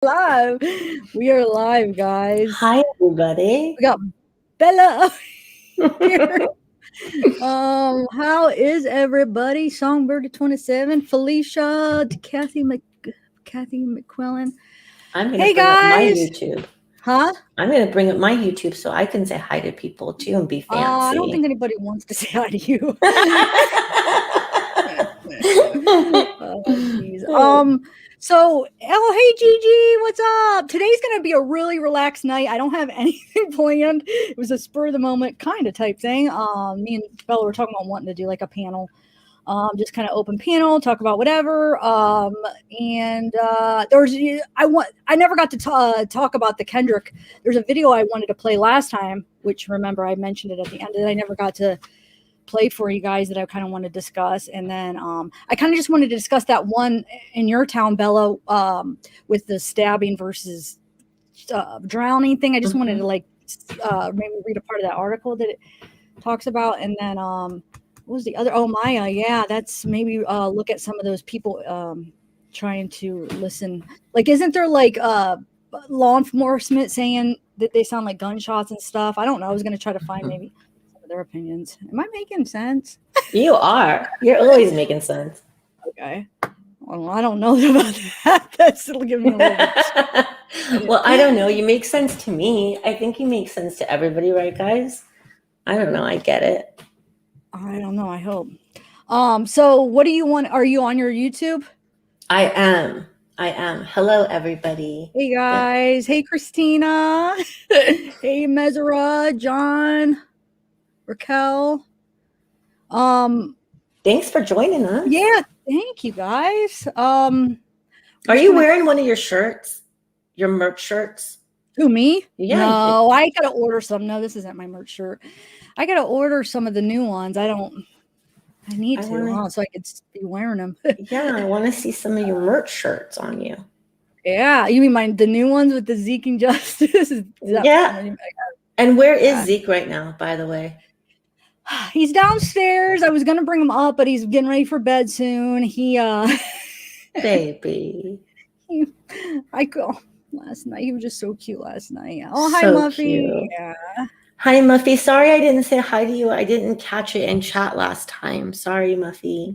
Live. We are live, guys. Hi, everybody. We got Bella up here. How is everybody? Songbird 27, Felicia, Kathy McQuillan. I'm going to Hey bring up my guys. YouTube. Huh? I'm going to bring up my YouTube so I can say hi to people too and be I don't think fancy. anybody wants to say hi to you. Jeez. Hey Gigi, what's up? Today's gonna be a really relaxed night. I don't have anything planned. It was a spur of the moment kind of type thing. Me and Bella were talking about wanting to do like a panel, just kind of open panel, talk about whatever. I never got to talk about the Kendrick. There's a video I wanted to play last time, which remember I mentioned it at the end, and I never got to play for you guys that I kind of want to discuss. And then I kind of just wanted to discuss that one in your town, Bella, with the stabbing versus drowning thing. I just wanted to maybe read a part of that article that it talks about. And then what was the other? Oh, Maya. Yeah, that's maybe look at some of those people trying to listen. Like, isn't there like law enforcement saying that they sound like gunshots and stuff? I don't know. I was going to try to find maybe their opinions. Am I making sense? You are. You're always making sense. Okay. Well, I don't know about that. That's giving me a little bit. Well, I don't know. You make sense to me. I think you make sense to everybody, right, guys? I don't know. I get it. I don't know. I hope. So what do you want? Are you on your YouTube? I am. Hello, everybody. Hey guys. Hey Christina. Hey Mesra, John, Raquel. Thanks for joining us. Yeah, thank you guys. Are you wearing one of your shirts? Your merch shirts? Who, me? Yeah. No, I gotta order some. No, this isn't my merch shirt. I gotta order some of the new ones. I need to, so I could be wearing them. Yeah, I want to see some of your merch shirts on you. Yeah, you mean the new ones with the Zeke and Justice? Yeah. And where is Zeke right now, by the way? He's downstairs. I was gonna bring him up, but he's getting ready for bed soon. Baby. I go last night. He was just so cute last night. Oh, hi, Muffy. Cute. Yeah. Hi, Muffy. Sorry I didn't say hi to you. I didn't catch it in chat last time. Sorry, Muffy.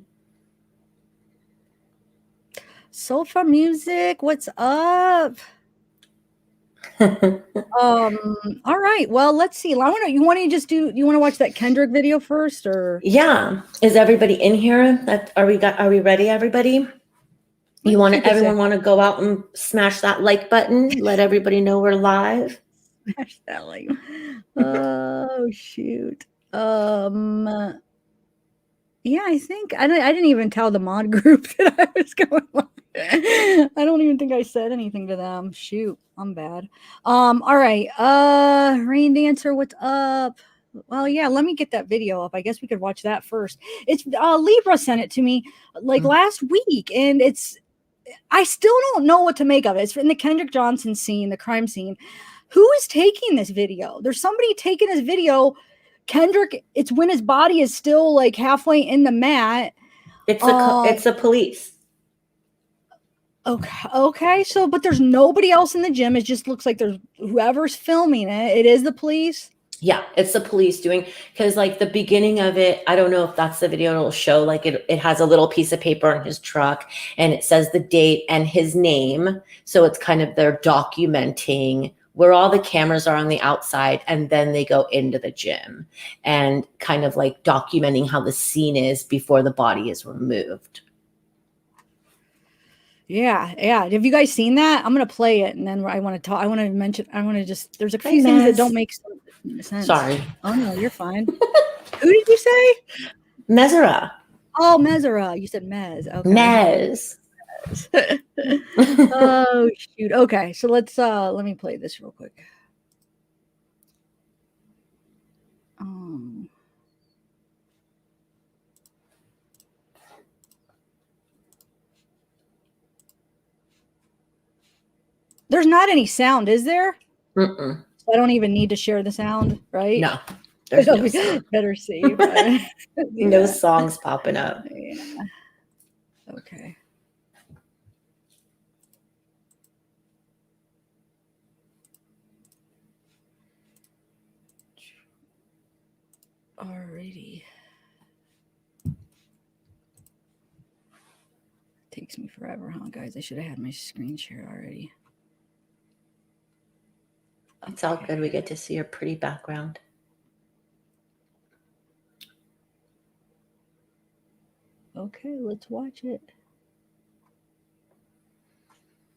Sofa music. What's up? All right. Well, let's see. You want to watch that Kendrick video first, or? Yeah. Is everybody in here? Are we ready, everybody? Everyone want to go out and smash that like button? Let everybody know we're live. Smash that like. Oh shoot. Yeah, I think I didn't even tell the mod group that I was going live. I don't even think I said anything to them. Shoot, I'm bad. All right. Rain Dancer, what's up? Well, yeah, let me get that video up. I guess we could watch that first. It's Libra sent it to me like last week, and I still don't know what to make of it. It's in the Kendrick Johnson scene, the crime scene. Who is taking this video? There's somebody taking this video. Kendrick, it's when his body is still like halfway in the mat. It's the police. Okay. So, but there's nobody else in the gym. It just looks like there's whoever's filming it. It is the police. Yeah, it's the police doing, because like the beginning of it, I don't know if that's the video it'll show. Like it has a little piece of paper on his truck and it says the date and his name. So it's kind of they're documenting where all the cameras are on the outside, and then they go into the gym and kind of like documenting how the scene is before the body is removed. Yeah. Have you guys seen that? I'm gonna play it, and then I want to talk. I want to mention. I want to just. There's a few things that don't make sense. Sorry. Oh no, you're fine. Who did you say? Mesra. Oh, Mesra. You said Mez. Okay. Mez. Oh shoot. Okay, so let me play this real quick. There's not any sound, is there? Mm-mm. So I don't even need to share the sound, right? No. There's no sound. Better see. Right? No songs popping up. Yeah. Okay. Alrighty. Takes me forever, huh, guys? I should have had my screen shared already. It's all good. We get to see your pretty background. Okay, let's watch it.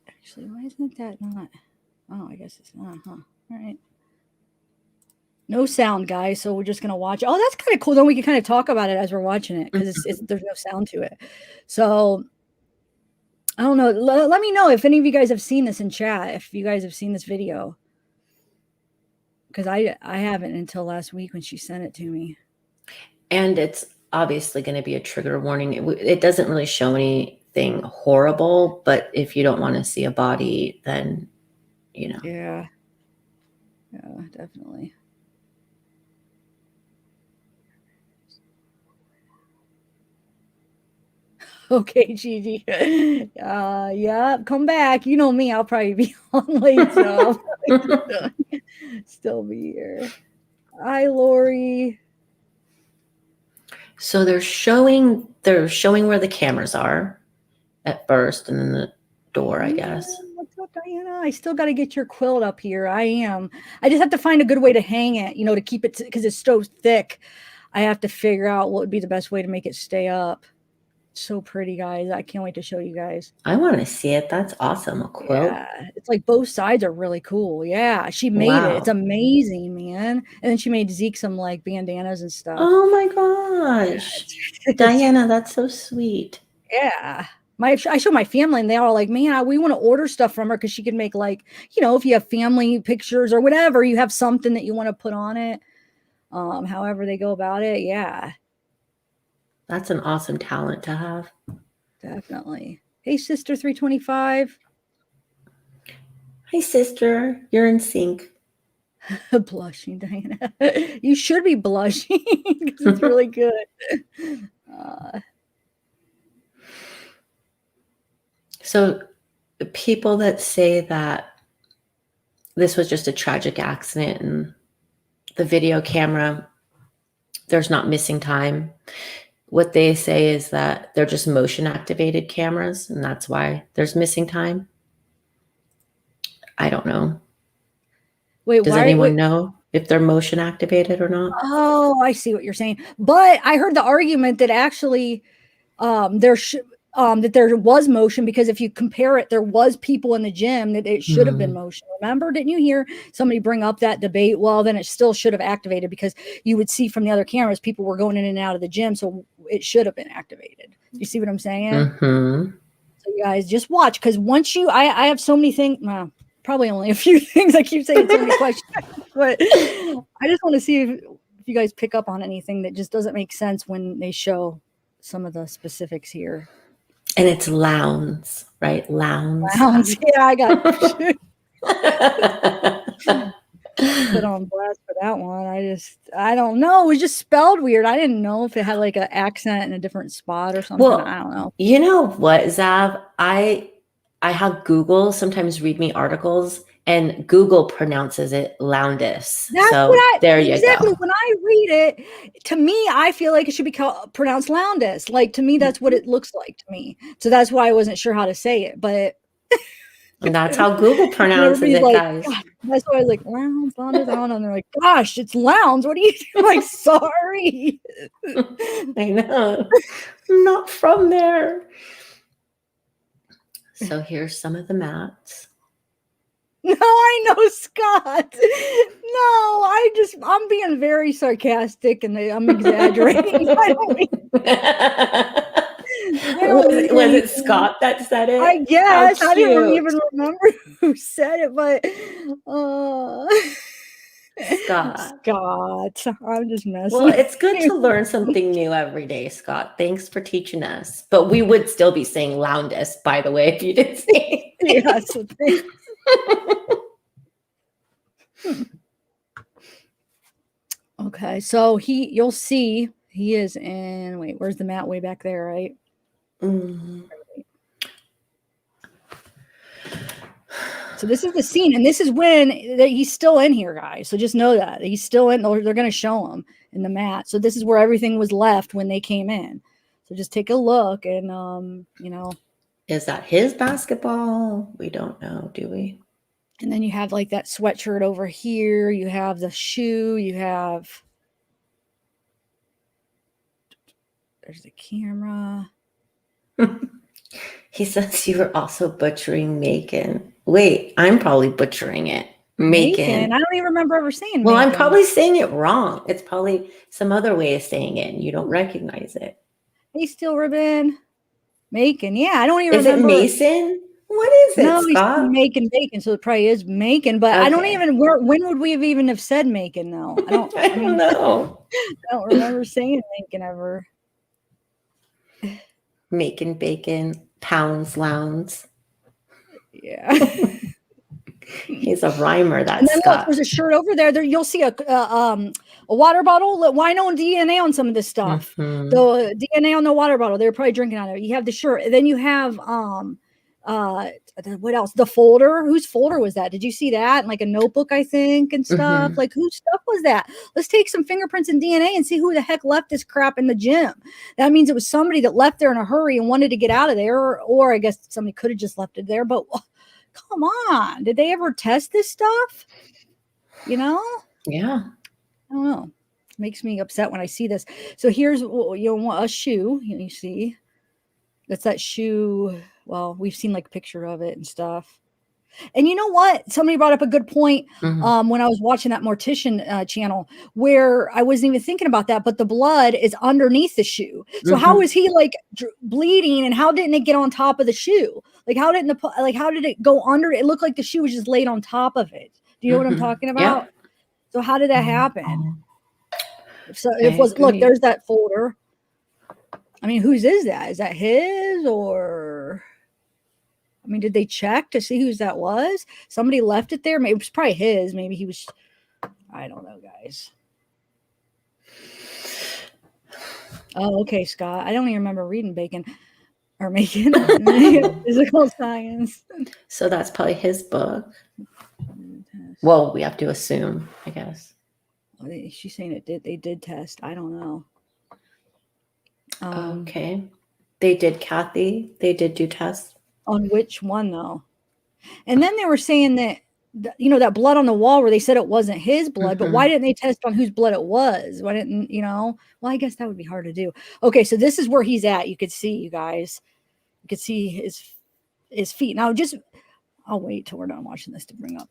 Actually, why isn't that not? Oh, I guess it's not, huh? All right. No sound, guys, so we're just going to watch. Oh, that's kind of cool. Then we can kind of talk about it as we're watching it because there's no sound to it. So I don't know. Let me know if any of you guys have seen this in chat, if you guys have seen this video. Because I haven't until last week when she sent it to me. And it's obviously going to be a trigger warning. It doesn't really show anything horrible, but if you don't want to see a body, then, you know. Yeah, definitely. Okay, Gigi. Yeah, come back. You know me. I'll probably be on late, so I'll probably still be here. Hi, Lori. So they're showing where the cameras are at first, and then the door, I guess. What's up, Diana? I still got to get your quilt up here. I am. I just have to find a good way to hang it, to keep it, because it's so thick. I have to figure out what would be the best way to make it stay up. So pretty, guys. I can't wait to show you guys. I want to see it. That's awesome. A quilt. Yeah, it's like both sides are really cool. Yeah, she made it. It's amazing, man. And then she made Zeke some like bandanas and stuff. Oh my gosh. Diana, that's so sweet. Yeah. I show my family and they all like, man, we want to order stuff from her because she can make like, if you have family pictures or whatever, you have something that you want to put on it. However they go about it. Yeah. That's an awesome talent to have. Definitely. Hey, Sister 325. Hey, sister. You're in sync. Blushing, Diana. You should be blushing because it's really good. So people that say that this was just a tragic accident and the video camera, there's not missing time. What they say is that they're just motion activated cameras, and that's why there's missing time. I don't know. Wait, does anyone know if they're motion activated or not? Oh, I see what you're saying. But I heard the argument that actually that there was motion, because if you compare it, there was people in the gym that it should have been motion. Remember, didn't you hear somebody bring up that debate? Well, then it still should have activated, because you would see from the other cameras, people were going in and out of the gym. So it should have been activated. You see what I'm saying? Mm-hmm. So you guys just watch, because once I have so many things, well, probably only a few things. I keep saying so many questions, but I just want to see if you guys pick up on anything that just doesn't make sense when they show some of the specifics here. And it's Lowndes, right? Lowndes. Yeah, I got put on blast for that one. I don't know. It was just spelled weird. I didn't know if it had like an accent in a different spot or something. Well, I don't know. You know what, Zav? I have Google sometimes read me articles, and Google pronounces it Lowndes. So there you go. Exactly. When I read it, to me, I feel like it should be pronounced Lowndes. Like, to me, that's what it looks like to me. So that's why I wasn't sure how to say it. But and that's how Google pronounces it, like, guys. God, that's why I was like, Lowndes, Lowndes, and they're like, gosh, it's Lowndes. What are you doing? Like, sorry. I know. I'm not from there. So here's some of the mats. No, I know, Scott. No, I'm being very sarcastic and I'm exaggerating. I don't mean, was it Scott that said it? I guess. I don't even remember who said it, but Scott. I'm just messing. Well, it's good to learn something new every day, Scott. Thanks for teaching us. But we would still be saying Lowndes, by the way, if you didn't say it. Yeah, so thanks. Okay, so you'll see he is in, wait, where's the mat? Way back there, right? So this is the scene, and this is when he's still in here, guys. So just know that he's still in. They're going to show him in the mat. So this is where everything was left when they came in. So just take a look, and Is that his basketball? We don't know, do we? And then you have like that sweatshirt over here. You have the shoe. You have. There's the camera. He says you were also butchering Macon. Wait, I'm probably butchering it. Macon. I don't even remember ever saying Well, Macon. I'm probably saying it wrong. It's probably some other way of saying it, and you don't recognize it. Hey, Steel Ribbon. Macon. Yeah, I don't even Is remember. Is it Mason? What is it, No, he's Scott? Macon Bacon, so it probably is Macon. But I don't even. When would we have even have said Macon though? I don't. I don't know. I don't remember saying Macon ever. Macon Bacon, Pounds Lounge. Yeah. He's a rhymer, that And then Scott. look, there's a shirt over there. There you'll see a water bottle. Why no DNA on some of this stuff? Mm-hmm. The DNA on the water bottle. They're probably drinking out of it. You have the shirt. And then you have what else? The folder. Whose folder was that? Did you see that? Like a notebook, I think, and stuff. Mm-hmm. Like whose stuff was that? Let's take some fingerprints and DNA and see who the heck left this crap in the gym. That means it was somebody that left there in a hurry and wanted to get out of there, or I guess somebody could have just left it there, but come on, did they ever test this stuff? Yeah. I don't know. It makes me upset when I see this. So here's a shoe. You see, that's that shoe. Well, we've seen like a picture of it and stuff. And you know what? Somebody brought up a good point when I was watching that mortician channel, where I wasn't even thinking about that, but the blood is underneath the shoe. So how is he like bleeding, and how didn't it get on top of the shoe? Like how did it go under? It looked like the shoe was just laid on top of it. Do you know what I'm talking about? Yep. So how did that happen? So look, there's that folder. I mean, whose is that? Is that his, or? I mean, did they check to see whose that was? Somebody left it there. Maybe it was probably his. Maybe he was. I don't know, guys. Oh, okay, Scott. I don't even remember reading Bacon or Macon. Physical science. So that's probably his book. Well, we have to assume, I guess. She's saying it did. They did test. I don't know. Okay. They did, Kathy. They did do tests. On which one though? And then they were saying that that blood on the wall, where they said it wasn't his blood, but why didn't they test on whose blood it was? Why didn't well, I guess that would be hard to do. Okay, so this is where he's at. You could see, you guys. You could see his feet. Now I'll wait till we're done watching this to bring up.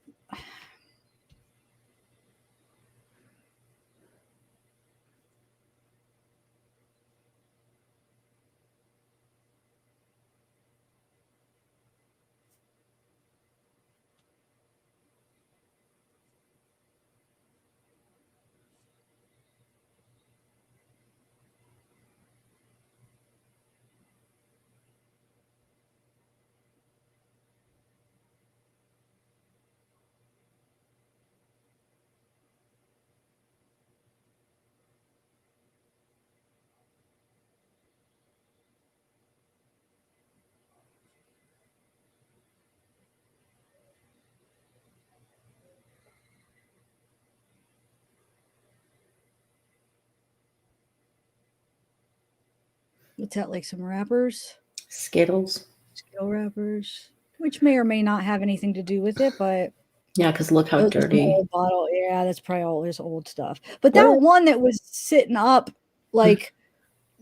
What's that, like some wrappers? Skittles. Skittle wrappers, which may or may not have anything to do with it, but yeah, because look how dirty. Old bottle. Yeah, that's probably all his old stuff. But that one that was sitting up, like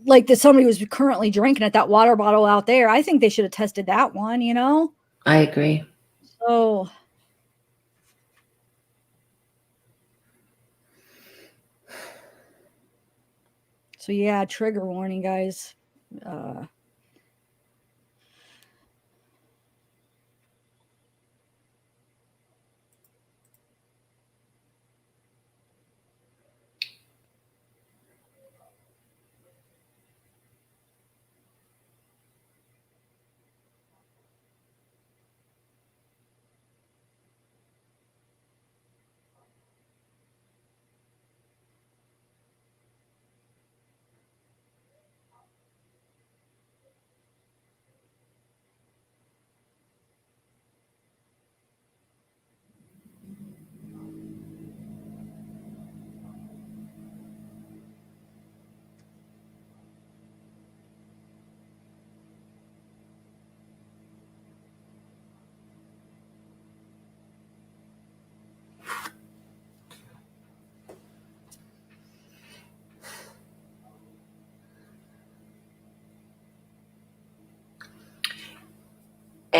that somebody was currently drinking at that water bottle out there, I think they should have tested that one. I agree. So. So yeah, trigger warning, guys.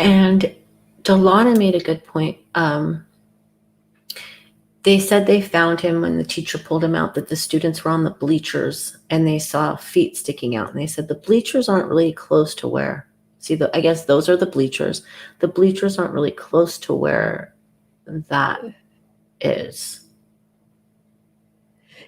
And Delana made a good point. They said they found him when the teacher pulled him out, that the students were on the bleachers and they saw feet sticking out. And they said the bleachers aren't really close to where, I guess those are the bleachers. The bleachers aren't really close to where that is.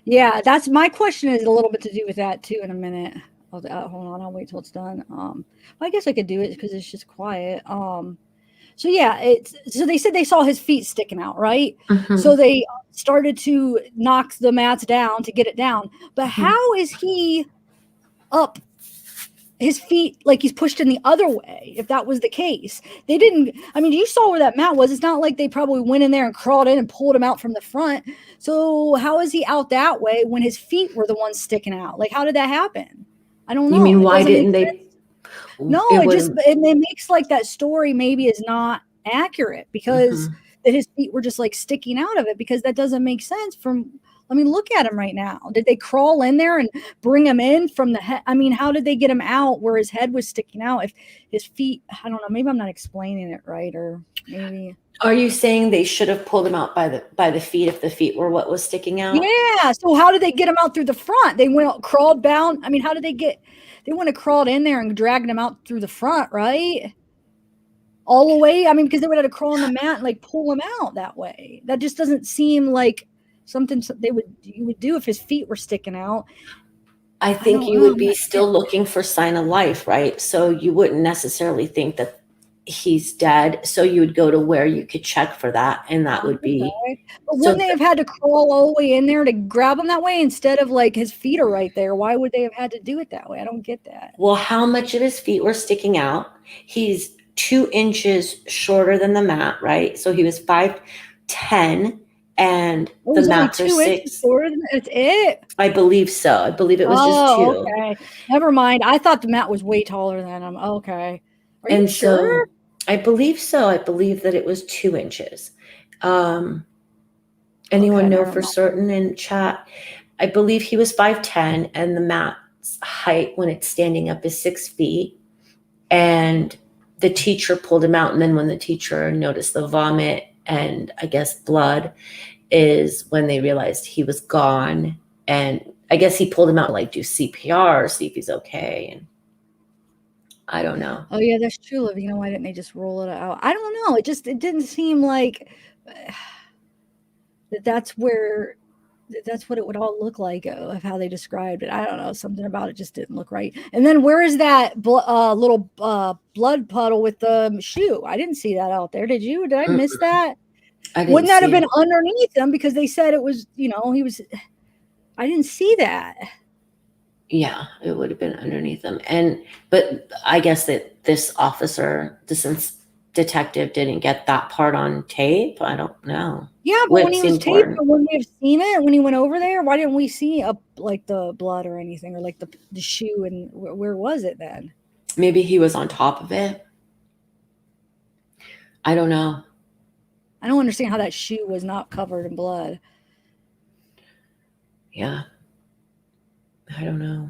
Yeah, that's my question is a little bit to do with that too in a minute. Hold on, I'll wait till it's done. Well, I guess I could do it because it's just quiet. So yeah, so they said they saw his feet sticking out, right? Mm-hmm. So they started to knock the mats down to get it down. But how is he up? His feet, like he's pushed in the other way, if that was the case. They didn't, I mean, you saw where that mat was. It's not like they probably went in there and crawled in and pulled him out from the front. So how is he out that way when his feet were the ones sticking out? Like, how did that happen? I don't know. You mean, why didn't they? No, it makes like that story maybe is not accurate because that his feet were just like sticking out of it, because that doesn't make sense I mean, look at him right now. Did they crawl in there and bring him in from the head? I mean, how did they get him out where his head was sticking out? If his feet, I don't know, maybe I'm not explaining it right, or maybe. Are you saying they should have pulled him out by the feet if the feet were what was sticking out? Yeah. So how did they get him out through the front? They crawled down. I mean, how did they wouldn't have crawled in there and dragged him out through the front, right? All the way. I mean, because they would have to crawl on the mat and like pull him out that way. That just doesn't seem like something you would do if his feet were sticking out. I think you would be still looking for sign of life, right? So you wouldn't necessarily think that he's dead. So you would go to where you could check for that, and that would be. Okay. But wouldn't they have had to crawl all the way in there to grab him that way instead of like his feet are right there? Why would they have had to do it that way? I don't get that. Well, how much of his feet were sticking out? He's 2 inches shorter than the mat, right? So he was 5'10". And the mats are 6. That's it. I believe so. I believe it was just 2. Okay. Never mind. I thought the mat was way taller than him. Okay. Are you sure? So I believe so. I believe that it was 2 inches. Anyone know for certain in chat? I believe he was 5'10", and the mat's height when it's standing up is 6 feet. And the teacher pulled him out. And then when the teacher noticed the vomit and I guess blood, is when they realized he was gone. And I guess he pulled him out to like do CPR, see if he's okay. And I don't know. Oh yeah, that's true, Livia. Why didn't they just roll it out? I don't know. It didn't seem like that's what it would all look like of how they described it. I don't know. Something about it just didn't look right. And then where is that little blood puddle with the shoe? I didn't see that out there. Did you? Did I miss that? Wouldn't that have been underneath him? Because they said it was, he was. I didn't see that. Yeah, it would have been underneath him. But I guess that this detective didn't get that part on tape. I don't know. Yeah, but when he was taped, wouldn't we have seen it when he went over there? Why didn't we see like the blood or anything, or like the shoe? And where was it then? Maybe he was on top of it. I don't know. I don't understand how that shoe was not covered in blood. Yeah. I don't know.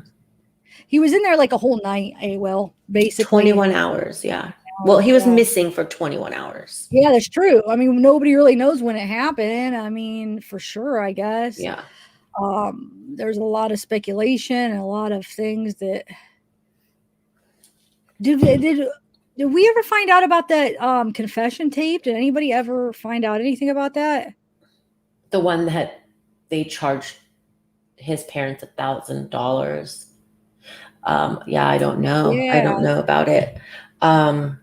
He was in there like a whole night, basically. 21 hours, yeah. Well, he was missing for 21 hours. Yeah, that's true. I mean, nobody really knows when it happened. I mean, for sure, I guess. Yeah. There's a lot of speculation and a lot of things that... Did we ever find out about that confession tape? Did anybody ever find out anything about that? The one that they charged his parents $1,000. Yeah, I don't know. Yeah. I don't know about it. I'm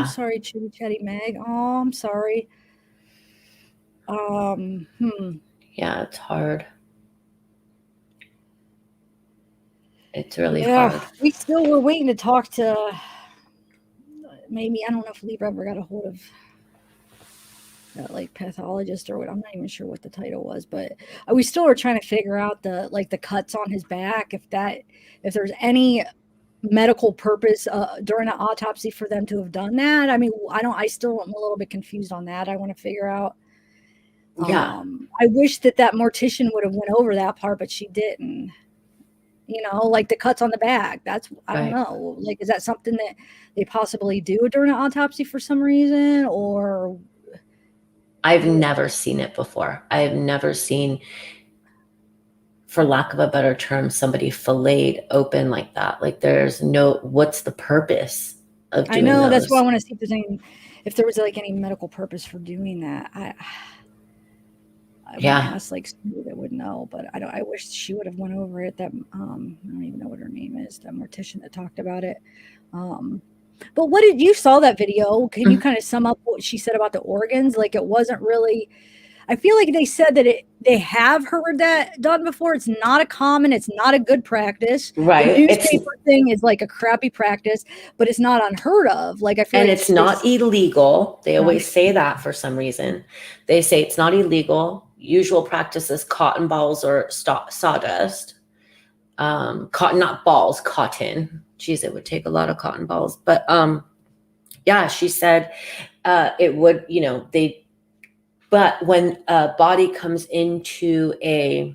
sorry, Chitty Chatty Meg. Oh, I'm sorry. Yeah, it's hard. It's really hard. We still were waiting to talk to maybe, I don't know if Libra ever got a hold of that like pathologist or what. I'm not even sure what the title was, but we still are trying to figure out the cuts on his back, if there's any medical purpose during an autopsy for them to have done that. I mean, I still am a little bit confused on that. I want to figure out. Yeah. I wish that mortician would have went over that part, but she didn't. you know, like the cuts on the back. That's, I don't Right. know. Like, is that something that they possibly do during an autopsy for some reason? Or I've never seen it before. I've never seen, for lack of a better term, somebody filleted open like that. Like there's no, what's the purpose of I doing know, that's why I those? want to see if there's any, if there was like any medical purpose for doing that. I want to Yeah. ask like somebody that would know, but I don't. I wish she would have went over it. That I don't even know what her name is. The mortician that talked about it. But what did you saw that video? Can you kind of sum up what she said about the organs? Like it wasn't really. I feel like they said that they have heard that done before. It's not a common. It's not a good practice. Right. The newspaper thing is like a crappy practice, but it's not unheard of. Like I feel And like it's not illegal. They no. always say that for some reason. They say it's not illegal. Usual practice is cotton balls or sawdust. Cotton, not balls, cotton. Geez, it would take a lot of cotton balls. But yeah, she said it would, you know, but when a body comes into a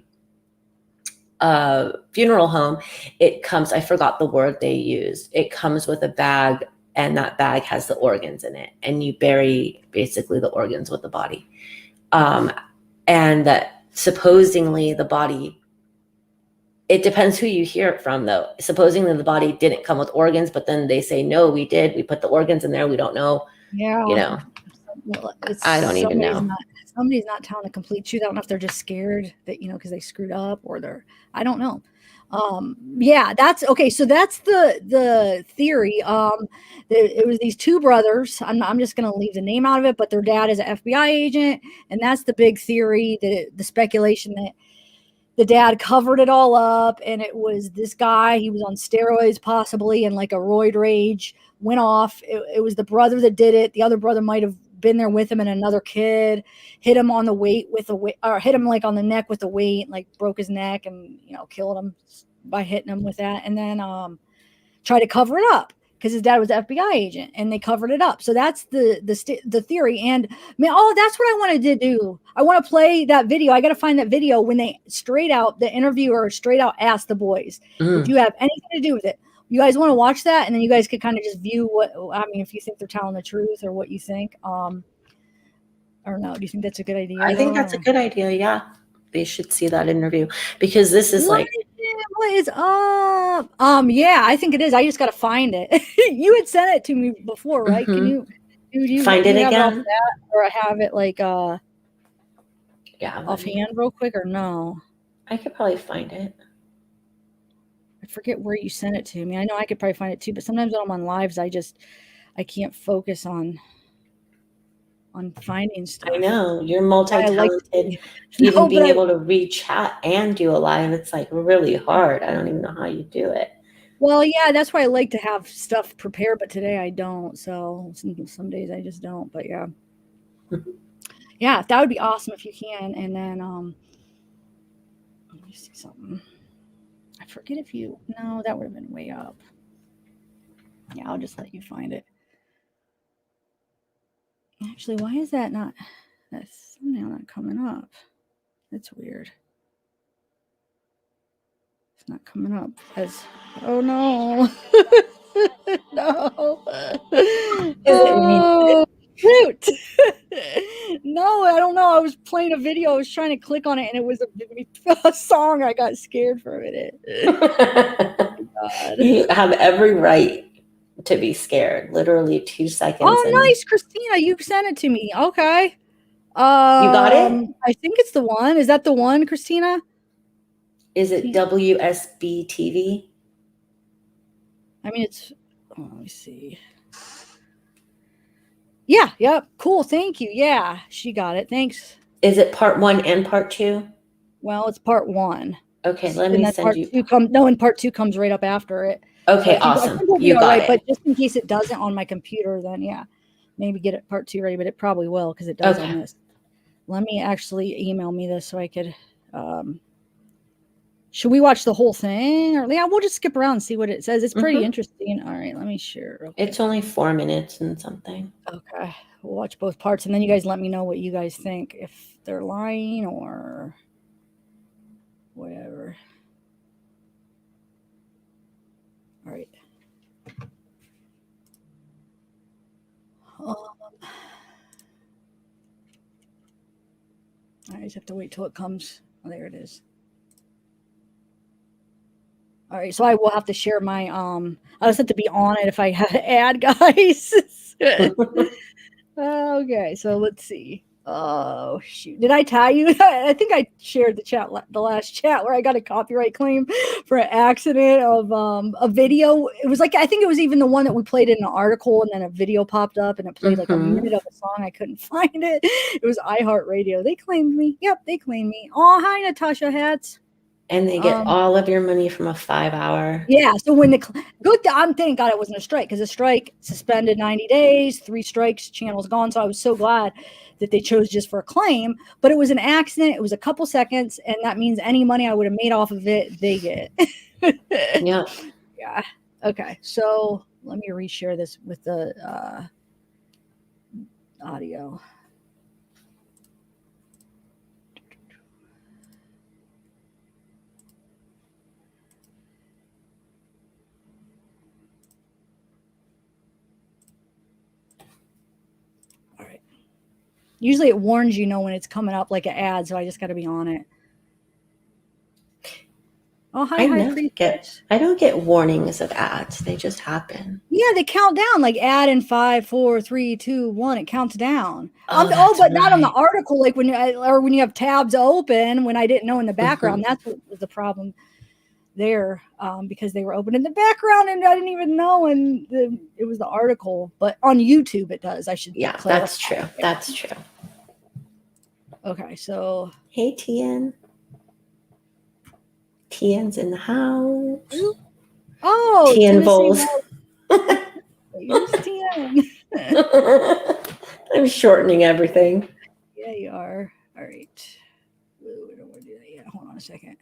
funeral home, it comes, I forgot the word they used. It comes with a bag, and that bag has the organs in it, and you bury basically the organs with the body. And that supposedly the body, it depends who you hear it from though. Supposedly the body didn't come with organs, but then they say, no, we did. We put the organs in there. We don't know. Yeah. You know, Well, I don't even know. Somebody's not telling the complete truth. I don't know if they're just scared that, you know, because they screwed up, or I don't know. Yeah, that's okay. So that's the theory. It was these two brothers. I'm just going to leave the name out of it, but their dad is an FBI agent, and that's the big theory. The speculation that the dad covered it all up, and it was this guy. He was on steroids, possibly, and like a roid rage went off. It was the brother that did it. The other brother might have been there with him, and another kid hit him on the weight with a weight, or hit him like on the neck with the weight, like broke his neck, and you know, killed him by hitting him with that, and then tried to cover it up because his dad was an FBI agent, and they covered it up. So that's the theory. And man, that's what I wanted to do. I want to play that video. I got to find that video when they straight out, the interviewer straight out asked the boys, "Did you have anything to do with it?" You guys want to watch that, and then you guys could kind of just view what, I mean, if you think they're telling the truth or what you think. Or no, do you think that's a good idea? I think that's a good idea. Yeah, they should see that interview, because this is what is up? Yeah, I think it is. I just got to find it. You had sent it to me before, right? Can you find it again, or have it like yeah, offhand real quick, or no? I could probably find it. I forget where you sent it to me. I know I could probably find it too, but sometimes when I'm on lives, I can't focus on finding stuff. I know you're multi-talented. Even being able to read chat and do a live, it's like really hard. I don't even know how you do it. Well, yeah, that's why I like to have stuff prepared, but today I don't. So some days I just don't. But yeah, yeah, that would be awesome if you can. And then let me see something. I forget if you. No, that would have been way up. Yeah, I'll just let you find it. Actually, why is that not? That's thumbnail not coming up. That's weird. It's not coming up as. Oh no! No. Oh, shoot! No, I don't know. I was playing a video. I was trying to click on it, and it was a song. I got scared for a minute. Oh, you have every right to be scared. Literally 2 seconds. Oh, nice, Christina! You sent it to me. Okay. You got it? I think it's the one. Is that the one, Christina? Is it WSB TV? I mean, it's. Oh, let me see. Yeah. Yep. Cool. Thank you. Yeah, she got it. Thanks. Is it part 1 and part 2? Well, it's part 1. Okay, let me send you. And part 2 comes right up after it. Okay, awesome. You got it. But just in case it doesn't on my computer, then yeah, maybe get it part 2 ready. But it probably will, because it does on this. Let me actually email me this so I could. Should we watch the whole thing, or yeah, we'll just skip around and see what it says. It's pretty interesting. All right, let me share. It's only 4 minutes and something. Okay, we'll watch both parts, and then you guys let me know what you guys think, if they're lying or whatever. I just have to wait till it comes. Oh, there it is. All right, so I will have to share my I just have to be on it if I have to add, guys. Okay, so let's see. Oh shoot! Did I tell you? I think I shared the last chat where I got a copyright claim for an accident of a video. It was like, I think it was even the one that we played in an article, and then a video popped up, and it played like a minute of a song. I couldn't find it. It was iHeartRadio. They claimed me. Yep, they claimed me. Oh, hi, Natasha Hats. And they get all of your money from a 5-hour. Yeah. So when I'm thank God it wasn't a strike, because a strike suspended 90 days, 3 strikes, channel's gone. So I was so glad that they chose just for a claim, but it was an accident. It was a couple seconds. And that means any money I would have made off of it, they get. Yeah. Yeah. Okay. So let me reshare this with the audio. Usually it warns you, when it's coming up like an ad, so I just got to be on it. Oh, hi, I don't get warnings of ads. They just happen. Yeah, they count down like ad in 5, 4, 3, 2, 1. It counts down. But not on the article. Like when you have tabs open, when I didn't know in the background, that's what was the problem there, because they were open in the background and I didn't even know, and it was the article. But on YouTube it does. I should clarify. That's true. That's true. Okay, so hey, Tien. Tien's in the house. Oh, Tien Bowles. Tien. I'm shortening everything. Yeah, you are. All right. Ooh, I don't want to do that yet. Hold on a second.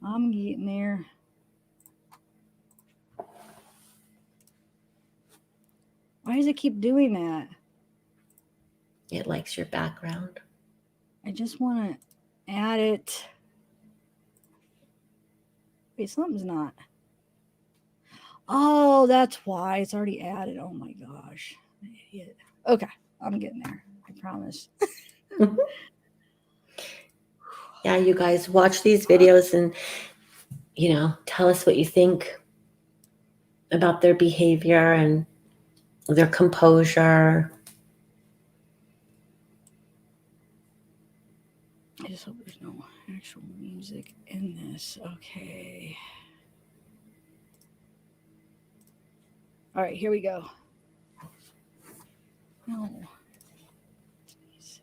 I'm getting there. Why does it keep doing that? It likes your background. I just want to add it. Wait, something's not. Oh, that's why. It's already added. Oh my gosh. Idiot. Okay, I'm getting there. I promise. Yeah, you guys watch these videos and, tell us what you think about their behavior and their composure. I just hope there's no actual music in this. Okay. All right, here we go. No. Jeez.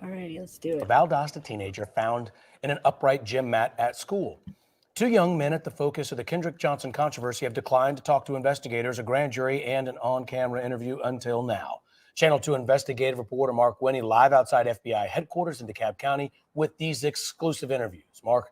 All righty, let's do it. A Valdosta teenager found in an upright gym mat at school. 2 young men at the focus of the Kendrick Johnson controversy have declined to talk to investigators, a grand jury, and an on-camera interview until now. Channel 2 investigative reporter Mark Winnie live outside FBI headquarters in DeKalb County with these exclusive interviews. Mark.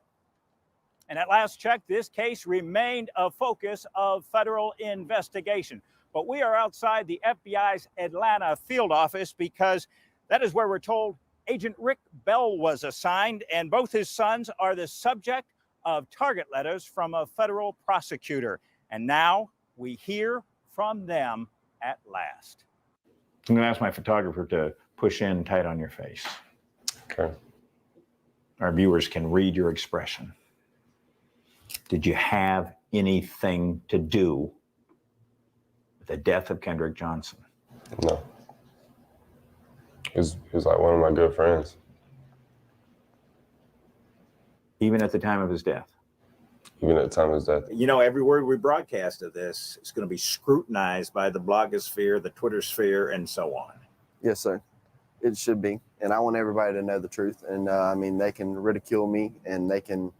And at last check, this case remained a focus of federal investigation. But we are outside the FBI's Atlanta field office because that is where we're told Agent Rick Bell was assigned, and both his sons are the subject of target letters from a federal prosecutor. And now we hear from them at last. I'm going to ask my photographer to push in tight on your face. Okay. Our viewers can read your expression. Did you have anything to do with the death of Kendrick Johnson? No. He was like one of my good friends. Even at the time of his death? Even at the time of his death. You know, every word we broadcast of this is going to be scrutinized by the blogosphere, the Twitter sphere, and so on. Yes, sir. It should be. And I want everybody to know the truth. And I mean, they can ridicule me and they can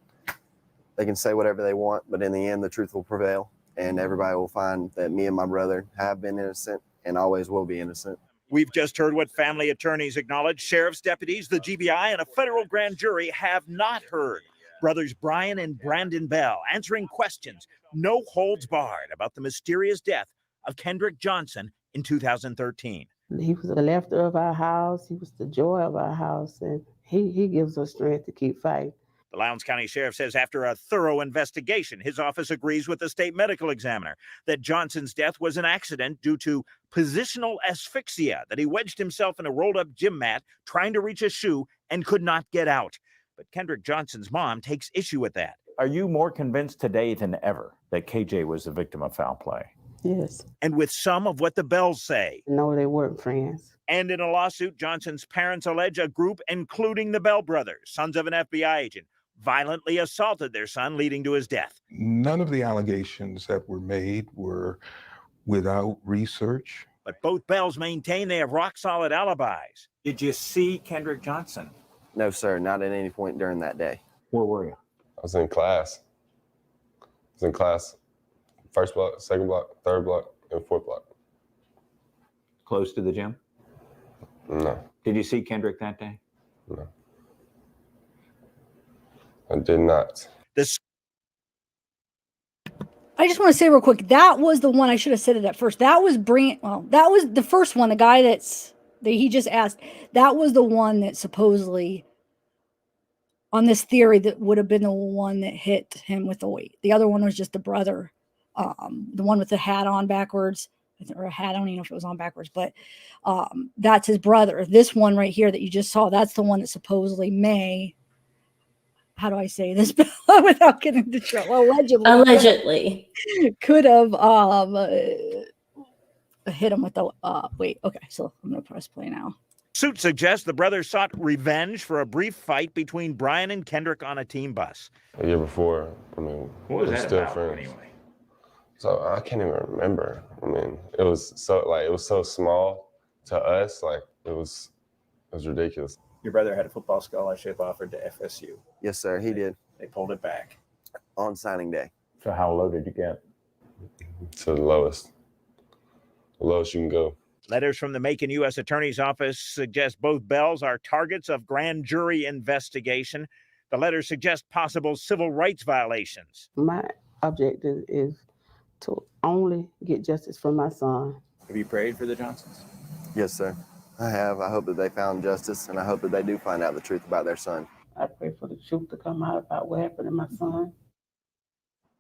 say whatever they want, but in the end, the truth will prevail. And everybody will find that me and my brother have been innocent and always will be innocent. We've just heard what family attorneys acknowledge. Sheriff's deputies, the GBI, and a federal grand jury have not heard. Brothers Brian and Brandon Bell answering questions, no holds barred, about the mysterious death of Kendrick Johnson in 2013. He was the laughter of our house. He was the joy of our house. And he gives us strength to keep fighting. The Lowndes County Sheriff says after a thorough investigation, his office agrees with the state medical examiner that Johnson's death was an accident due to positional asphyxia, that he wedged himself in a rolled-up gym mat trying to reach a shoe and could not get out. But Kendrick Johnson's mom takes issue with that. Are you more convinced today than ever that KJ was the victim of foul play? Yes. And with some of what the Bells say. No, they weren't friends. And in a lawsuit, Johnson's parents allege a group, including the Bell brothers, sons of an FBI agent, violently assaulted their son, leading to his death. None of the allegations that were made were without research. But both Bells maintain they have rock-solid alibis. Did you see Kendrick Johnson? No, sir, not at any point during that day. Where were you? I was in class. First block, second block, third block, and fourth block. Close to the gym? No, Did you see Kendrick that day? no. I did not. This I just want to say real quick, that was the one I should have said it at first. That was that was the first one, the guy that he just asked. That was the one that supposedly, on this theory, that would have been the one that hit him with the weight. The other one was just the brother, the one with the hat on backwards, or a hat. I don't even know if it was on backwards, but that's his brother. This one right here that you just saw, that's the one that supposedly may, how do I say this without getting into trouble? Allegedly. Could have hit him with the wait. Okay, so I'm gonna press play now. suit suggests the brothers sought revenge for a brief fight between Brian and Kendrick on a team bus. A year before, I mean, What was we're that still about friends. anyway? So I can't even remember. I mean, it was so small to us, like it was ridiculous. Your brother had a football scholarship offered to FSU. Yes, sir, he did They pulled it back. on signing day. So how low did you get? To the lowest you can go. Letters from the Macon U.S. Attorney's Office suggest both Bells are targets of grand jury investigation. The letters suggest possible civil rights violations. My objective is to only get justice for my son. Have you prayed for the Johnsons? Yes, sir, I have. I hope that they found justice, and I hope that they do find out the truth about their son. I pray for the truth to come out about what happened to my son.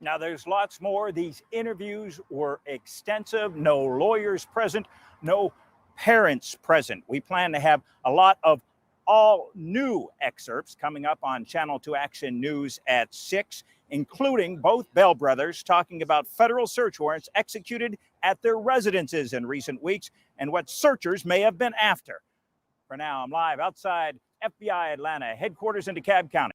Now, there's lots more. These interviews were extensive. No lawyers present, no parents present. We plan to have a lot of all new excerpts coming up on Channel 2 Action News at 6, including both Bell brothers talking about federal search warrants executed at their residences in recent weeks and what searchers may have been after. For now, I'm live outside FBI Atlanta headquarters in DeKalb County.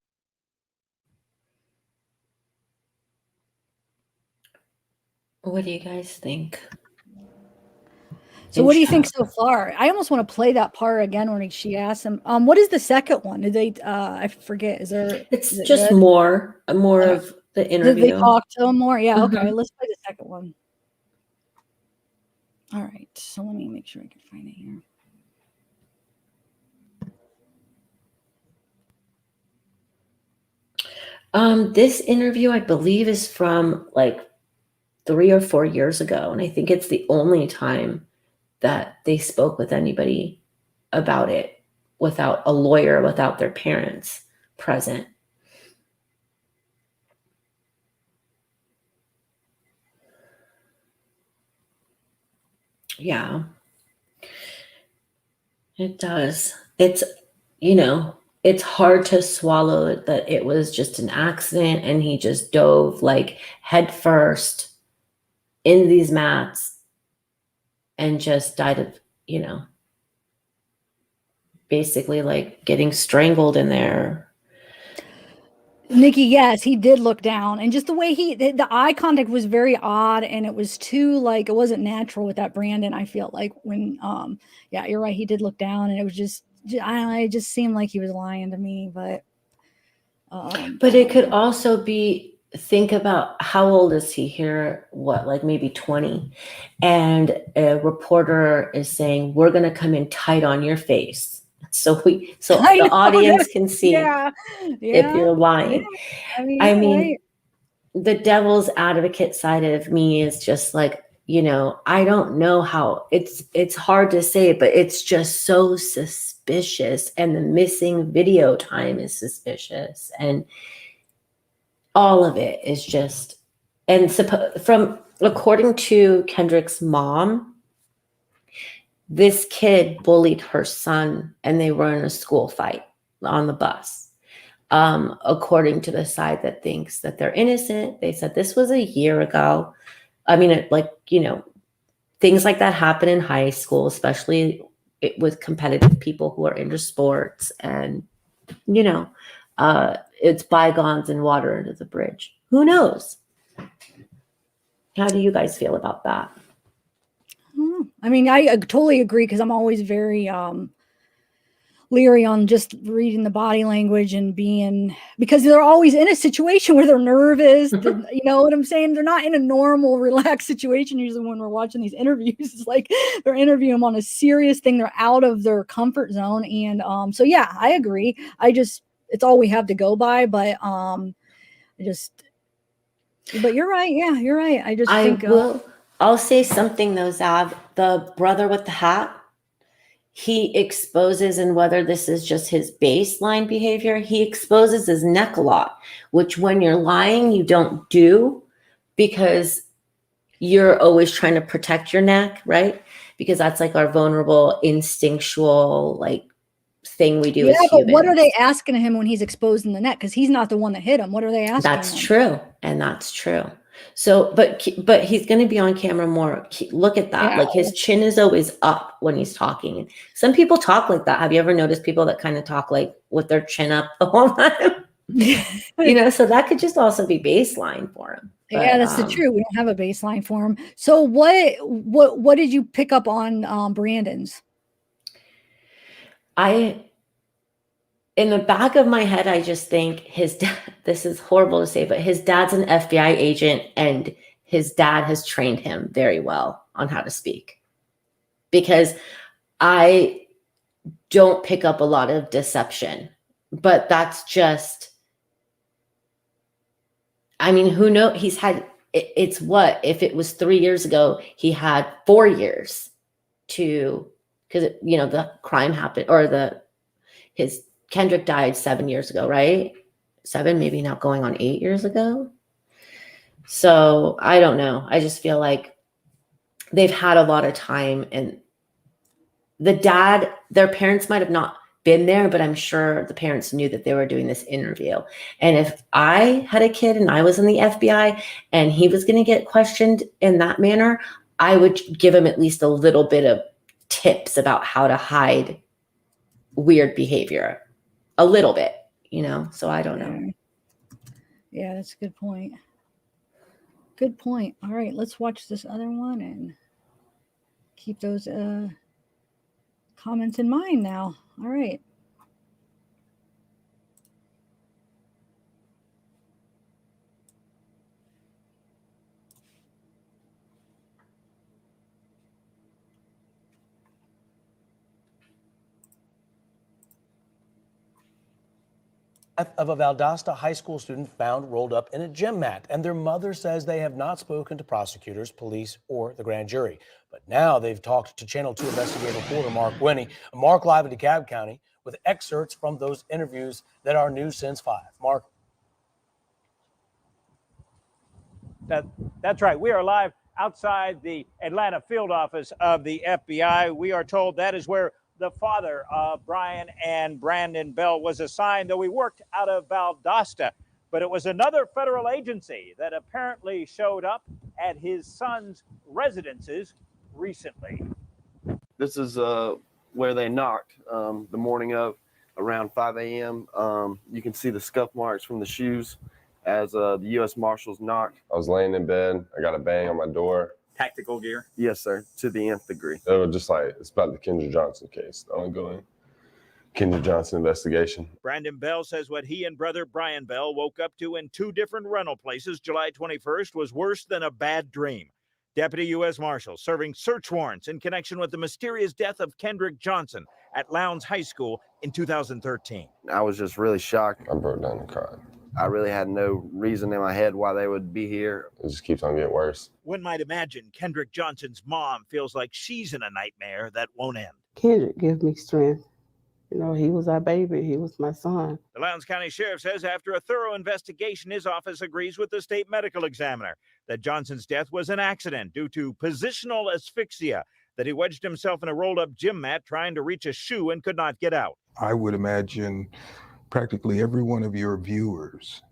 What do you guys think? So what do you think so far? I almost want to play that part again when she asked him. What is the second one? Did they? I forget. Is there? It's is it just good? more of the Did interview. they talk to him more? Yeah. Okay. Mhm. Let's play the second one. All right. So let me make sure I can find it here. This interview, I believe, is from like 3 or 4 years ago, and I think it's the only time that they spoke with anybody about it without a lawyer, without their parents present. Yeah, it does. It's, it's hard to swallow that it was just an accident and he just dove like head first in these mats and just died of, basically like getting strangled in there. Nikki, yes, he did look down, and just the way the eye contact was very odd, and it was too like it wasn't natural with that Brandon. I feel like when, yeah, you're right, he did look down, and it was just I don't know, it just seemed like he was lying to me, but. But it could also be, think about how old is he here? What, like maybe 20, and a reporter is saying, "We're going to come in tight on your face." So the audience can see if you're lying. Yeah. I mean, the devil's advocate side of me is just like, you know, I don't know how it's hard to say, but it's just so suspicious. And the missing video time is suspicious. And all of it is just, and according to Kendrick's mom, this kid bullied her son and they were in a school fight on the bus. According to the side that thinks that they're innocent, they said this was a year ago. I mean, things like that happen in high school, especially with competitive people who are into sports, and it's bygones and water under the bridge. Who knows? How do you guys feel about that? I mean, I totally agree, because I'm always very leery on just reading the body language and because they're always in a situation where they're nervous. You know what I'm saying? They're not in a normal, relaxed situation. Usually when we're watching these interviews, it's like they're interviewing them on a serious thing. They're out of their comfort zone. And so, yeah, I agree. It's all we have to go by. But but you're right. Yeah, you're right. I'll say something though, Zav. The brother with the hat, he exposes, and whether this is just his baseline behavior, he exposes his neck a lot, which when you're lying, you don't do, because you're always trying to protect your neck, right? Because that's like our vulnerable, instinctual, like thing we do as humans. But what are they asking him when he's exposing the neck? Because he's not the one that hit him. What are they asking That's him? true. And that's true. So, but he's going to be on camera more. Look at that. Yeah. Like his chin is always up when he's talking. Some people talk like that. Have you ever noticed people that kind of talk like with their chin up the whole time? So that could just also be baseline for him. But, yeah, that's the truth. We don't have a baseline for him. So what did you pick up on Brandon's? In the back of my head, I just think his dad, this is horrible to say, but his dad's an FBI agent and his dad has trained him very well on how to speak. Because I don't pick up a lot of deception, but that's just, I mean, who knows? It's what, if it was 3 years ago, he had 4 years because the crime happened, or Kendrick died 7 years ago, right? 7, maybe not going on 8 years ago. So I don't know. I just feel like they've had a lot of time, and their parents might have not been there, but I'm sure the parents knew that they were doing this interview. And if I had a kid and I was in the FBI and he was going to get questioned in that manner, I would give him at least a little bit of tips about how to hide weird behavior. A little bit, so I don't know. Yeah, that's a good point. Good point. All right, let's watch this other one and keep those comments in mind now. All right. Of a Valdosta high school student found rolled up in a gym mat, and their mother says they have not spoken to prosecutors, police, or the grand jury. But now they've talked to Channel 2 investigative reporter Mark Winnie. Mark live in DeKalb County with excerpts from those interviews that are new since 5. Mark. That's right. We are live outside the Atlanta field office of the FBI. We are told that is where the father of Brian and Brandon Bell was assigned, though he worked out of Valdosta. But it was another federal agency that apparently showed up at his son's residences recently. This is where they knocked the morning of around 5 a.m. You can see the scuff marks from the shoes as the U.S. Marshals knocked. I was laying in bed. I got a bang on my door. Tactical gear? Yes, sir, to the nth degree. They were just like, it's about the Kendrick Johnson case, the ongoing Kendrick Johnson investigation. Brandon Bell says what he and brother Brian Bell woke up to in 2 different rental places July 21st was worse than a bad dream. Deputy U.S. Marshals serving search warrants in connection with the mysterious death of Kendrick Johnson at Lowndes High School in 2013. I was just really shocked. I broke down and cried. I really had no reason in my head why they would be here. It just keeps on getting worse. One might imagine Kendrick Johnson's mom feels like she's in a nightmare that won't end. Kendrick gives me strength. You know, he was our baby. He was my son. The Lowndes County Sheriff says after a thorough investigation, his office agrees with the state medical examiner that Johnson's death was an accident due to positional asphyxia, that he wedged himself in a rolled-up gym mat trying to reach a shoe and could not get out. I would imagine practically every one of your viewers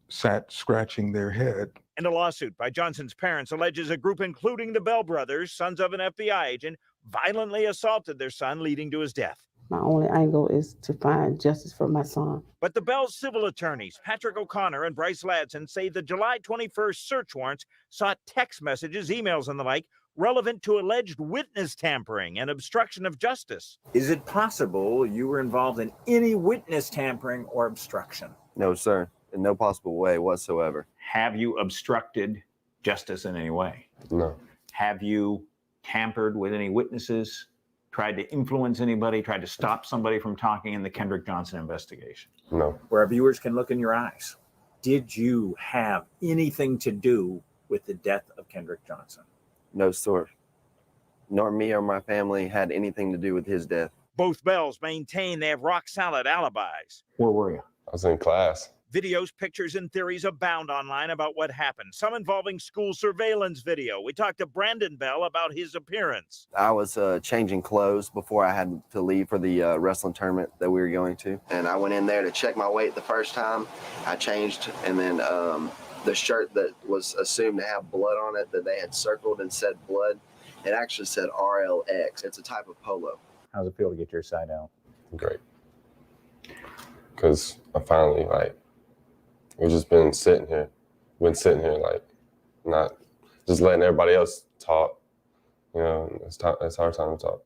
sat scratching their head. And a lawsuit by Johnson's parents alleges a group including the Bell brothers, sons of an FBI agent, violently assaulted their son, leading to his death. My only angle is to find justice for my son. But the Bell's civil attorneys, Patrick O'Connor and Bryce Ladson, say the July 21st search warrants sought text messages, emails, and the like relevant to alleged witness tampering and obstruction of justice. Is it possible you were involved in any witness tampering or obstruction? No, sir. In no possible way whatsoever. Have you obstructed justice in any way? No. Have you tampered with any witnesses, tried to influence anybody, tried to stop somebody from talking in the Kendrick Johnson investigation? No. Where our viewers can look in your eyes. Did you have anything to do with the death of Kendrick Johnson? No, sir. Nor me or my family had anything to do with his death. Both Bells maintain they have rock-solid alibis. Where were you? I was in class. Videos, pictures, and theories abound online about what happened, some involving school surveillance video. We talked to Brandon Bell about his appearance. I was changing clothes before I had to leave for the wrestling tournament that we were going to. And I went in there to check my weight the first time. I changed, and then the shirt that was assumed to have blood on it that they had circled and said blood, it actually said RLX. It's a type of polo. How's it feel to get your side out? Great. Because I finally, we've just been sitting here, like, not just letting everybody else talk. You know, it's our time to talk.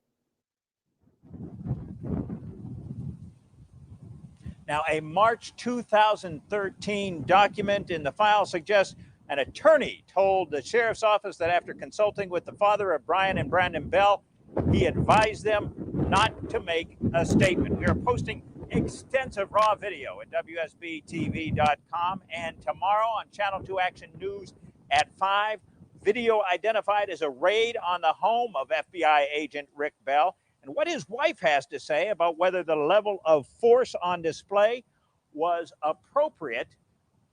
Now, a March 2013 document in the file suggests an attorney told the sheriff's office that after consulting with the father of Brian and Brandon Bell, he advised them not to make a statement. We are posting extensive raw video at WSBTV.com, and tomorrow on Channel 2 Action News at 5, video identified as a raid on the home of FBI agent Rick Bell, and what his wife has to say about whether the level of force on display was appropriate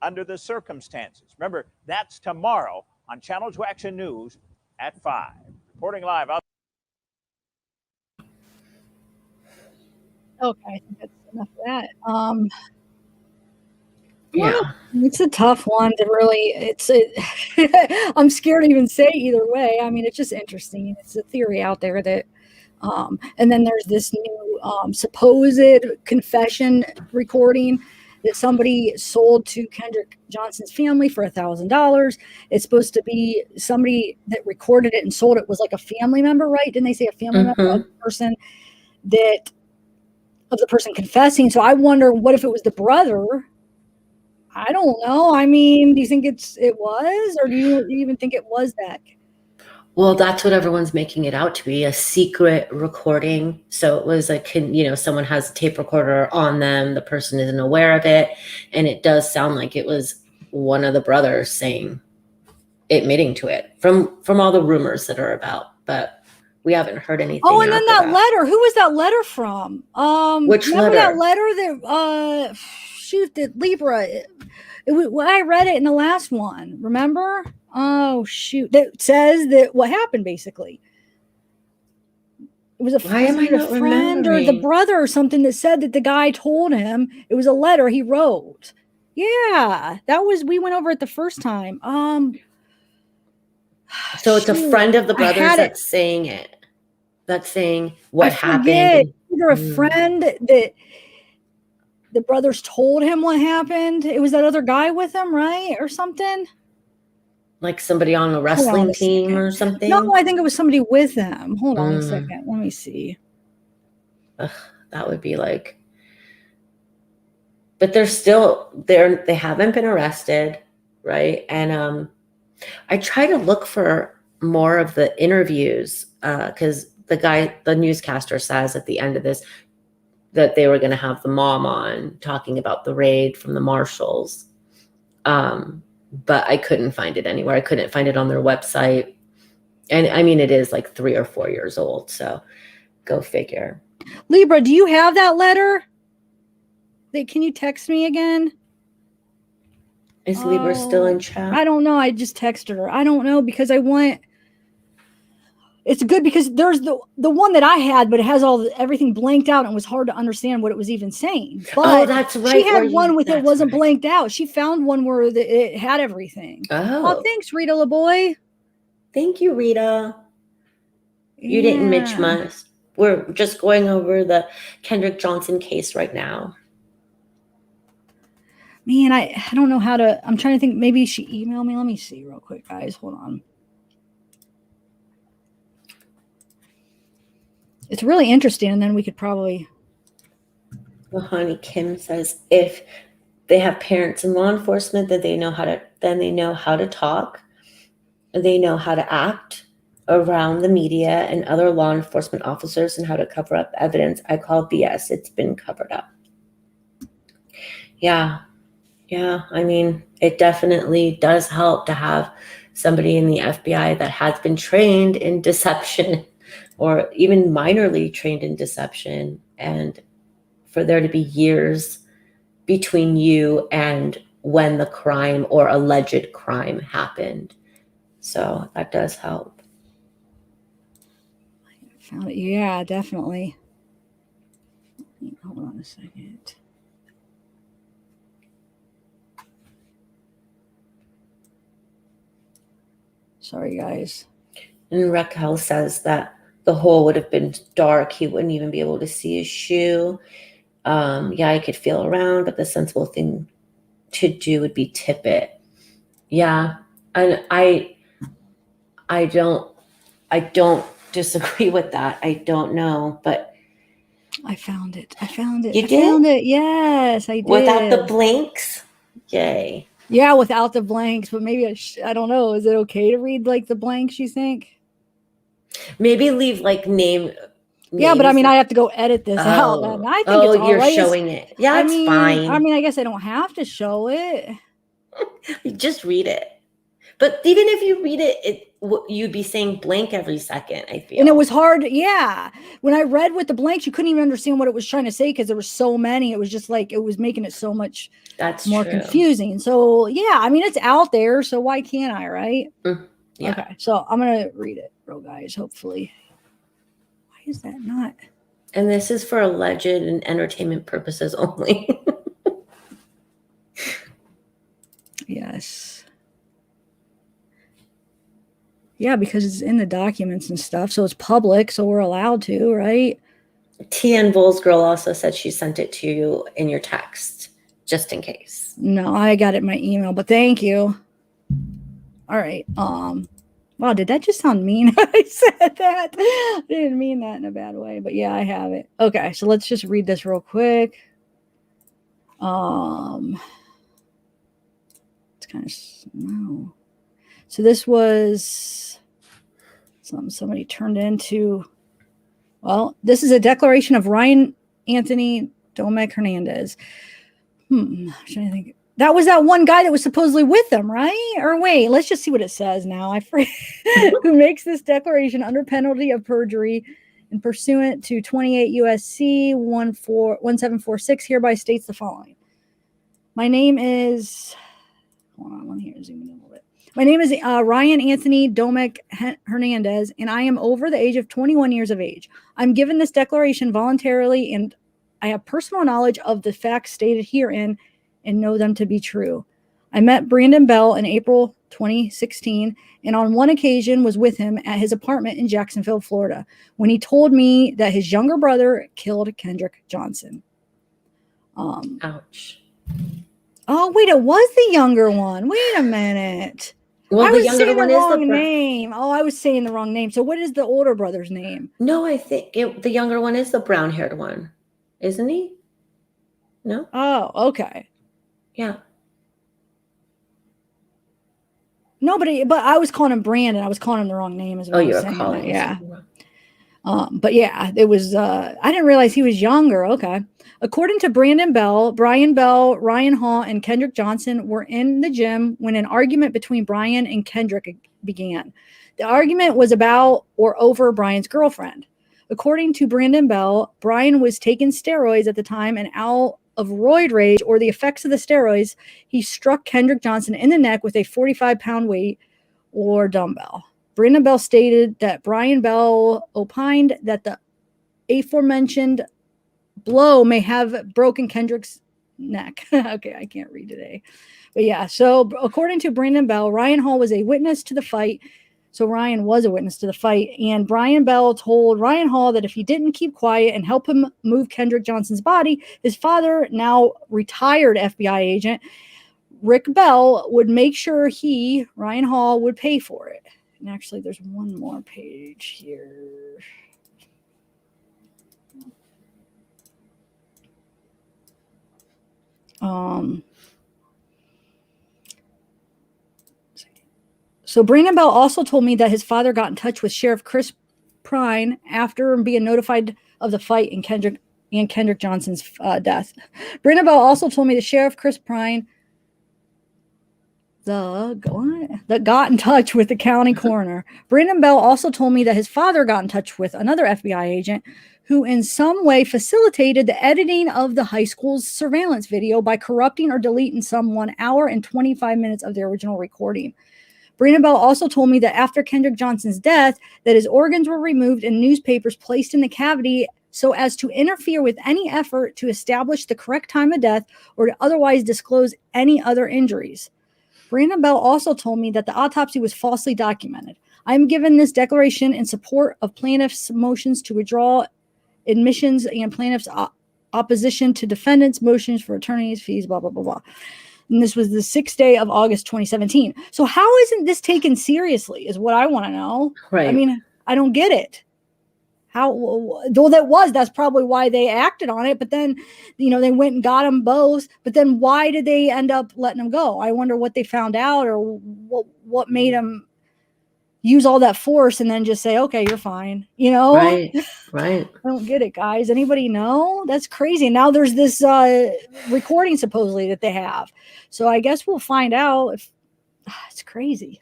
under the circumstances. Remember, that's tomorrow on Channel 2 Action News at 5. Reporting live out. Okay, I think that's enough of that. Yeah. It's a tough one to really, I'm scared to even say either way. I mean, it's just interesting. It's a theory out there that, and then there's this new supposed confession recording that somebody sold to Kendrick Johnson's family for $1,000. It's supposed to be somebody that recorded it and sold it was like a family member, right? Didn't they say a family member of the person of the person confessing? So I wonder, what if it was the brother? I don't know. I mean, do you think it was, or do you even think it was that? Well, that's what everyone's making it out to be, a secret recording. So it was like, someone has a tape recorder on them, the person isn't aware of it. And it does sound like it was one of the brothers admitting to it from all the rumors that are about, but we haven't heard anything. Oh, and then that letter, who was that letter from? Which remember letter? that letter that, that Libra, I read it in the last one, remember? Oh, shoot. That says that what happened, basically. It was a friend or the brother or something that said that the guy told him. It was a letter he wrote. Yeah, we went over it the first time. So it's a friend of the brothers that's saying it. That's saying what happened. Either a friend that the brothers told him what happened. It was that other guy with him, right? Or something. Like somebody on a wrestling team or something? No, I think it was somebody with them. Hold on a second. Let me see. Ugh, that would be like... But they're still... They haven't been arrested, right? And I try to look for more of the interviews because the newscaster says at the end of this, that they were going to have the mom on talking about the raid from the marshals. But I couldn't find it anywhere. I couldn't find it on their website. And I mean, it is like 3 or 4 years old. So go figure. Libra, do you have that letter? Can you text me again? Is Libra still in chat? I don't know. I just texted her. I don't know because it's good because there's the one that I had, but it has everything blanked out and it was hard to understand what it was even saying. But that's right. She had one with it wasn't blanked out. She found one where it had everything. Oh, thanks, Rita LaBoy. Thank you, Rita. You didn't Mitch Must. We're just going over the Kendrick Johnson case right now. Man, I don't know how to. I'm trying to think. Maybe she emailed me. Let me see real quick, guys. Hold on. It's really interesting, and then we could probably. Well, honey, Kim says if they have parents in law enforcement, then they know how to talk. They know how to act around the media and other law enforcement officers and how to cover up evidence. I call BS. It's been covered up. Yeah. I mean, it definitely does help to have somebody in the FBI that has been trained in deception or even minorly trained in deception, and for there to be years between you and when the crime or alleged crime happened. So that does help. Found it. Yeah, definitely. Hold on a second. Sorry, guys. And Raquel says that the hole would have been dark. He wouldn't even be able to see his shoe. Yeah, I could feel around, but the sensible thing to do would be tip it. Yeah, and I don't disagree with that. I don't know, but I found it. You did? Found it. Yes, I did. Without the blanks? Yay. Yeah, without the blanks, but maybe I don't know. Is it okay to read like the blanks, you think? Maybe leave like name. Yeah, but I mean, I have to go edit this out. And I think it's all you're right. showing it. Yeah, it's fine. I mean, I guess I don't have to show it. Just read it. But even if you read it, you'd be saying blank every second, I feel. And it was hard. Yeah. When I read with the blanks, you couldn't even understand what it was trying to say because there were so many. It was just like, it was making it so much more confusing. So, yeah, I mean, it's out there. So why can't I, right? Yeah. Okay. So I'm going to read it, guys, hopefully. Why is that not? And this is for alleged and entertainment purposes only. Yes. Yeah, because it's in the documents and stuff. So it's public. So we're allowed to, right? TN Bulls Girl also said she sent it to you in your text, just in case. No, I got it in my email, but thank you. All right. Wow, did that just sound mean? I said that. I didn't mean that in a bad way, but yeah, I have it. Okay, so let's just read this real quick. It's kind of no. So this was somebody turned into. Well, this is a declaration of Ryan Anthony Domek Hernandez. I'm trying to think. That was that one guy that was supposedly with them, right? Or wait, let's just see what it says now. I forget who makes this declaration under penalty of perjury and pursuant to 28 USC 1746 hereby states the following. My name is, hold on, let me zoom in a little bit. My name is Ryan Anthony Domek Hernandez, and I am over the age of 21 years of age. I'm given this declaration voluntarily, and I have personal knowledge of the facts stated herein and know them to be true. I met Brandon Bell in April 2016, and on one occasion was with him at his apartment in Jacksonville, Florida, when he told me that his younger brother killed Kendrick Johnson. Ouch. Oh, wait, it was the younger one. Wait a minute. Well, I the was younger saying one the is wrong the name. Oh, I was saying the wrong name. So what is the older brother's name? No, I think the younger one is the brown-haired one, isn't he? No? Oh, okay. Yeah. No, but I was calling him Brandon. I was calling him the wrong name as well. Oh, you're calling. Yeah. But yeah, it was, I didn't realize he was younger. Okay. According to Brandon Bell, Brian Bell, Ryan Hall, and Kendrick Johnson were in the gym when an argument between Brian and Kendrick began. The argument was about or over Brian's girlfriend. According to Brandon Bell, Brian was taking steroids at the time, and out of roid rage or the effects of the steroids, he struck Kendrick Johnson in the neck with a 45-pound weight or dumbbell. Brandon Bell stated that Brian Bell opined that the aforementioned blow may have broken Kendrick's neck. Okay, I can't read today. But yeah, so according to Brandon Bell, Ryan Hall was a witness to the fight. So Ryan was a witness to the fight. And Brian Bell told Ryan Hall that if he didn't keep quiet and help him move Kendrick Johnson's body, his father, now retired FBI agent, Rick Bell, would make sure he, Ryan Hall, would pay for it. And actually, there's one more page here. So Brandon Bell also told me that his father got in touch with Sheriff Chris Prine after being notified of the fight in Kendrick Johnson's death. Brandon Bell also told me that Sheriff Chris Prine that got in touch with the county coroner. Brandon Bell also told me that his father got in touch with another FBI agent who in some way facilitated the editing of the high school's surveillance video by corrupting or deleting some 1 hour and 25 minutes of the original recording. Brandon Bell also told me that after Kendrick Johnson's death, that his organs were removed and newspapers placed in the cavity so as to interfere with any effort to establish the correct time of death or to otherwise disclose any other injuries. Brandon Bell also told me that the autopsy was falsely documented. I am given this declaration in support of plaintiffs' motions to withdraw admissions and plaintiffs' opposition to defendants' motions for attorneys' fees, blah, blah, blah, blah. And this was the 6th day of August 2017. So how isn't this taken seriously is what I want to know. Right. I mean, I don't get it. How, though that's probably why they acted on it. But then, they went and got them both. But then why did they end up letting them go? I wonder what they found out or what made them use all that force and then just say, okay, you're fine. Right. I don't get it, guys. Anybody know? That's crazy. Now there's this recording supposedly that they have. So I guess we'll find out if it's crazy.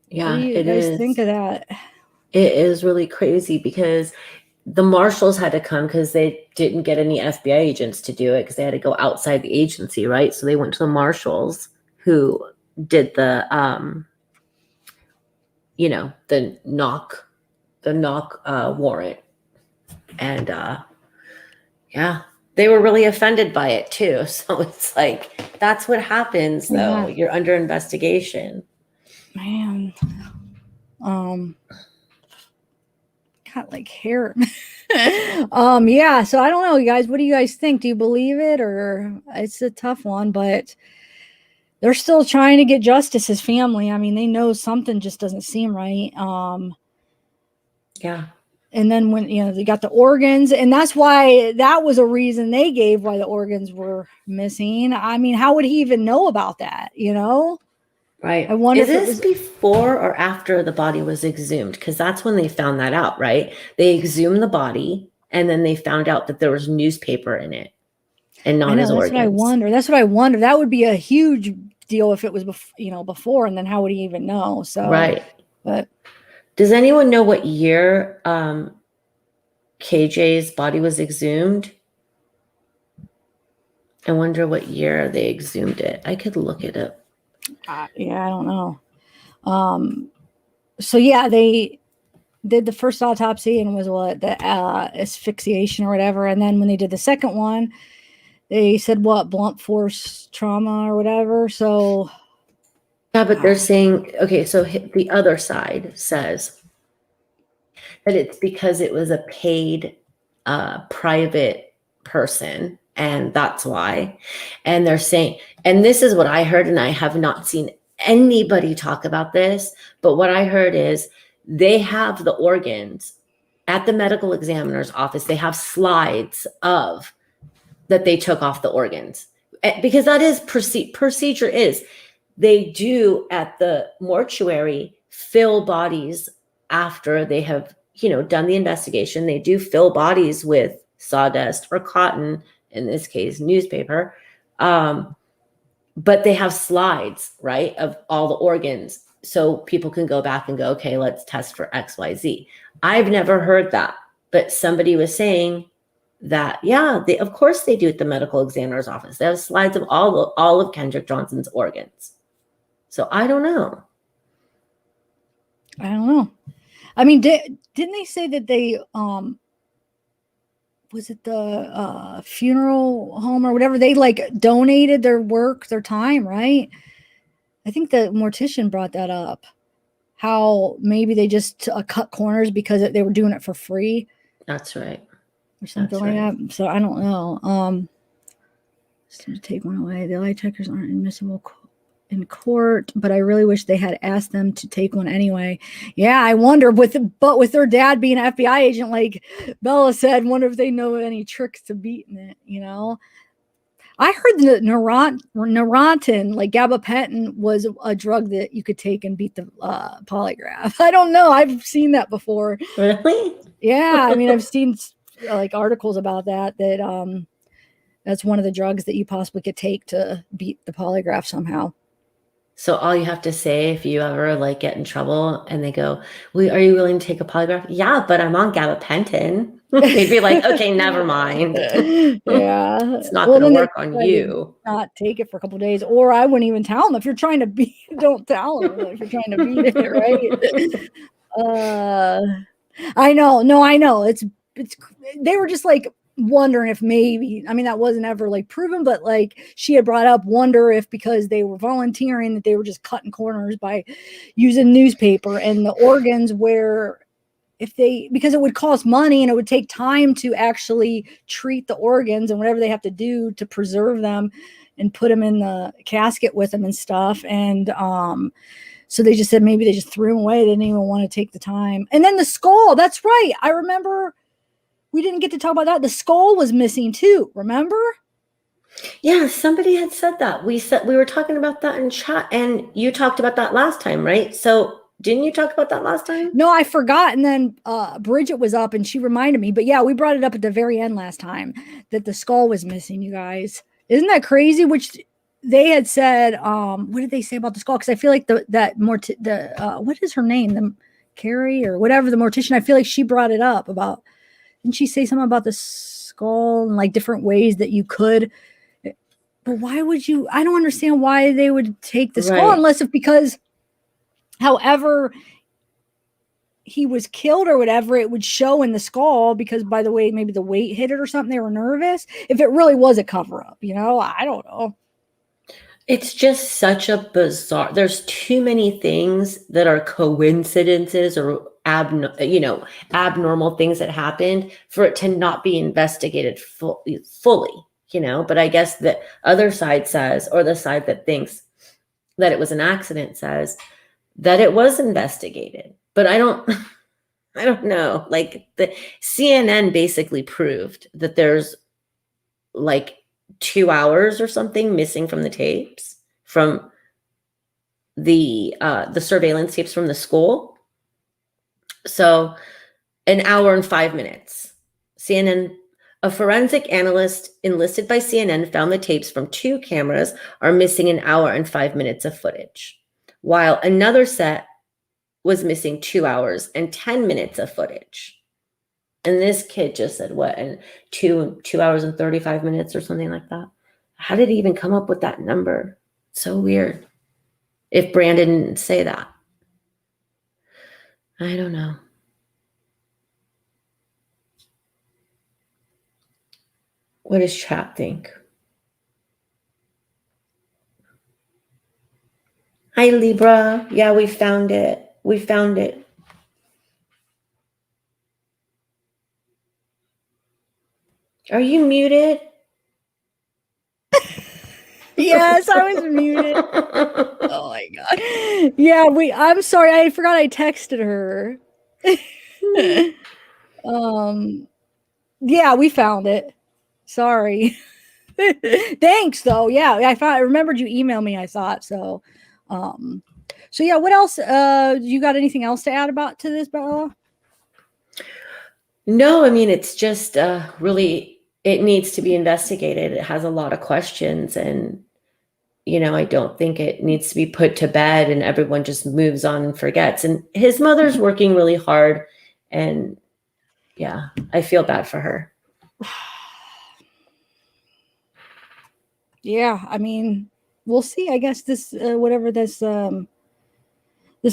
Yeah, what do you guys think of that? It is really crazy because the marshals had to come because they didn't get any FBI agents to do it because they had to go outside the agency, right? So they went to the marshals who did the knock warrant. And yeah, they were really offended by it too. So it's like, that's what happens though. Yeah. You're under investigation. Man. Got like hair. Yeah, so I don't know, you guys. What do you guys think? Do you believe it, or it's a tough one? But they're still trying to get justice. His family. I mean, they know something just doesn't seem right. Yeah. And then when they got the organs, and that's why that was a reason they gave why the organs were missing. I mean, how would he even know about that? Right. I wonder Is if it this was before or after the body was exhumed? Because that's when they found that out, right? They exhumed the body, and then they found out that there was newspaper in it, and not his organs. That's what I wonder. That would be a huge deal if it was before, and then how would he even know? So right. But does anyone know what year KJ's body was exhumed? I wonder what year they exhumed it. I could look it up. Yeah, I don't know. So yeah, they did the first autopsy and was the asphyxiation or whatever, and then when they did the second one, they said blunt force trauma or whatever. So yeah, but they're saying, okay, so the other side says that it's because it was a paid private person, and that's why. And they're saying, and this is what I heard, and I have not seen anybody talk about this, but what I heard is they have the organs at the medical examiner's office. They have slides of that they took off the organs, because that is procedure is they do at the mortuary fill bodies after they have done the investigation. They do fill bodies with sawdust or cotton, in this case, newspaper. But they have slides, right, of all the organs. So people can go back and go, okay, let's test for XYZ. I've never heard that, but somebody was saying that, yeah, of course they do at the medical examiner's office. They have slides of all of Kendrick Johnson's organs. So I don't know. I don't know. I mean, didn't they say that they was it the funeral home or whatever, they like donated their work, their time, right? I think the mortician brought that up, how maybe they just cut corners because they were doing it for free. That's right. Or something like that. So I don't know. Just to take one away. The lie checkers aren't admissible in court, but I really wish they had asked them to take one anyway. Yeah, I wonder with their dad being an FBI agent, like Bella said, wonder if they know any tricks to beating it, I heard that Neurontin, like gabapentin, was a drug that you could take and beat the polygraph. I don't know. I've seen that before. Really? Yeah. I mean, I've seen like articles about that that's one of the drugs that you possibly could take to beat the polygraph somehow. So all you have to say if you ever like get in trouble and they go, are you willing to take a polygraph? Yeah, but I'm on gabapentin. They'd be like, okay, never mind. Yeah. It's not going to work on you. Not take it for a couple of days, or I wouldn't even tell them. If you're trying to beat, don't tell them if you're trying to beat it, right? I know. No, I know. It's they were just like wondering if maybe, I mean, that wasn't ever like proven, but like she had brought up, wonder if because they were volunteering that they were just cutting corners by using newspaper and the organs where because it would cost money and it would take time to actually treat the organs and whatever they have to do to preserve them and put them in the casket with them and stuff. And so they just said maybe they just threw them away. They didn't even want to take the time. And then the skull, that's right. I remember we didn't get to talk about that. The skull was missing too, remember? Yeah, somebody had said that. We were talking about that in chat, and you talked about that last time, right? So didn't you talk about that last time? No, I forgot. And then Bridget was up and she reminded me. But yeah, we brought it up at the very end last time that the skull was missing, you guys. Isn't that crazy? Which they had said, what did they say about the skull? Because I feel like what is her name? The Carrie or whatever, the mortician, I feel like she brought it up about, didn't she say something about the skull and like different ways that you could, but why would you, I don't understand why they would take the skull unless it's because however he was killed or whatever, it would show in the skull because by the way, maybe the weight hit it or something, they were nervous. If it really was a cover up, I don't know. It's just such a bizarre, there's too many things that are coincidences or abnormal things that happened for it to not be investigated fully, but I guess the other side says, or the side that thinks that it was an accident says that it was investigated, but I don't know. Like the CNN basically proved that there's like 2 hours or something missing from the tapes, from the surveillance tapes from the school. So an hour and 5 minutes. CNN, a forensic analyst enlisted by CNN found the tapes from 2 cameras are missing an hour and 5 minutes of footage, while another set was missing 2 hours and 10 minutes of footage. And this kid just said, what, in 2 hours and 35 minutes or something like that? How did he even come up with that number? So weird. If Brandon didn't say that. I don't know. What does chat think? Hi, Libra. Yeah, we found it. We found it. Are you muted? Yes, I was muted. Oh my God. Yeah, I'm sorry. I forgot I texted her. Yeah, we found it. Sorry. Thanks though. Yeah, I remembered you emailed me, I thought. So yeah, what else? You got anything else to add to this, Bella? No, I mean, it's just really, it needs to be investigated. It has a lot of questions, and, I don't think it needs to be put to bed and everyone just moves on and forgets. And his mother's working really hard, and yeah, I feel bad for her. Yeah, I mean, we'll see. I guess this, whatever this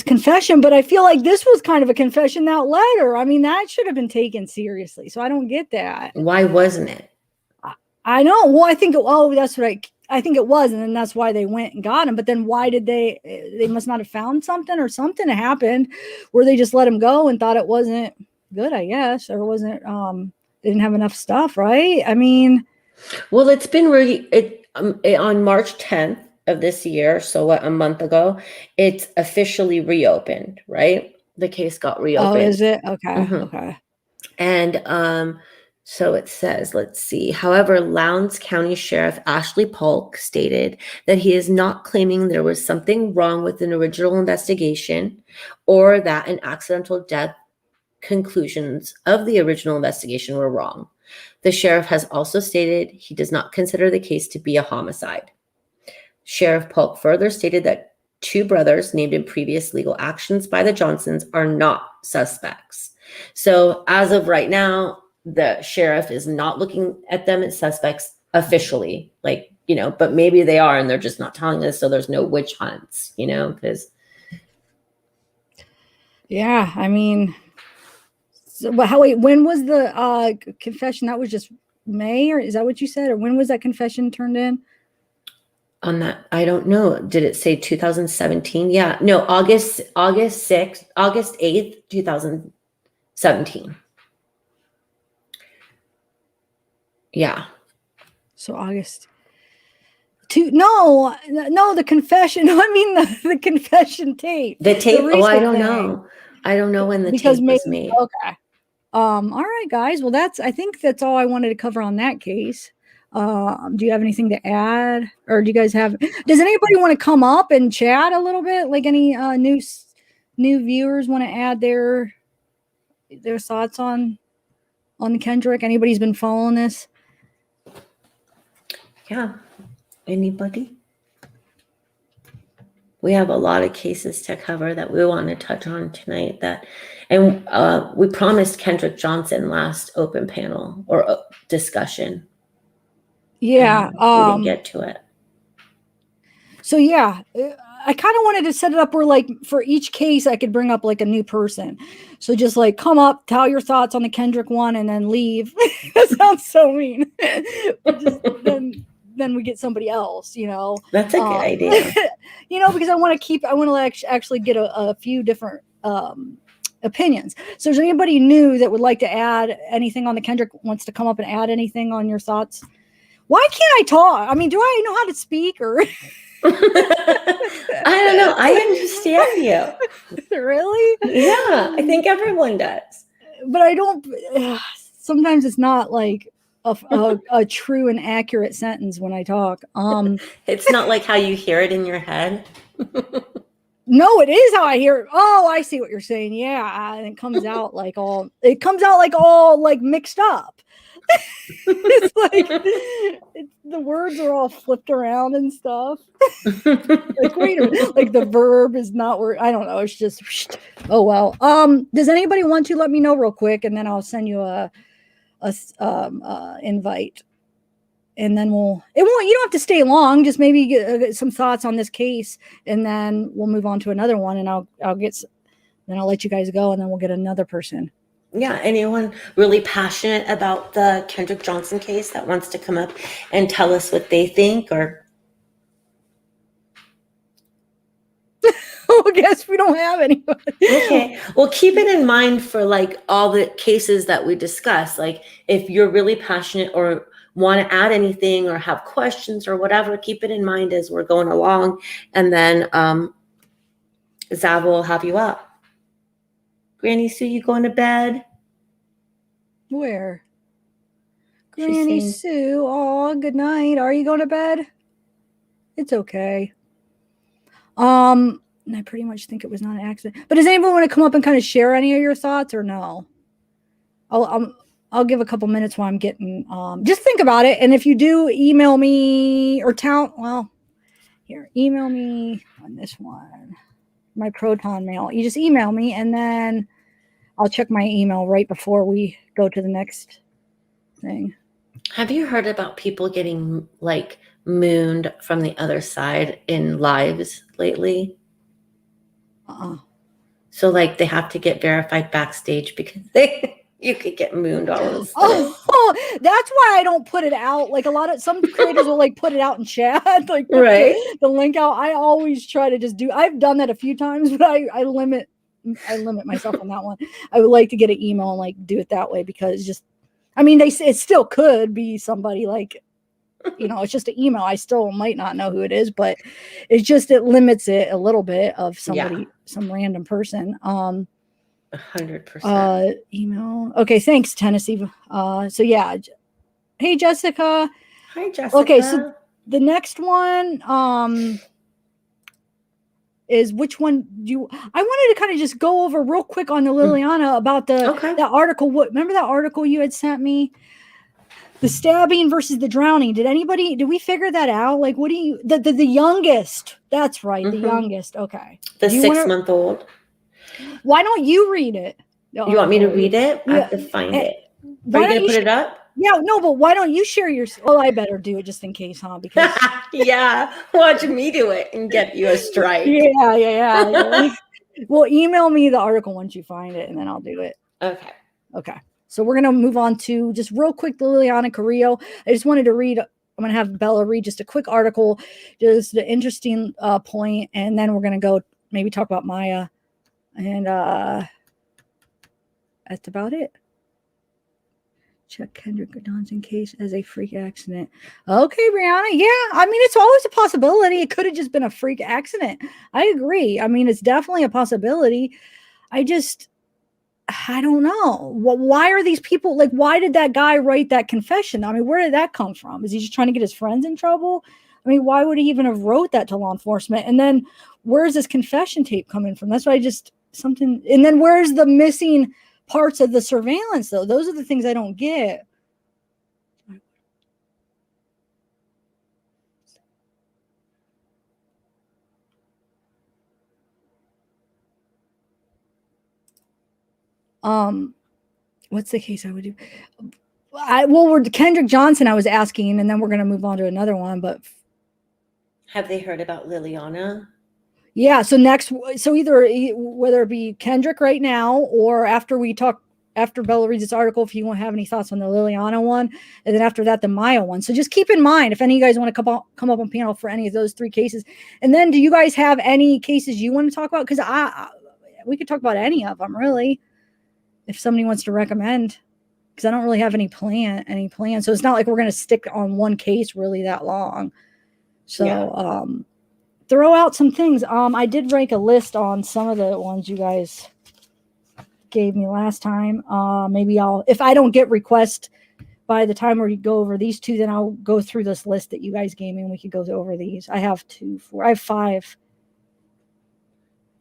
confession, but I feel like this was kind of a confession, that letter. I mean, that should have been taken seriously. So I don't get that. Why wasn't it? I know. Well, I think, that's what I think it was. And then that's why they went and got him. But then why did they must not have found something, or something happened where they just let him go and thought it wasn't good, I guess, or wasn't, they didn't have enough stuff. Right. I mean, well, it's been on March 10th of this year. So a month ago, it's officially reopened, right? The case got reopened. Oh, is it? Okay. Mhm. Okay. And so it says, let's see. However, Lowndes County Sheriff Ashley Polk stated that he is not claiming there was something wrong with an original investigation, or that an accidental death conclusions of the original investigation were wrong. The sheriff has also stated he does not consider the case to be a homicide. Sheriff Polk further stated that 2 brothers named in previous legal actions by the Johnsons are not suspects. So as of right now, the sheriff is not looking at them as suspects officially, but maybe they are, and they're just not telling us. So there's no witch hunts, because. Yeah. I mean, so, but when was the confession? That was just May, or is that what you said? Or when was that confession turned in? On that, I don't know. Did it say 2017? Yeah. No, August 8th, 2017. Yeah. So August. No, the confession. I mean the confession tape. The tape. I don't thing. know. I don't know when the Because tape was made. Okay. All right, guys. Well, I think that's all I wanted to cover on that case. Do you have anything to add, or do you guys have? Does anybody want to come up and chat a little bit? Like any new viewers want to add their thoughts on Kendrick? Anybody's been following this? Yeah. Anybody? We have a lot of cases to cover that we want to touch on tonight. And we promised Kendrick Johnson last open panel or discussion. Yeah. We didn't get to it. So yeah, I kind of wanted to set it up where, like, for each case I could bring up like a new person. So just like come up, tell your thoughts on the Kendrick one, and then leave. That sounds so mean. But just, then we get somebody else, That's a good idea. Because I want to actually get a few different opinions. So is there anybody new that would like to add anything on the Kendrick, wants to come up and add anything on your thoughts? Why can't I talk? I mean, do I know how to speak, or? I don't know. I understand you. Really? Yeah, I think everyone does. But I don't. Sometimes it's not like a true and accurate sentence when I talk. It's not like how you hear it in your head. No, it is how I hear it. Oh, I see what you're saying. Yeah, and it comes out like all mixed up. It's like the words are all flipped around and stuff. Like, wait a minute, like the verb is not where, I don't know. It's just, oh well. Does anybody want to let me know real quick, and then I'll send you a invite, and then you don't have to stay long. Just maybe get some thoughts on this case, and then we'll move on to another one, and I'll let you guys go, and then we'll get another person. Yeah, anyone really passionate about the Kendrick Johnson case that wants to come up and tell us what they think, or? I guess we don't have anybody. Okay, well, keep it in mind for like all the cases that we discuss. Like if you're really passionate or want to add anything or have questions or whatever, keep it in mind as we're going along, and then Zav will have you up. Granny Sue, you going to bed? Where? Granny Sue. Oh, good night. Are you going to bed? It's okay. And I pretty much think it was not an accident. But does anyone want to come up and kind of share any of your thoughts, or no? I'll give a couple minutes while I'm getting, just think about it. And if you do email me or email me on this one, my Proton mail. You just email me and then I'll check my email right before we go to the next thing. Have you heard about people getting like mooned from the other side in lives lately? So like they have to get verified backstage because you could get mooned all of a sudden. Oh, that's why I don't put it out. Like some creators will like put it out in chat, like put Right. the link out. I always try to just I've done that a few times, but I limit myself on that one. I would like to get an email and like do it that way because they say it still could be somebody like, it's just an email. I still might not know who it is, but it limits it a little bit of somebody, some random person. 100%. Email. Okay, thanks, Tennessee. So yeah. Hey, Jessica. Hi, Jessica. Okay, so the next one is which one I wanted to kind of just go over real quick on the Liliana about that article. Remember that article you had sent me? The stabbing versus the drowning. Did we figure that out? Like, what do you, the youngest? That's right. The youngest. Okay. The 6-month-old. Why don't you read it? You want me to read it? I have to find it. Are you going to put it up? Yeah, no, but why don't you share your, I better do it just in case, huh? Because yeah, watch me do it and get you a strike. Yeah. Well, email me the article once you find it and then I'll do it. Okay. So we're going to move on to just real quick, the Liliana Carrillo. I just wanted to read, I'm going to have Bella read just a quick article, just an interesting point, and then we're going to go maybe talk about Maya. And that's about it. Check Kendrick Johnson case as a freak accident. Okay, Brianna. Yeah, it's always a possibility. It could have just been a freak accident. I agree. It's definitely a possibility. I don't know. Why are these people like, why did that guy write that confession? Where did that come from? Is he just trying to get his friends in trouble? Why would he even have wrote that to law enforcement? And then where's this confession tape coming from? That's why and then where's the missing parts of the surveillance though? Those are the things I don't get. What's the case I would do? We're Kendrick Johnson, I was asking, and then we're going to move on to another one, but have they heard about Liliana? Yeah. So either whether it be Kendrick right now or after Bella reads this article, if you want to have any thoughts on the Liliana one, and then after that, the Maya one. So just keep in mind, if any of you guys want to come up on panel for any of those 3 cases. And then do you guys have any cases you want to talk about? Because we could talk about any of them really, if somebody wants to recommend, because I don't really have any plan. So it's not like we're going to stick on one case really that long. So, throw out some things. I did rank a list on some of the ones you guys gave me last time. Maybe if I don't get requests by the time we go over these 2, then I'll go through this list that you guys gave me and we could go over these. I have 2, 4, I have 5.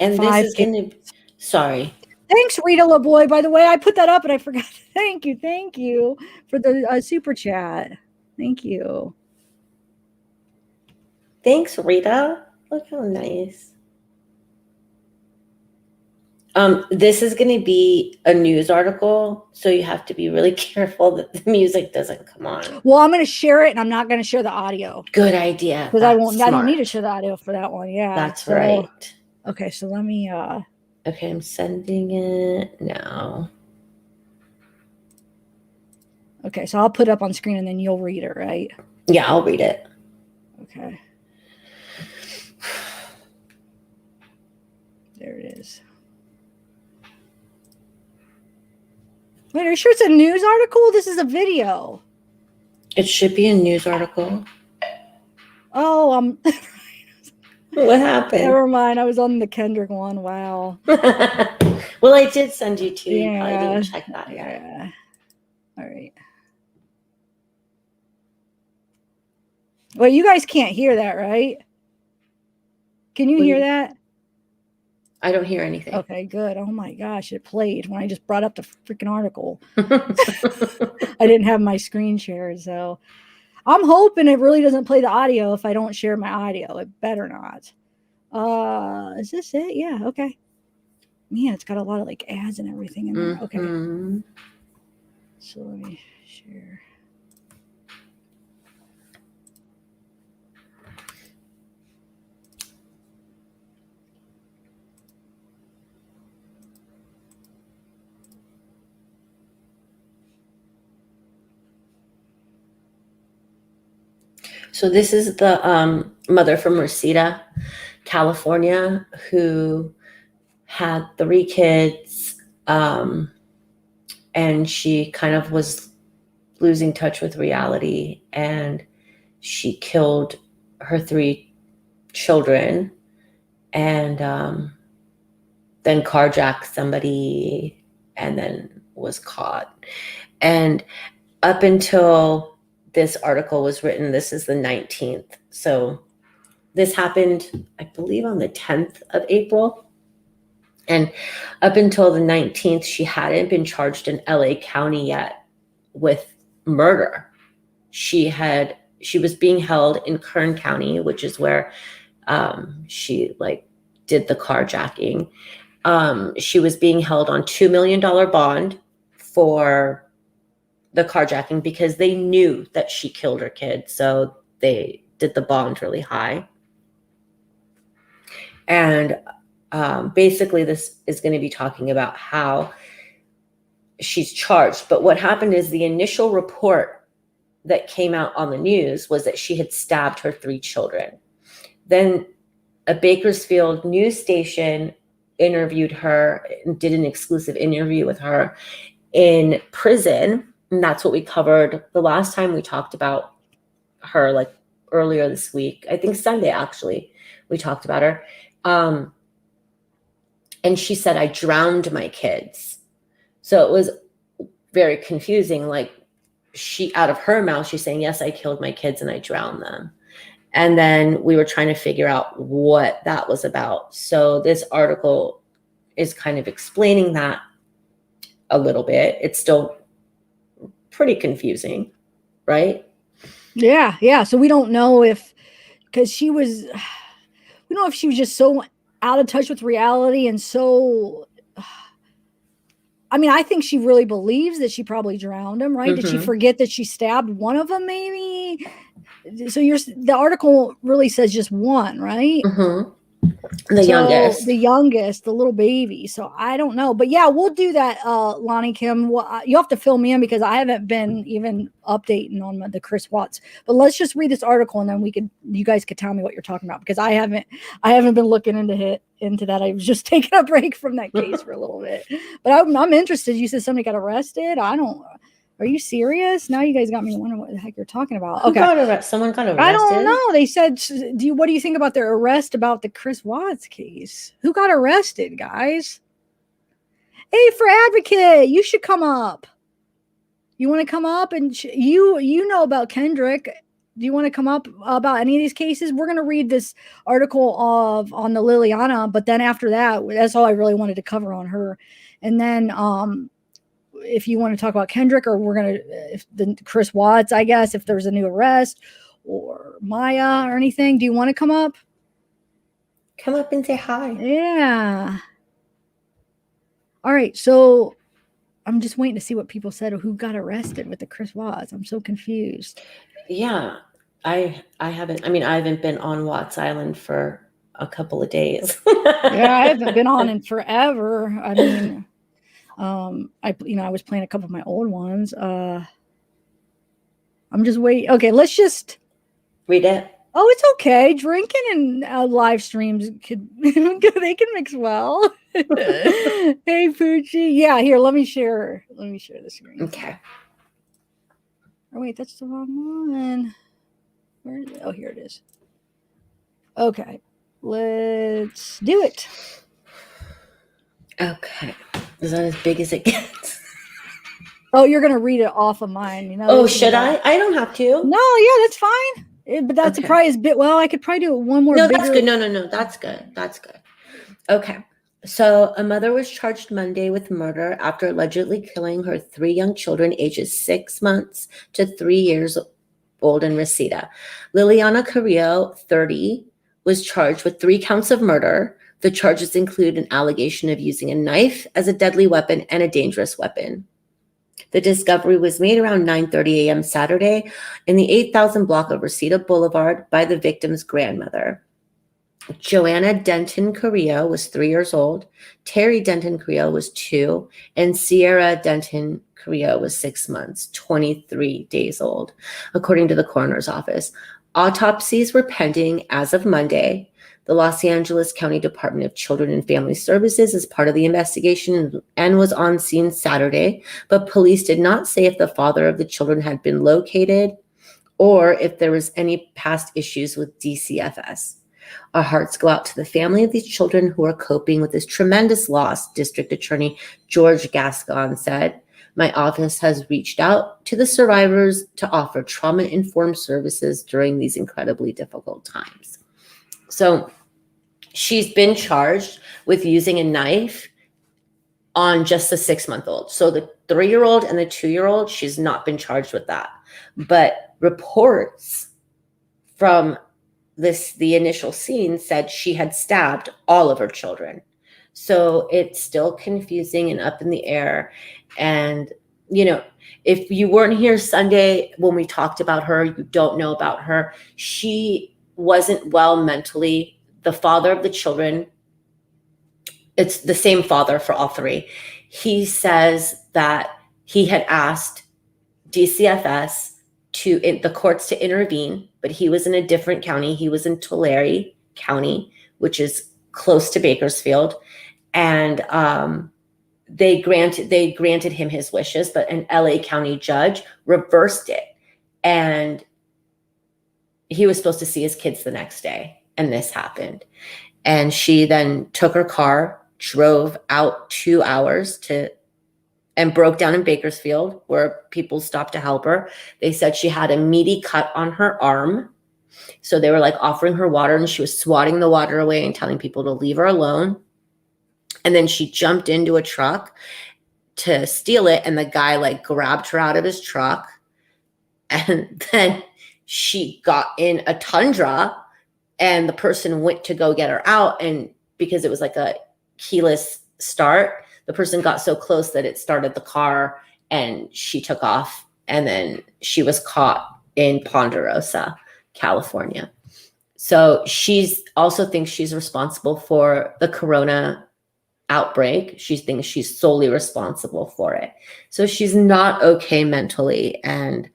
And 5 this is going to, sorry. Thanks, Rita LaBoy. By the way, I put that up and I forgot. Thank you for the super chat. Thank you. Thanks, Rita. Look how nice. This is going to be a news article, so you have to be really careful that the music doesn't come on. Well, I'm going to share it, and I'm not going to share the audio. Good idea. Because I don't need to share the audio for that one. Yeah, that's right. Okay, so let me. Okay, I'm sending it now. Okay, so I'll put it up on screen, and then you'll read it, right? Yeah, I'll read it. Okay. There it is. Wait, are you sure it's a news article? This is a video. It should be a news article. Oh, what happened? Never mind. I was on the Kendrick one. Wow. Well, I did send you 2. Yeah. You probably didn't check that yet. Yeah. All right. Well, you guys can't hear that, right? Can you hear that? I don't hear anything. Okay, good. Oh my gosh, it played when I just brought up the freaking article. I didn't have my screen shared, so I'm hoping it really doesn't play the audio if I don't share my audio. It better not. Is this it? Yeah, okay. Man, it's got a lot of like ads and everything in there. Okay. Mhm. So let me share. So this is the mother from Reseda, California, who had 3 kids, and she kind of was losing touch with reality, and she killed her 3 children, and then carjacked somebody, and then was caught. And up until this article was written, this is the 19th. So this happened, I believe, on the 10th of April. And up until the 19th, she hadn't been charged in LA County yet with murder. She was being held in Kern County, which is where she like did the carjacking. She was being held on $2 million bond for the carjacking because they knew that she killed her kids. So they did the bond really high. And basically this is going to be talking about how she's charged. But what happened is the initial report that came out on the news was that she had stabbed her 3 children. Then a Bakersfield news station interviewed her and did an exclusive interview with her in prison. And that's what we covered the last time we talked about her, like earlier this week. I think Sunday, actually, we talked about her. And she said, I drowned my kids. So it was very confusing. Like out of her mouth, she's saying, yes, I killed my kids and I drowned them. And then we were trying to figure out what that was about. So this article is kind of explaining that a little bit. It's still pretty confusing, right? Yeah. So we don't know because we don't know if she was just so out of touch with reality and so, I mean, I think she really believes that she probably drowned him, right? Did she forget that she stabbed one of them maybe? So the article really says just one, right? The youngest, the little baby. So I don't know, but yeah, we'll do that. Lonnie Kim, you have to fill me in because I haven't been even updating on the Chris Watts, but let's just read this article and then you guys could tell me what you're talking about because I haven't been looking into that. I was just taking a break from that case for a little bit, but I'm interested. You said somebody got arrested. Are you serious? Now you guys got me wondering what the heck you're talking about. Okay. Someone got arrested? I don't know. They said, what do you think about their arrest about the Chris Watts case? Who got arrested, guys? Hey, for advocate, you should come up. You want to come up and you know about Kendrick. Do you want to come up about any of these cases? We're going to read this article on the Liliana, but then after that, that's all I really wanted to cover on her. And then, if you want to talk about Kendrick or if the Chris Watts, I guess, if there's a new arrest or Maya or anything, do you want to come up? Come up and say hi. Yeah. All right. So I'm just waiting to see what people said or who got arrested with the Chris Watts. I'm so confused. Yeah. I haven't been on Watts Island for a couple of days. Yeah. I haven't been on in forever. I mean, I was playing a couple of my old ones. I'm just waiting. Okay, let's just read it. Oh, it's okay. Drinking and live streams they can mix well. Hey, Poochie. Yeah, here, let me share the screen. Okay. Oh, wait, that's the wrong one. Where is it? Oh, here it is. Okay, let's do it. Okay. Is that as big as it gets? Oh, you're going to read it off of mine. Oh, should I? I don't have to. No, yeah, that's fine. But that's probably a bit. Well, I could probably do it one more. No, that's good. No. That's good. Okay. So, a mother was charged Monday with murder after allegedly killing her 3 young children, ages 6 months to 3 years old in Reseda. Liliana Carrillo, 30, was charged with 3 counts of murder. The charges include an allegation of using a knife as a deadly weapon and a dangerous weapon. The discovery was made around 9:30 a.m. Saturday in the 8,000 block of Reseda Boulevard by the victim's grandmother. Joanna Denton Carrillo was 3 years old, Terry Denton Carrillo was 2, and Sierra Denton Carrillo was 6 months, 23 days old, according to the coroner's office. Autopsies were pending as of Monday. The Los Angeles County Department of Children and Family Services is part of the investigation and was on scene Saturday, but police did not say if the father of the children had been located or if there was any past issues with DCFS. Our hearts go out to the family of these children who are coping with this tremendous loss, District Attorney George Gascon said. My office has reached out to the survivors to offer trauma-informed services during these incredibly difficult times. So she's been charged with using a knife on just the 6-month-old. So the 3-year-old and the 2-year-old, she's not been charged with that. But reports from the initial scene said she had stabbed all of her children. So it's still confusing and up in the air. And, you know, if you weren't here Sunday when we talked about her, you don't know about her. She wasn't well mentally. The father of the children, it's the same father for all 3. He says that he had asked DCFS the courts to intervene, but he was in a different county. He was in Tulare County, which is close to Bakersfield. And they granted him his wishes, but an LA County judge reversed it. And he was supposed to see his kids the next day. And this happened. And she then took her car, drove out 2 hours and broke down in Bakersfield where people stopped to help her. They said she had a meaty cut on her arm. So they were like offering her water and she was swatting the water away and telling people to leave her alone. And then she jumped into a truck to steal it. And the guy like grabbed her out of his truck. And then she got in a Tundra and the person went to go get her out. And because it was like a keyless start, the person got so close that it started the car and she took off. And then she was caught in Ponderosa, California. So she's also thinks she's responsible for the corona outbreak. She thinks she's solely responsible for it. So she's not okay mentally and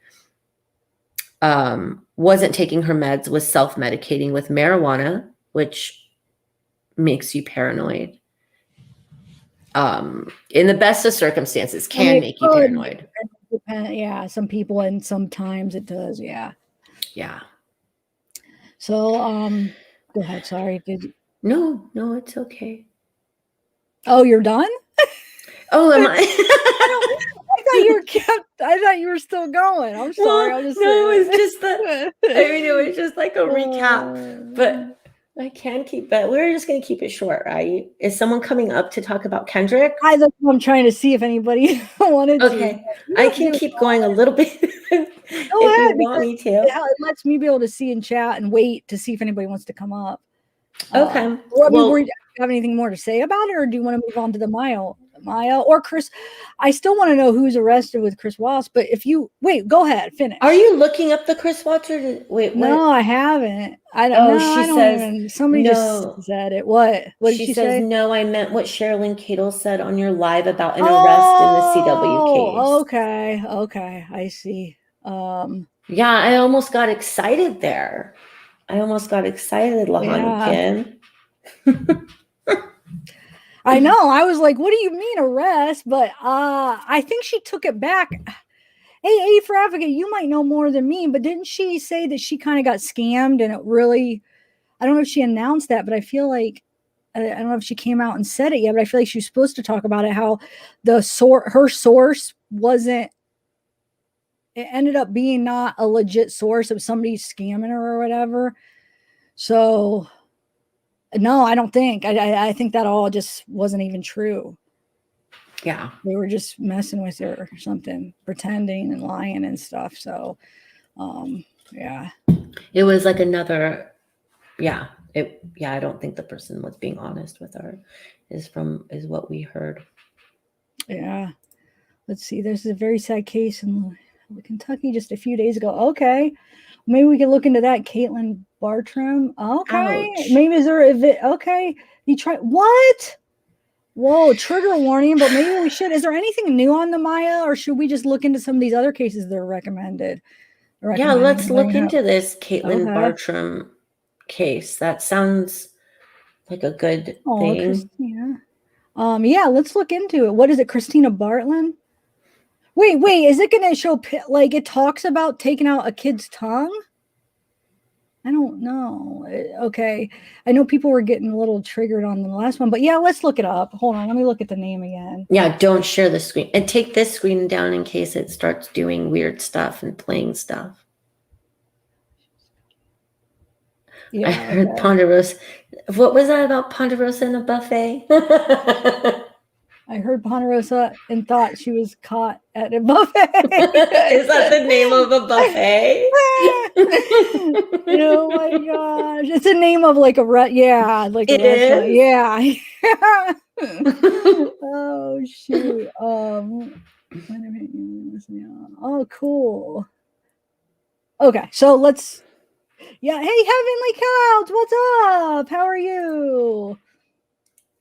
wasn't taking her meds, was self-medicating with marijuana, which makes you paranoid. In the best of circumstances can make you paranoid. Yeah, some people and sometimes it does. Yeah. Yeah. So, go ahead. Sorry. No, it's okay. Oh, you're done? Oh, am I? I thought you were still going. I'm sorry. Well, it was just it was just like a recap, but I can keep it. We're just going to keep it short, right? Is someone coming up to talk about Kendrick? I'm trying to see if anybody wanted to. Okay, I can keep going a little bit if you want me to. It lets me be able to see and chat and wait to see if anybody wants to come up. Okay. Do you have anything more to say about it, or do you want to move on to the Maya or Chris? I still want to know who's arrested with Chris Watts, but if you go ahead, finish. Are you looking up the Chris Watts or wait? No, I haven't. I don't know. Somebody just said it. What did she say? No, I meant what Sherilyn Cadle said on your live about an arrest in the CW case. Okay, I see. Yeah, I almost got excited there. Lahana Kim. I know. I was like, what do you mean arrest? But I think she took it back. AA for Africa, you might know more than me, but didn't she say that she kind of got scammed and it really, I don't know if she announced that, but I feel like, I don't know if she came out and said it yet, but I feel like she was supposed to talk about it, how her source wasn't, it ended up being not a legit source of somebody scamming her or whatever. So No, I don't think. I think that all just wasn't even true. Yeah. They were just messing with her or something, pretending and lying and stuff. So, yeah. It was like another, yeah. I don't think the person was being honest with her, is what we heard. Yeah. Let's see. There's a very sad case in Kentucky just a few days ago. Okay. Maybe we can look into that. Caitlin Bartram. Okay. Ouch. Maybe is there okay. You try what? Whoa, trigger warning, but maybe we should. Is there anything new on the Maya, or should we just look into some of these other cases that are recommended? Yeah, let's look into this Caitlin Okay. Bartram case. That sounds like a good thing. Christina. Yeah, let's look into it. What is it, Christina Bartlin? Wait, is it going to show, like, it talks about taking out a kid's tongue? I don't know. Okay. I know people were getting a little triggered on the last one, but yeah, let's look it up. Hold on. Let me look at the name again. Yeah, don't share the screen. And take this screen down in case it starts doing weird stuff and playing stuff. Yeah, I heard Ponderosa. What was that about Ponderosa in a buffet? I heard Ponderosa and thought she was caught at a buffet. Is that the name of a buffet? Oh my gosh. It's a name of like a restaurant. It is? Yeah. Oh shoot. Oh cool. Okay, so let's hey, Heavenly Clouds, what's up? How are you?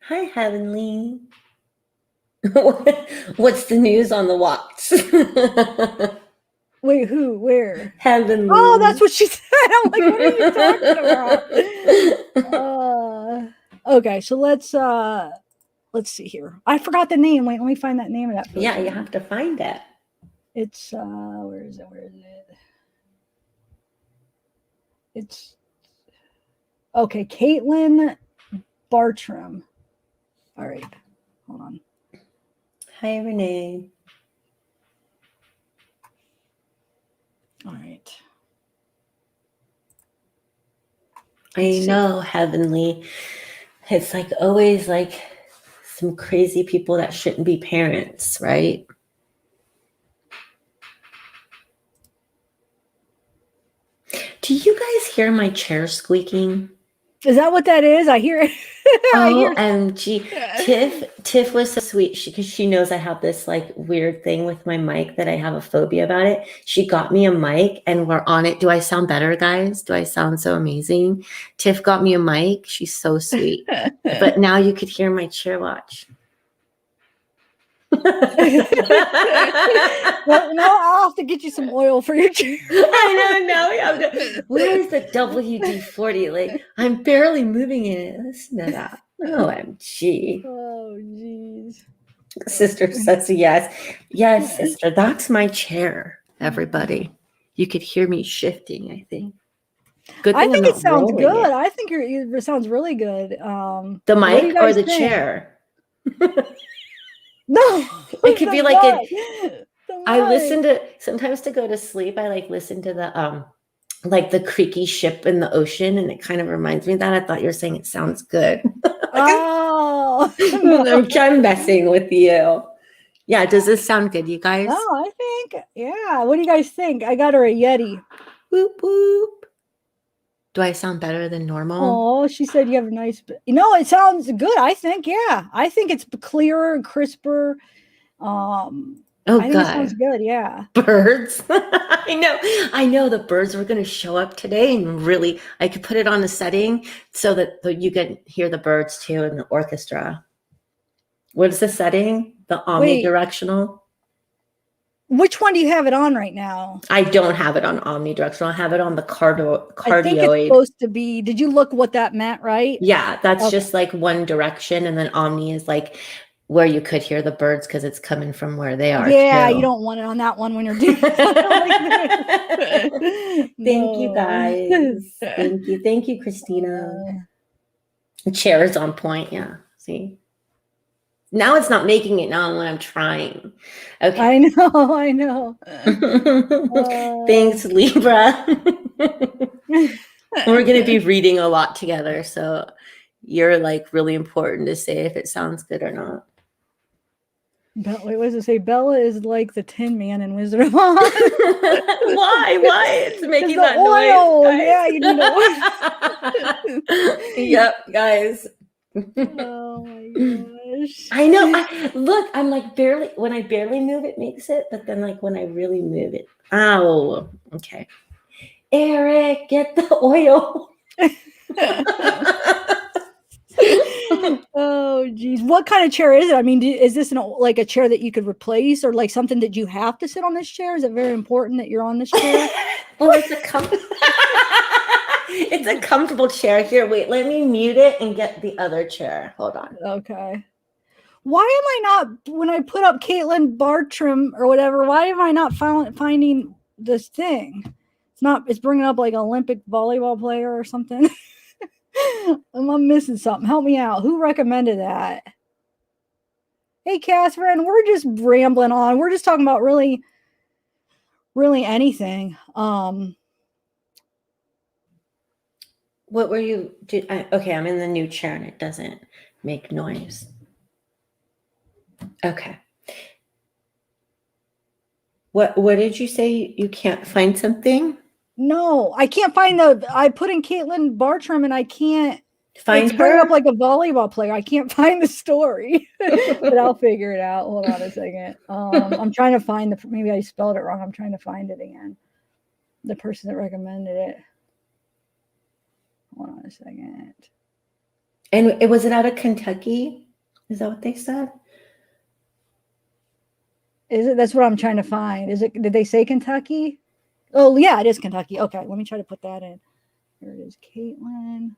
Hi, Heavenly. What's the news on the walks? Wait, who? Where? Heavenly. Oh, that's what she said. I'm like, what are you talking about? Okay, so let's see here. I forgot the name. Wait, let me find that name of that person. Yeah, you have to find it. It's where is it? It's okay, Caitlin Bartram. All right, hold on. Hi, Renee. All right. I know, Heavenly. It's like always like some crazy people that shouldn't be parents, right? Do you guys hear my chair squeaking? Is that what that is? I hear it. OMG. Tiff was so sweet because she knows I have this like weird thing with my mic that I have a phobia about it. She got me a mic and we're on it. Do I sound better, guys? Do I sound so amazing? Tiff got me a mic. She's so sweet. But now you could hear my chair watch. Well, no, I'll have to get you some oil for your chair. I know. We have to. Where's the WD-40? Like, I'm barely moving in it. Listen to that. OMG. Oh, jeez. Sister says yes. Yes, sister. That's my chair, everybody. You could hear me shifting, I think. Good thing I think I'm it sounds not good. rolling it. I think it sounds really good. The mic or the chair? No, it could be like I mic. listen to sometimes to go to sleep. I like listen to the like the creaky ship in the ocean, and it kind of reminds me of that. I thought you were saying it sounds good. Oh, I'm messing with you. Yeah, does this sound good, you guys? No, I think What do you guys think? I got her a Yeti. Whoop whoop. Do I sound better than normal? Oh, she said you have a nice. It sounds good. I think. Yeah, I think it's clearer and crisper. I think it sounds good. Yeah. Birds. I know the birds were going to show up today, and really, I could put it on a setting so that you can hear the birds too in the orchestra. What is the setting? The omnidirectional. Which one do you have it on right now? I don't have it on omnidirectional. I have it on the cardioid. I think it's supposed to be. Did you look what that meant, right? Yeah, that's just like one direction, and then omni is like where you could hear the birds because it's coming from where they are. Yeah, too. you don't want it on that one when you're doing something like that. Thank you, guys. Thank you, Christina. The chair is on point. Yeah, see. Now it's not making it now when I'm trying. Okay. I know. Thanks, Libra. We're going to be reading a lot together. So you're like really important to say if it sounds good or not. Wait, what does it say? Bella is like the Tin Man in Wizard of Oz. Why? It's making the that oil. noise. Guys. Yeah, you need oil. Yep, guys. Oh my gosh. I know. Look, I'm like when I barely move, it makes it. But then like when I really move it. Oh, okay. Eric, get the oil. Oh geez, what kind of chair is it? I mean, is this like a chair that you could replace, or like something that you have to sit on this chair? Is it very important that you're on this chair? Well, it's a comfortable chair. Here, wait, let me mute it and get the other chair. Hold on. Okay. Why am I not, when I put up Caitlin Bartram or whatever, why am I not finding this thing? It's bringing up like Olympic volleyball player or something. I'm missing something. Help me out. Who recommended that? Hey, Catherine, we're just rambling on. We're just talking about really anything. What were you okay, I'm in the new chair and it doesn't make noise. Okay. What did you say? You can't find something? No, I can't find I put in Caitlin Bartram and I can't find it's bringing up like a volleyball player. I can't find the story, but I'll figure it out. Hold on a second. I'm trying to find maybe I spelled it wrong. I'm trying to find it again. The person that recommended it. Hold on a second. And was it out of Kentucky? Is that what they said? Is it? That's what I'm trying to find. Did they say Kentucky? Oh yeah, it is Kentucky. Okay, let me try to put that in. Here it is, Caitlin.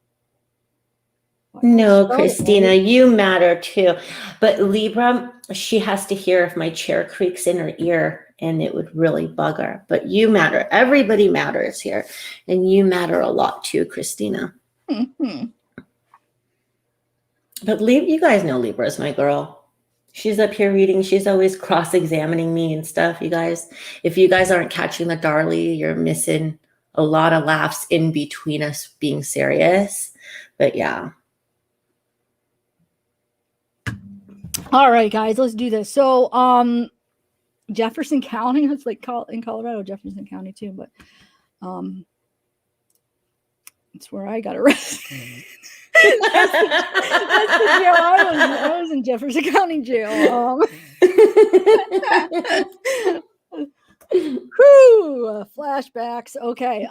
No, Christina, you matter too. But Libra, she has to hear if my chair creaks in her ear and it would really bug her. But you matter. Everybody matters here. And you matter a lot too, Christina. Mm-hmm. But you guys know Libra is my girl. She's up here reading. She's always cross-examining me and stuff, you guys. If you guys aren't catching the Darlie, you're missing a lot of laughs in between us being serious. But yeah. All right, guys, let's do this. So, Jefferson County, it's like in Colorado, Jefferson County too, but it's where I got arrested. That's the jail I was in Jefferson County jail. Whew, flashbacks. Okay.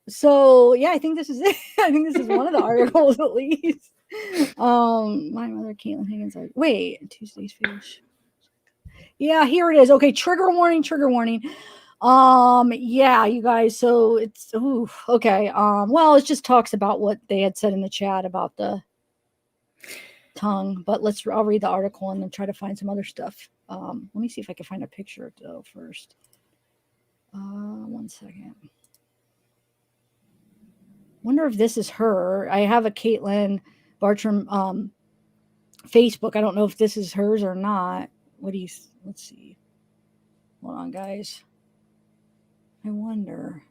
So yeah, I think this is it. I think this is one of the articles at least. My mother, Caitlin Higgins. Wait, Tuesday's fish. Yeah, here it is. Okay, trigger warning. Yeah, you guys. So it's okay. Well, it just talks about what they had said in the chat about the tongue. But I'll read the article and then try to find some other stuff. Let me see if I can find a picture though first. 1 second. Wonder if this is her. I have a Caitlin Bartram Facebook. I don't know if this is hers or not. Let's see. Hold on, guys. I wonder.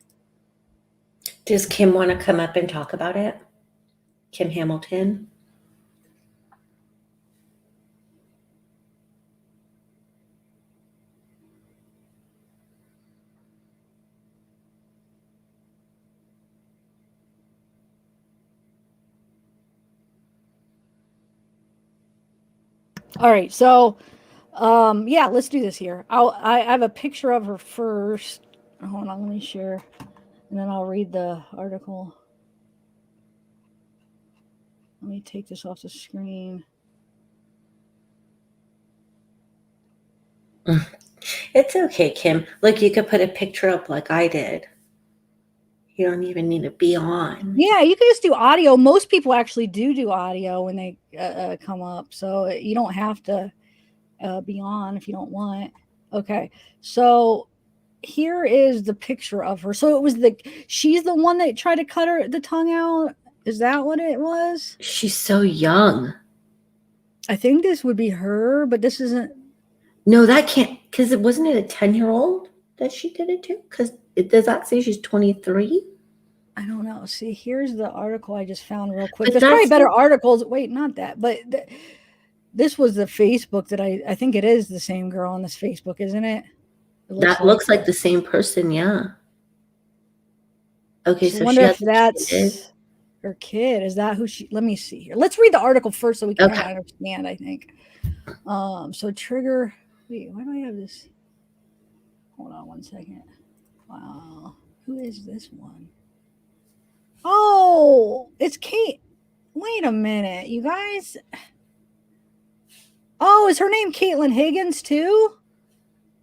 Does Kim want to come up and talk about it? Kim Hamilton? All right, so yeah, let's do this here. I have a picture of her first. Hold on, let me share, and then I'll read the article. Let me take this off the screen. It's okay, Kim. Look, you could put a picture up like I did. You don't even need to be on. Yeah, you can just do audio. Most people actually do audio when they come up, so you don't have to be on if you don't want. Okay, so here is the picture of her. So she's the one that tried to cut the tongue out. Is that what it was? She's so young. I think this would be her, but this isn't. No, that can't, because wasn't it a 10-year-old that she did it to? Because does that say she's 23? I don't know. See, here's the article I just found real quick. But There's probably that's better articles. Wait, not that, but this was the Facebook that I think it is the same girl on this Facebook, isn't it? that looks like the same person. Yeah. Okay, So I so wonder she if has a that's kid. her kid. Is that who she? Let me see here. Let's read the article first so we can Okay. kind of understand. I think. So trigger. Wait, why do I have this? Hold on one second. Wow, who is this one? Oh, it's Kate. Wait a minute, you guys. Oh, is her name Caitlin Higgins too?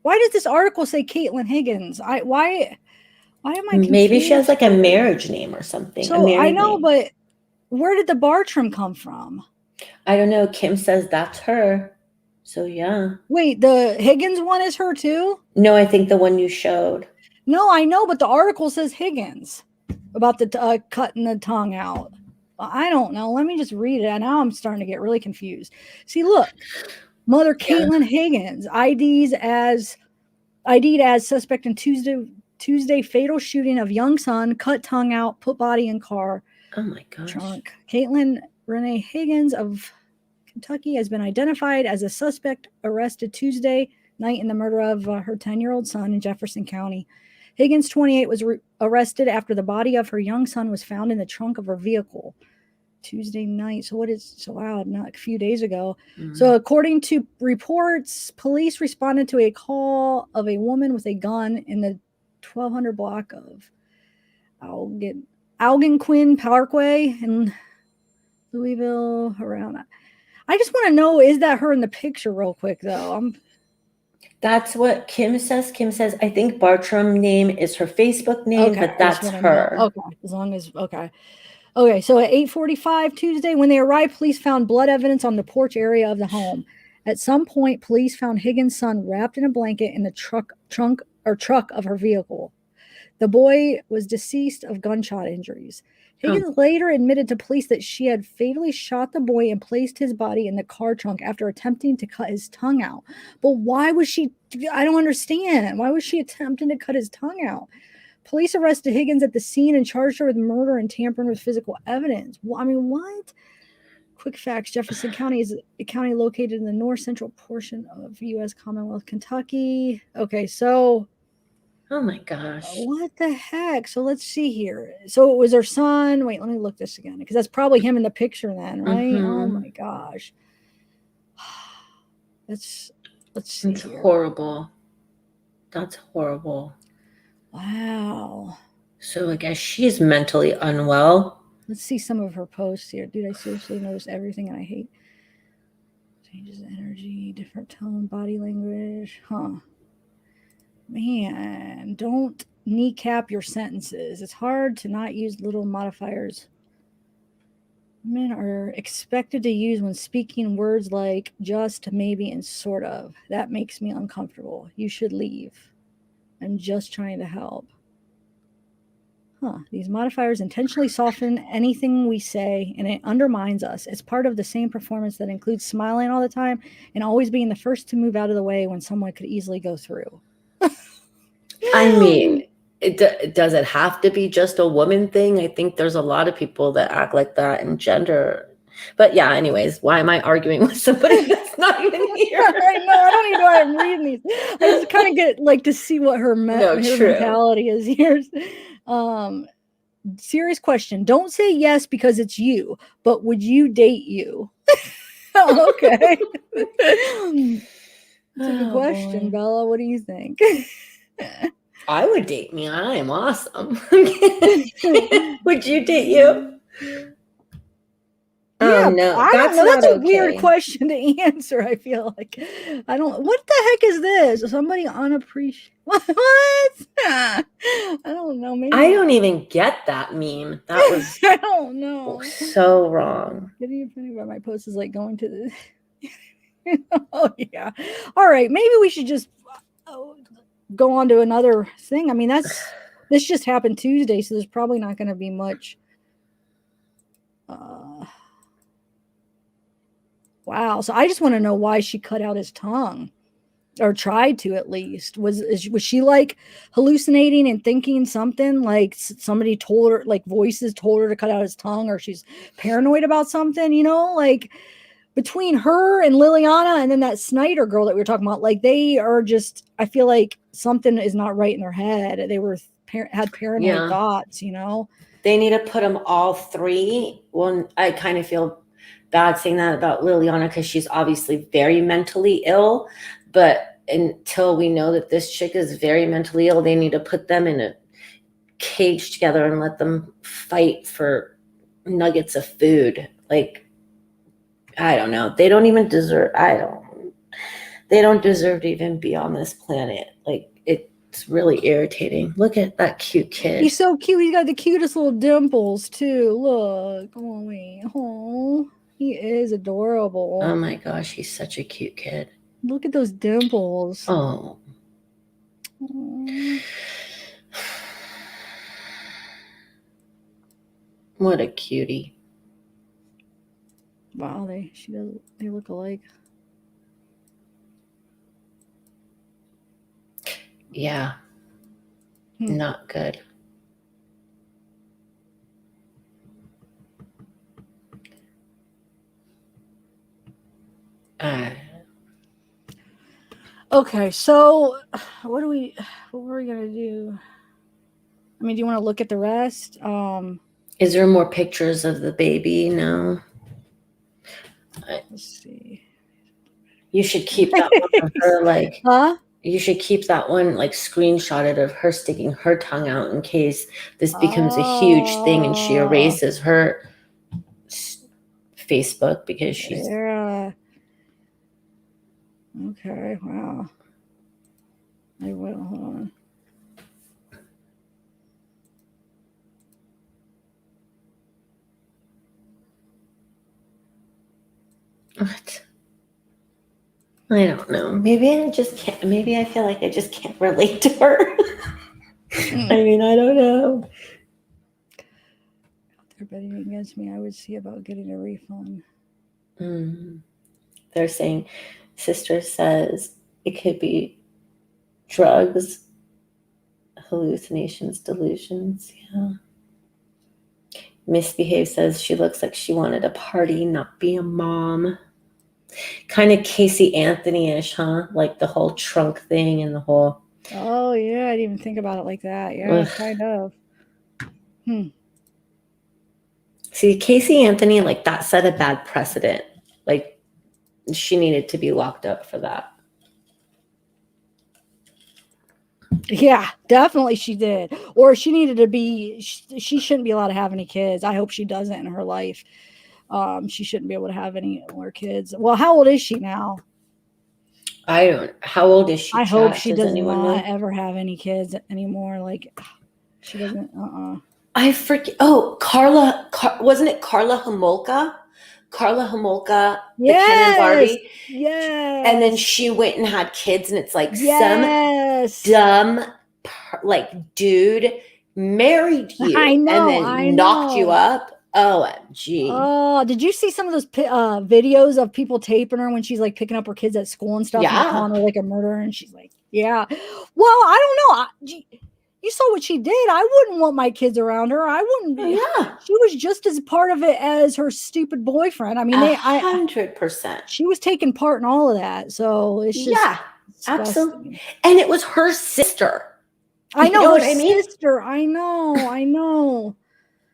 Why does this article say Caitlin Higgins? Why am I confused? Maybe she has like a marriage name or something. So I know, but where did the Bartram come from? I don't know. Kim says that's her. So yeah. Wait, the Higgins one is her too? No, I think the one you showed. No, I know, but the article says Higgins about the cutting the tongue out. I don't know. Let me just read it. Now I'm starting to get really confused. See, look, Mother Caitlin Higgins, ID'd as suspect in Tuesday fatal shooting of young son, cut tongue out, put body in car. Oh my gosh. Trunk. Caitlin Renee Higgins of Kentucky has been identified as a suspect arrested Tuesday night in the murder of her 10-year-old son in Jefferson County. Higgins, 28, was arrested after the body of her young son was found in the trunk of her vehicle Tuesday night. So not a few days ago. Mm-hmm. So according to reports, police responded to a call of a woman with a gun in the 1200 block of Algonquin Parkway in Louisville around. I just want to know, is that her in the picture real quick though? That's what Kim says. Kim says, I think Bartram name is her Facebook name, but that's her. Okay, as long as, okay. Okay, so at 8:45 Tuesday, when they arrived, police found blood evidence on the porch area of the home. At some point, police found Higgins' son wrapped in a blanket in the truck of her vehicle. The boy was deceased of gunshot injuries. Higgins later admitted to police that she had fatally shot the boy and placed his body in the car trunk after attempting to cut his tongue out. But why was she? I don't understand. Why was she attempting to cut his tongue out? Police arrested Higgins at the scene and charged her with murder and tampering with physical evidence. Well, I mean, what? Quick facts. Jefferson County is a county located in the north central portion of U.S. Commonwealth, Kentucky. Okay, so... Oh, my gosh. What the heck? So let's see here. So it was her son. Wait, let me look this again, because that's probably him in the picture then, right? Mm-hmm. Oh, my gosh. Let's see. It's horrible. That's horrible. Wow. So I guess she's mentally unwell. Let's see some of her posts here. Dude, I seriously notice everything and I hate. Changes energy, different tone, body language. Huh. Man, don't kneecap your sentences. It's hard to not use little modifiers women are expected to use when speaking words like just, maybe, and sort of. That makes me uncomfortable. You should leave. I'm just trying to help. These modifiers intentionally soften anything we say, and it undermines us. It's part of the same performance that includes smiling all the time and always being the first to move out of the way when someone could easily go through. I mean, does it have to be just a woman thing? I think there's a lot of people that act like that in gender. But yeah, anyways, why am I arguing with somebody that's not even here? I know, I don't even know why I'm reading these. I just kind of get like to see what her mentality is here. Serious question. Don't say yes because it's you, but would you date you? Okay. That's a good question, boy. Bella. What do you think? I would date me. I am awesome. Would you date you? Yeah, no, I don't know. That's a weird okay. question to answer. I feel like I don't. What the heck is this? Somebody unappreciated. What? I don't know. Maybe I don't even get that meme. That was I don't know. So wrong. Getting offended by my post is like going to the. Oh yeah. All right. Maybe we should just go on to another thing. I mean, this just happened Tuesday, so there's probably not going to be much. Wow. So I just want to know why she cut out his tongue. or tried to at least. Was she like hallucinating and thinking something, like somebody told her, like voices told her to cut out his tongue, or she's paranoid about something, you know? Like between her and Liliana and then that Snyder girl that we were talking about, like they are just, I feel like something is not right in their head. They were had paranoid thoughts, you know? They need to put them all three. Well, I kind of feel bad saying that about Liliana because she's obviously very mentally ill. But until we know that this chick is very mentally ill, they need to put them in a cage together and let them fight for nuggets of food. Like, I don't know. They don't even deserve, they don't deserve to even be on this planet. Like, it's really irritating. Look at that cute kid. He's so cute. He's got the cutest little dimples too. Look. Oh, he is adorable. Oh my gosh, he's such a cute kid. Look at those dimples. Oh. What a cutie. Wow, they look alike. Yeah. Not good. Okay, so what were we gonna do? I mean, do you want to look at the rest? Is there more pictures of the baby? No. Let's see. You should keep that one of her, like, huh? You should keep that one like screenshotted of her sticking her tongue out in case this becomes a huge thing and she erases her Facebook because she's. Yeah. Okay. Wow. I will. Hold on. What? I don't know. Maybe I just can't. Maybe I feel like I just can't relate to her. I mean, I don't know. They're betting against me. I would see about getting a refund. They're saying, sister says it could be drugs, hallucinations, delusions. Yeah. Misbehave says she looks like she wanted a party, not be a mom. Kind of Casey Anthony-ish, huh? Like the whole trunk thing and the whole. Oh yeah, I didn't even think about it like that. Yeah, kind of. See, Casey Anthony, like that set a bad precedent. Like she needed to be locked up for that. Yeah, definitely she did. Or she needed to be, she shouldn't be allowed to have any kids. I hope she doesn't in her life. She shouldn't be able to have any more kids. Well, how old is she now? How old is she? I hope she does not ever have any kids anymore. Like she doesn't, I forget. Oh, wasn't it Carla Homolka? Carla Homolka, the Ken and Barbie. Yes. And then she went and had kids, and it's like some dumb, like dude married you and then knocked you up. OMG. Oh, did you see some of those videos of people taping her when she's like picking up her kids at school and stuff? Yeah. And calling her like a murderer, and she's like, yeah. Well, I don't know. You saw what she did. I wouldn't want my kids around her. I wouldn't. Yeah. She was just as part of it as her stupid boyfriend. I mean, 100%. She was taking part in all of that. So it's just absolutely. And it was her sister. I know, you know what I mean? Sister. I know.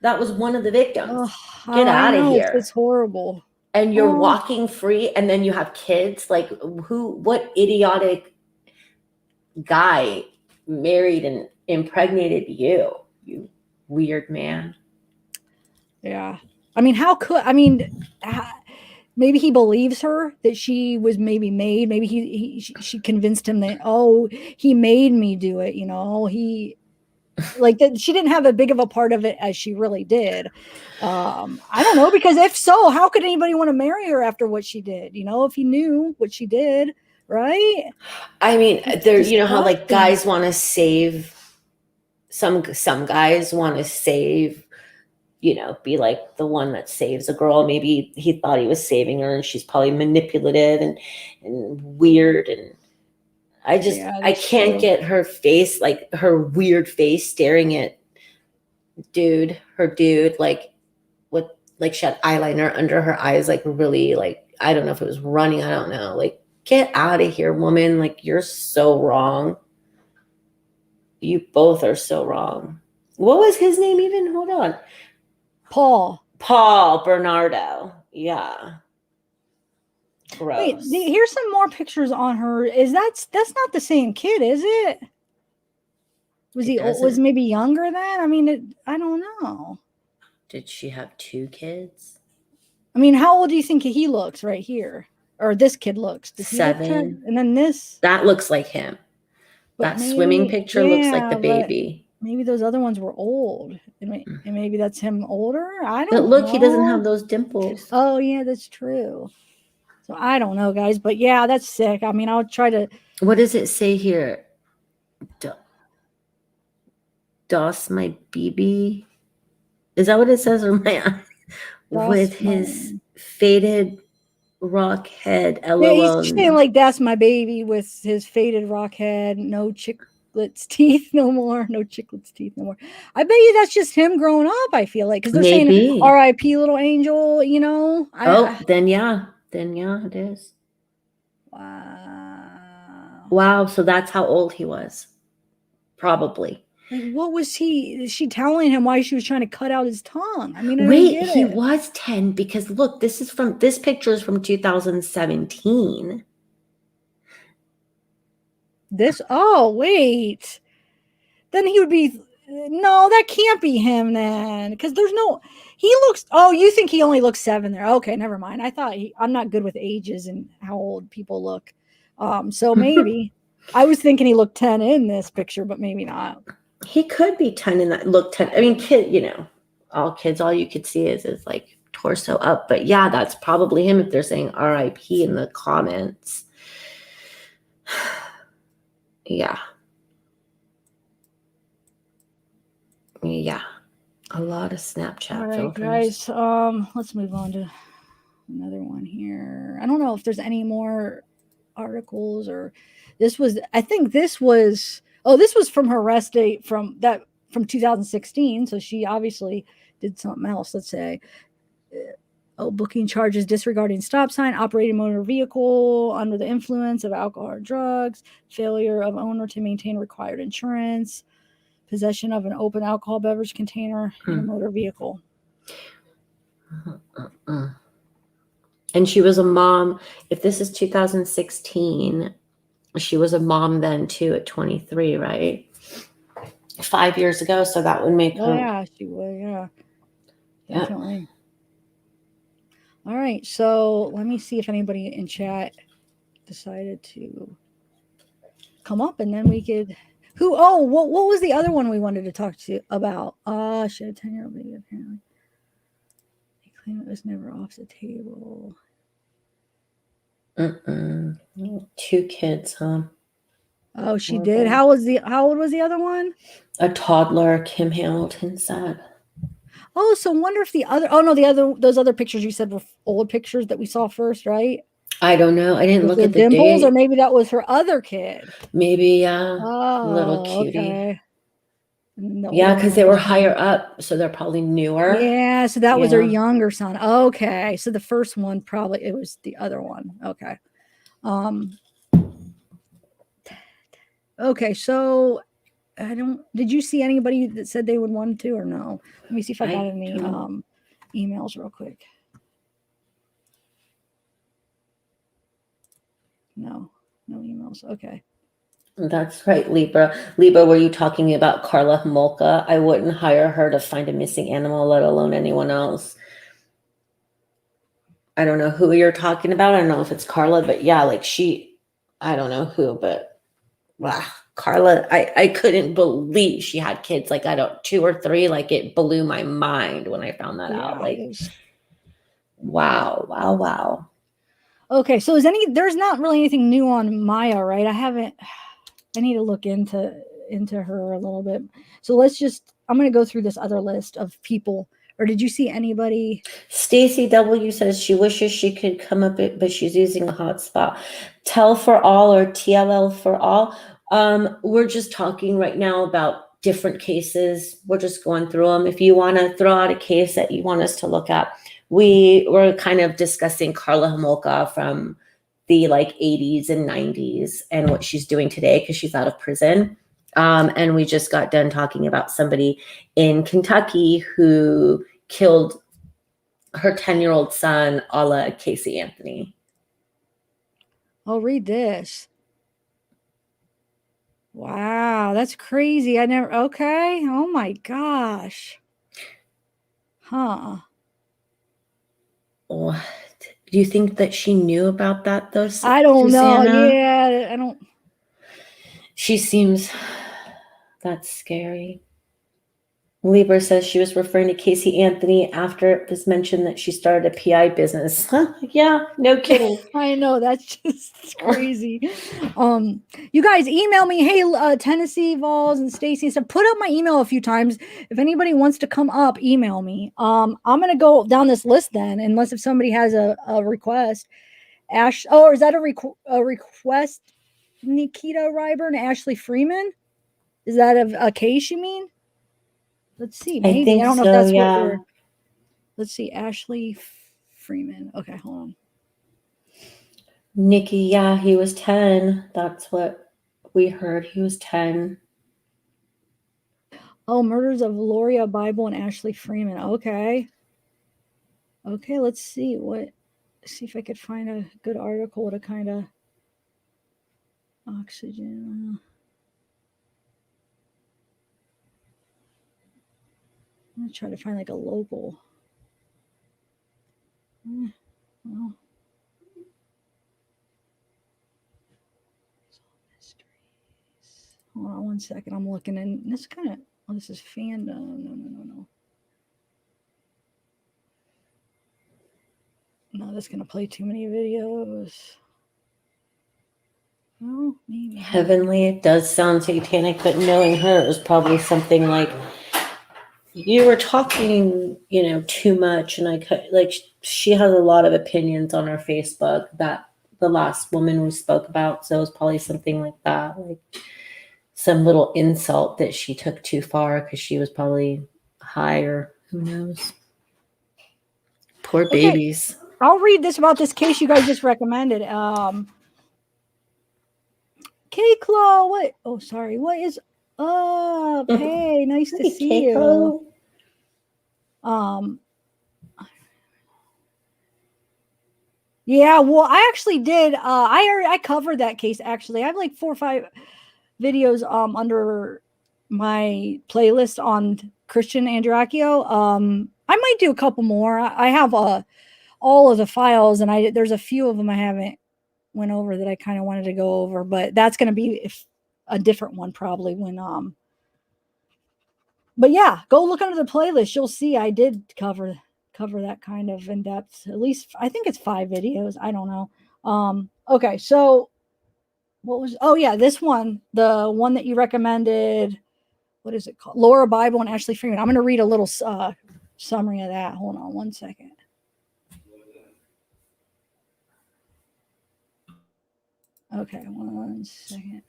That was one of the victims. Get out of here. It's horrible. And you're walking free, and then you have kids. Like what idiotic guy married and impregnated you weird man? Yeah. I mean, maybe he believes her that she was maybe made. Maybe she convinced him that, he made me do it. You know, like that she didn't have a big of a part of it as she really did. I don't know, because if so, how could anybody want to marry her after what she did? You know, if he knew what she did, right? I mean, you know how like guys want to save some guys want to save, you know, be like the one that saves a girl. Maybe he thought he was saving her, and she's probably manipulative and weird, and Yeah, I that's can't true. get her face, like her weird face staring at her dude, like with like she had eyeliner under her eyes, like really, like I don't know if it was running, I don't know. Like, get out of here, woman. Like, you're so wrong. You both are so wrong. What was his name even? Hold on. Paul Bernardo. Yeah. Gross. Wait, here's some more pictures on her. That's not the same kid, is it? Was he old, was maybe younger then? I mean, I don't know. Did she have 2 kids? I mean, how old do you think he looks right here? Or this kid looks? Does he look 7. and then this? That looks like him. That swimming picture looks like the baby. Maybe those other ones were old. And maybe that's him older. I don't know. But look, know. He doesn't have those dimples. Oh, yeah, that's true. So I don't know, guys. But yeah, that's sick. I mean, I'll try to. What does it say here? Das my BB? Is that what it says? Or my with his faded rock head, LOL. Yeah, he's saying like that's my baby with his faded rock head, no chiclets teeth no more, no chiclets teeth no more. I bet you that's just him growing up. I feel like because they're saying R.I.P. little angel, you know. Then yeah, it is. Wow. So that's how old he was, probably. Like, what was she telling him why she was trying to cut out his tongue? I mean, he was 10 because look, this picture is from 2017. Wait. Then he would be, no, that can't be him then. Because he looks, you think he only looks 7 there. Okay, never mind. I thought I'm not good with ages and how old people look. So maybe. I was thinking he looked 10 in this picture, but maybe not. He could be 10 in that look 10. I mean, kid, all you could see is like torso up. But yeah, that's probably him if they're saying RIP in the comments. Yeah. Yeah. A lot of Snapchat all right, filters. guys. Let's move on to another one here. I don't know if there's any more articles or I think this was from her arrest date from 2016. So she obviously did something else. Let's say, booking charges, disregarding stop sign, operating motor vehicle under the influence of alcohol or drugs, failure of owner to maintain required insurance, possession of an open alcohol beverage container in a motor vehicle. And she was a mom. If this is 2016, she was a mom then too at 23, right? 5 years ago. So that would make her. Yeah, she would. Yeah. Definitely. All right. So let me see if anybody in chat decided to come up and then we could. What was the other one we wanted to talk to about? She had a 10-year-old baby apparently. They claim it was never off the table. 2 kids, huh? Oh, she did. How old was the other one? A toddler, Kim Hamilton said. Oh, so wonder if those other pictures you said were old pictures that we saw first, right? I don't know. I didn't look at the dimples, date. Or maybe that was her other kid. Maybe, little cutie. Okay. Yeah, because they were higher up, so they're probably newer. Yeah, so that was her younger son. Okay, so the first one probably it was the other one. Okay. Okay, so did you see anybody that said they would want to or no? Let me see if I got any emails real quick. No emails. Okay. That's right, Libra. Libra, were you talking about Carla Homolka? I wouldn't hire her to find a missing animal, let alone anyone else. I don't know who you're talking about. I don't know if it's Carla, but yeah, like I don't know who, but wow, Carla, I couldn't believe she had kids. Like 2 or 3, like it blew my mind when I found that out. Like, wow. Okay, so there's not really anything new on Maya, right? I need to look into her a little bit. So I'm going to go through this other list of people Or did you see anybody? Stacy W says she wishes she could come up, but she's using a hotspot. Tell for all or TLL for all. We're just talking right now about different cases. We're just going through them. If you want to throw out a case that you want us to look at, we were kind of discussing Carla Homolka from the like 80s and 90s and what she's doing today because she's out of prison. And we just got done talking about somebody in Kentucky who killed her 10-year-old son, a la Casey Anthony. I'll read this. Wow, that's crazy. Okay. Oh my gosh. Huh. What? Do you think that she knew about that though? I don't know. Susanna? Yeah, I don't. She seems, that's scary. Lieber says she was referring to Casey Anthony after it was mentioned that she started a PI business. Huh? Yeah, no kidding. I know, that's just crazy. You guys email me, hey, Tennessee Vols and Stacy. So put up my email a few times. If anybody wants to come up, email me. I'm gonna go down this list then, unless if somebody has a request. Is that a request? Nikita Ryburn, Ashley Freeman. Is that a case you mean? Let's see. Maybe. I think don't know so, if that's yeah. what we're. Let's see. Ashley Freeman. Okay, hold on. Nikki, yeah, he was 10. That's what we heard. He was 10. Oh, murders of Liliana Bible and Ashley Freeman. Okay. Okay, let's see see if I could find a good article to kind of oxygen. I'm gonna try to find like a local. Well. Hold on one second. I'm looking in. This kind of. Oh, this is fandom. No. No, that's gonna play too many videos. Oh, maybe. Heavenly, it does sound satanic, but knowing her, it was probably something like you were talking, too much, and I could like she has a lot of opinions on her Facebook that the last woman we spoke about, so it was probably something like that, like some little insult that she took too far because she was probably high or who knows. Poor babies. I'll read this about this case you guys just recommended. K-Claw, what? Oh, sorry. What is up? Hey, nice to see you. Yeah, well, I actually did. I covered that case actually. I have like 4 or 5 videos under my playlist on Christian Andreacchio. I might do a couple more. I have all of the files, and there's a few of them I haven't went over that I kind of wanted to go over, but that's going to be a different one probably when but yeah, go look under the playlist. You'll see I did cover that kind of in depth. At least I think it's 5 videos. I don't know. Okay, so this one, the one that you recommended, what is it called? Liliana Bible and Ashley Freeman. I'm going to read a little summary of that. Hold on one second. Okay, one second.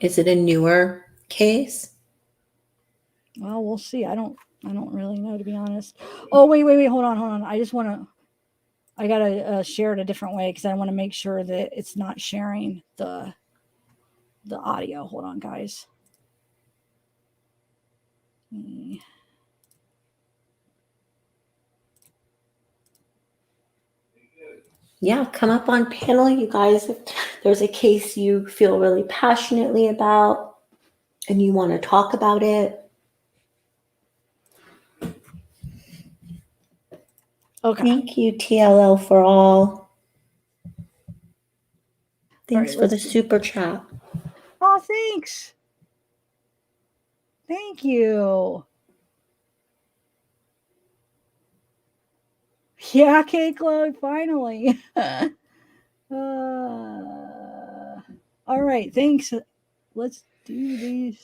Is it a newer case? Well, we'll see. I don't really know, to be honest. Oh, wait. Hold on. I got to share it a different way because I want to make sure that it's not sharing the audio. Hold on, guys. Yeah, come up on panel, you guys. If there's a case you feel really passionately about and you want to talk about it. Okay. Thank you, TLL for all. Thanks for the super chat. Oh, thanks. Thank you. Yeah, K-Claude, finally. All right, thanks. Let's do these.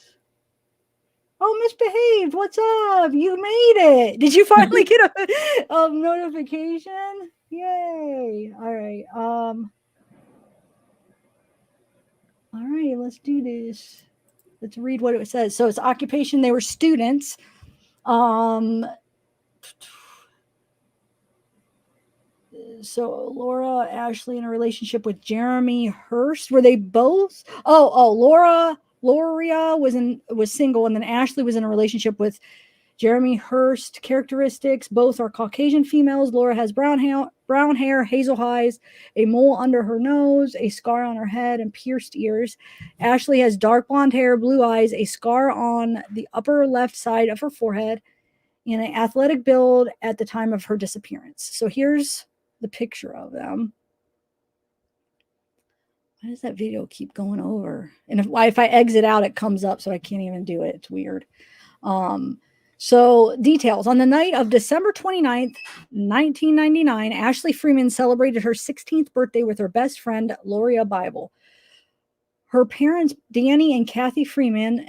Oh, misbehaved. What's up? You made it. Did you finally get a notification? Yay. All right. All right, let's do this. Let's read what it says. So it's occupation. They were students. So Laura, Ashley in a relationship with Jeremy Hurst. Were they both? Loria was single, and then Ashley was in a relationship with Jeremy Hurst. Characteristics: both are Caucasian females. Laura has brown hair, hazel eyes, a mole under her nose, a scar on her head, and pierced ears. Ashley has dark blonde hair, blue eyes, a scar on the upper left side of her forehead, and an athletic build at the time of her disappearance. So here's the picture of them. Why does that video keep going over? And if I exit out, it comes up, so I can't even do it. It's weird. So details. On the night of December 29th, 1999, Ashley Freeman celebrated her 16th birthday with her best friend, Liliana Bible. Her parents, Danny and Kathy Freeman.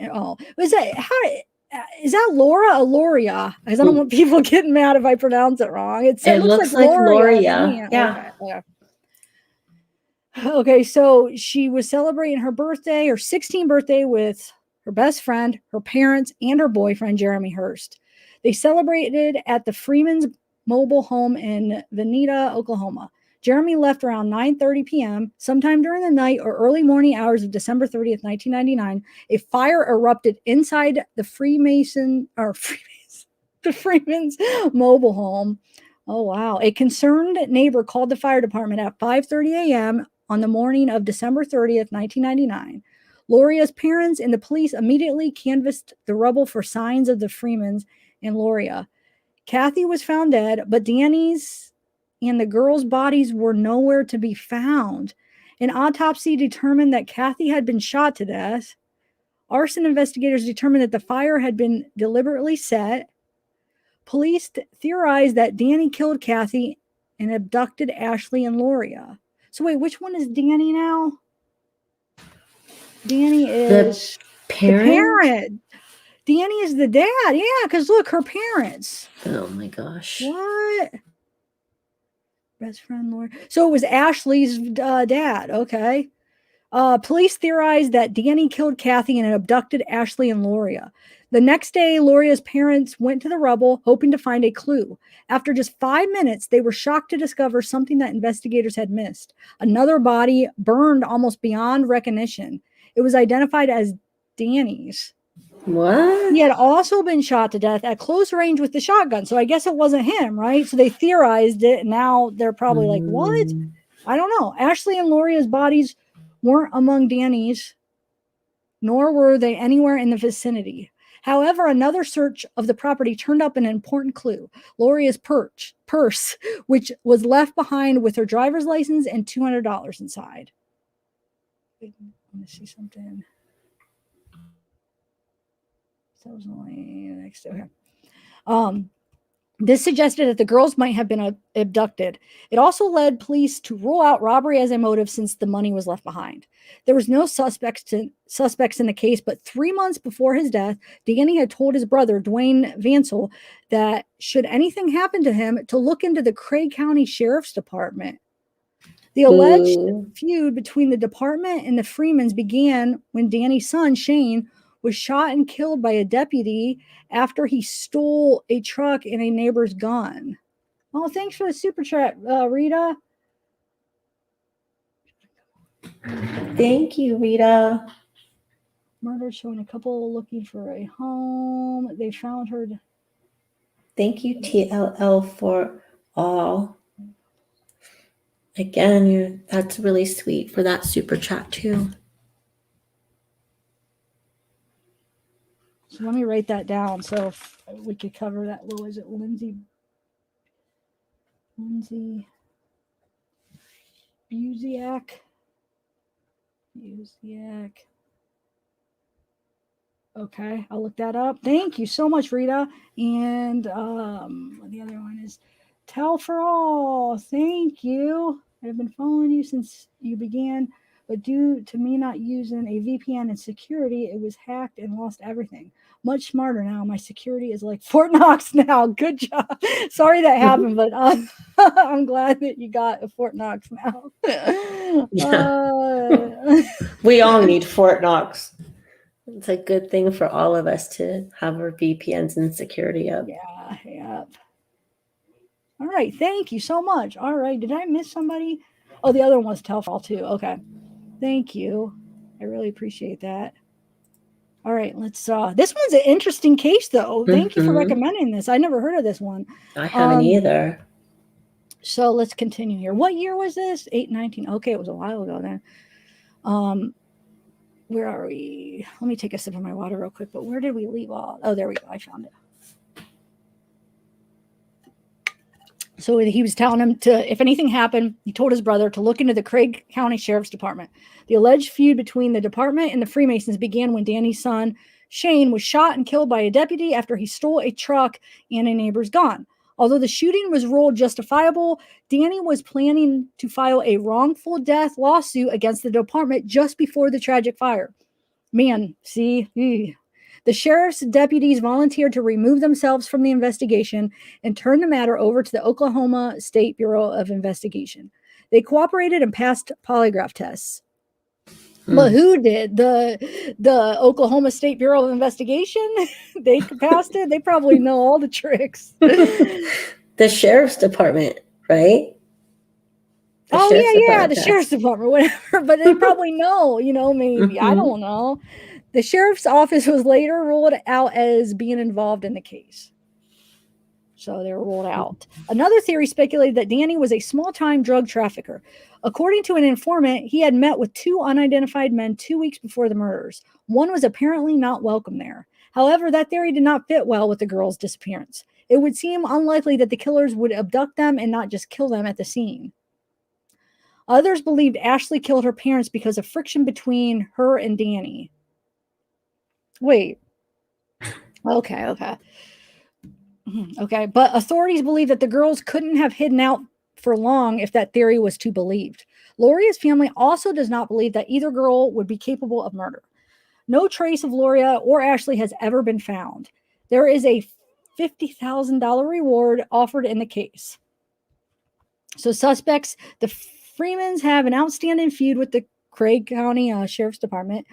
Is that Laura or Loria? Because I don't want people getting mad if I pronounce it wrong. It looks like Loria. Yeah. Okay, so she was celebrating her 16th birthday with her best friend, her parents, and her boyfriend, Jeremy Hurst. They celebrated at the Freeman's mobile home in Veneta, Oklahoma. Jeremy left around 9:30 p.m. Sometime during the night or early morning hours of December 30th, 1999, a fire erupted inside the Freeman's mobile home. Oh, wow. A concerned neighbor called the fire department at 5:30 a.m. on the morning of December 30th, 1999. Loria's parents and the police immediately canvassed the rubble for signs of the Freemans and Loria. Kathy was found dead, but Danny's and the girls' bodies were nowhere to be found. An autopsy determined that Kathy had been shot to death. Arson investigators determined that the fire had been deliberately set. Police theorized that Danny killed Kathy and abducted Ashley and Loria. So wait, which one is Danny now? Danny is the parent. Danny is the dad. Yeah, because look, her parents. Oh my gosh. What? Best friend Laura. So it was Ashley's dad. Okay. Police theorized that Danny killed Kathy and abducted Ashley and Loria. The next day, Loria's parents went to the rubble, hoping to find a clue. After just 5 minutes, they were shocked to discover something that investigators had missed. Another body burned almost beyond recognition. It was identified as Danny's. What? He had also been shot to death at close range with the shotgun. So I guess it wasn't him, right? So they theorized it. And now they're probably like, what? I don't know. Ashley and Loria's bodies weren't among Danny's, nor were they anywhere in the vicinity. However, another search of the property turned up an important clue: Loria's purse, which was left behind with her driver's license and $200 inside. Let me see something. So it was only next to her. This suggested that the girls might have been abducted. It also led police to rule out robbery as a motive since the money was left behind. There was no suspects in the case, but 3 months before his death, Danny had told his brother, Dwayne Vansell, that should anything happen to him, to look into the Craig County Sheriff's Department. The alleged feud between the department and the Freemans began when Danny's son, Shane, was shot and killed by a deputy after he stole a truck and a neighbor's gun. Oh, thanks for the super chat, Rita. Thank you, Rita. Murder showing a couple looking for a home. They found her. Thank you, TLL, for all. Again, that's really sweet for that super chat too. So let me write that down so if we could cover that little. Is it Lindsay Buziak? Okay, I'll look that up. Thank you so much, Rita. And the other one is Tell for All. Thank you. I've been following you since you began but due to me not using a VPN and security, it was hacked and lost everything. Much smarter now. My security is like Fort Knox now. Good job. Sorry that happened, but I'm glad that you got a Fort Knox now. We all need Fort Knox. It's a good thing for all of us to have our VPNs and security up. Yeah. All right. Thank you so much. All right. Did I miss somebody? Oh, the other one was Telfall too. Okay. Thank you. I really appreciate that. All right. Let's this one's an interesting case though. Thank you for recommending this. I never heard of this one. I haven't either. So let's continue here. What year was this? 8/19. Okay, it was a while ago then. Where are we? Let me take a sip of my water real quick. But where did we leave off? Oh, there we go. I found it. So he was telling him to, if anything happened, he told his brother to look into the Craig County Sheriff's Department. The alleged feud between the department and the Freemasons began when Danny's son, Shane, was shot and killed by a deputy after he stole a truck and a neighbor's gun. Although the shooting was ruled justifiable, Danny was planning to file a wrongful death lawsuit against the department just before the tragic fire. Man, see? The sheriff's deputies volunteered to remove themselves from the investigation and turn the matter over to the Oklahoma State Bureau of Investigation. They cooperated and passed polygraph tests. But who did? The Oklahoma State Bureau of Investigation? They passed it. They probably know all the tricks. The sheriff's department, right? The sheriff's department, whatever. But they probably know, maybe. I don't know. The sheriff's office was later ruled out as being involved in the case. So they were ruled out. Another theory speculated that Danny was a small-time drug trafficker. According to an informant, he had met with two unidentified men 2 weeks before the murders. One was apparently not welcome there. However, that theory did not fit well with the girl's disappearance. It would seem unlikely that the killers would abduct them and not just kill them at the scene. Others believed Ashley killed her parents because of friction between her and Danny. Wait. Okay. But authorities believe that the girls couldn't have hidden out for long if that theory was to be believed. Loria's family also does not believe that either girl would be capable of murder. No trace of Loria or Ashley has ever been found. There is a $50,000 reward offered in the case. So suspects, the Freemans have an outstanding feud with the Craig County Sheriff's Department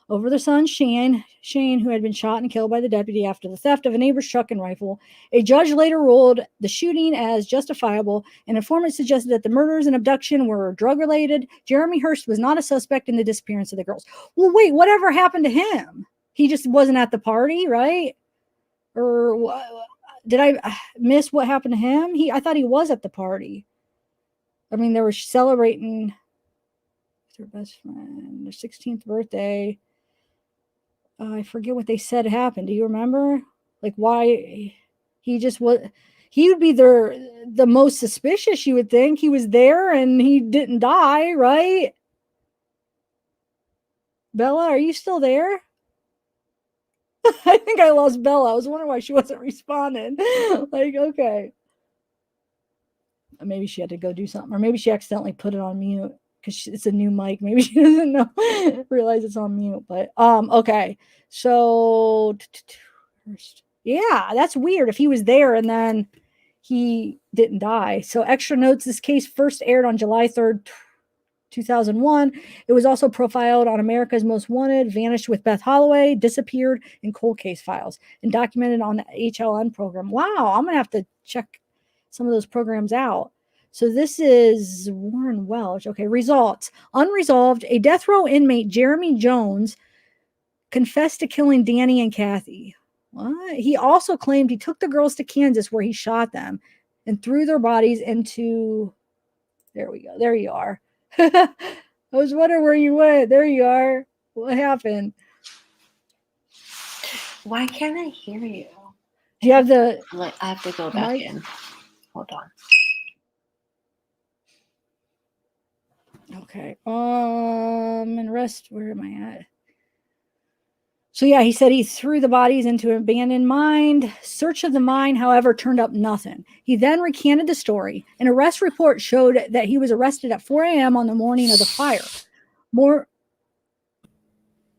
over their son, Shane, who had been shot and killed by the deputy after the theft of a neighbor's truck and rifle. A judge later ruled the shooting as justifiable. An informant suggested that the murders and abduction were drug-related. Jeremy Hurst was not a suspect in the disappearance of the girls. Well, wait, whatever happened to him? He just wasn't at the party, right? Or did I miss what happened to him? I thought he was at the party. I mean, they were celebrating their best friend, their 16th birthday. I forget what they said happened. Do you remember? Like why he just was? He would be the most suspicious. You would think he was there and he didn't die, right? Bella, are you still there? I think I lost Bella. I was wondering why she wasn't responding. Like, okay. Maybe she had to go do something, or maybe she accidentally put it on mute because it's a new mic. Maybe she doesn't realize it's on mute. But okay. So yeah, that's weird. If he was there and then he didn't die. So extra notes: this case first aired on July 3rd, 2001. It was also profiled on America's Most Wanted, Vanished with Beth Holloway, Disappeared, and Cold Case Files, and documented on the HLN program. Wow, I'm gonna have to check some of those programs out. So this is Warren Welch. Okay, results. Unresolved, a death row inmate, Jeremy Jones, confessed to killing Danny and Kathy. What? He also claimed he took the girls to Kansas where he shot them and threw their bodies into... There we go. There you are. I was wondering where you went. There you are. What happened? Why can't I hear you? Do you have the... I have to go back in. Hold on. Okay. And rest, where am I at? So yeah, he said he threw the bodies into an abandoned mine. Search of the mine, however, turned up nothing. He then recanted the story. An arrest report showed that he was arrested at 4 a.m. on the morning of the fire. More.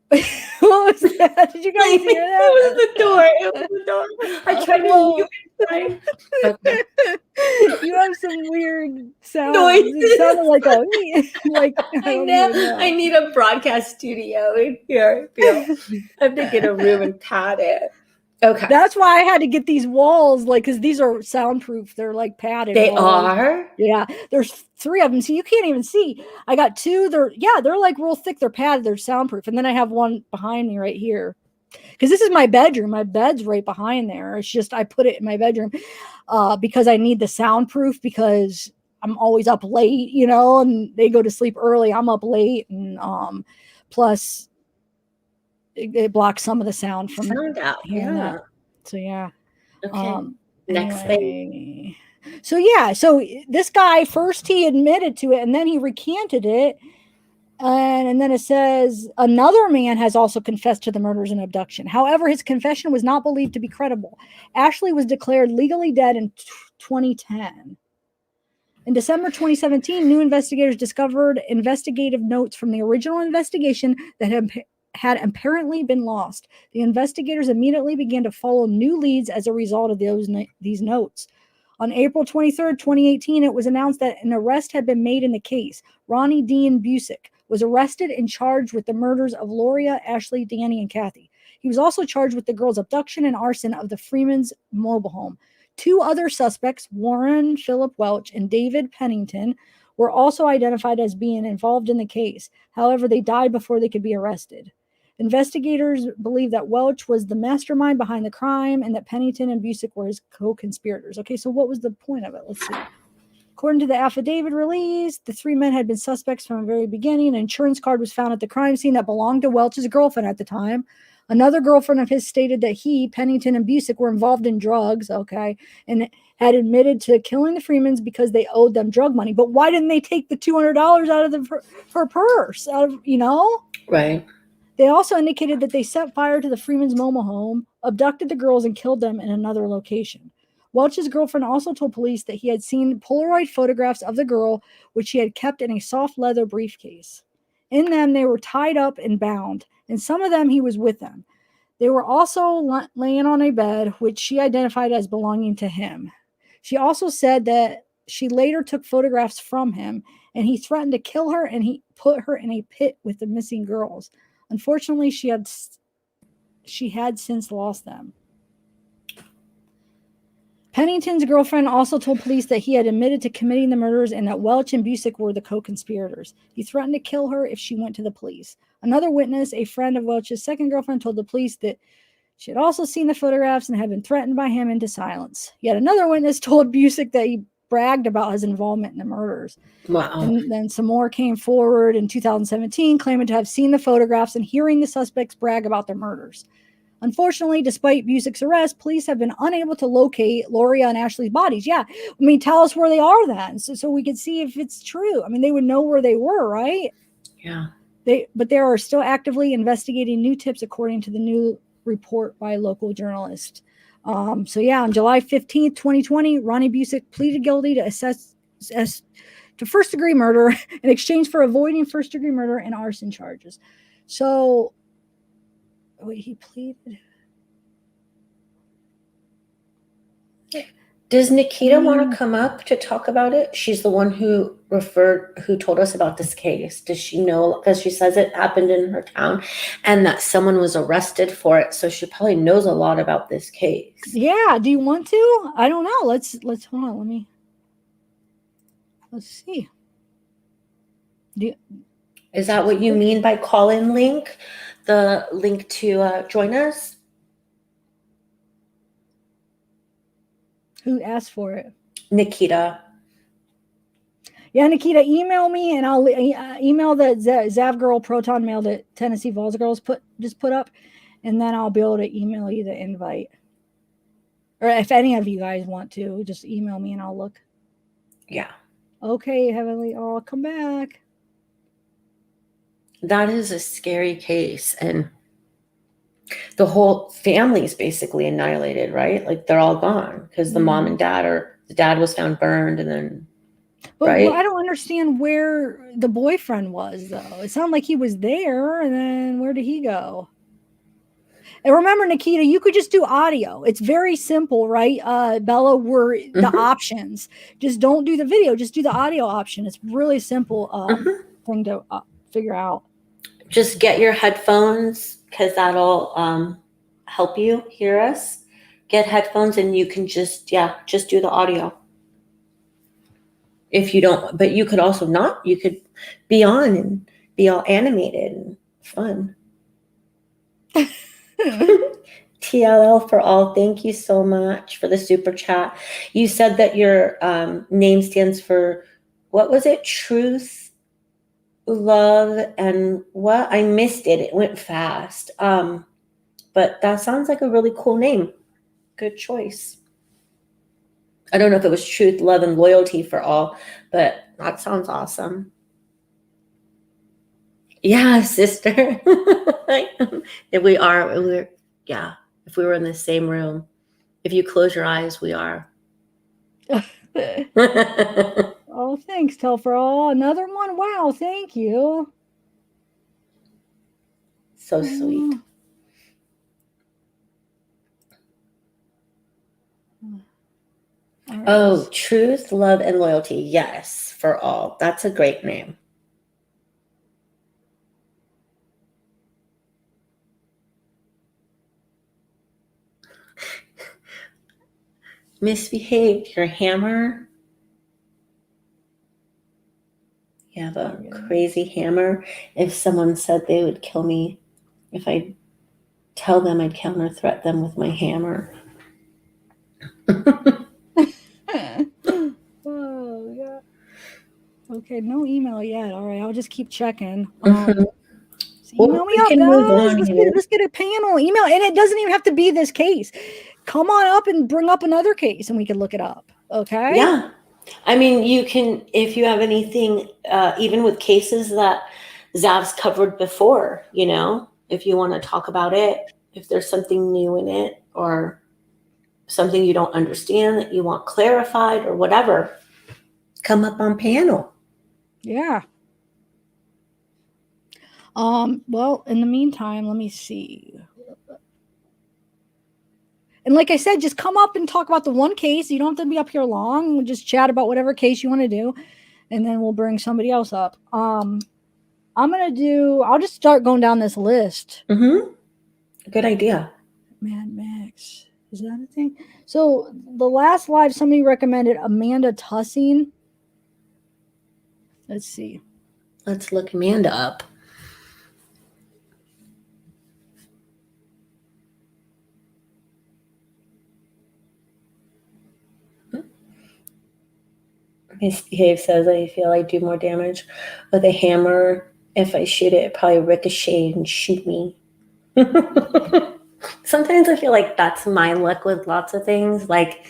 What was that? Did you guys hear that? It was the door. It was the door. I tried to mute it. Okay. You have some weird sounds. Noises. It sounded like a like I don't know. even know. I need a broadcast studio in here. I have to get a room and pad it. Okay. That's why I had to get these walls, like, because these are soundproof. They're like padded. They walls. are? Yeah. There's 3 of them. So you can't even see. I got 2. They're like real thick. They're padded. They're soundproof. And then I have one behind me right here. Because this is my bedroom. My bed's right behind there. It's just I put it in my bedroom because I need the soundproof because I'm always up late, and they go to sleep early. I'm up late. And plus, it blocks some of the sound from sound out. hearing Yeah. that. So yeah. Okay. Next thing. So this guy first he admitted to it and then he recanted it. And then it says another man has also confessed to the murders and abduction. However, his confession was not believed to be credible. Ashley was declared legally dead in 2010. In December 2017, new investigators discovered investigative notes from the original investigation that had apparently been lost. The investigators immediately began to follow new leads as a result of these notes. On April 23rd, 2018, it was announced that an arrest had been made in the case. Ronnie Dean Busick was arrested and charged with the murders of Loria, Ashley, Danny, and Kathy. He was also charged with the girls' abduction and arson of the Freeman's mobile home. 2 other suspects, Warren Philip Welch and David Pennington, were also identified as being involved in the case. However, they died before they could be arrested. Investigators believe that Welch was the mastermind behind the crime and that Pennington and Busick were his co-conspirators. Okay, so what was the point of it? Let's see. According to the affidavit released, the 3 men had been suspects from the very beginning. An insurance card was found at the crime scene that belonged to Welch's girlfriend at the time. Another girlfriend of his stated that he, Pennington, and Busick were involved in drugs, and had admitted to killing the Freemans because they owed them drug money. But why didn't they take the $200 out of her purse? Right. They also indicated that they set fire to the Freeman's mobile home, abducted the girls, and killed them in another location. Welch's girlfriend also told police that he had seen Polaroid photographs of the girl, which he had kept in a soft leather briefcase. In them, they were tied up and bound. In some of them, he was with them. They were also laying on a bed, which she identified as belonging to him. She also said that she later took photographs from him, and he threatened to kill her, and he put her in a pit with the missing girls. Unfortunately, she had since lost them. Pennington's girlfriend also told police that he had admitted to committing the murders and that Welch and Busick were the co-conspirators. He threatened to kill her if she went to the police. Another witness, a friend of Welch's second girlfriend, told the police that she had also seen the photographs and had been threatened by him into silence. Yet another witness told Busick that he bragged about his involvement in the murders. Wow. And then some more came forward in 2017, claiming to have seen the photographs and hearing the suspects brag about their murders. Unfortunately, despite Busick's arrest, police have been unable to locate Loria and Ashley's bodies. Yeah, tell us where they are then, so we could see if it's true. They would know where they were, right? Yeah. But they are still actively investigating new tips, according to the new report by local journalists. On July 15th, 2020, Ronnie Busick pleaded guilty to first-degree murder in exchange for avoiding first-degree murder and arson charges. So, wait, he pleaded. Does Nikita want to come up to talk about it? She's the one who told us about this case. Does she know? Because she says it happened in her town and that someone was arrested for it. So she probably knows a lot about this case. Yeah. Do you want to? I don't know. Let's hold on. Let's see. Is that what you mean by call-in link? The link to join us? Who asked for it? Nikita. Yeah, Nikita, email me and I'll email the zavgirl proton mail that Tennessee Vols Girls put up, and then I'll be able to email you the invite. Or if any of you guys want to, just email me and I'll look. Yeah. Okay, Heavenly, I'll come back. That is a scary case, and the whole family is basically annihilated, right? Like they're all gone because the mom and dad the dad was found burned, and then But right? I don't understand where the boyfriend was, though. It sounded like he was there, and then where did he go? And remember, Nikita, you could just do audio. It's very simple, right? Bella, were the options. Just don't do the video. Just do the audio option. It's really simple thing to figure out. Just get your headphones because that'll help you hear us. Get headphones and you can just do the audio. If you don't, but you could also not. You could be on and be all animated and fun. TLL for all. Thank you so much for the super chat. You said that your name stands for, what was it? Truth, love, and what? I missed it. It went fast. But that sounds like a really cool name. Good choice. I don't know if it was truth, love, and loyalty for all, but that sounds awesome. Yeah, sister. If we are, yeah. If we were in the same room, if you close your eyes, we are. Oh, thanks, Tell for all. Another one. Wow, thank you. So sweet. Oh, truth, love, and loyalty. Yes, for all. That's a great name. Misbehaved, your hammer. You have a crazy hammer. If someone said they would kill me, if I tell them I'd counter threat them with my hammer. Oh, yeah. Okay, no email yet. All right, I'll just keep checking. So email me up, guys. Let's get a panel email, and it doesn't even have to be this case. Come on up and bring up another case, and we can look it up. Okay? Yeah, I mean, you can, if you have anything, even with cases that Zav's covered before, you know, if you want to talk about it, if there's something new in it or something you don't understand that you want clarified or whatever, come up on panel. Yeah. Well, in the meantime, let me see. And like I said, just come up and talk about the one case. You don't have to be up here long. We'll just chat about whatever case you want to do, and then we'll bring somebody else up. I'll just start going down this list. Good idea. Mad Max. Is that a thing? So the last live, somebody recommended Amanda Tussing. Let's see. Let's look Amanda up. Misbehave says, I feel I do more damage with a hammer. If I shoot it, it probably ricochet and shoot me. Sometimes I feel like that's my luck with lots of things. Like,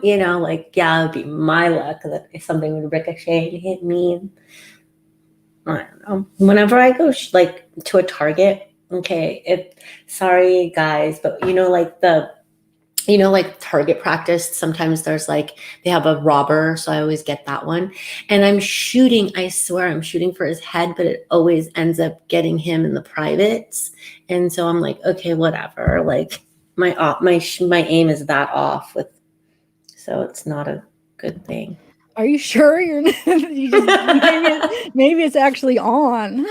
you know, like, yeah, it would be my luck that if something would ricochet and hit me. I don't know. Whenever I go like to a Target, okay, sorry guys, but you know, like like Target practice, sometimes there's like, they have a robber. So I always get that one. And I swear I'm shooting for his head, but it always ends up getting him in the privates. And so I'm like, okay, whatever. Like my aim is that off so it's not a good thing. Are you sure maybe it's actually on?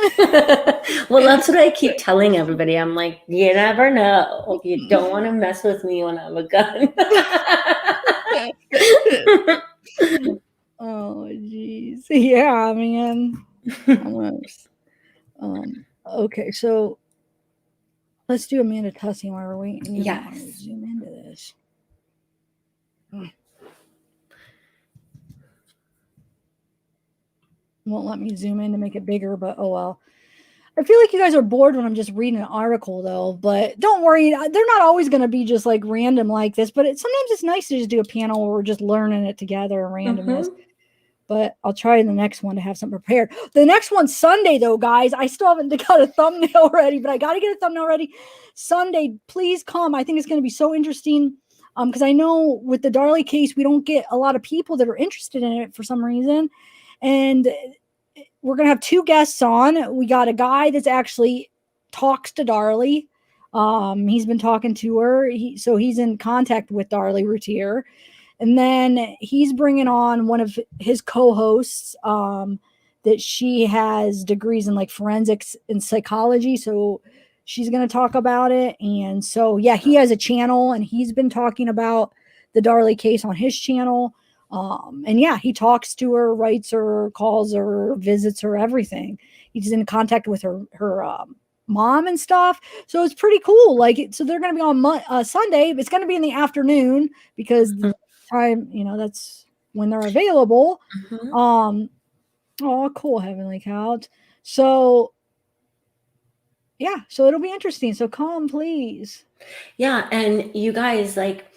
Well, that's what I keep telling everybody. I'm like, you never know. You don't want to mess with me when I have a gun. Oh, geez. Yeah, man. Okay, so let's do Amanda Tussing while we're waiting. Yes. Zoom into this. Won't let me zoom in to make it bigger, but oh well. I feel like you guys are bored when I'm just reading an article, though. But don't worry, they're not always going to be just like random like this. But sometimes it's nice to just do a panel where we're just learning it together and randomness. But I'll try in the next one to have something prepared. The next one's Sunday, though, guys. I still haven't got a thumbnail ready, but I got to get a thumbnail ready. Sunday, please come. I think it's going to be so interesting. Because I know with the Darley case, we don't get a lot of people that are interested in it for some reason. And we're going to have 2 guests on. We got a guy that's actually talks to Darley. He's been talking to her. So he's in contact with Darley Routier. And then he's bringing on one of his co-hosts that she has degrees in like forensics and psychology. So she's going to talk about it. And so, yeah, he has a channel and he's been talking about the Darley case on his channel. And yeah, he talks to her, writes her, calls her, visits her, everything. He's in contact with her mom and stuff. So it's pretty cool. Like, so they're going to be on Sunday. It's going to be in the afternoon because the time, that's when they're available. Oh, cool. Heavenly Couch. So yeah, so it'll be interesting. So come, please. Yeah. And you guys, like,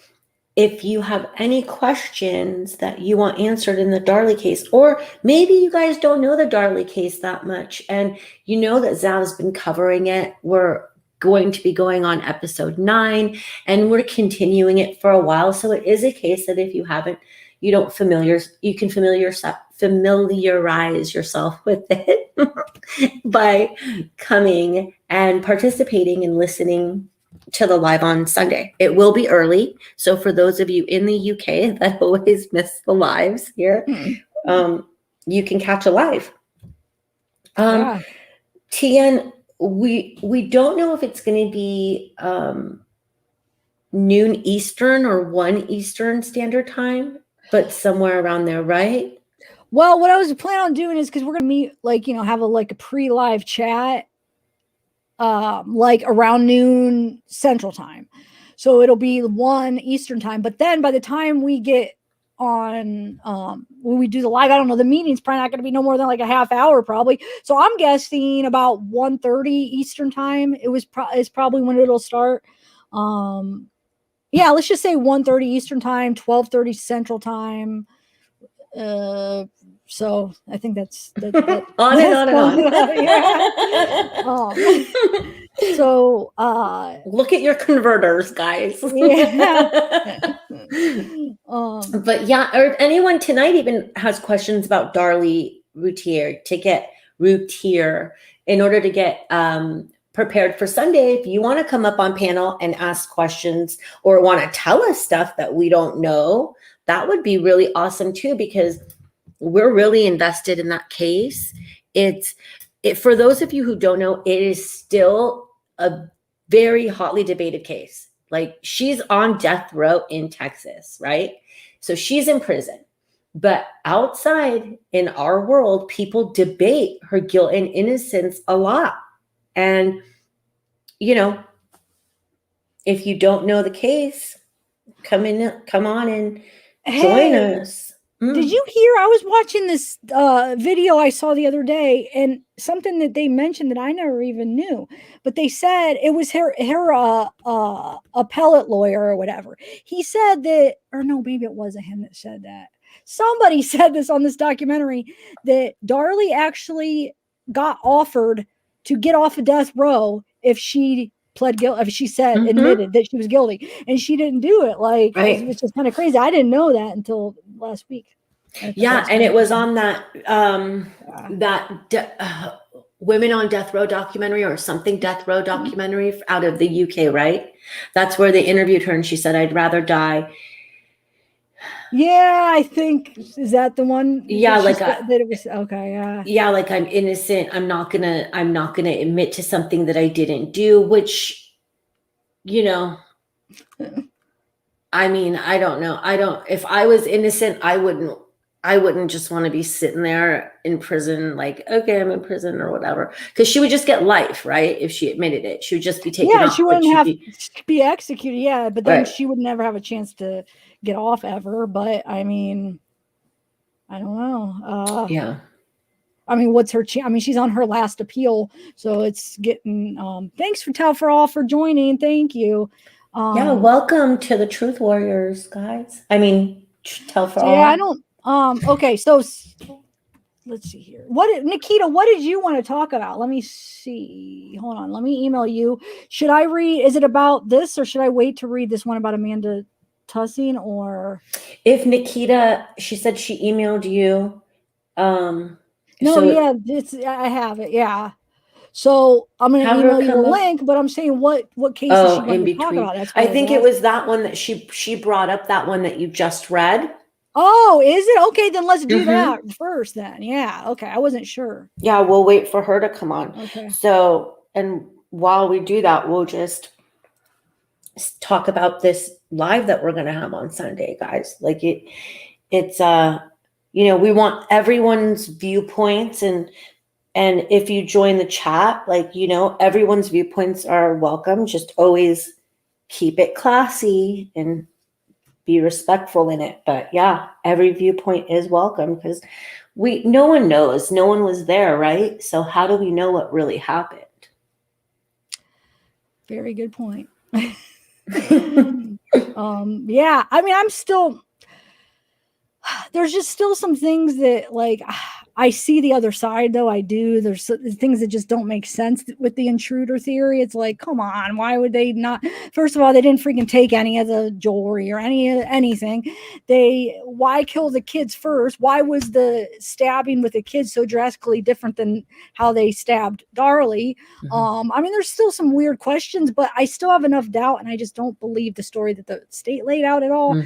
if you have any questions that you want answered in the Darley case, or maybe you guys don't know the Darley case that much and you know that Zav's been covering it, we're going to be going on episode 9 and we're continuing it for a while. So it is a case that if you haven't, you can familiarize yourself with it by coming and participating and listening to the live on Sunday. It will be early. So for those of you in the UK that always miss the lives here, you can catch a live. Tian, we don't know if it's going to be noon Eastern or 1 Eastern Standard Time, but somewhere around there, right? Well, what I was planning on doing is because we're going to meet, have a pre-live chat around noon Central Time. So it'll be 1 Eastern Time. But then by the time we get on, when we do the live, I don't know, the meeting's probably not going to be no more than a half hour probably. So I'm guessing about 1:30 Eastern Time. It's probably when it'll start. Yeah, let's just say 1:30 Eastern Time, 12:30 Central Time. So I think that's on and on and on. So look at your converters, guys. Yeah. But yeah, or anyone tonight even has questions about Darley Routier in order to get prepared for Sunday. If you want to come up on panel and ask questions or want to tell us stuff that we don't know, that would be really awesome too, because we're really invested in that case. For those of you who don't know, it is still a very hotly debated case. Like, she's on death row in Texas, right? So she's in prison. But outside in our world, people debate her guilt and innocence a lot. And, if you don't know the case, come on and join us. Did you hear? I was watching this video I saw the other day, and something that they mentioned that I never even knew. But they said it was her appellate lawyer or whatever. He said that, or no, maybe it wasn't him that said that. Somebody said this on this documentary, that Darley actually got offered to get off of death row if she pled guilty, if she said admitted that she was guilty, and she didn't do it. Right. Which is kind of crazy. I didn't know that until last week. Yeah, and it was on that Women on Death Row documentary or something death row documentary out of the UK, right? That's where they interviewed her, and she said, "I'd rather die." Yeah, I think, is that the one? Yeah, that it was okay. Yeah. Yeah, like, I'm innocent. I'm not gonna admit to something that I didn't do, which, I mean, I don't know. If I was innocent, I wouldn't just want to be sitting there in prison, like, okay, I'm in prison or whatever. Because she would just get life, right? If she admitted it, she would just be taken off. She wouldn't have to be executed. Yeah, but then Right. she would never have a chance to get off ever. But I mean, I don't know. Yeah. I mean, what's her chance? I mean, she's on her last appeal, so it's getting. Thanks for all for joining. Thank you. Yeah, welcome to the Truth Warriors, guys. I mean, tell for all. Yeah, I don't. Okay, so let's see here. Nikita, what did you want to talk about? Let me see. Hold on. Let me email you. Should I read? Is it about this, or should I wait to read this one about Amanda tussing or? If Nikita, she said she emailed you. No, so yeah, I have it. Yeah. So I'm going to Have her email you the come up. link, but I'm saying what cases she in wanted to talk between. about. That's I what think was it was that one that she brought up, that one that you just read. Oh, is it? Okay, then let's do Mhm. that first then. Yeah. Okay. I wasn't sure. Yeah, we'll wait for her to come on. Okay. So, and while we do that, we'll just talk about this live that we're going to have on Sunday, guys. Like it's we want everyone's viewpoints, and if you join the chat, like, everyone's viewpoints are welcome. Just always keep it classy and be respectful in it. But yeah, every viewpoint is welcome, because no one knows, no one was there, right? So how do we know what really happened? Very good point. Yeah, I mean, there's just still some things that, like, I see the other side, though. I do. There's things that just don't make sense with the intruder theory. It's like, come on, why would they not? First of all, they didn't freaking take any of the jewelry or anything. Why kill the kids first? Why was the stabbing with the kids so drastically different than how they stabbed Darlie? I mean, there's still some weird questions, but I still have enough doubt, and I just don't believe the story that the state laid out at all.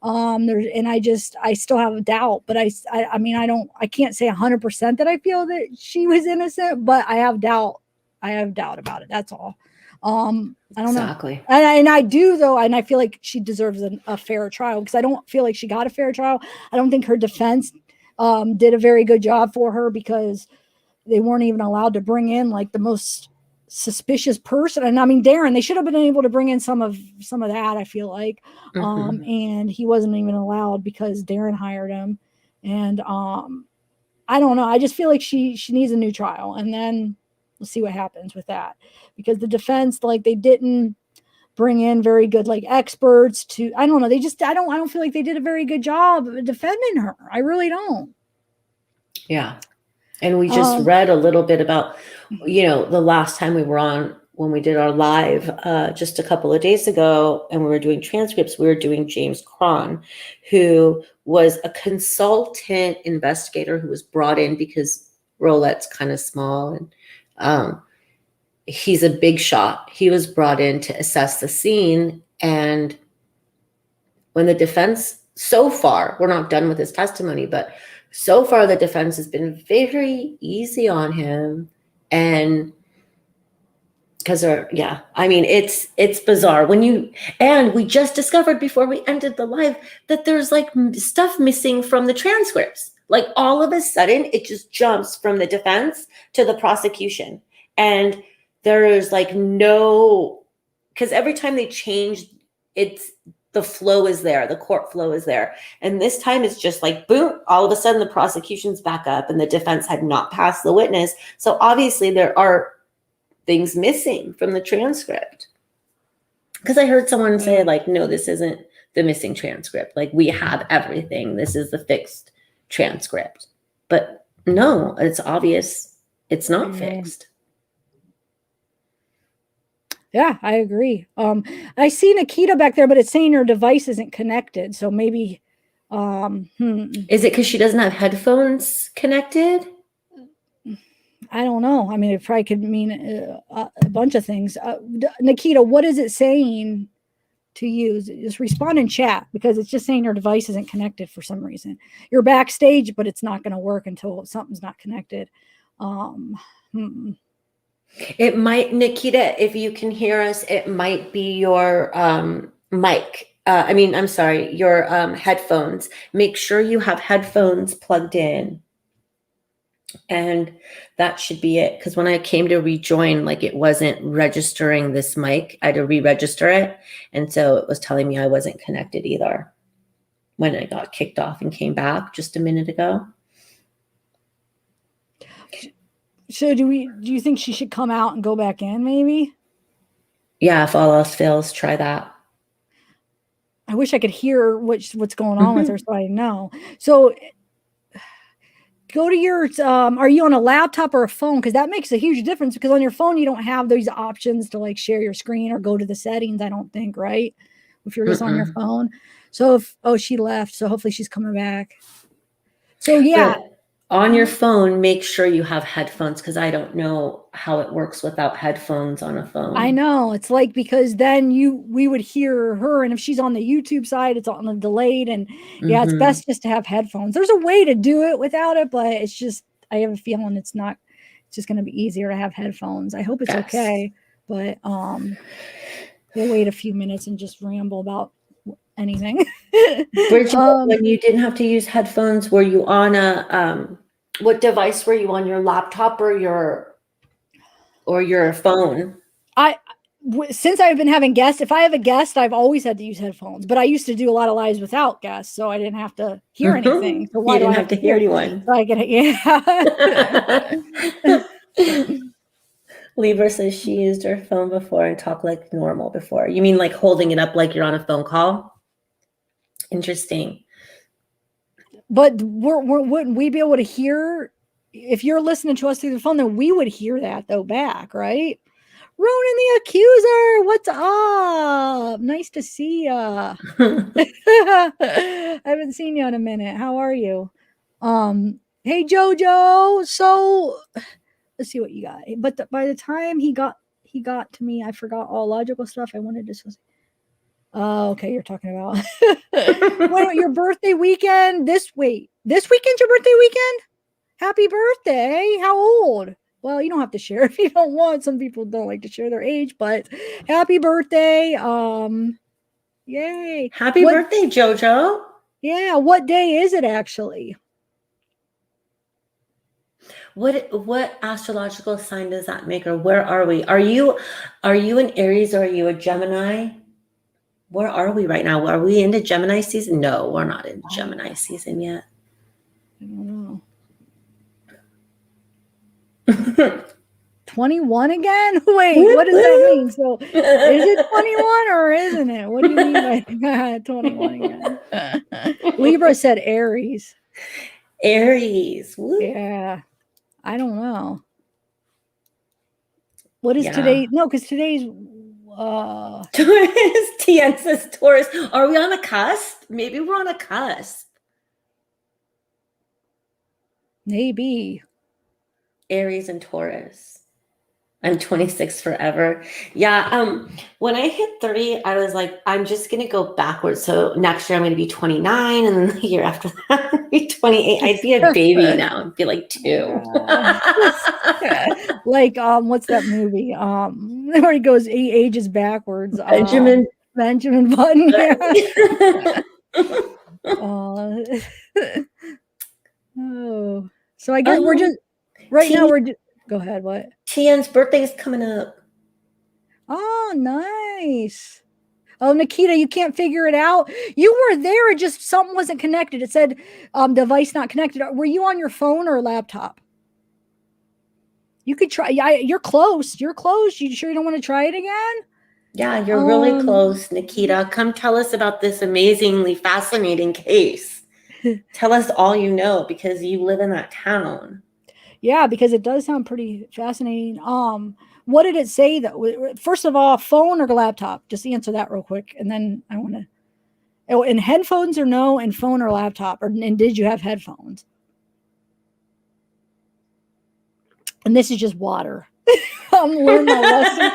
I still have a doubt, but I mean, I can't say 100% that I feel that she was innocent, but I have doubt. I have doubt about it. That's all. I don't Exactly. know. And I do, though. And I feel like she deserves a fair trial, because I don't feel like she got a fair trial. I don't think her defense, did a very good job for her, because they weren't even allowed to bring in like the most suspicious person. And I mean, Darren, they should have been able to bring in some of that, I feel like. And he wasn't even allowed because Darren hired him. And I don't know. I just feel like she needs a new trial, and then we'll see what happens with that, because the defense, like, they didn't bring in very good, like, experts to, I don't know. I don't feel like they did a very good job of defending her. I really don't. Yeah. And we just read a little bit about, the last time we were on, when we did our live just a couple of days ago, and we were doing transcripts, we were doing James Cron, who was a consultant investigator who was brought in because Rolette's kind of small, and he's a big shot. He was brought in to assess the scene. And when the defense, so far, we're not done with his testimony, but so far the defense has been very easy on him. And because I mean, it's bizarre and we just discovered before we ended the live that there's like stuff missing from the transcripts. Like, all of a sudden it just jumps from the defense to the prosecution. And there is like because every time they change, the flow is there, the court flow is there. And this time it's just like, boom, all of a sudden the prosecution's back up and the defense had not passed the witness. So obviously there are things missing from the transcript. Because I heard someone say, like, no, this isn't the missing transcript. Like, we have everything. This is the fixed transcript. But no, it's obvious it's not fixed. Yeah, I agree. I see Nikita back there, but it's saying her device isn't connected. So maybe, Is it because she doesn't have headphones connected? I don't know. I mean, it probably could mean a bunch of things. Nikita, what is it saying to you? Just respond in chat, because it's just saying your device isn't connected for some reason. You're backstage, but it's not going to work until something's not connected. It might, Nikita, if you can hear us, it might be your mic. I'm sorry, your headphones. Make sure you have headphones plugged in. And that should be it. Because when I came to rejoin, like, it wasn't registering this mic. I had to re-register it. And so it was telling me I wasn't connected either when I got kicked off and came back just a minute ago. So do you think she should come out and go back in, maybe? Yeah, if all else fails, try that. I wish I could hear what's going on with her, so I know. So go to your, are you on a laptop or a phone? Because that makes a huge difference, because on your phone, you don't have those options to, like, share your screen or go to the settings, I don't think, right? if you're just on your phone. So she left. So hopefully she's coming back. So yeah. But on your phone, make sure you have headphones, because I don't know how it works without headphones on a phone. I know, it's like, because then we would hear her, and if she's on the YouTube side, it's on the delayed, and yeah, it's best just to have headphones. There's a way to do it without it, but it's just, I have a feeling it's just going to be easier to have headphones. I hope it's okay, but we'll wait a few minutes and just ramble about anything. When you didn't have to use headphones, were you on what device were you on, your laptop or your phone? Since I've been having guests, if I have a guest, I've always had to use headphones, but I used to do a lot of lives without guests, so I didn't have to hear anything. So why you didn't have to hear anyone. So I get yeah. Libra says she used her phone before and talked like normal before. You mean like holding it up like you're on a phone call? Interesting. But wouldn't we be able to hear, if you're listening to us through the phone, then we would hear that though back, right? Ronan the Accuser, what's up? Nice to see ya. I haven't seen you in a minute. How are you? Hey Jojo. So let's see what you got. But by the time he got to me, I forgot all logical stuff I wanted to say. Oh, okay. You're talking about your birthday weekend. This weekend's your birthday weekend? Happy birthday. How old? Well, you don't have to share if you don't want. Some people don't like to share their age, but happy birthday. Yay. Happy birthday, Jojo. Yeah. What day is it actually? What astrological sign does that make, or where are we? Are you an Aries or are you a Gemini? Where are we right now? Are we into Gemini season? No, we're not in Gemini season yet. I don't know. 21 again? Wait, what does that mean? So is it 21 or isn't it? What do you mean by 21 again? Libra said Aries. Aries. Woo. Yeah. I don't know. What is today? No, because today's Taurus. TN says Taurus. Are we on a cusp? Maybe we're on a cusp. Maybe. Aries and Taurus. I'm 26 forever. Yeah. When I hit 30, I was like, I'm just gonna go backwards. So next year I'm gonna be 29, and then the year after that I'll be 28. I'd be a baby now. I'd be like 2. Like what's that movie? Where he goes, he ages backwards. Benjamin Button. Yeah. Oh, so I guess we're just now. Go ahead. What? Tian's birthday is coming up. Oh, nice. Oh, Nikita, you can't figure it out. You were there. It just something wasn't connected. It said device not connected. Were you on your phone or laptop? You could try. Yeah, you're close. You're close. You sure you don't want to try it again? Yeah, you're really close, Nikita. Come tell us about this amazingly fascinating case. Tell us all you know, because you live in that town. Yeah, because it does sound pretty fascinating. What did it say though? First of all, phone or laptop? Just answer that real quick, and then I want to. Oh, and headphones or no, and phone or laptop, and did you have headphones? And this is just water. I'm learning my lesson.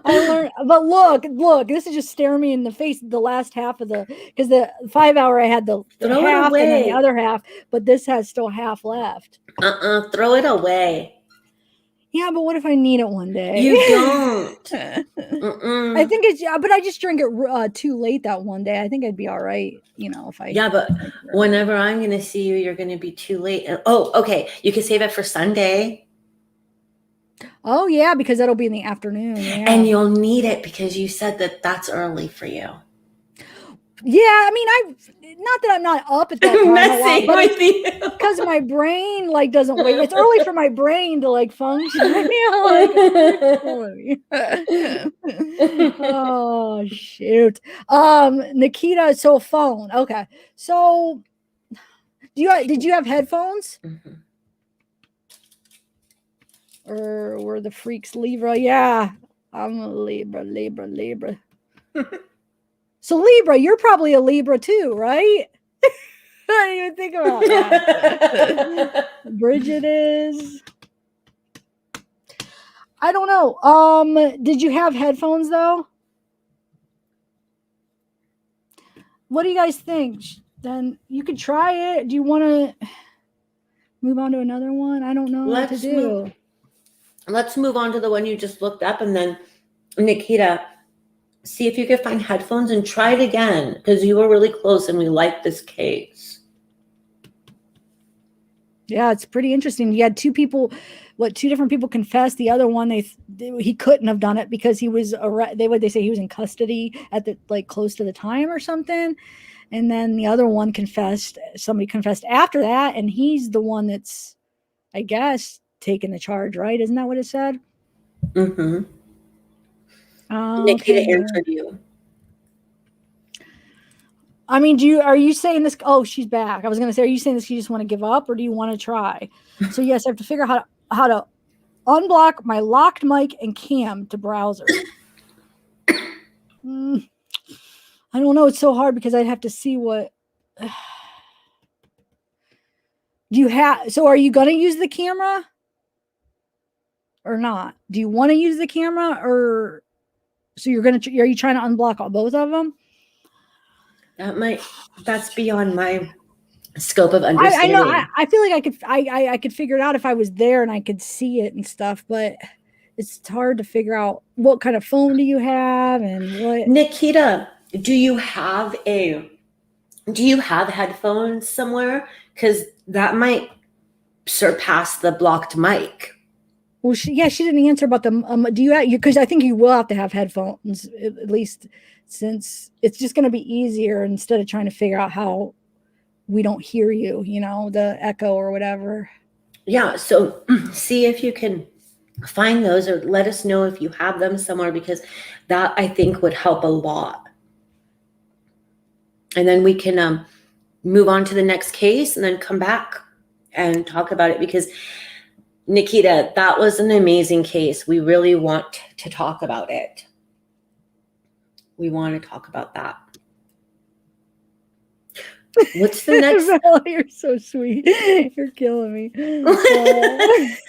I learned, but look, this is just staring me in the face. The last half of because the 5 hour I had the half and then the other half, but this has still half left. Throw it away. Yeah, but what if I need it one day? You don't. I think but I just drink it too late that one day. I think I'd be all right, if I. Yeah, but whenever I'm going to see you, you're going to be too late. Oh, okay. You can save it for Sunday. Oh, yeah, because that'll be in the afternoon. Yeah. And you'll need it because you said that that's early for you. Yeah, I mean, not that I'm not up at that time messing with you because my brain doesn't wait. It's early for my brain to function. Oh shoot, Nikita. So phone. Okay, so did you have headphones? Mm-hmm. Or were the freaks Libra? Yeah, I'm a Libra. So Libra, you're probably a Libra too, right? I didn't even think about that. Bridget is. I don't know. Did you have headphones though? What do you guys think? Then you could try it. Do you want to move on to another one? I don't know what to do. Let's move on to the one you just looked up, and then Nikita, see if you can find headphones and try it again, because you were really close and we like this case. Yeah, it's pretty interesting. You had two different people confessed. The other one, he couldn't have done it because he was they say he was in custody at the close to the time or something. And then the other one somebody confessed after that, and he's the one that's, I guess, taking the charge, right? Isn't that what it said? Mm-hmm. Okay. Nikita answered you. I mean, are you saying this? Oh, she's back. I was going to say, are you saying this? You just want to give up, or do you want to try? So yes, I have to figure out how to unblock my locked mic and cam to browser. I don't know. It's so hard because I'd have to see what. Do you have? So are you going to use the camera or not? Do you want to use the camera, or so you're going to? Are you trying to unblock both of them? That's beyond my scope of understanding. I know. I feel like I could figure it out if I was there and I could see it and stuff, but it's hard to figure out what kind of phone do you have and what. Nikita, do you have headphones somewhere? Because that might surpass the blocked mic. Well, she didn't answer about the. Do you? Because I think you will have to have headphones at least, since it's just going to be easier instead of trying to figure out how we don't hear you. You know, the echo or whatever. Yeah. So see if you can find those, or let us know if you have them somewhere, because that I think would help a lot. And then we can move on to the next case and then come back and talk about it, because Nikita, that was an amazing case. We really want to talk about it. We want to talk about that. What's the next? You're so sweet. You're killing me.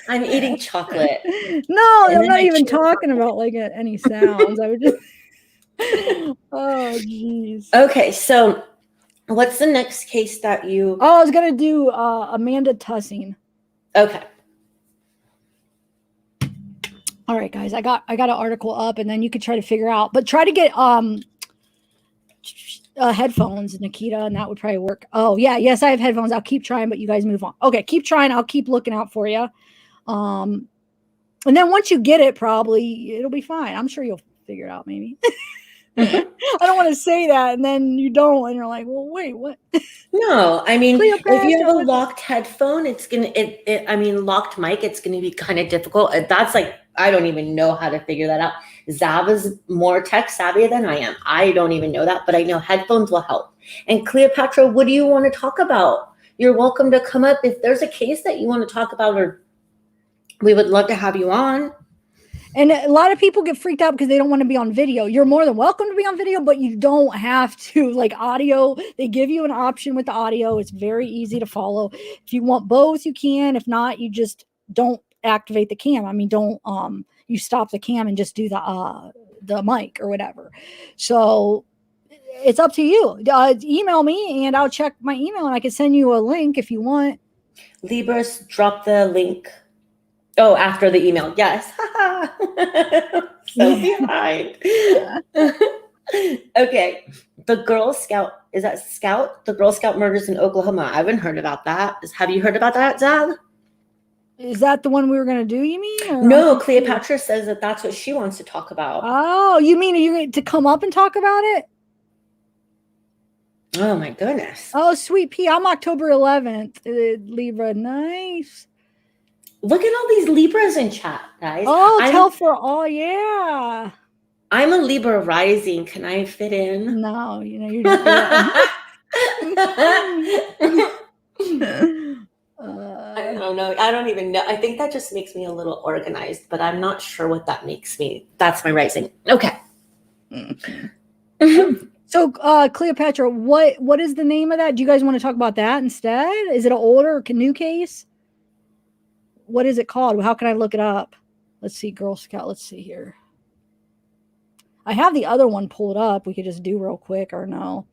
I'm eating chocolate. No, I'm not even talking about any sounds. I would just. Oh, jeez. Okay, so what's the next case that you? Oh, I was gonna do Amanda Tussing. Okay. All right, guys. I got an article up, and then you could try to figure out. But try to get headphones, Nikita, and that would probably work. Oh yeah, yes, I have headphones. I'll keep trying, but you guys move on. Okay, keep trying. I'll keep looking out for you. And then once you get it, probably it'll be fine. I'm sure you'll figure it out. Maybe. I don't want to say that, and then you don't, and you're like, well, wait, what? No, I mean, Cleopatra, if you have a locked headphone, locked mic, it's gonna be kind of difficult. That's I don't even know how to figure that out. Zav is more tech savvy than I am. I don't even know that, but I know headphones will help. And Cleopatra, what do you want to talk about? You're welcome to come up if there's a case that you want to talk about, or we would love to have you on. And a lot of people get freaked out because they don't want to be on video. You're more than welcome to be on video, but you don't have to. Audio, they give you an option with the audio. It's very easy to follow. If you want both, you can. If not, you just don't activate the cam. I mean, don't you stop the cam and just do the mic or whatever. So it's up to you. Email me and I'll check my email, and I can send you a link if you want. Libras, drop the link. Oh, after the email. Yes. So behind. Okay. The Girl Scout. Is that Scout? The Girl Scout murders in Oklahoma. I haven't heard about that. Have you heard about that, Zav? Is that the one we were going to do, you mean? Or no, Cleopatra says that that's what she wants to talk about. Oh, you mean are you going to come up and talk about it? Oh, my goodness. Oh, sweet pea. I'm October 11th. Libra. Nice. Look at all these Libras in chat, guys. Oh, tell for all. Yeah. I'm a Libra rising. Can I fit in? No, you're I don't know. I don't even know. I think that just makes me a little organized, but I'm not sure what that makes me. That's my rising. Okay. So, Cleopatra, what is the name of that? Do you guys want to talk about that instead? Is it an older or new case? What is it called? How can I look it up? Let's see, Girl Scout. Let's see here. I have the other one pulled up. We could just do real quick, or no?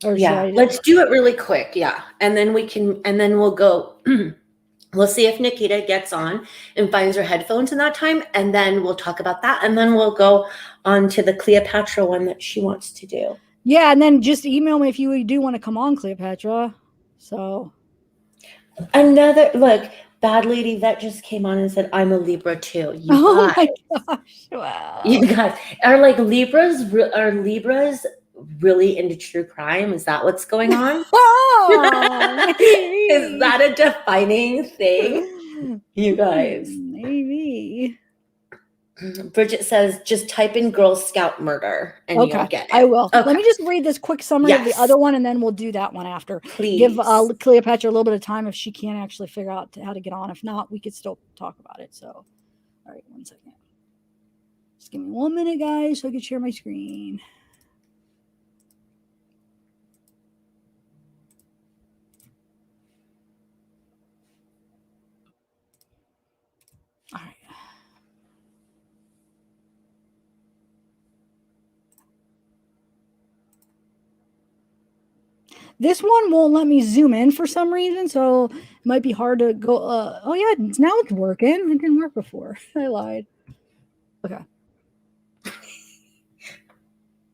Or Yeah, let's do it really quick. Yeah, and then we'll go. We'll see if Nikita gets on and finds her headphones in that time, and then we'll talk about that, and then we'll go on to the Cleopatra one that she wants to do. Yeah, and then just email me if you do want to come on, Cleopatra. So another look, Bad Lady Vet just came on and said, "I'm a Libra too." Oh my gosh! Wow. You guys are like Libras. Are Libras really into true crime? Is that what's going on? Oh, is that a defining thing? You guys. Maybe. Bridget says, just type in Girl Scout murder and you'll get it. I will. Okay. Let me just read this quick summary of the other one, and then we'll do that one after. Please. Give Cleopatra a little bit of time if she can't actually figure out how to get on. If not, we could still talk about it. So, all right, 1 second. Just give me 1 minute, guys, so I can share my screen. All right. This one won't let me zoom in for some reason, so it might be hard to go. Oh yeah, now it's working. It didn't work before. I lied. Okay.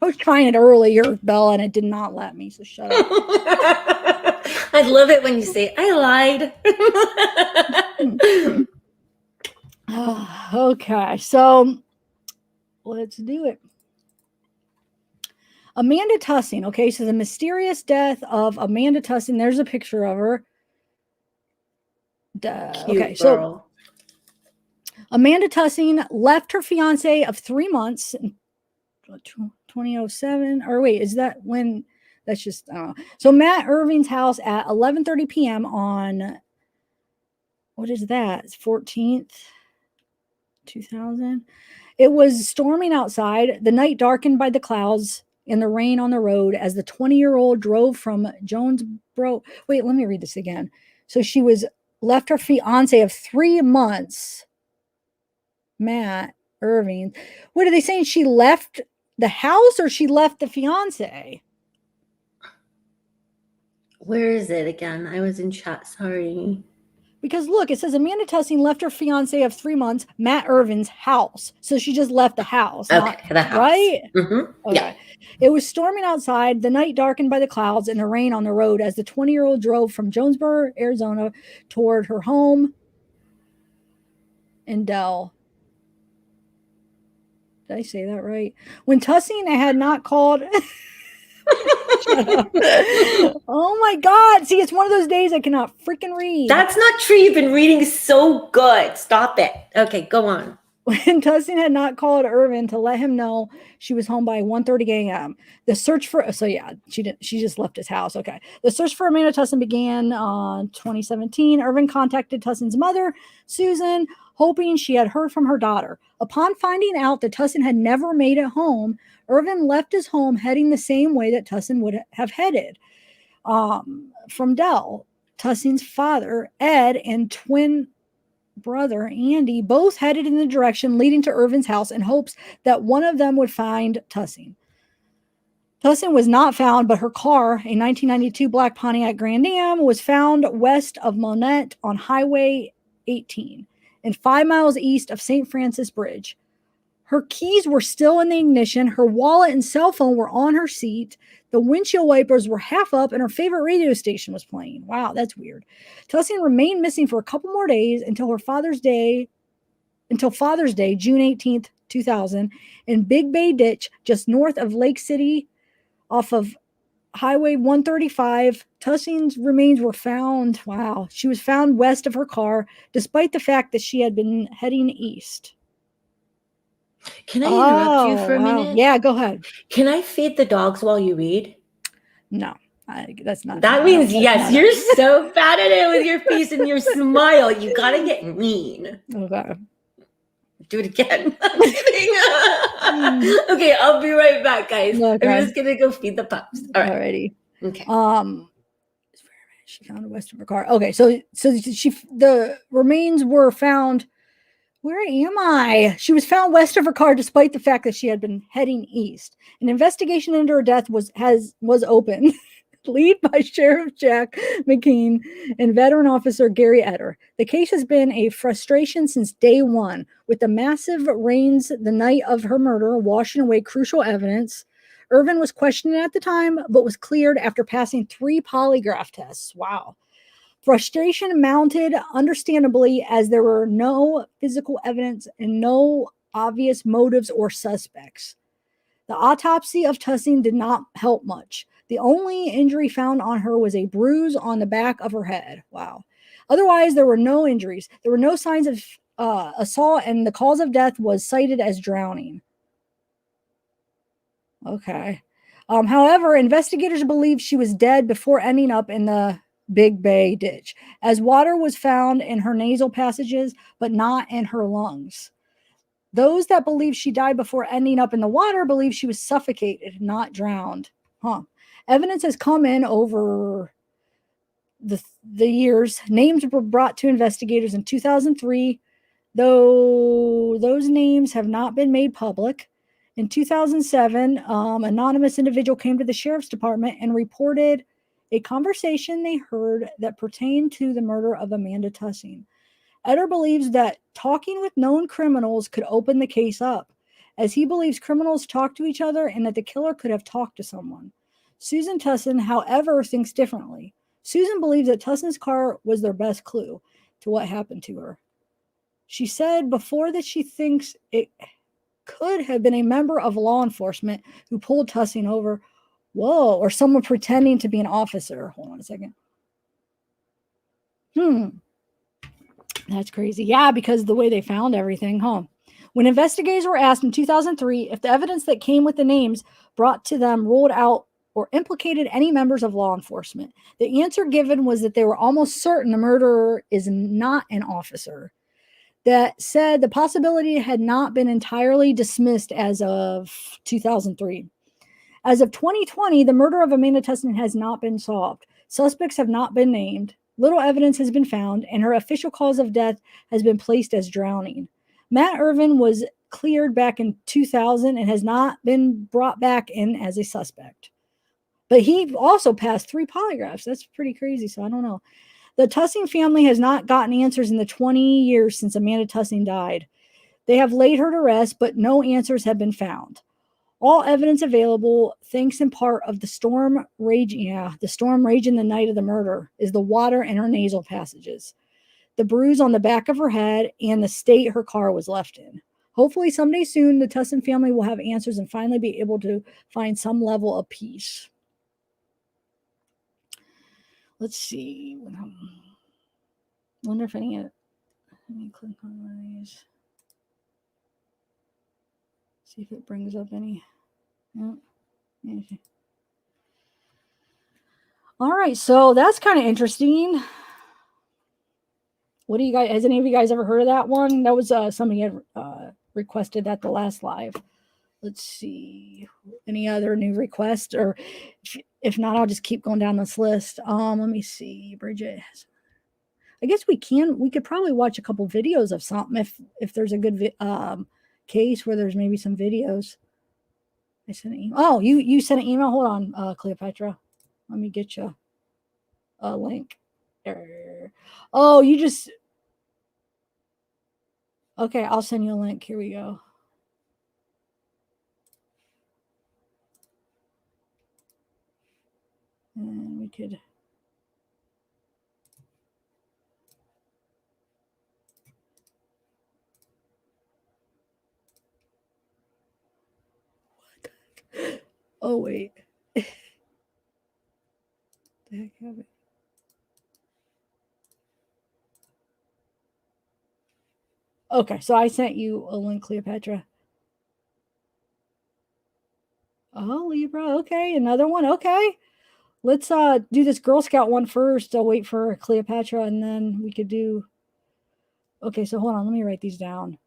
I was trying it earlier, Bella, and it did not let me, so shut up. I love it when you say, I lied. Okay, so let's do it. Amanda Tussing. Okay, so the mysterious death of Amanda Tussing. There's a picture of her. Okay, so Amanda Tussing left her fiance of 3 months in 2007. Or wait, is that when? That's just so Matt Irving's house at 11:30 p.m. on what is that? 14th, 2000. It was storming outside. The night darkened by the clouds and the rain on the road as the 20-year-old drove from Jonesboro. Wait, let me read this again. So she was left her fiance of 3 months, Matt Irving. What are they saying? She left the house or she left the fiance? Where is it again? I was in chat. Sorry. Because look, it says Amanda Tussing left her fiance of 3 months, Matt Irvin's house. So she just left the house. Okay, the house. Right? Mm-hmm. Okay. Yeah. It was storming outside, the night darkened by the clouds and the rain on the road as the 20-year-old drove from Jonesboro, Arizona toward her home in Dell. Did I say that right? When Tussing had not called... Oh my God. See, it's one of those days I cannot freaking read. That's not true. You've been reading so good. Stop it. Okay, go on. When Tussing had not called Irvin to let him know she was home by 1:30 a.m. The search for she just left his house. Okay. The search for Amanda Tussing began on 2017. Irvin contacted Tussing's mother, Susan, hoping she had heard from her daughter. Upon finding out that Tussing had never made it home, Irvin left his home heading the same way that Tussing would have headed from Dell. Tussing's father, Ed, and twin brother, Andy, both headed in the direction leading to Irvin's house in hopes that one of them would find Tussing. Tussing was not found, but her car, a 1992 black Pontiac Grand Am, was found west of Millete on Highway 18 and 5 miles east of St. Francis Bridge. Her keys were still in the ignition. Her wallet and cell phone were on her seat. The windshield wipers were half up, and her favorite radio station was playing. Wow, that's weird. Tussing remained missing for a couple more days until Father's Day, June 18th, 2000, in Big Bay Ditch, just north of Lake City, off of Highway 135. Tussing's remains were found. Wow, she was found west of her car, despite the fact that she had been heading east. Can I interrupt you for a minute? Yeah, go ahead. Can I feed the dogs while you read? No, that's not. That means yes. You're so bad at it with your face and your smile. You gotta get mean. Okay. Do it again. I'm kidding. Okay, I'll be right back, guys. Okay. I'm just gonna go feed the pups. All right. Alrighty. Okay. She found west of her car. Okay, so the remains were found. Where am I? She was found west of her car, despite the fact that she had been heading east. An investigation into her death was open, lead by Sheriff Jack McKean and veteran officer Gary Etter. The case has been a frustration since day one, with the massive rains the night of her murder washing away crucial evidence. Irvin was questioned at the time, but was cleared after passing 3 polygraph tests. Wow. Frustration mounted, understandably, as there were no physical evidence and no obvious motives or suspects. The autopsy of Tussing did not help much. The only injury found on her was a bruise on the back of her head. Wow. Otherwise, there were no injuries. There were no signs of assault, and the cause of death was cited as drowning. Okay. However, investigators believe she was dead before ending up in the Big Bay ditch, as water was found in her nasal passages, but not in her lungs. Those that believe she died before ending up in the water believe she was suffocated, not drowned. Evidence has come in over the years. Names were brought to investigators in 2003, though those names have not been made public. In 2007, anonymous individual came to the sheriff's department and reported a conversation they heard that pertained to the murder of Amanda Tussing. Etter believes that talking with known criminals could open the case up, as he believes criminals talk to each other and that the killer could have talked to someone. Susan Tussing, however, thinks differently. Susan believes that Tussing's car was their best clue to what happened to her. She said before that she thinks it could have been a member of law enforcement who pulled Tussing over. Whoa, or someone pretending to be an officer. Hold on a second. That's crazy. Yeah, because the way they found everything, When investigators were asked in 2003 if the evidence that came with the names brought to them ruled out or implicated any members of law enforcement, the answer given was that they were almost certain the murderer is not an officer. That said, the possibility had not been entirely dismissed as of 2003. As of 2020, the murder of Amanda Tussing has not been solved. Suspects have not been named. Little evidence has been found, and her official cause of death has been placed as drowning. Matt Irvin was cleared back in 2000 and has not been brought back in as a suspect. But he also passed 3 polygraphs. That's pretty crazy, so I don't know. The Tussing family has not gotten answers in the 20 years since Amanda Tussing died. They have laid her to rest, but no answers have been found. All evidence available, thanks in part of the storm raging the night of the murder, is the water in her nasal passages, the bruise on the back of her head, and the state her car was left in. Hopefully someday soon, the Tussing family will have answers and finally be able to find some level of peace. Let's see. Wonder if any of it. Let me click on these. See if it brings up any. No. All right, so that's kind of interesting. What do you guys? Has any of you guys ever heard of that one? That was somebody had requested at the last live. Let's see. Any other new requests, or if not, I'll just keep going down this list. Let me see. Bridget. I guess we could probably watch a couple videos of something if there's a good case where there's maybe some videos. I sent an email. Oh, you sent an email. Hold on, Cleopatra. Let me get you a link. Oh, you just. Okay, I'll send you a link. Here we go. And we could. Oh, wait. The heck have it? Okay, so I sent you a link, Cleopatra. Oh, Libra. Okay, another one. Okay. Let's do this Girl Scout one first. I'll wait for Cleopatra, and then we could do. Okay, so hold on. Let me write these down.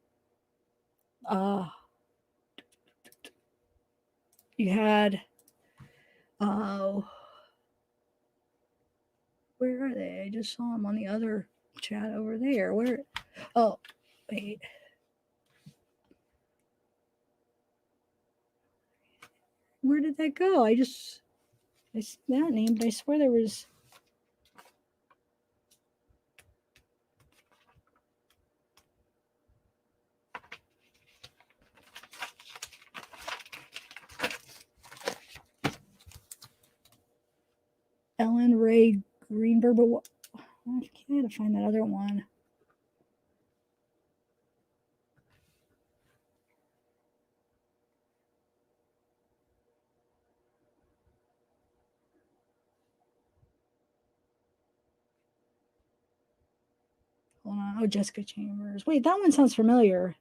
You had, where are they? I just saw them on the other chat over there. Where? Oh, wait. Where did that go? I see that name, but I swear there was. Ellen Ray Greenberg, but what? I can't find that other one. Hold on. Oh, Jessica Chambers. Wait, that one sounds familiar.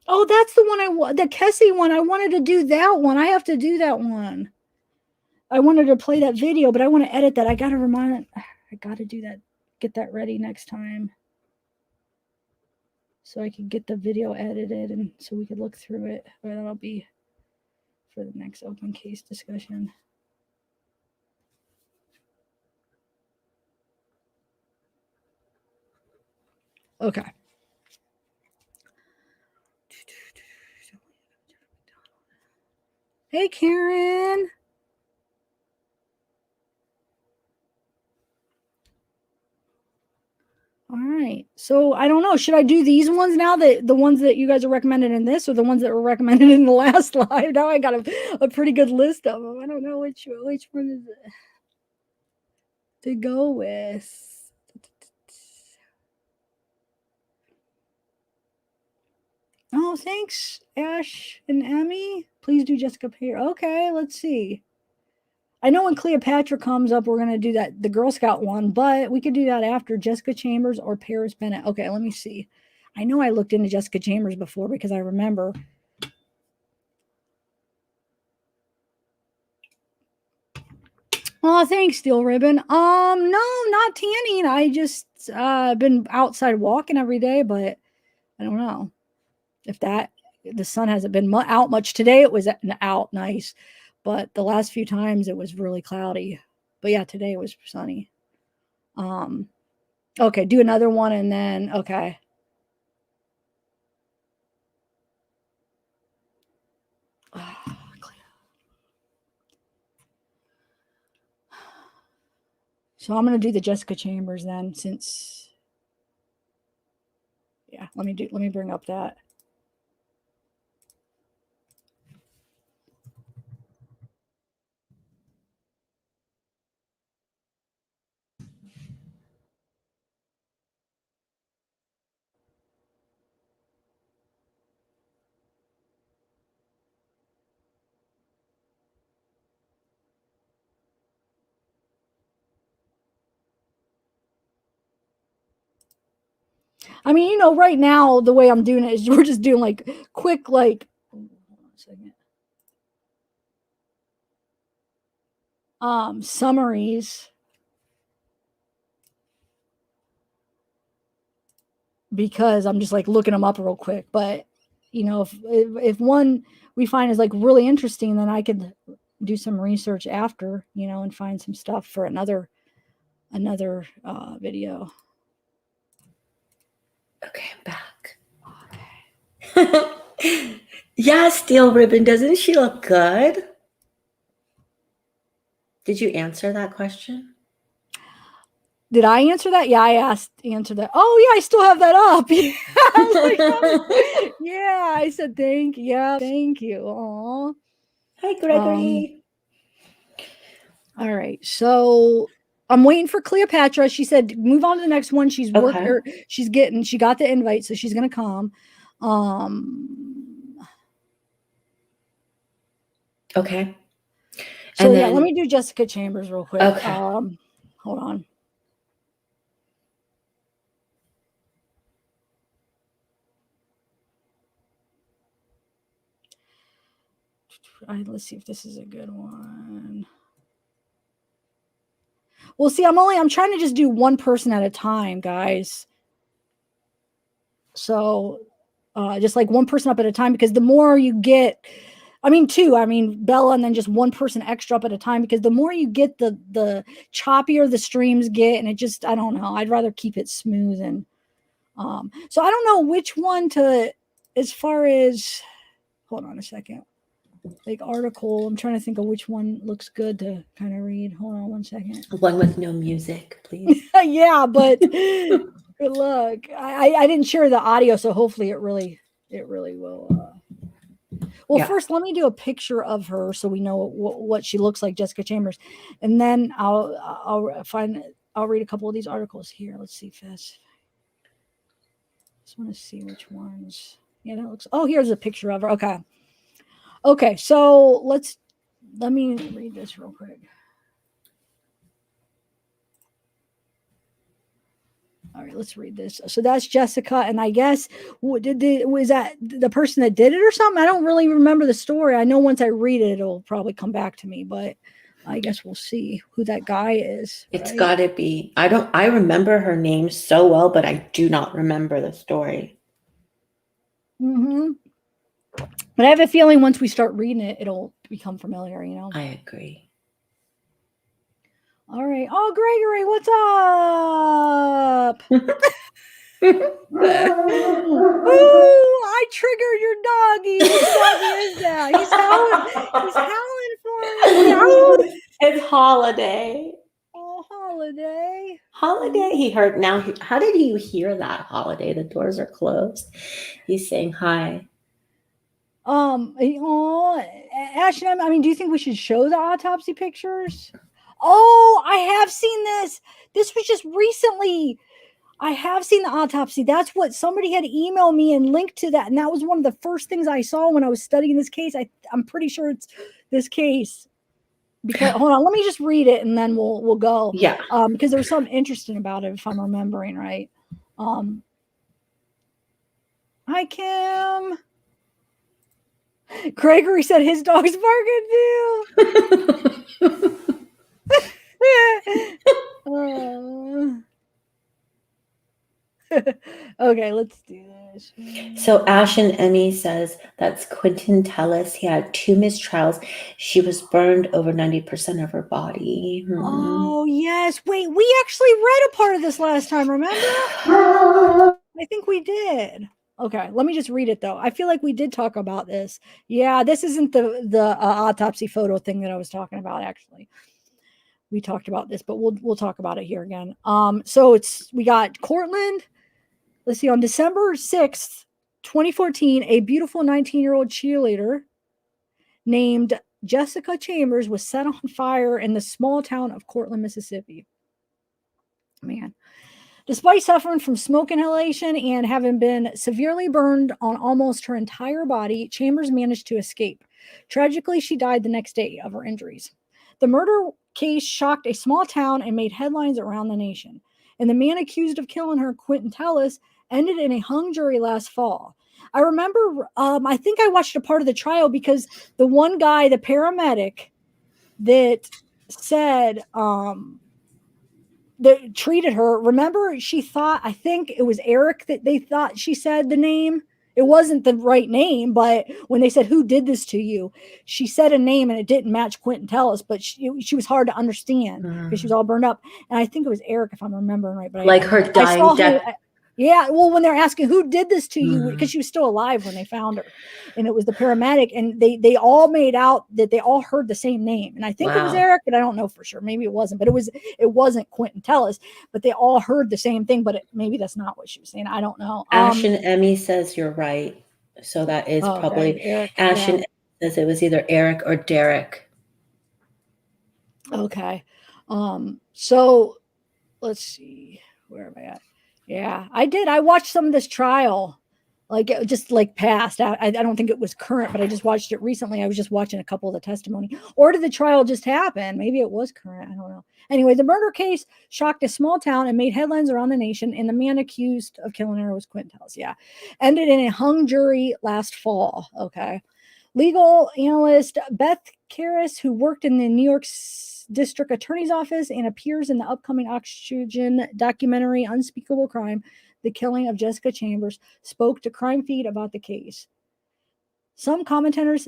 Oh, that's the one the Kessie one. I wanted to do that one. I have to do that one. I wanted to play that video, but I want to edit that. I got to do that. Get that ready next time. So I can get the video edited and so we could look through it. But that'll be for the next open case discussion. Okay. Hey, Karen. All right. So I don't know. Should I do these ones now, that the ones that you guys are recommended in this, or the ones that were recommended in the last live? Now I got a pretty good list of them. I don't know which one is it to go with. Oh, thanks, Ash and Emmy. Please do Jessica Peer. Okay, let's see. I know when Cleopatra comes up, we're going to do the Girl Scout one, but we could do that after Jessica Chambers or Paris Bennett. Okay, let me see. I know I looked into Jessica Chambers before because I remember. Oh, thanks, Steel Ribbon. No, not tanning. I just been outside walking every day, but I don't know if the sun hasn't been out much today. It was out nice, but the last few times it was really cloudy. But yeah, today it was sunny. Okay, do another one and then okay. So I'm gonna do the Jessica Chambers then, since yeah, let me bring up that. I mean, right now the way I'm doing it is we're just doing like quick, like, hold on a second. Summaries, because I'm just like looking them up real quick. But if one we find is like really interesting, then I could do some research after, and find some stuff for another video. Okay, I'm back. Okay. Yeah, Steel Ribbon, doesn't she look good? Did you answer that question? Did I answer that? Yeah, I answered that. Oh yeah, I still have that up. Yeah, I said thank you. Yeah, thank you. Aw. Hi, Gregory. All right, so I'm waiting for Cleopatra. She said move on to the next one. She's she got the invite, so she's gonna come. Okay. So yeah, let me do Jessica Chambers real quick. Okay. Hold on. Let's see if this is a good one. Well, see, I'm trying to just do one person at a time, guys. So just like one person up at a time, because the more you get, two, Bella, and then just one person extra up at a time, because the more you get, the choppier the streams get. And it just, I don't know. I'd rather keep it smooth. And so I don't know which one to, as far as, hold on a second. Like article, I'm trying to think of which one looks good to kind of read. Hold on one second. One with no music, please. Yeah, but good luck. I didn't share the audio, so hopefully it really will. Well, Yeah. first let me do a picture of her so we know what she looks like, Jessica Chambers, and then I'll read a couple of these articles here. Let's see, Fess. Just want to see which ones. Yeah, that looks. Oh, here's a picture of her. Okay, so let me read this real quick. All right, let's read this. So that's Jessica, and I guess was that the person that did it or something? I don't really remember the story. I know once I read it, it'll probably come back to me, but I guess we'll see who that guy is. It's right? got to be. I remember her name so well, but I do not remember the story. Mm-hmm. But I have a feeling once we start reading it, it'll become familiar, you know? I agree. All right. Oh, Gregory, what's up? Ooh, I triggered your doggy. Which doggy is that? He's howling for me. It's Holiday. Oh, Holiday. Holiday. He heard now. How did you hear that, Holiday? The doors are closed. He's saying hi. Ashton, do you think we should show the autopsy pictures? Oh, I have seen this. This was just recently. I have seen the autopsy. That's what somebody had emailed me and linked to that. And that was one of the first things I saw when I was studying this case. I'm pretty sure it's this case. Because hold on, let me just read it and then we'll go. Yeah. Because there's something interesting about it, if I'm remembering right. Hi, Kim. Gregory said his dog's barking too. Okay, let's do this. So Ash and Emmy says that's Quentin Tellis. He had 2 mistrials. She was burned over 90% of her body. Oh, yes. Wait, we actually read a part of this last time, remember? I think we did. Okay, let me just read it, though. I feel like we did talk about this. Yeah, this isn't the autopsy photo thing that I was talking about, actually. We talked about this, but we'll talk about it here again. So we got Cortland. Let's see, on December 6th, 2014, a beautiful 19-year-old cheerleader named Jessica Chambers was set on fire in the small town of Cortland, Mississippi. Man. Despite suffering from smoke inhalation and having been severely burned on almost her entire body, Chambers managed to escape. Tragically, she died the next day of her injuries. The murder case shocked a small town and made headlines around the nation. And the man accused of killing her, Quentin Tellis, ended in a hung jury last fall. I remember, I think I watched a part of the trial because the one guy, the paramedic that said, that treated her, remember, she thought, I think it was Eric that they thought she said the name. It wasn't the right name, but when they said, who did this to you? She said a name and it didn't match Quentin Tellis, but she was hard to understand because she was all burned up. And I think it was Eric, if I'm remembering right. But like her dying death. Yeah, well, when they're asking who did this to you, because she was still alive when they found her, and it was the paramedic, and they all made out that they all heard the same name, and I think it was Eric, but I don't know for sure. Maybe it wasn't, but it wasn't Quentin Tellis, but they all heard the same thing. But maybe that's not what she was saying. I don't know. Ash and Emmy says you're right, so that is probably Eric, Ash and Emmy says it was either Eric or Derek. Okay, so let's see, where am I at? Yeah, I did. I watched some of this trial, just past. I don't think it was current, but I just watched it recently. I was just watching a couple of the testimony. Or did the trial just happen? Maybe it was current. I don't know. Anyway, the murder case shocked a small town and made headlines around the nation. And the man accused of killing her was Quentin Tellis. Yeah, ended in a hung jury last fall. Okay, legal analyst Beth Karras, who worked in the New York District Attorney's Office and appears in the upcoming Oxygen documentary Unspeakable Crime, the killing of Jessica Chambers, spoke to Crime Feed about the case. Some commenters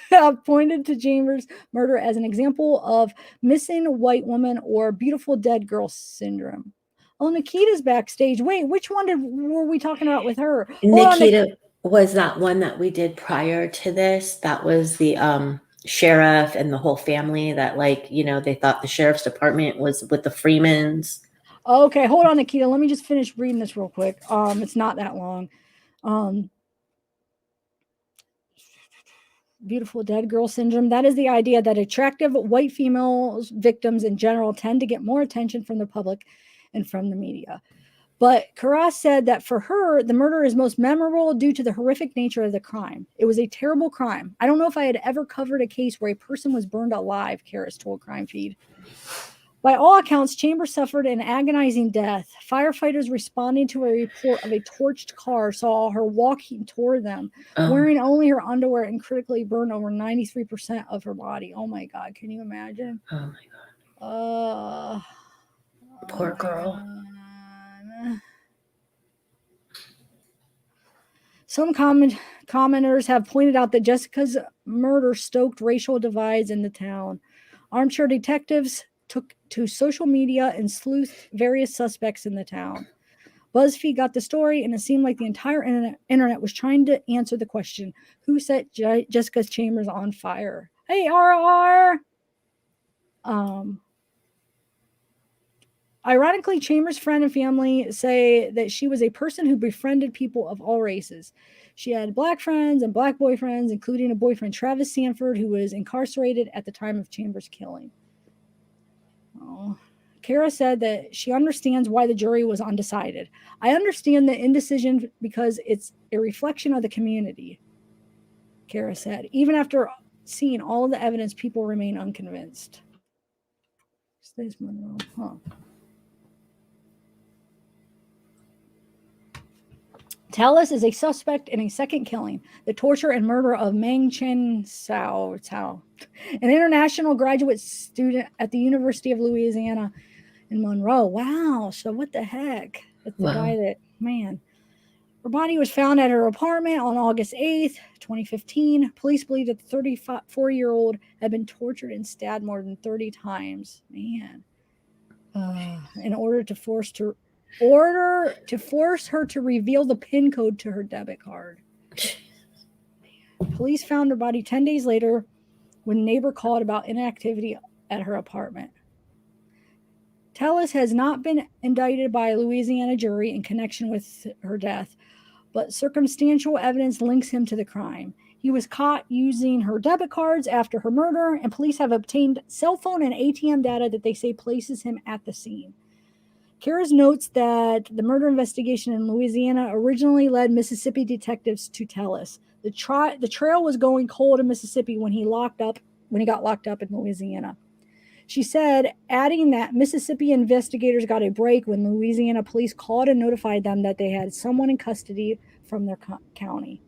have pointed to Chambers' murder as an example of missing white woman or beautiful dead girl syndrome. Oh, Nikita's backstage. Wait, which one were we talking about with her? Nikita was that one that we did prior to this. That was the sheriff and the whole family that, like, you know, they thought the sheriff's department was with the Freemans. Okay, hold on, Nikita. Let me just finish reading this real quick. It's not that long. Beautiful dead girl syndrome. That is the idea that attractive white females victims in general tend to get more attention from the public and from the media. But Karas said that for her, the murder is most memorable due to the horrific nature of the crime. It was a terrible crime. I don't know if I had ever covered a case where a person was burned alive, Karas told Crime Feed. By all accounts, Chambers suffered an agonizing death. Firefighters responding to a report of a torched car saw her walking toward them, wearing only her underwear, and critically burned over 93% of her body. Oh my God, can you imagine? Oh my God. Poor girl. Some commenters have pointed out that Jessica's murder stoked racial divides in the town. Armchair detectives took to social media and sleuthed various suspects in the town. BuzzFeed got the story, and it seemed like the entire internet was trying to answer the question, who set Jessica Chambers on fire? Hey, RR! Ironically, Chambers' friend and family say that she was a person who befriended people of all races. She had black friends and black boyfriends, including a boyfriend, Travis Sanford, who was incarcerated at the time of Chambers' killing. Kara said that she understands why the jury was undecided. I understand the indecision because it's a reflection of the community, Kara said. Even after seeing all of the evidence, people remain unconvinced. Talis is a suspect in a second killing, the torture and murder of Meng Chen Cao, an international graduate student at the University of Louisiana in Monroe. Wow. So what the heck? That's the guy that, man. Her body was found at her apartment on August 8th, 2015. Police believe that the 34-year-old had been tortured and stabbed more than 30 times. Man. In order to force her to reveal the PIN code to her debit card. Police found her body 10 days later when a neighbor called about inactivity at her apartment. Talis has not been indicted by a Louisiana jury in connection with her death, but circumstantial evidence links him to the crime. He was caught using her debit cards after her murder, and police have obtained cell phone and ATM data that they say places him at the scene. Karas notes that the murder investigation in Louisiana originally led Mississippi detectives to Talis. The trail was going cold in Mississippi when he got locked up in Louisiana. She said, adding that Mississippi investigators got a break when Louisiana police called and notified them that they had someone in custody from their county.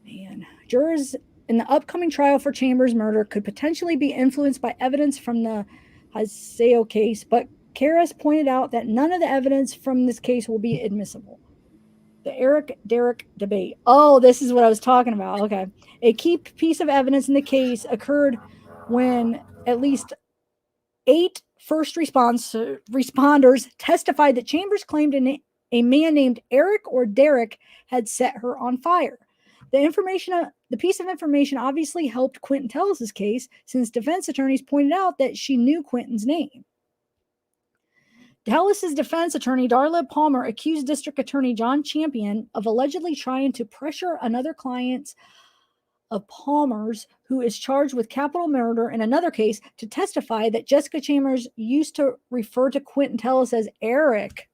Man, jurors in the upcoming trial for Chambers' murder could potentially be influenced by evidence from the Haseo case, but Karas pointed out that none of the evidence from this case will be admissible. The Eric Derrick debate. Oh, this is what I was talking about. Okay. A key piece of evidence in the case occurred when at least 8 first responders testified that Chambers claimed a man named Eric or Derrick had set her on fire. The piece of information obviously helped Quentin Tellis' case, since defense attorneys pointed out that she knew Quentin's name. Tellis' defense attorney, Darla Palmer, accused District Attorney John Champion of allegedly trying to pressure another client of Palmer's, who is charged with capital murder in another case, to testify that Jessica Chambers used to refer to Quentin Tellis as Eric.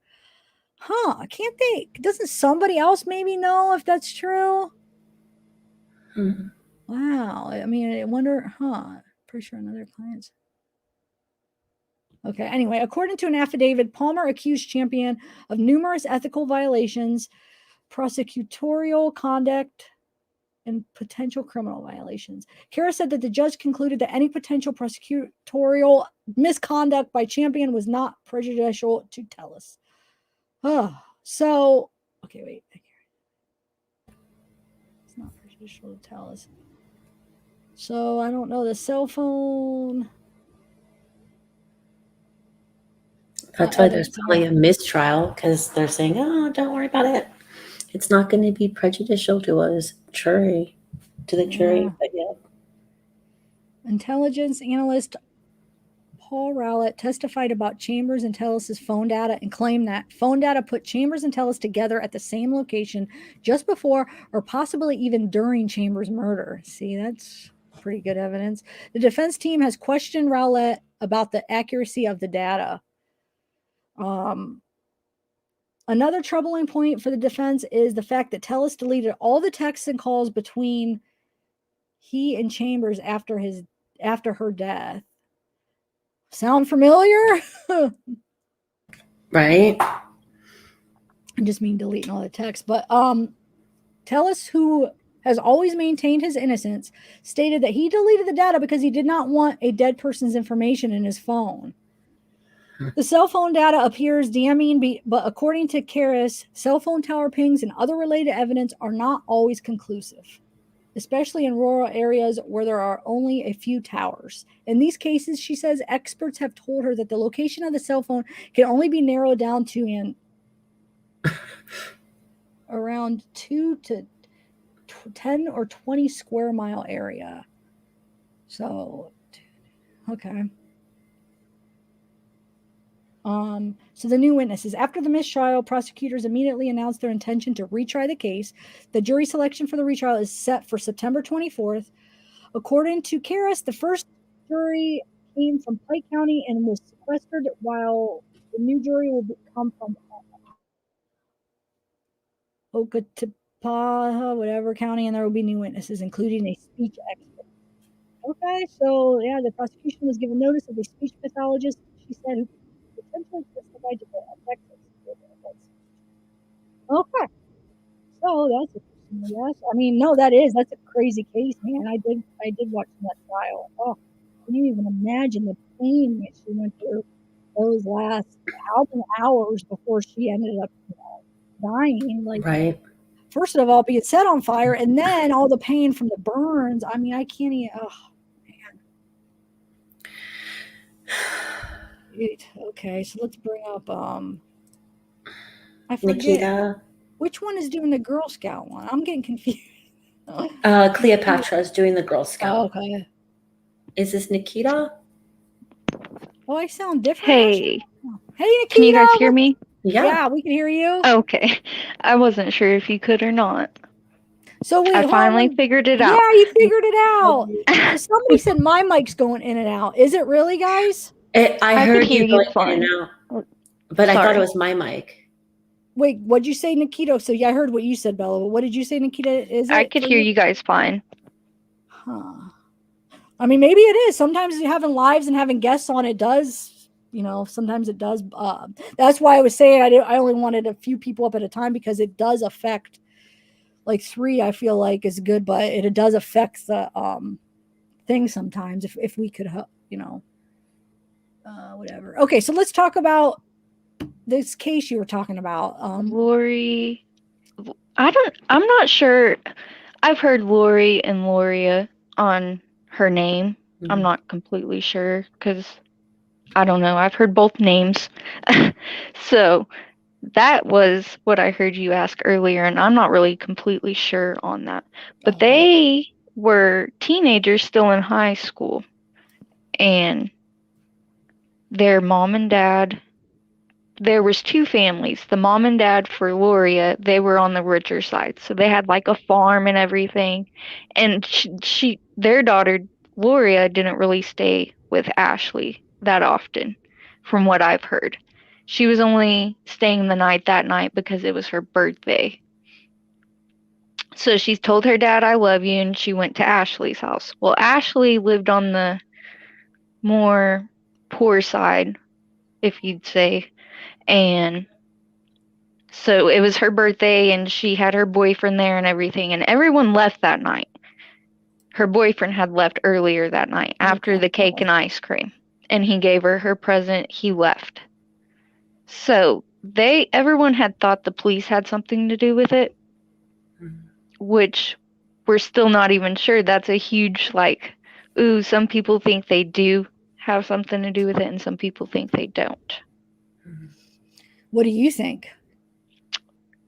Doesn't somebody else maybe know if that's true? Mm-hmm. Wow. I mean, I wonder, pretty sure another client's. Okay. Anyway, according to an affidavit, Palmer accused Champion of numerous ethical violations, prosecutorial conduct, and potential criminal violations. Kara said that the judge concluded that any potential prosecutorial misconduct by Champion was not prejudicial to Tellis. So, okay, wait. It's not prejudicial to Tellis. So, I don't know. The cell phone. That's why there's probably a mistrial, because they're saying, oh, don't worry about it. It's not going to be prejudicial to us, jury, to the jury. But yeah. Intelligence analyst Paul Rowlett testified about Chambers and Tellis's phone data and claimed that phone data put Chambers and Tellis together at the same location just before or possibly even during Chambers' murder. See, that's pretty good evidence. The defense team has questioned Rowlett about the accuracy of the data. Another troubling point for the defense is the fact that Tellis deleted all the texts and calls between he and Chambers after her death. Sound familiar? Right. I just mean deleting all the text. But Tellis, who has always maintained his innocence, stated that he deleted the data because he did not want a dead person's information in his phone. The cell phone data appears damning, but according to Karras, cell phone tower pings and other related evidence are not always conclusive, especially in rural areas where there are only a few towers. In these cases, she says, experts have told her that the location of the cell phone can only be narrowed down to an around 2 to 10 or 20 square mile area. So, okay. So the new witnesses. After the mistrial, prosecutors immediately announced their intention to retry the case. The jury selection for the retrial is set for September 24th. According to Karras, the first jury came from Pike County and was sequestered, while the new jury will come from Okatapaha, whatever county, and there will be new witnesses, including a speech expert. Okay, so yeah, the prosecution was given notice of a speech pathologist, she said, who potentially testified to the effects of. Okay, so that's interesting, yes. I mean, no, that's a crazy case, man. I did watch that trial. Oh, can you even imagine the pain that she went through those last hours before she ended up dying? Like, right. First of all, being set on fire, and then all the pain from the burns. I mean, I can't even. Oh man. Okay, so let's bring up. I forget. Nikita. Which one is doing the Girl Scout one? I'm getting confused. Cleopatra is doing the Girl Scout. Oh, okay. Is this Nikita? Oh, I sound different. Hey. Hey, Nikita. Can you guys hear me? Yeah, we can hear you. Okay. I wasn't sure if you could or not. So wait, I finally figured it out. Yeah, you figured it out. So somebody said my mic's going in and out. Is it really, guys? I heard you going in and out, but I thought it was my mic. Wait, what'd you say, Nikita? So yeah, I heard what you said, Bella. But what did you say, Nikita? I could hear you guys fine. Huh. I mean, maybe it is. Sometimes having lives and having guests on it does, sometimes it does. That's why I was saying I only wanted a few people up at a time, because it does affect, like 3, I feel like is good, but it does affect the thing sometimes if we could, whatever. Okay, so let's talk about this case you were talking about. Lori, I'm not sure. I've heard Lori and Loria on her name. Mm-hmm. I'm not completely sure, because I don't know. I've heard both names. So that was what I heard you ask earlier, and I'm not really completely sure on that. But they were teenagers still in high school, and their mom and dad, there was 2 families. The mom and dad for Loria, they were on the richer side, so they had like a farm and everything. And their daughter Loria didn't really stay with Ashley that often, from what I've heard. She was only staying the night that night because it was her birthday. So she told her dad, "I love you," and she went to Ashley's house. Well, Ashley lived on the more poor side, if you'd say. And So it was her birthday and she had her boyfriend there and everything, and everyone left that night. Her boyfriend had left earlier that night after the cake and ice cream, and he gave her her present. He left. So everyone had thought the police had something to do with it, which we're still not even sure. That's a huge, like, ooh, some people think they do have something to do with it, and some people think they don't. What do you think?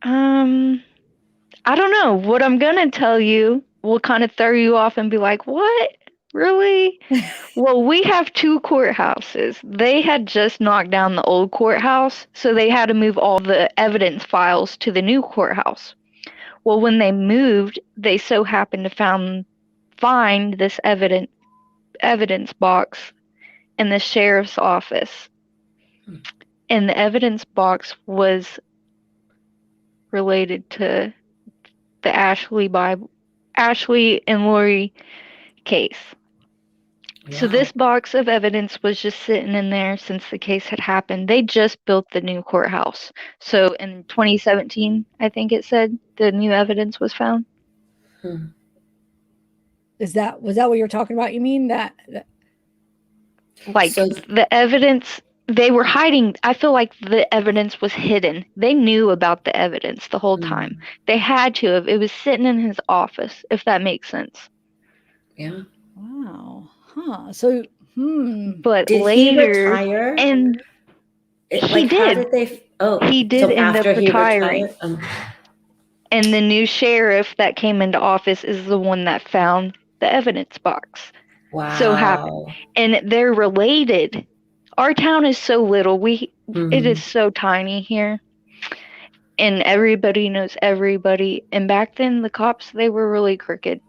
I don't know. What I'm gonna tell you will kind of throw you off and be like, what? Really? Well, we have 2 courthouses. They had just knocked down the old courthouse, so they had to move all the evidence files to the new courthouse. Well, when they moved, they so happened to find this evidence box in the sheriff's office. And the evidence box was related to the Ashley and Lori case. So this box of evidence was just sitting in there since the case had happened. They just built the new courthouse. So in 2017, I think it said, the new evidence was found. Was that what you're talking about? You mean that like the evidence they were hiding? I feel like the evidence was hidden. They knew about the evidence the whole time. They had to have. It was sitting in his office, if that makes sense. Yeah. Wow. Huh. So, But did later, he retire? And he did. How did they? Oh, he did so end up after he retiring. retired? And the new sheriff that came into office is the one that found the evidence box. Wow. So happened, and they're related. Our town is so little. It is so tiny here, and everybody knows everybody. And back then, the cops, they were really crooked.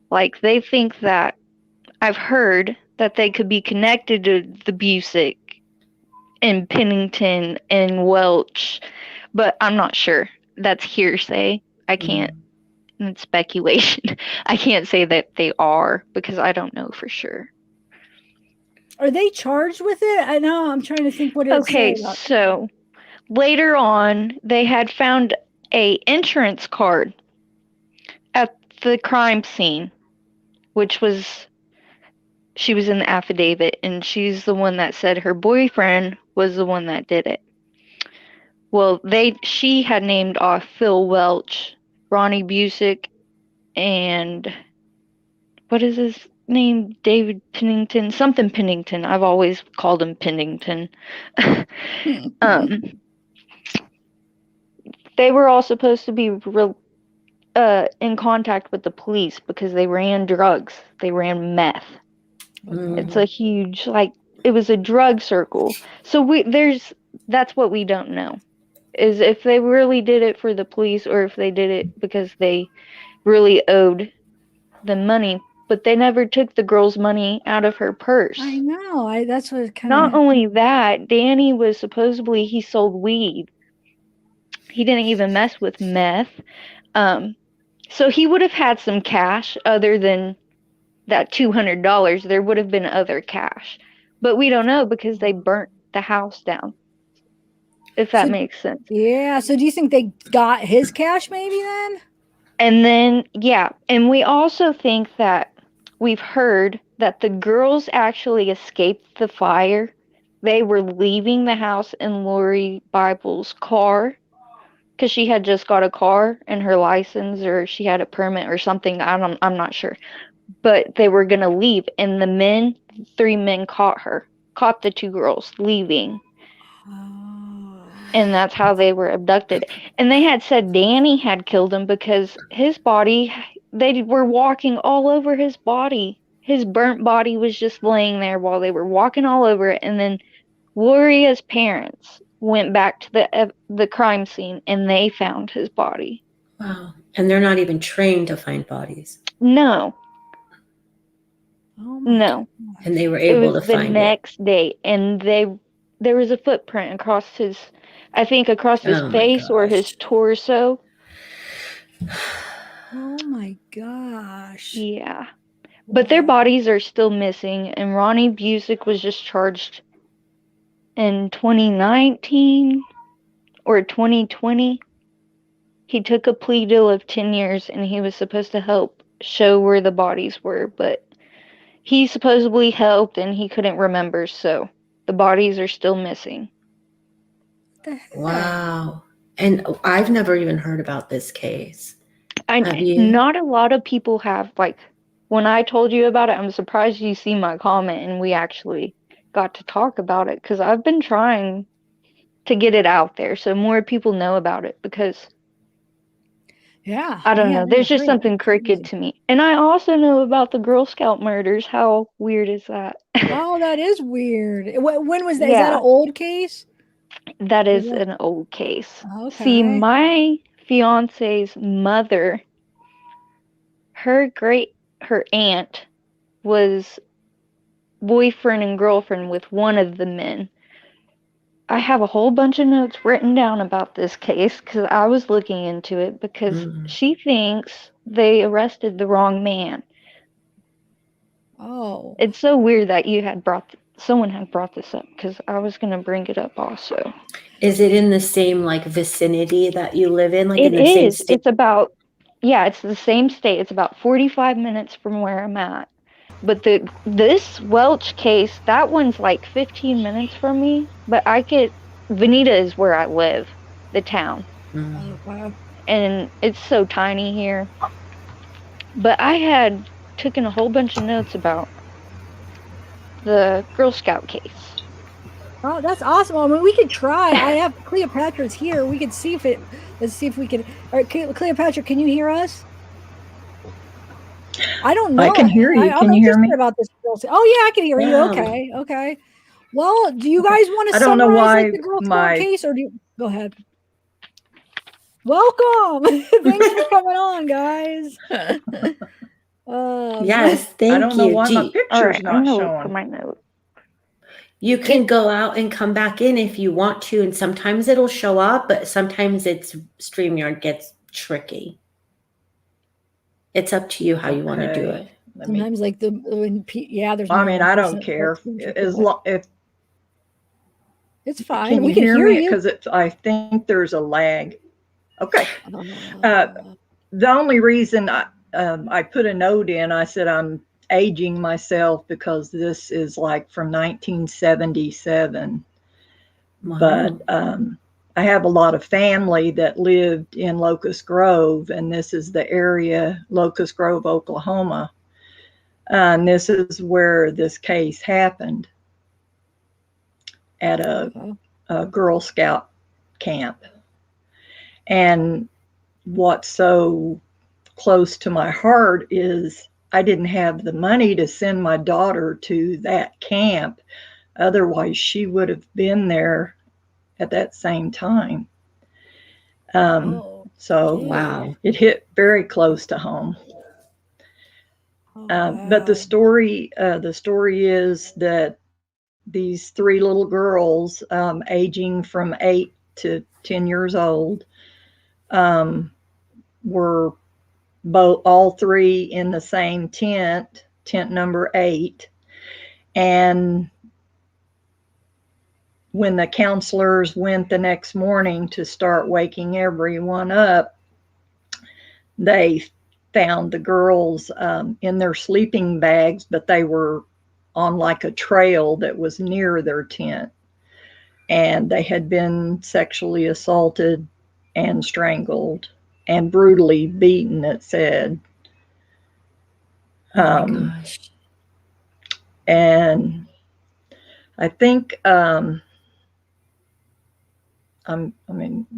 Like, they think that, I've heard that they could be connected to the Busick and Pennington and Welch, but I'm not sure. That's hearsay. I can't. It's speculation. I can't say that they are, because I don't know for sure. Are they charged with it? I know. I'm trying to think what it's okay. So later on, they had found a insurance card at the crime scene, which was, she was in the affidavit, and she's the one that said her boyfriend was the one that did it. Well, she had named off Phil Welch, Ronnie Busick, and what is his name? David Pennington, something Pennington. I've always called him Pennington. They were all supposed to be in contact with the police because they ran drugs. They ran meth. It's a huge, it was a drug circle. So that's what we don't know, is if they really did it for the police or if they did it because they really owed them money. But they never took the girl's money out of her purse. I know. That's what kind of. Not only that, Danny was supposedly, he sold weed. He didn't even mess with meth. So he would have had some cash other than that $200. There would have been other cash. But we don't know because they burnt the house down. If that makes sense. Yeah. So do you think they got his cash maybe then? And then, yeah. And we also think that we've heard that the girls actually escaped the fire. They were leaving the house in Lori Bible's car because she had just got a car and her license, or she had a permit or something. I'm not sure. But they were going to leave. And the 3 men caught the 2 girls leaving. And that's how they were abducted. And they had said Danny had killed him because his body, they were walking all over his body. His burnt body was just laying there while they were walking all over it. And then Gloria's parents went back to the crime scene and they found his body. Wow. And they're not even trained to find bodies. No. No. And they were able to find it. The next day. And there was a footprint across his face or his torso. Oh my gosh. Yeah. But their bodies are still missing, and Ronnie Busick was just charged in 2019 or 2020, he took a plea deal of 10 years and he was supposed to help show where the bodies were, but he supposedly helped and he couldn't remember, so the bodies are still missing. What the heck? Wow. And I've never even heard about this case. Have you? Not a lot of people have. Like, when I told you about it, I'm surprised you see my comment and we actually got to talk about it, because I've been trying to get it out there so more people know about it, because Yeah. I don't man, know, I there's just agree. something crooked to me. And I also know about the Girl Scout murders. How weird is that? Oh, that is weird. When was that? Is that Yeah. an old case? That is that- an old case. See, Okay. my fiance's mother, her aunt was boyfriend and girlfriend with one of the men. I have a whole bunch of notes written down about this case because I was looking into it, because she thinks they arrested the wrong man. Oh. It's so weird that someone had brought this up, because I was going to bring it up also. Is it in the same like vicinity that you live in? Like It in the same is. state? It's about, yeah, it's the same state. It's about 45 minutes from where I'm at. But this Welch case, that one's like 15 minutes from me. But Veneta is where I live, the town. Oh, wow. And it's so tiny here. But I had taken a whole bunch of notes about the Girl Scout case. Oh, that's awesome. I mean, we could try. I have Cleopatra's here. We could see let's see if we can. All right, Cleopatra, can you hear us? I don't know. I can hear you. I'm Can you hear interested me? about this Girl Scout. Oh yeah, I can hear you. Yeah. Okay, okay. Well, do you guys want to I don't know summarize why like, the Girl Scout case, or do you go ahead? Welcome. Thanks for coming on, guys. Yes, thank you. I don't know why my All picture's right, I'm not gonna look for showing. my note. You can go out and come back in if you want to, and sometimes it'll show up, but sometimes StreamYard gets tricky. It's up to you how you want to do it. Sometimes, like there's. I mean, more I don't person- care if It's fine. Can We you can hear hear me? you. Because I think there's a lag. Okay. The only reason I put a note in, I said I'm aging myself because this is like from 1977. Wow. But I have a lot of family that lived in Locust Grove, and this is the area, Locust Grove, Oklahoma. And this is where this case happened, at a Girl Scout camp. And what's so close to my heart is I didn't have the money to send my daughter to that camp. Otherwise, she would have been there at that same time. So wow, it hit very close to home. But the story is that these three little girls, aging from 8 to 10 years old, were all three in the same tent number 8. And when the counselors went the next morning to start waking everyone up, they found the girls in their sleeping bags, but they were on like a trail that was near their tent. And they had been sexually assaulted and strangled and brutally beaten, it said. Oh my gosh. And I think,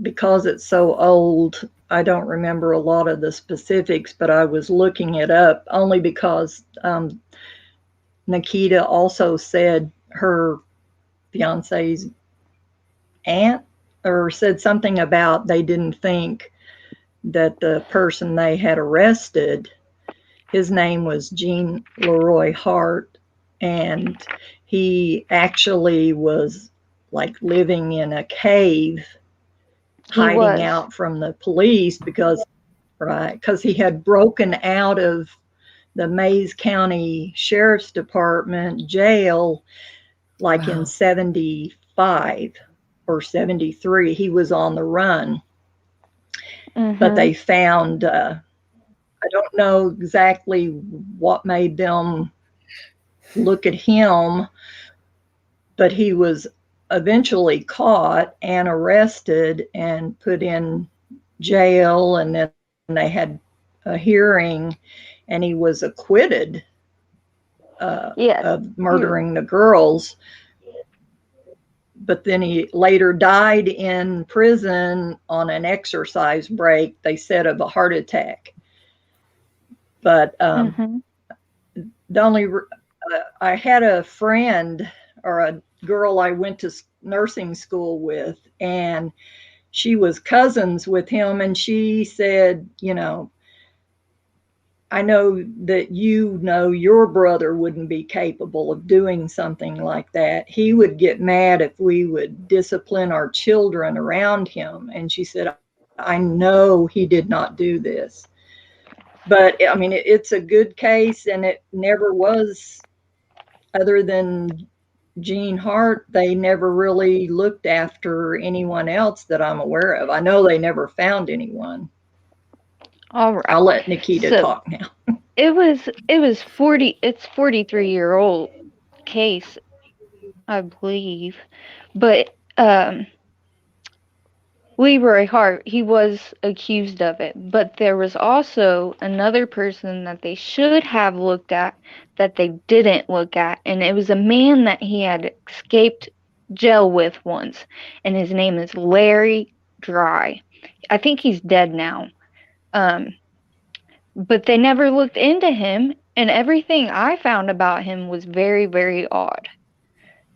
because it's so old, I don't remember a lot of the specifics, but I was looking it up only because Nikita also said her fiance's aunt or said something about they didn't think that the person they had arrested, his name was Gene Leroy Hart, and he actually was like living in a cave, hiding out from the police because he had broken out of the Mays County Sheriff's Department jail like in 75 or 73. He was on the run. Mm-hmm. But they found, I don't know exactly what made them look at him, but he was eventually caught and arrested and put in jail, and then they had a hearing, and he was acquitted Yes. of murdering the girls. But then he later died in prison on an exercise break, they said, of a heart attack. But Mm-hmm. the only I had a friend, or a girl I went to nursing school with, and she was cousins with him, and she said, you know, I know that you know your brother wouldn't be capable of doing something like that. He would get mad if we would discipline our children around him. And she said, I know he did not do this. But I mean, it's a good case, and it never was, other than Gene Hart, they never really looked after anyone else that I'm aware of. I know they never found anyone. All right. I'll let Nikita So- talk now. It was 43-year-old case, I believe. But Leroy Hart, he was accused of it. But there was also another person that they should have looked at that they didn't look at. And it was a man that he had escaped jail with once. And his name is Larry Dry. I think he's dead now. But they never looked into him, and everything I found about him was very, very odd.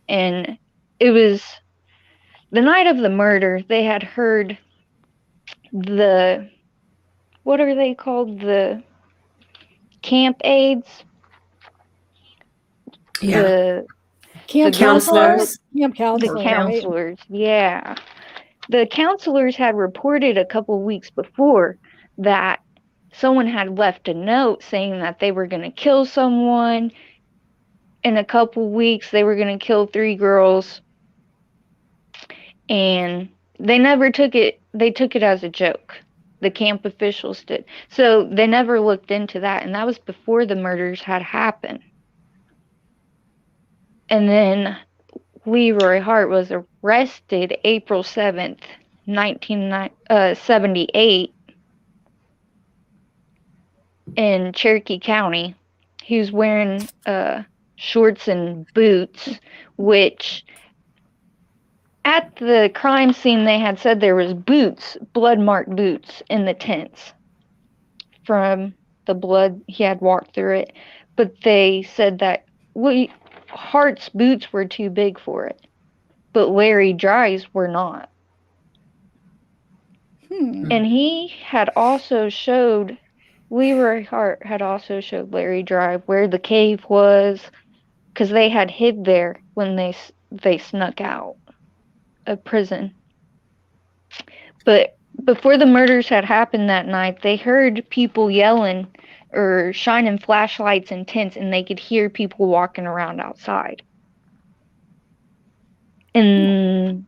And it was the night of the murder, they had heard what are they called? The camp aides? Yeah. Camp counselors. Camp counselors. The right? counselors, yeah. The counselors had reported a couple weeks before that someone had left a note saying that they were going to kill someone. In a couple weeks, they were going to kill 3 girls. And they never took it. They took it as a joke. The camp officials did. So they never looked into that. And that was before the murders had happened. And then Leroy Hart was arrested April 7th, 1978 in Cherokee County. He was wearing shorts and boots, which at the crime scene they had said there was boots, blood-marked boots in the tents from the blood he had walked through it. But they said that Hart's boots were too big for it, but Larry Dry's were not. And Leroy Hart had also showed Larry Dry where the cave was, because they had hid there when they snuck out of prison. But before the murders had happened that night, they heard people yelling or shining flashlights in tents, and they could hear people walking around outside. And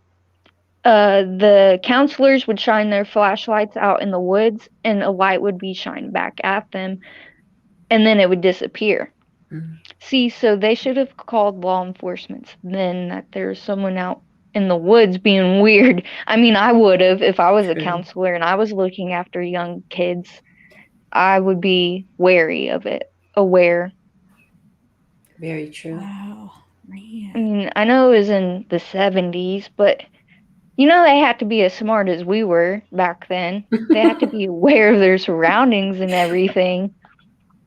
the counselors would shine their flashlights out in the woods, and a light would be shined back at them, and then it would disappear. See, so they should have called law enforcement then that there's someone out in the woods being weird. I mean, I would have if I was a counselor and I was looking after young kids. I would be wary of it, aware. Very true. Wow, man. I mean, I know it was in the 70s, but you know, they had to be as smart as we were back then. They had to be aware of their surroundings and everything.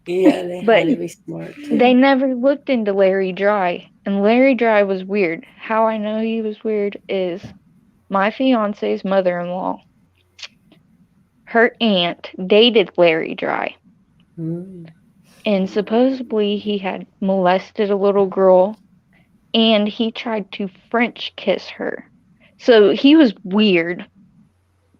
Yeah, they But had to be smart too. they never looked into Larry Dry, and Larry Dry was weird. How I know he was weird is my fiance's mother-in-law. Her aunt dated Larry Dry. And supposedly he had molested a little girl, and he tried to French kiss her. So he was weird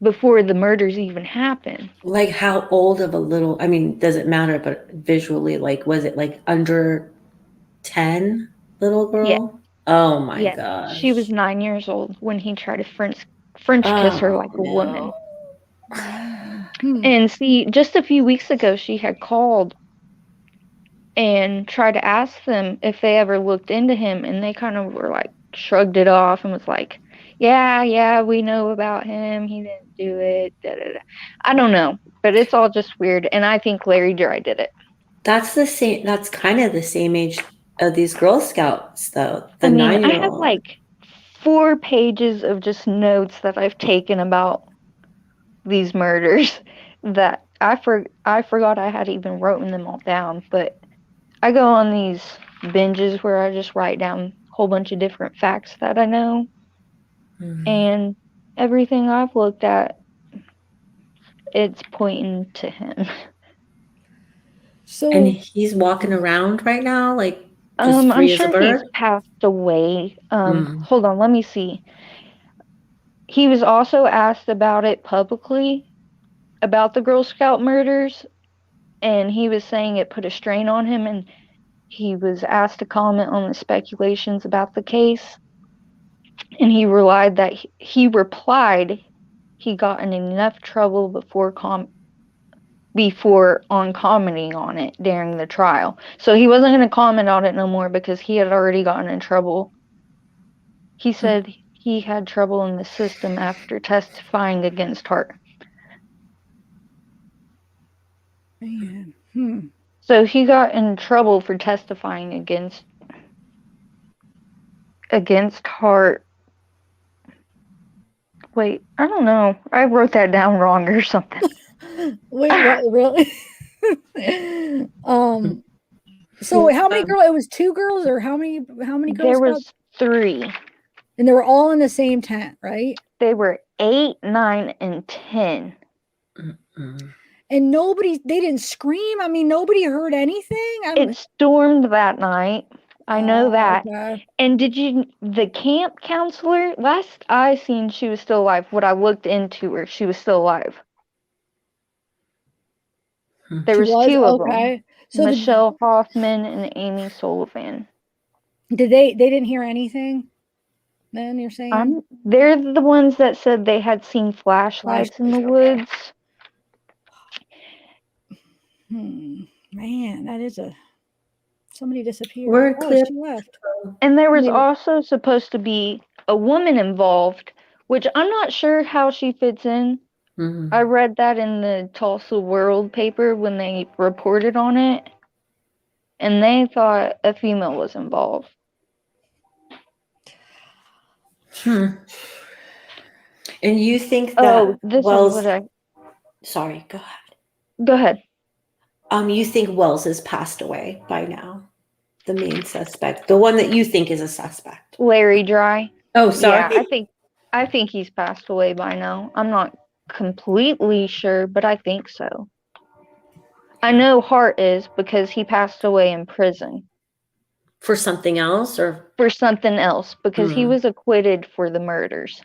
before the murders even happened. Like how old of a little, I mean, does it matter, but visually, like, was it like under 10 little girl? Yeah. Oh my Yeah, she was gosh. 9 years old when he tried to French kiss her like a woman. And see, just a few weeks ago, she had called and tried to ask them if they ever looked into him, and they kind of were like shrugged it off and was like, yeah, we know about him. He didn't do it. Da, da, da. I don't know, but it's all just weird. And I think Larry Dry did it. That's the same. That's kind of the same age of these Girl Scouts, though. The I mean, I have 9-year-old. like 4 pages of just notes that I've taken about these murders that I forgot I had even written them all down. But I go on these binges where I just write down a whole bunch of different facts that I know. And everything I've looked at, it's pointing to him. So, And he's walking around right now, like just I'm free as a sure he's bird. passed away. Hold on, let me see. He was also asked about it publicly, about the Girl Scout murders, and he was saying it put a strain on him, and he was asked to comment on the speculations about the case, and he replied he got in enough trouble before on commenting on it during the trial. So he wasn't going to comment on it no more because he had already gotten in trouble. He said he had trouble in the system after testifying against Hart. man. So he got in trouble for testifying against Hart. Wait, I don't know. I wrote that down wrong or something. Wait, what? Really? So how many girls? It was 2 girls, or how many girls? There was 3. And they were all in the same tent, right? They were 8, 9, and 10. And they didn't scream. I mean, nobody heard anything. It stormed that night. I know that. Okay. And the camp counselor, last I seen, she was still alive. What I looked into her, she was still alive. There was 2 of them. So Michelle Hoffman and Amy Sullivan. They didn't hear anything? Then you're saying? They're the ones that said they had seen flashlights in the woods. Man, that is somebody disappeared. We're clear. She left. And there was also supposed to be a woman involved, which I'm not sure how she fits in. I read that in the Tulsa World paper when they reported on it, and they thought a female was involved. And you think that Sorry, go ahead. Go ahead. You think Wells has passed away by now? The main suspect, the one that you think is a suspect. Larry Dry. Oh, sorry. Yeah, I think he's passed away by now. I'm not completely sure, but I think so. I know Hart is because he passed away in prison. For something else, or? For something else, because he was acquitted for the murders.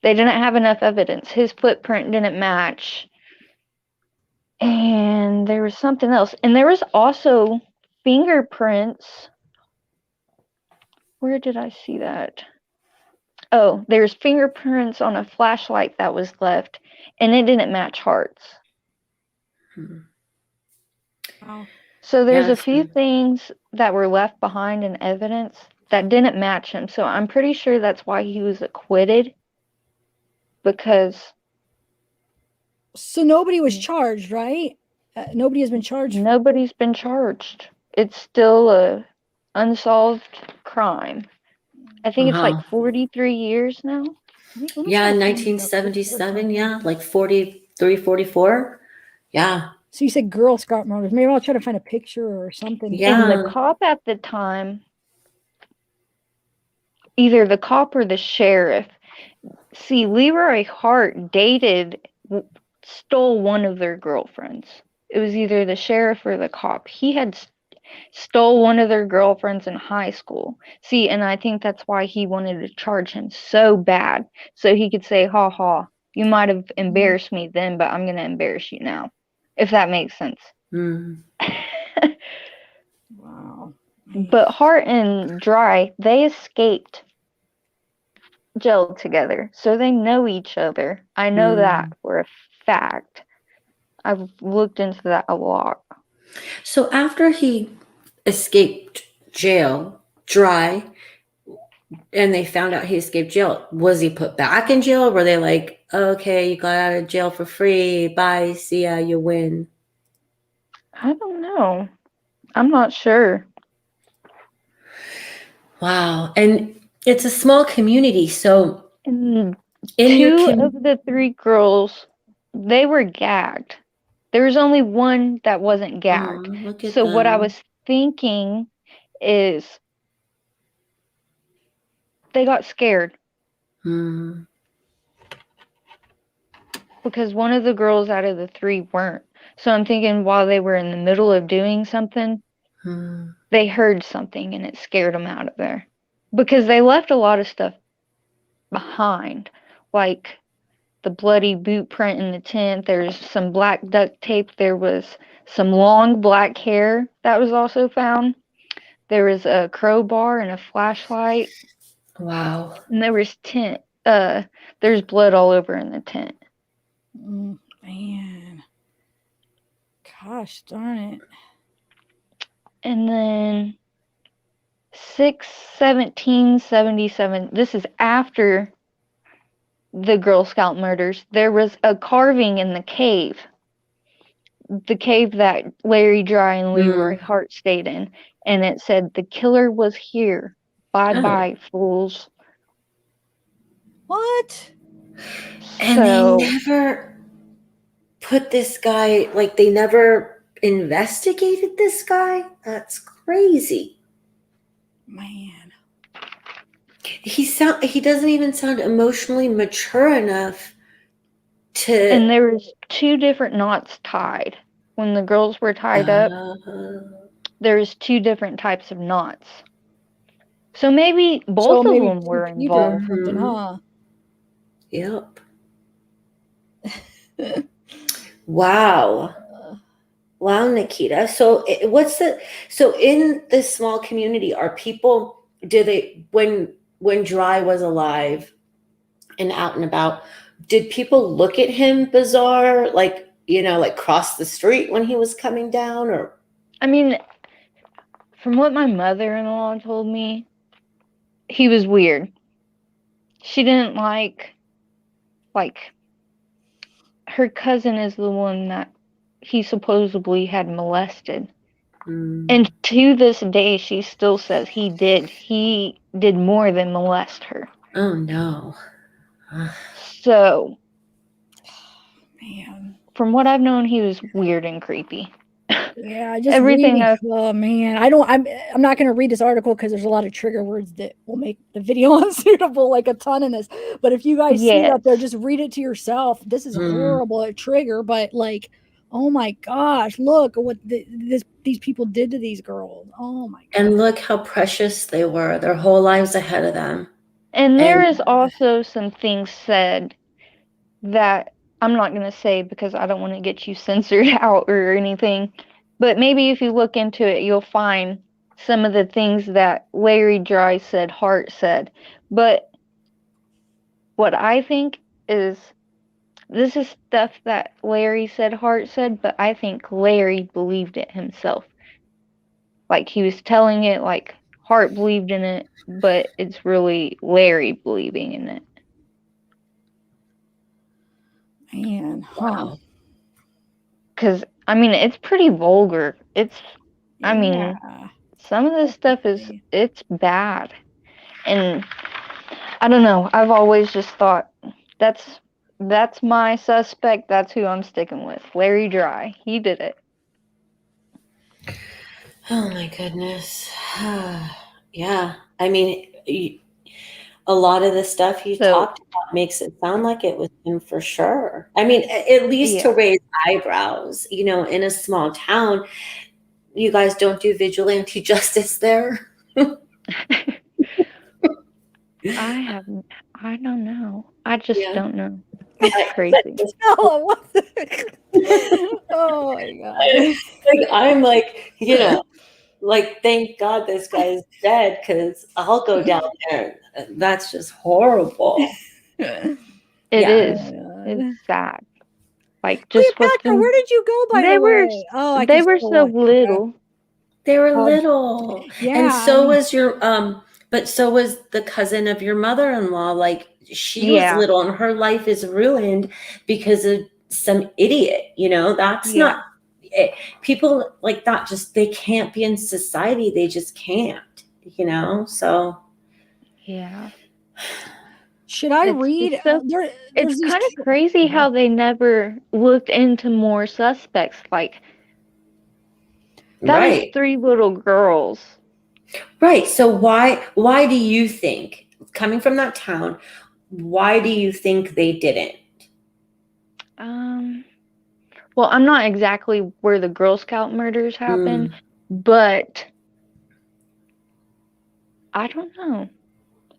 They didn't have enough evidence. His footprint didn't match. And there was something else. And there was also fingerprints. Where did I see that? Oh, there's fingerprints on a flashlight that was left, and it didn't match Hart's. Wow. So there's a few things that were left behind in evidence that didn't match him. So I'm pretty sure that's why he was acquitted. Because. So nobody was charged, right? Nobody has been charged. Nobody's been charged. It's still a unsolved crime. I think it's like 43 years now. Yeah, 1977. Yeah, like 43, 44. Yeah. So you said Girl Scout murders. Maybe I'll try to find a picture or something. Yeah. And the cop at the time, either the cop or the sheriff. See, Leroy Hart stole one of their girlfriends. It was either the sheriff or the cop. He had stole one of their girlfriends in high school. See, and I think that's why he wanted to charge him so bad. So he could say, ha ha, you might have embarrassed me then, but I'm going to embarrass you now. If that makes sense. Wow. But Hart and Dry, they escaped jail together, so they know each other. I know that for a fact. I've looked into that a lot. So after he escaped jail, Dry, and they found out he escaped jail, was he put back in jail? Or were they like, okay, you got out of jail for free. Bye. See ya. You win. I don't know. I'm not sure. Wow. And it's a small community. So And in your two of the three girls, they were gagged. There was only one that wasn't gagged. look at So what I them. was thinking is they got scared because one of the girls out of the three weren't. So I'm thinking while they were in the middle of doing something, they heard something and it scared them out of there. Because they left a lot of stuff behind, like the bloody boot print in the tent. There's some black duct tape. There was some long black hair that was also found. There was a crowbar and a flashlight. Wow. And there was tent. There's blood all over in the tent. Man. Gosh darn it. And then 6/17/77. This is after the Girl Scout murders. There was a carving in the cave that Larry Dry and Leroy Hart stayed in, and it said, "The killer was here. Bye, fools." What? And So, they never put this guy, like they never investigated this guy? That's crazy. Man. He doesn't even sound emotionally mature enough to. And there was 2 different knots tied. When the girls were tied up, there's 2 different types of knots. So maybe both of them were involved. Something, huh? Yep. Wow, Nikita. So so in this small community, are people, when Dry was alive and out and about, did people look at him bizarre, like cross the street when he was coming down? Or I mean, from what my mother-in-law told me, he was weird. She didn't like her cousin is the one that he supposedly had molested. And to this day, she still says he did more than molest her. Oh no. So, man, from what I've known, he was weird and creepy. Yeah, just everything. Oh man, I'm not going to read this article because there's a lot of trigger words that will make the video unsuitable, like a ton in this. But if you guys see it up there, just read it to yourself. This is horrible, a trigger, but like, oh my gosh, look what these people did to these girls. Oh my god. And look how precious they were. Their whole lives ahead of them. And there is also some things said that I'm not going to say because I don't want to get you censored out or anything. But maybe if you look into it, you'll find some of the things that Larry Dry said, Hart said. But what I think is, this is stuff that Larry said, Hart said, but I think Larry believed it himself. Like he was telling it like Hart believed in it, but it's really Larry believing in it. Man, wow. Because, I mean, it's pretty vulgar. I mean, some of this stuff it's bad. And I don't know. I've always just thought that's my suspect. That's who I'm sticking with. Larry Dry. He did it. Oh my goodness. Yeah. I mean, a lot of the stuff you talked about makes it sound like it was him for sure. I mean, at least to raise eyebrows, in a small town, you guys don't do vigilante justice there. I don't know. I just don't know. It's crazy. Oh my god. I'm like, Like, thank God this guy's dead, because I'll go down there. That's just horrible. It Yeah. is. Oh, It's sad. Like, yeah, just with Patrick, them. where did you go, by They the were way? Oh, I they can were still so watch. little. They were Oh, little. yeah, And I so mean, was your but so was the cousin of your mother-in-law. Like, she was Yeah. little and her life is ruined because of some idiot, that's Yeah. not people like that, just they can't be in society. They just can't, so Yeah. should I It's read? so There's it's these. kind of crazy how they never looked into more suspects. Like, that is right. 3 little girls. Right. So why do you think, coming from that town, why do you think they didn't? Well, I'm not exactly where the Girl Scout murders happened, but I don't know.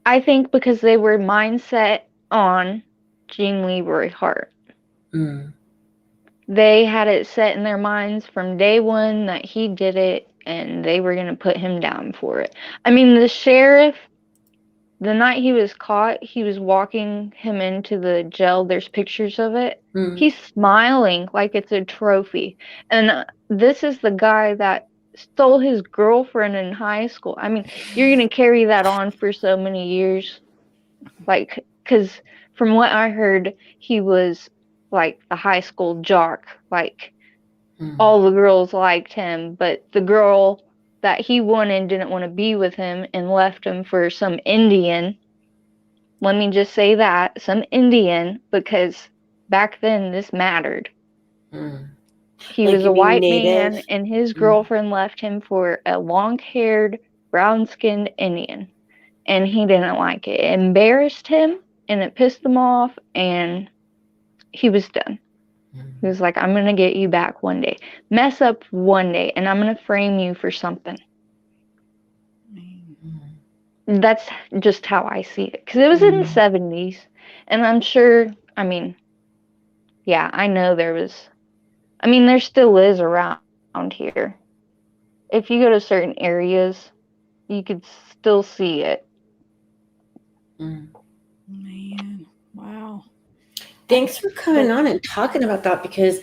I think because they were mindset on Jean Leroy Hart. They had it set in their minds from day one that he did it, and they were going to put him down for it. I mean, the sheriff, the night he was caught, he was walking him into the jail. There's pictures of it. He's smiling like it's a trophy. And this is the guy that stole his girlfriend in high school. I mean, you're going to carry that on for so many years. Like, because from what I heard, he was like the high school jock. Like, all the girls liked him, but the girl that he wanted didn't want to be with him and left him for some Indian. Let me just say that, some Indian, because back then this mattered. He Like, was you a mean white native? man, and his girlfriend left him for a long-haired, brown-skinned Indian, and he didn't like it. It embarrassed him, and it pissed him off, and he was done. He was like, I'm going to get you back one day. Mess up one day, and I'm going to frame you for something. That's just how I see it. Because it was in the 70s, and I'm sure, I mean, yeah, I know there still is around here. If you go to certain areas, you could still see it. Man, wow. Thanks for coming on and talking about that, because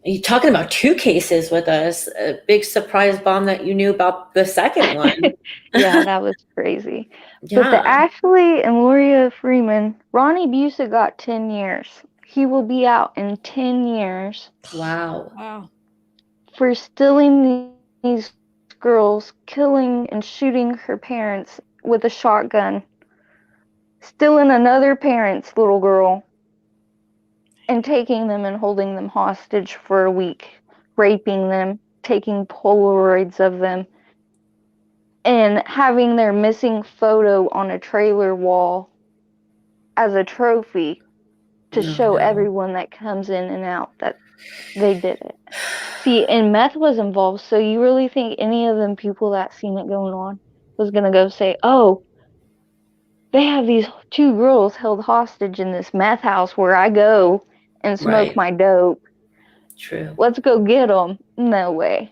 you're talking about 2 cases with us. A big surprise bomb that you knew about the second one. Yeah, that was crazy. Yeah. But the Ashley and Loria Freeman, Ronnie Busa got 10 years. He will be out in 10 years. Wow. For stealing these girls, killing and shooting her parents with a shotgun, stealing another parent's little girl, and taking them and holding them hostage for a week, raping them, taking Polaroids of them, and having their missing photo on a trailer wall as a trophy to show everyone that comes in and out that they did it. See, and meth was involved, so you really think any of them people that seen it going on was going to go say, oh, they have these 2 girls held hostage in this meth house where I go and smoke my dope. True. Let's go get them. No way.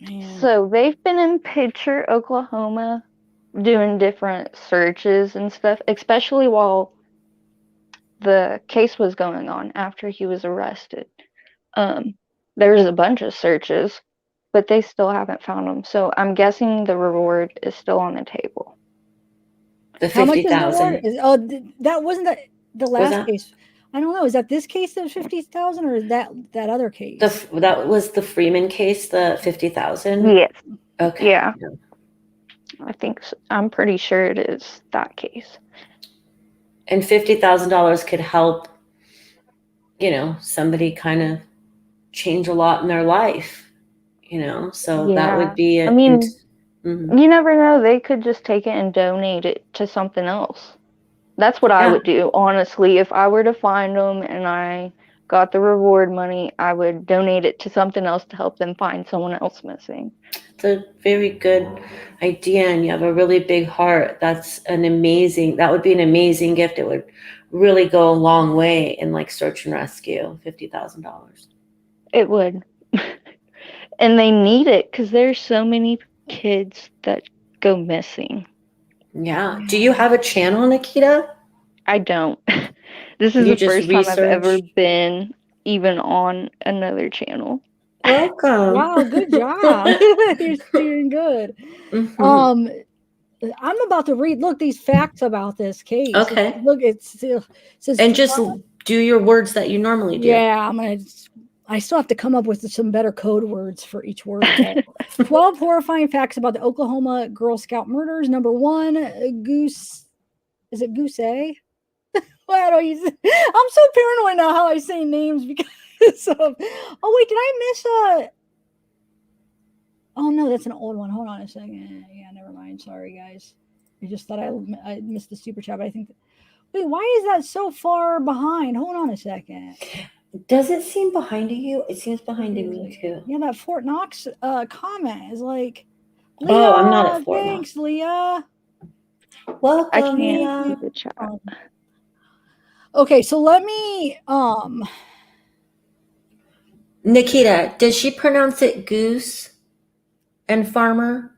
Man. So they've been in Pitcher, Oklahoma, doing different searches and stuff, especially while the case was going on after he was arrested. There was a bunch of searches, but they still haven't found him. So I'm guessing the reward is still on the table. The How much is the 50,000. reward? That wasn't the last that? case. I don't know. Is that this case, the 50,000, or is that other case? That was the Freeman case, the 50,000? Yes. Okay. Yeah. I think so. I'm pretty sure it is that case. And $50,000 could help, somebody kind of change a lot in their life, so that would be it. I mean, you never know. They could just take it and donate it to something else. That's what I would do, honestly. If I were to find them and I got the reward money, I would donate it to something else to help them find someone else missing. It's a very good idea, and you have a really big heart. That would be an amazing gift. It would really go a long way in like search and rescue, $50,000. It would. And they need it because there's so many kids that go missing. Yeah. Do you have a channel, Nikita? I don't. This is You the just first time I've ever researched? been even on another channel. Welcome. Wow, good job. You're doing good. Mhm. I'm about to read. Look, these facts about this case. Okay. Look, it says. And just do your words that you normally do. Yeah, I still have to come up with some better code words for each word. But 12 horrifying facts about the Oklahoma Girl Scout murders. Number 1, Goose. Is it Goose A? Well, I'm so paranoid now how I say names because of. Oh wait, did I miss a? Oh no, that's an old one. Hold on a second. Yeah, never mind. Sorry, guys. I just thought I missed the super chat. But I think. Wait, why is that so far behind? Hold on a second. Does it seem behind you? It seems behind me too. Yeah, that Fort Knox comment is like. Oh, I'm not at Fort Thanks, Leah. Welcome, I can't Leah. see the chat. Okay, so let me Nikita, does she pronounce it goose and farmer?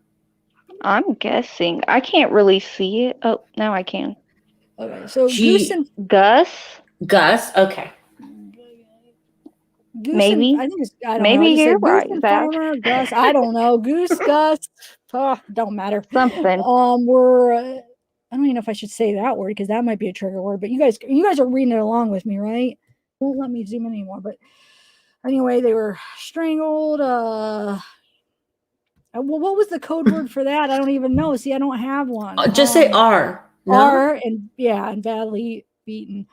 I'm guessing. I can't really see it. Oh, now I can. Okay, so Goose and Gus. Okay. Goose Maybe. I think it's, I don't Maybe know. you're Goose right, and Zach. Farmer, Gus. I don't know. Goose, Gus. Don't matter. Something. We're. I don't even know if I should say that word because that might be a trigger word. But you guys are reading it along with me, right? Won't let me zoom in anymore. But anyway, they were strangled. Well, what was the code word for that? I don't even know. See, I don't have one. Just say R. No? R and badly beaten.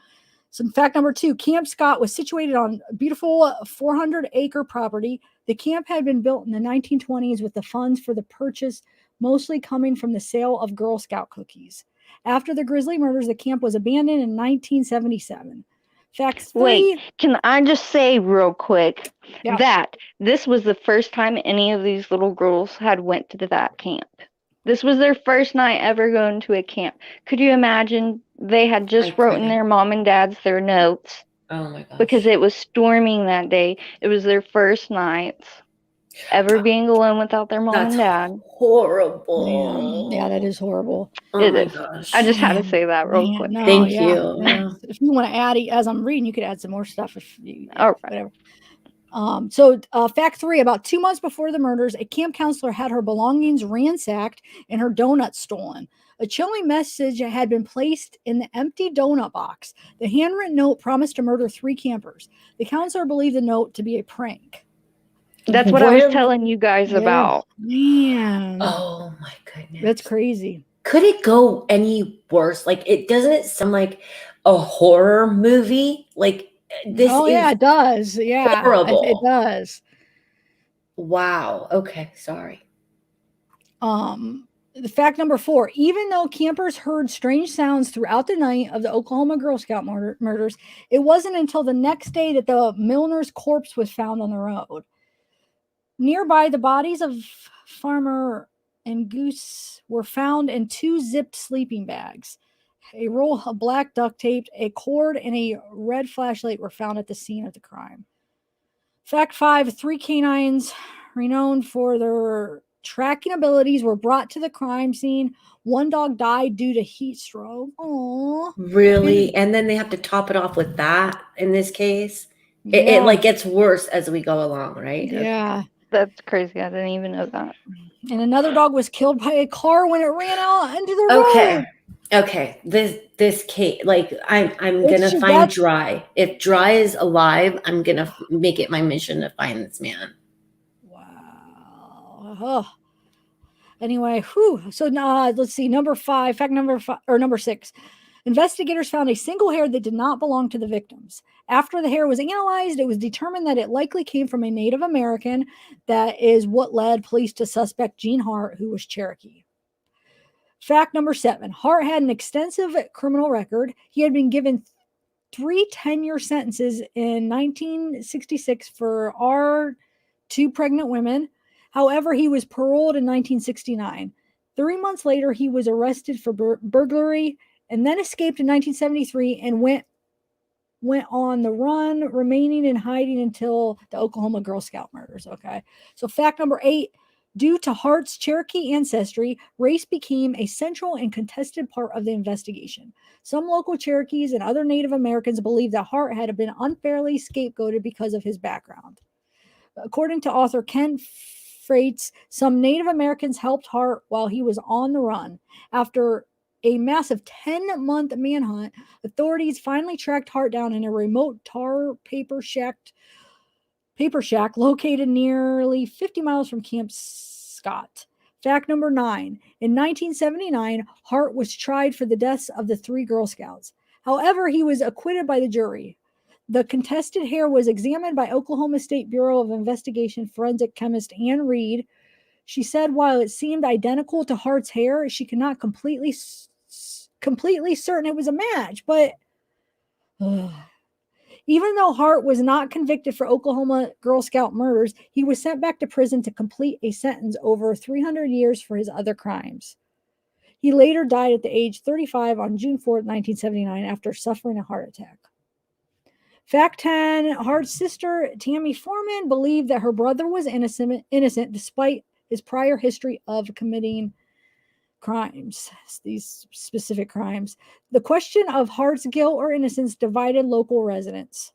So fact number 2, Camp Scott was situated on a beautiful 400-acre property. The camp had been built in the 1920s with the funds for the purchase mostly coming from the sale of Girl Scout cookies. After the grisly murders, the camp was abandoned in 1977. Fact 3. Wait, can I just say real quick Yeah. that this was the first time any of these little girls had went to that camp. This was their first night ever going to a camp. Could you imagine? They had just written their mom and dad's their notes. Oh my gosh. Because it was storming that day. It was their first nights ever being alone without their mom and dad. Horrible. Yeah, that is horrible. Oh It my is. gosh. I just had to say that real quick. No, Thank yeah. you. Yeah. If you want to add, as I'm reading, you could add some more stuff if you, All right. whatever. So fact 3, about 2 months before the murders, a camp counselor had her belongings ransacked and her donuts stolen. A chilling message had been placed in the empty donut box. The handwritten note promised to murder 3 campers. The counselor believed the note to be a prank. That's what I was telling you guys about. Man. Oh my goodness. That's crazy. Could it go any worse? Like doesn't it sound like a horror movie? Like this yeah, it does. Yeah. horrible. It does. Wow. Okay, sorry. The fact number 4, even though campers heard strange sounds throughout the night of the Oklahoma Girl Scout murders, it wasn't until the next day that the Milner's corpse was found on the road. Nearby, the bodies of Farmer and Goose were found in 2 zipped sleeping bags. A roll of black duct tape, a cord, and a red flashlight were found at the scene of the crime. Fact 5, 3 canines renowned for their tracking abilities were brought to the crime scene. 1 dog died due to heat stroke. Aww. Really? And then they have to top it off with that in this case? It like gets worse as we go along, right? Yeah. That's crazy. I didn't even know that. And another dog was killed by a car when it ran out into the road. Okay. This case, like I'm gonna find Dry. If Dry is alive, I'm gonna make it my mission to find this man. Wow. Oh. Anyway, so let's see. Number 6. Investigators found a single hair that did not belong to the victims. After the hair was analyzed, it was determined that it likely came from a Native American. That is what led police to suspect Gene Hart, who was Cherokee. Fact number 7. Hart had an extensive criminal record. He had been given 3 10-year sentences in 1966 for 2 pregnant women. However, he was paroled in 1969. 3 months later, he was arrested for burglary and then escaped in 1973 and went went on the run, remaining in hiding until the Oklahoma Girl Scout murders. Okay. So fact number 8, due to Hart's Cherokee ancestry, race became a central and contested part of the investigation. Some local Cherokees and other Native Americans believe that Hart had been unfairly scapegoated because of his background. According to author Ken Freitz, some Native Americans helped Hart while he was on the run. After a massive 10-month manhunt, authorities finally tracked Hart down in a remote tar paper shack located nearly 50 miles from Camp Scott. Fact number 9. In 1979, Hart was tried for the deaths of the 3 Girl Scouts. However, he was acquitted by the jury. The contested hair was examined by Oklahoma State Bureau of Investigation forensic chemist Ann Reed. She said while it seemed identical to Hart's hair, she could not completely certain it was a match. But even though Hart was not convicted for Oklahoma Girl Scout murders, he was sent back to prison to complete a sentence over 300 years for his other crimes. He later died at the age 35 on June 4, 1979, after suffering a heart attack. Fact 10, Hart's sister, Tammy Foreman, believed that her brother was innocent despite his prior history of committing crimes, these specific crimes. The question of Hart's guilt or innocence divided local residents.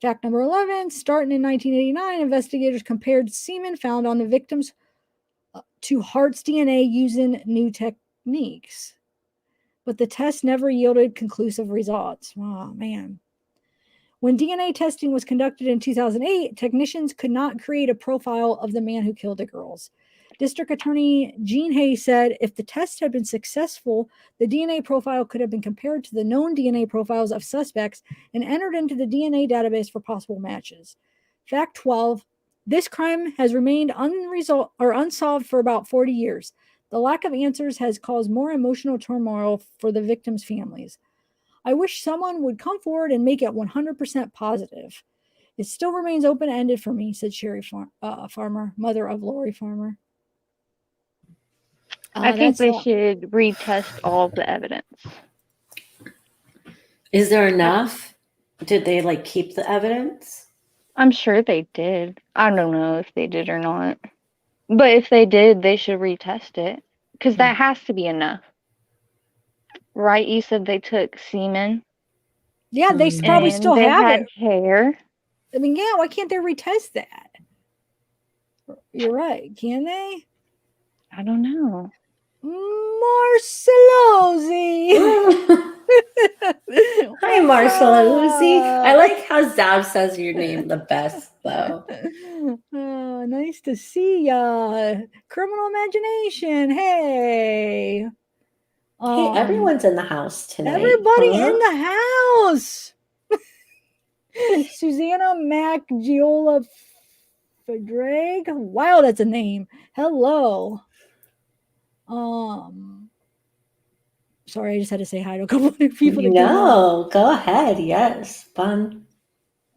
Fact number 11, starting in 1989, investigators compared semen found on the victims to Hart's DNA using new techniques. But the test never yielded conclusive results. Oh, man. When DNA testing was conducted in 2008, technicians could not create a profile of the man who killed the girls. District Attorney Gene Hayes said if the test had been successful, the DNA profile could have been compared to the known DNA profiles of suspects and entered into the DNA database for possible matches. Fact 12, this crime has remained unsolved for about 40 years. The lack of answers has caused more emotional turmoil for the victims' families. I wish someone would come forward and make it 100% positive. It still remains open-ended for me, said Sherry Farmer, mother of Lori Farmer. I think they should retest all the evidence. Is there enough? Did they keep the evidence? I'm sure they did. I don't know if they did or not. But if they did, they should retest it. Because that has to be enough. Right? You said they took semen. Yeah, they probably still have had it. Hair. I mean, yeah, why can't they retest that? You're right. Can they? I don't know. Marcellosi. Hi, Marcellosi. I like how Zav says your name the best, though. Oh, nice to see ya. Criminal Imagination. Hey. Hey, everyone's in the house tonight. Everybody in the house. Susanna Macgiola Fadrag. Wow, that's a name. Hello. Sorry, I just had to say hi to a couple of people. No, go ahead. Yes, fun.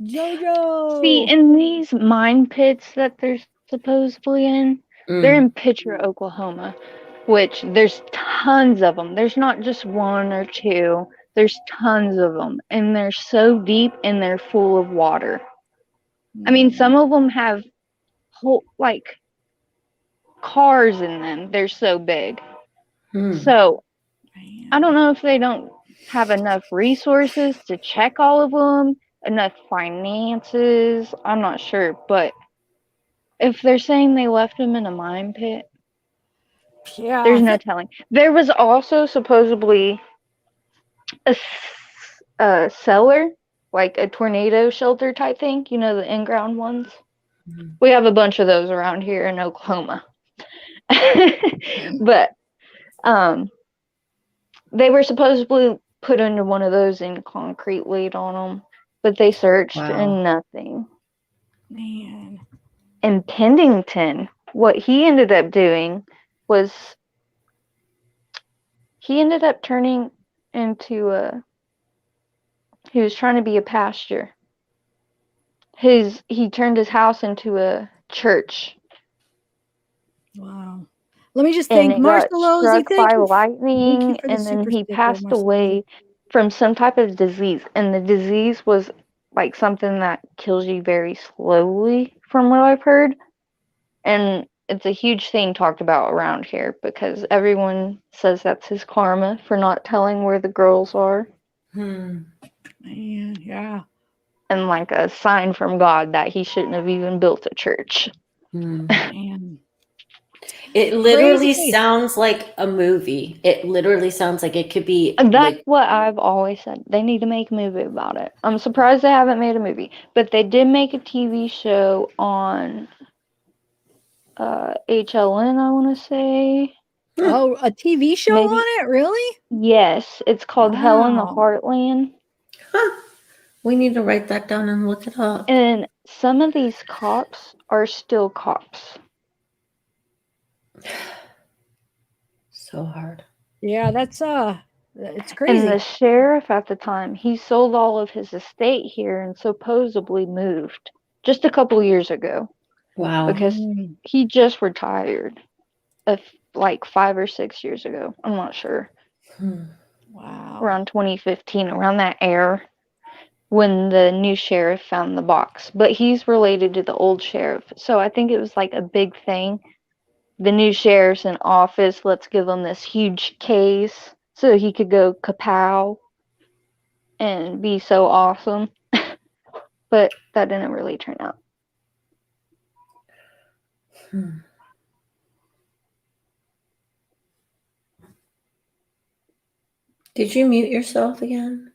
Jojo. See, in these mine pits that they're supposedly in, they're in Pitcher, Oklahoma, which there's tons of them. There's not just 1 or 2. There's tons of them, and they're so deep and they're full of water. I mean, some of them have whole cars in them. They're so big. So I don't know if they don't have enough resources to check all of them, enough finances. I'm not sure, but if they're saying they left them in a mine pit, there's no telling. There was also supposedly a cellar, like a tornado shelter type thing, you know, the in-ground ones. We have a bunch of those around here in Oklahoma. But they were supposedly put into one of those in concrete laid on them, but they searched and nothing. Man. In Pendleton, what he ended up doing was he ended up turning into he was trying to be a pastor. He turned his house into a church. Wow. Let me just thank Marcellosi. Marcellosi. Struck by lightning, and then he passed away from some type of disease, and the disease was like something that kills you very slowly, from what I've heard. And it's a huge thing talked about around here because everyone says that's his karma for not telling where the girls are. Man, yeah. And like a sign from God that he shouldn't have even built a church. Man. It literally Crazy. sounds like a movie. It literally sounds like it could be That's like, what I've always said. They need to make a movie about it. I'm surprised they haven't made a movie, but they did make a TV show on HLN, I want to say. Oh, a TV show Maybe. on it? Really? Yes, it's called Hell in the Wow. Heartland. we need to write that down and look it up. And some of these cops are still cops. So hard. Yeah, that's it's And crazy. the sheriff at the time, he sold all of his estate here and supposedly moved just a couple years ago Wow. because he just retired like 5 or 6 years ago. I'm not sure. Wow. Around 2015, around that era, when the new sheriff found the box. But he's related to the old sheriff. So I think it was like a big thing. The new sheriff's in office. Let's give him this huge case so he could go kapow and be so awesome. But that didn't really turn out. Did you mute yourself again?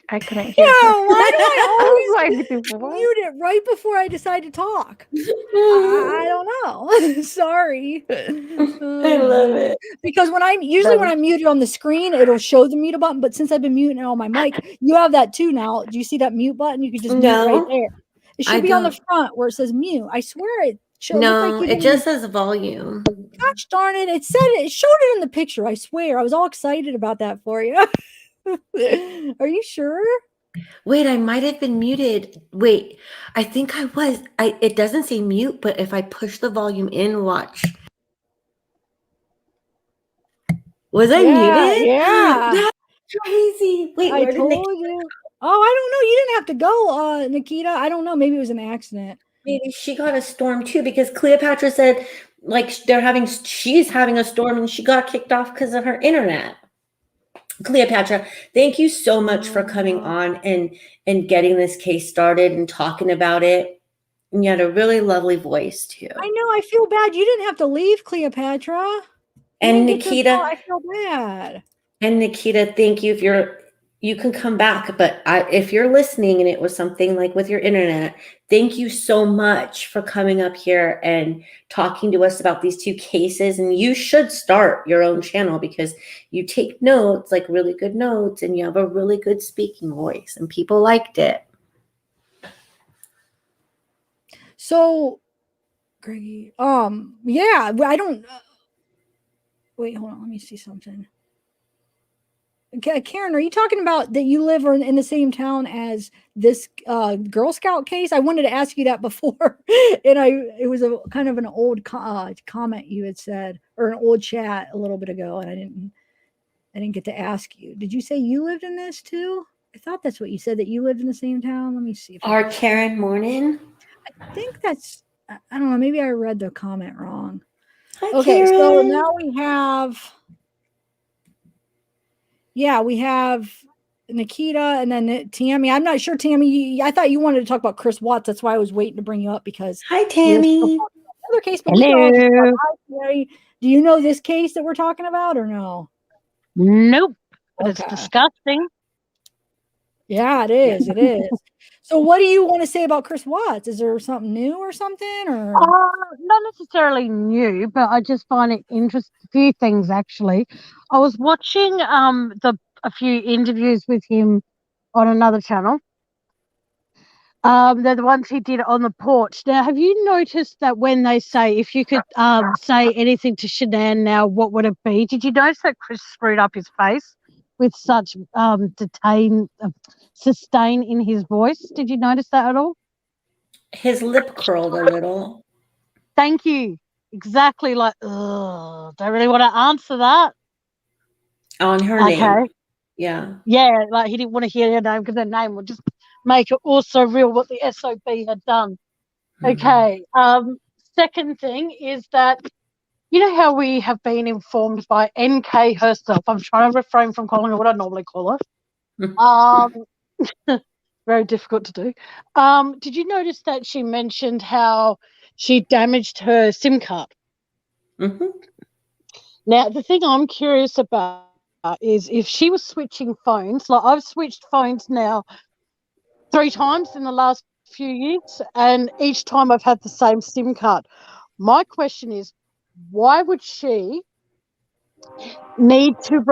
I couldn't hear. Yeah, her. why do I always like, what? mute it right before I decide to talk? I don't know. Sorry. I love it. Because when I'm muted on the screen, it'll show the mute button. But since I've been muting it on my mic, you have that too now. Do you see that mute button? You can just mute right there. It should be on the front where it says mute. I swear it should. No, it just says volume. Gosh darn it! It showed it in the picture. I swear. I was all excited about that for you. Are you sure? Wait, I might have been muted. Wait, I think I was. It doesn't say mute, but if I push the volume in, watch. Was I muted? Yeah. That's crazy. Wait, I told you. Oh, I don't know. You didn't have to go, Nikita. I don't know. Maybe it was an accident. Maybe she got a storm too, because Cleopatra said like she's having a storm and she got kicked off because of her internet. Cleopatra, thank you so much for coming on and getting this case started and talking about it. And you had a really lovely voice too. I know. I feel bad. You didn't have to leave, Cleopatra. And Nikita, I feel bad. And Nikita, thank you. You can come back, but if you're listening and it was something like with your internet, thank you so much for coming up here and talking to us about these two cases. And you should start your own channel because you take notes, like really good notes, and you have a really good speaking voice and people liked it. So, Greggy, yeah, I don't, wait, hold on. Let me see something. Karen, are you talking about that you live in the same town as this Girl Scout case? I wanted to ask you that before, and it was a kind of an old comment you had said, or an old chat a little bit ago, and I didn't get to ask you. Did you say you lived in this too? I thought that's what you said, that you lived in the same town. Let me see. Karen Morning? I think that's, I don't know. Maybe I read the comment wrong. Hi, okay, Karen. so now we have. Yeah, we have Nikita and then Tammy. I'm not sure, Tammy. I thought you wanted to talk about Chris Watts. That's why I was waiting to bring you up because. Hi, Tammy. Another case. Hello. Do you know this case that we're talking about or no? Nope. But Okay. it's disgusting. Yeah, it is. It is. So, what do you want to say about Chris Watts? Is there something new or something, or Not necessarily new, but I just find it interesting. A few things actually. I was watching a few interviews with him on another channel. They're the ones he did on the porch. Now, have you noticed that when they say if you could say anything to Shanann now, what would it be? Did you notice that Chris screwed up his face with such sustain in his voice? Did you notice that at all? His lip curled a little. Thank you. Exactly. Like, don't really want to answer that. On her name. Yeah, like he didn't want to hear her name because her name would just make it also real what the SOB had done. Okay. Second thing is that, you know how we have been informed by NK herself. I'm trying to refrain from calling her what I normally call her. Very difficult to do. Did you notice that she mentioned how she damaged her SIM card? Mm-hmm. Now, the thing I'm curious about is if she was switching phones, like I've switched phones now 3 times in the last few years, and each time I've had the same SIM card. My question is, why would she need to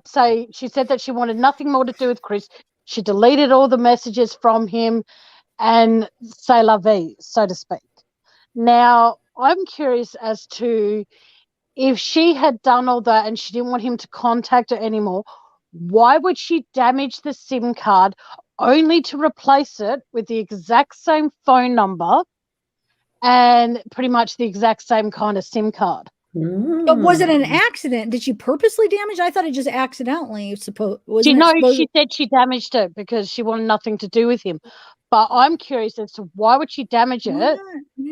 say, she said that she wanted nothing more to do with Chris. She deleted all the messages from him and say la vie, so to speak. Now, I'm curious as to if she had done all that and she didn't want him to contact her anymore, why would she damage the SIM card only to replace it with the exact same phone number and pretty much the exact same kind of SIM card? But was it an accident? Did she purposely damage? I thought it just accidentally. She said she damaged it because she wanted nothing to do with him. But I'm curious as to why would she damage it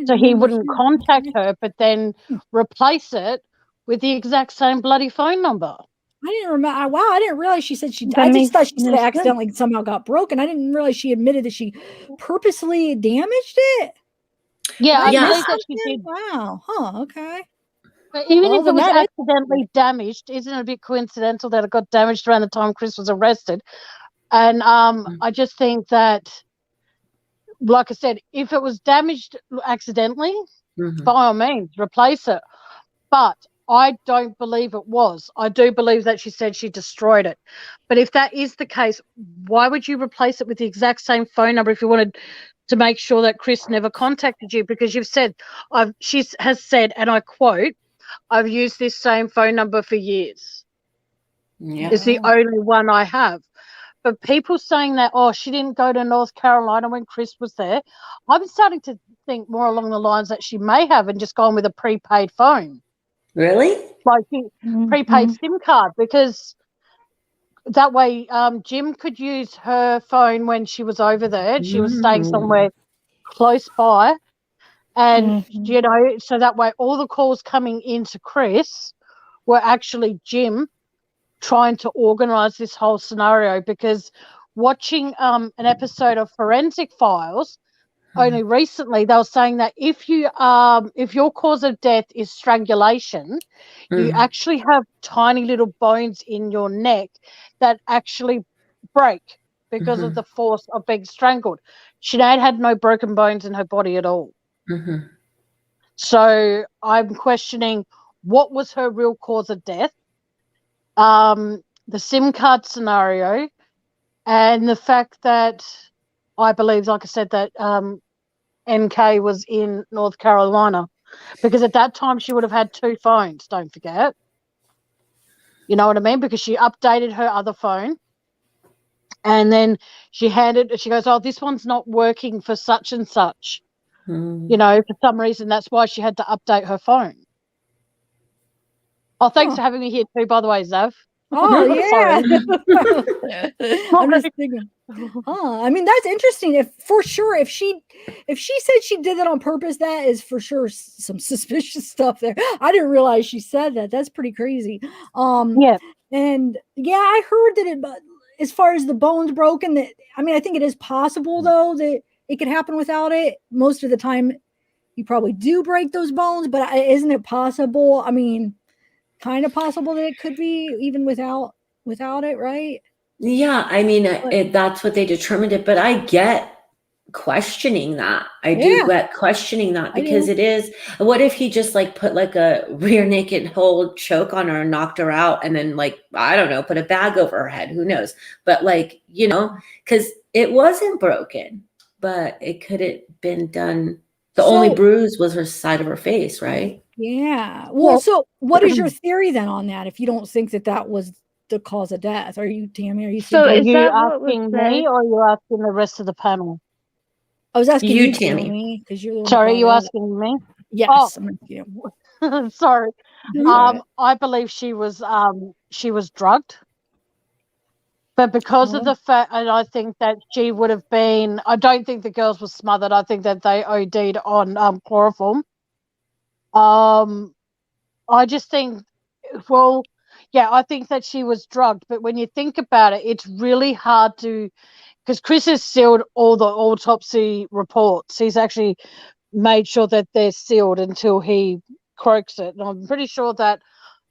so he wouldn't contact her, but then replace it with the exact same bloody phone number. I didn't remember. Wow, I didn't realize she said I just thought she said it accidentally somehow got broken. I didn't realize she admitted that she purposely damaged it. Yeah, I believe that she did. Wow. Huh. Okay. But even if it was accidentally damaged, isn't it a bit coincidental that it got damaged around the time Chris was arrested? And I just think that, like I said, if it was damaged accidentally, by all means, replace it. But I don't believe it was. I do believe that she said she destroyed it. But if that is the case, why would you replace it with the exact same phone number if you wanted to make sure that Chris never contacted you? Because you've said, she has said, and I quote, "I've used this same phone number for years. It's the only one I have." But people saying that, she didn't go to North Carolina when Chris was there, I'm starting to think more along the lines that she may have and just gone with a prepaid phone. Really? Like prepaid SIM card, because that way Jim could use her phone when she was over there. She was staying somewhere close by. And, so that way all the calls coming into Chris were actually Jim trying to organise this whole scenario, because watching an episode of Forensic Files only recently, they were saying that if your cause of death is strangulation, you actually have tiny little bones in your neck that actually break because of the force of being strangled. Sinead had no broken bones in her body at all. So I'm questioning what was her real cause of death, the SIM card scenario, and the fact that I believe, like I said, that NK was in North Carolina, because at that time she would have had 2 phones, don't forget. You know what I mean? Because she updated her other phone and then she goes, this one's not working for such and such. For some reason, that's why she had to update her phone. Oh, thanks for having me here too, by the way, Zav. Oh, yeah. I'm just thinking. I mean, that's interesting. If she said she did that on purpose, that is for sure some suspicious stuff there. I didn't realize she said that. That's pretty crazy. Yeah. And I heard that as far as the bones broken, I think it is possible though that it could happen without it. Most of the time you probably do break those bones, but isn't it possible? I mean, kind of possible that it could be even without it, right? Yeah, I mean, that's what they determined it, but I get questioning that. I do get questioning that, because it is, what if he just put a rear naked hold choke on her and knocked her out, and then I don't know, put a bag over her head, who knows? But because it wasn't broken, but it could have been done. The only bruise was her side of her face, right? Yeah. Well, so what is your theory then on that? If you don't think that was the cause of death, are you, Tammy? Are you asking me, or are you asking the rest of the panel? I was asking you, Tammy, because you're the one. Sorry, are you asking me? Yes, I'm with you. Sorry. I believe she was drugged. But because of the fact, and I think that she would have been, I don't think the girls were smothered. I think that they OD'd on chloroform. I just think, well, yeah, I think that she was drugged. But when you think about it, it's really hard to, because Chris has sealed all the autopsy reports. He's actually made sure that they're sealed until he croaks it. And I'm pretty sure that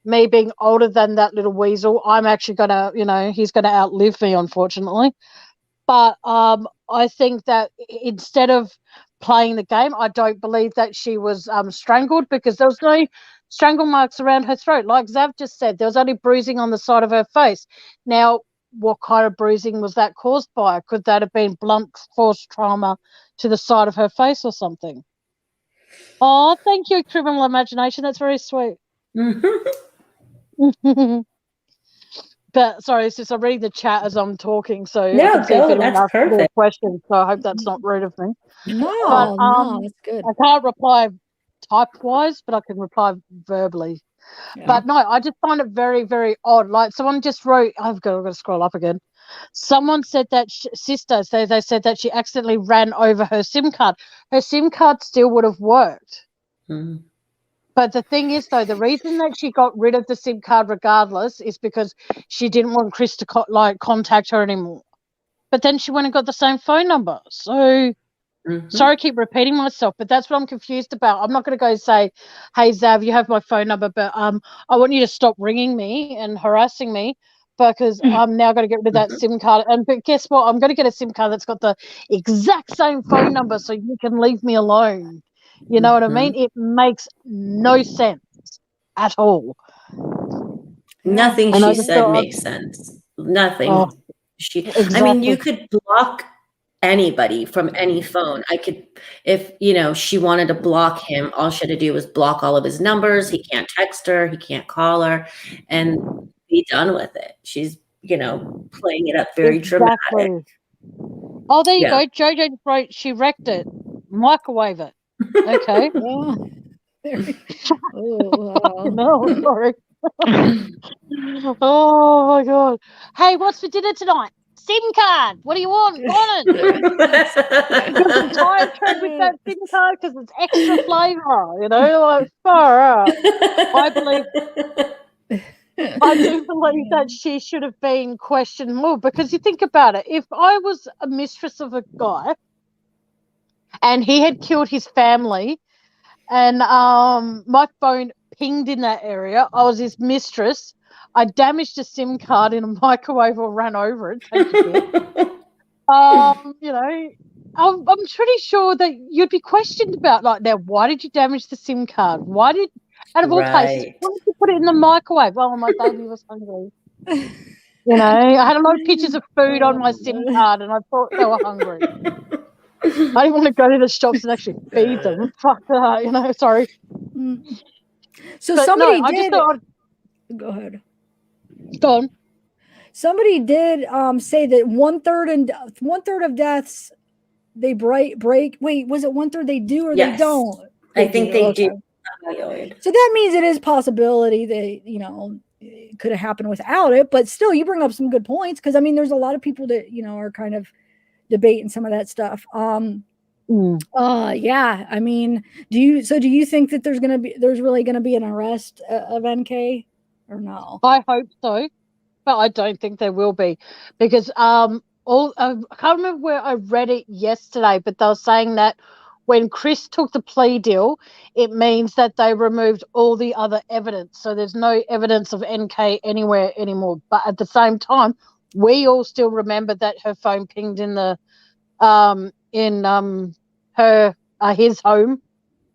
me being older than that little weasel, I'm actually going to, he's going to outlive me, unfortunately. But I think that instead of playing the game, I don't believe that she was strangled, because there was no strangle marks around her throat. Like Zav just said, there was only bruising on the side of her face. Now, what kind of bruising was that caused by? Could that have been blunt force trauma to the side of her face or something? Oh, thank you, Criminal Imagination. That's very sweet. But sorry, it's just I'm reading the chat as I'm talking, so I can see if anyone asks more questions. So I hope that's not rude of me. No, no, it's good. I can't reply type-wise, but I can reply verbally. Yeah. But no, I just find it very, very odd. Like someone just wrote, I've got to scroll up again. Someone said that they said that she accidentally ran over her SIM card. Her SIM card still would have worked. Mm. But the thing is, though, the reason that she got rid of the SIM card regardless is because she didn't want Chris to contact her anymore. But then she went and got the same phone number. So, sorry, I keep repeating myself, but that's what I'm confused about. I'm not going to go say, hey, Zav, you have my phone number, but I want you to stop ringing me and harassing me, because I'm now going to get rid of that SIM card. But guess what? I'm going to get a SIM card that's got the exact same phone number so you can leave me alone. You know what I mean? It makes no sense at all. Nothing she said makes sense. Nothing. I mean, you could block anybody from any phone. I could, if, she wanted to block him, all she had to do was block all of his numbers. He can't text her. He can't call her, and be done with it. She's, playing it up very dramatic. Oh, there you go. Jojo wrote, she wrecked it. Microwave it. Okay. No, sorry. Oh my God. Hey, what's for dinner tonight? SIM card. What do you want? Want it? I'm tired with that SIM card because it's extra flavour. Like far out. I do believe that she should have been questioned more, because you think about it. If I was a mistress of a guy and he had killed his family, and my phone pinged in that area, I was his mistress, I damaged a SIM card in a microwave or ran over it, take a bit. I'm pretty sure that you'd be questioned about, like, now, why did you damage the SIM card? Why did, out of all places, why did you put it in the microwave? Oh, my baby was hungry. I had a lot of pictures of food on my SIM card, and I thought they were hungry. I didn't want to go to the shops and actually feed them. Fuck that, sorry. So but somebody no, did. Go ahead. Go on. Somebody did say that one third of deaths they break. Wait, was it 1/3 they do or they don't? I think they do. So that means it is possibility that it could have happened without it. But still, you bring up some good points, because I mean, there's a lot of people that are kind of debating some of that stuff. Yeah, I mean, do you think that there's really gonna be an arrest of NK or no? I hope so, but I don't think there will be, because I can't remember where I read it yesterday, but they were saying that when Chris took the plea deal, it means that they removed all the other evidence, so there's no evidence of NK anywhere anymore. But at the same time, we all still remember that her phone pinged in the his home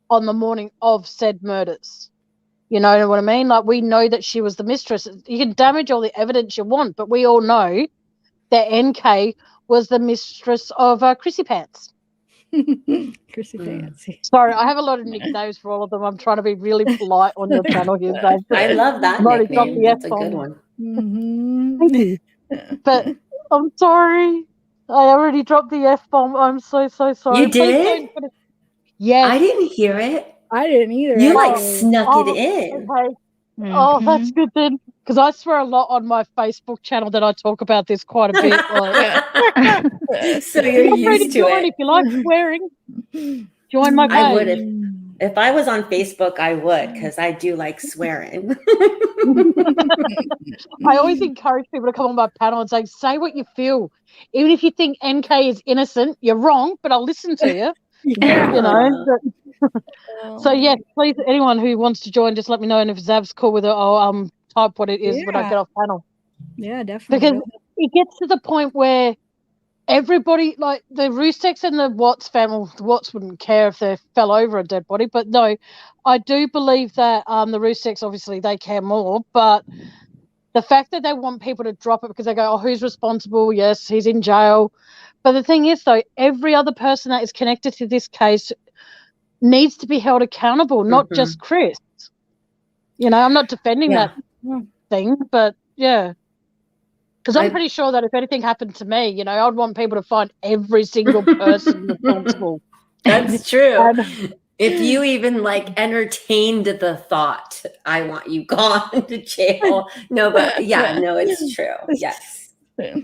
on the morning of said murders. You know what I mean? Like, we know that she was the mistress. You can damage all the evidence you want, but we all know that NK was the mistress of Chrissy Pants. Chrissy Pants. Sorry, I have a lot of nicknames for all of them. I'm trying to be really polite on your channel here. I love that nickname. That's a good one. Thank you. But I'm sorry. I already dropped the F-bomb. I'm so sorry. You did? Yes. I didn't hear it. I didn't either. You snuck it in. Okay. Oh, that's good then. Because I swear a lot on my Facebook channel that I talk about this quite a bit. Like, So you're feel free used to join it. if you like swearing. Join my page. I would if I was on Facebook, I would, because I do like swearing. I always encourage people to come on my panel and say what you feel. Even if you think NK is innocent, you're wrong, but I'll listen to you. Yeah. You know. So yeah, please, anyone who wants to join, just let me know. And if Zav's cool with it, I'll type what it is when I get off panel. Yeah, definitely. Because it gets to the point where everybody, like the Rusex and the Watts family, the Watts wouldn't care if they fell over a dead body, but no, I do believe that the Rusex, obviously, they care more, but the fact that they want people to drop it because they go, oh, who's responsible? Yes, he's in jail. But the thing is, though, every other person that is connected to this case needs to be held accountable, not just Chris. You know, I'm not defending that thing, but yeah. Because I'm pretty sure that if anything happened to me, you know, I'd want people to find every single person responsible. That's true. If you even like entertained the thought, I want you gone to jail. No, but yeah, no, it's true. Yes. Yeah.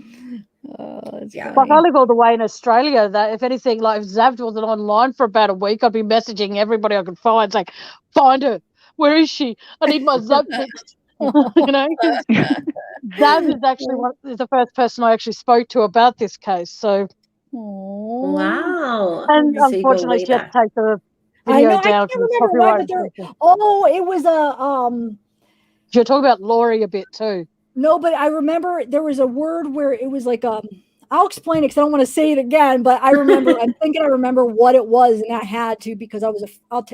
Like I live all the way in Australia. That if anything, like if Zav wasn't online for about a week, I'd be messaging everybody I could find, saying, "Find her. Where is she? I need my Zav fixed." You know, Zav is actually the first person I actually spoke to about this case. So, wow. And So unfortunately, she had to take the video down. I can't remember why, but it was a You're talking about Laurie a bit too. No, but I remember there was a word where it was like I'll explain it because I don't want to say it again, but I remember I'm thinking I remember what it was, and I had to because I was I'll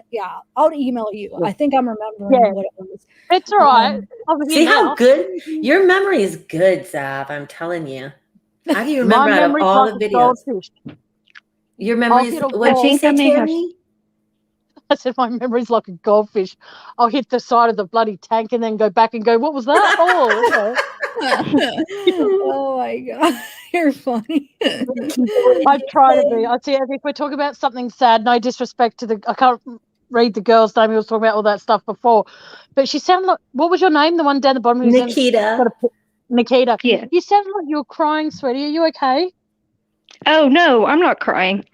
email you. I think I'm remembering what it was. It's all right. See how good your memory is good, Zav. I'm telling you. How do you remember out of all the videos? Your memory is what did you say, Tammy? I said my memory's like a goldfish. I'll hit the side of the bloody tank and then go back and go, what was that? Oh, oh my God. You're funny. I try to be. I see if we're talking about something sad, no disrespect to I can't read the girl's name. We was talking about all that stuff before. But she sounded like, what was your name? The one down the bottom? Nikita. Nikita. Yeah. You sounded like you were crying, sweetie. Are you okay? Oh, no, I'm not crying.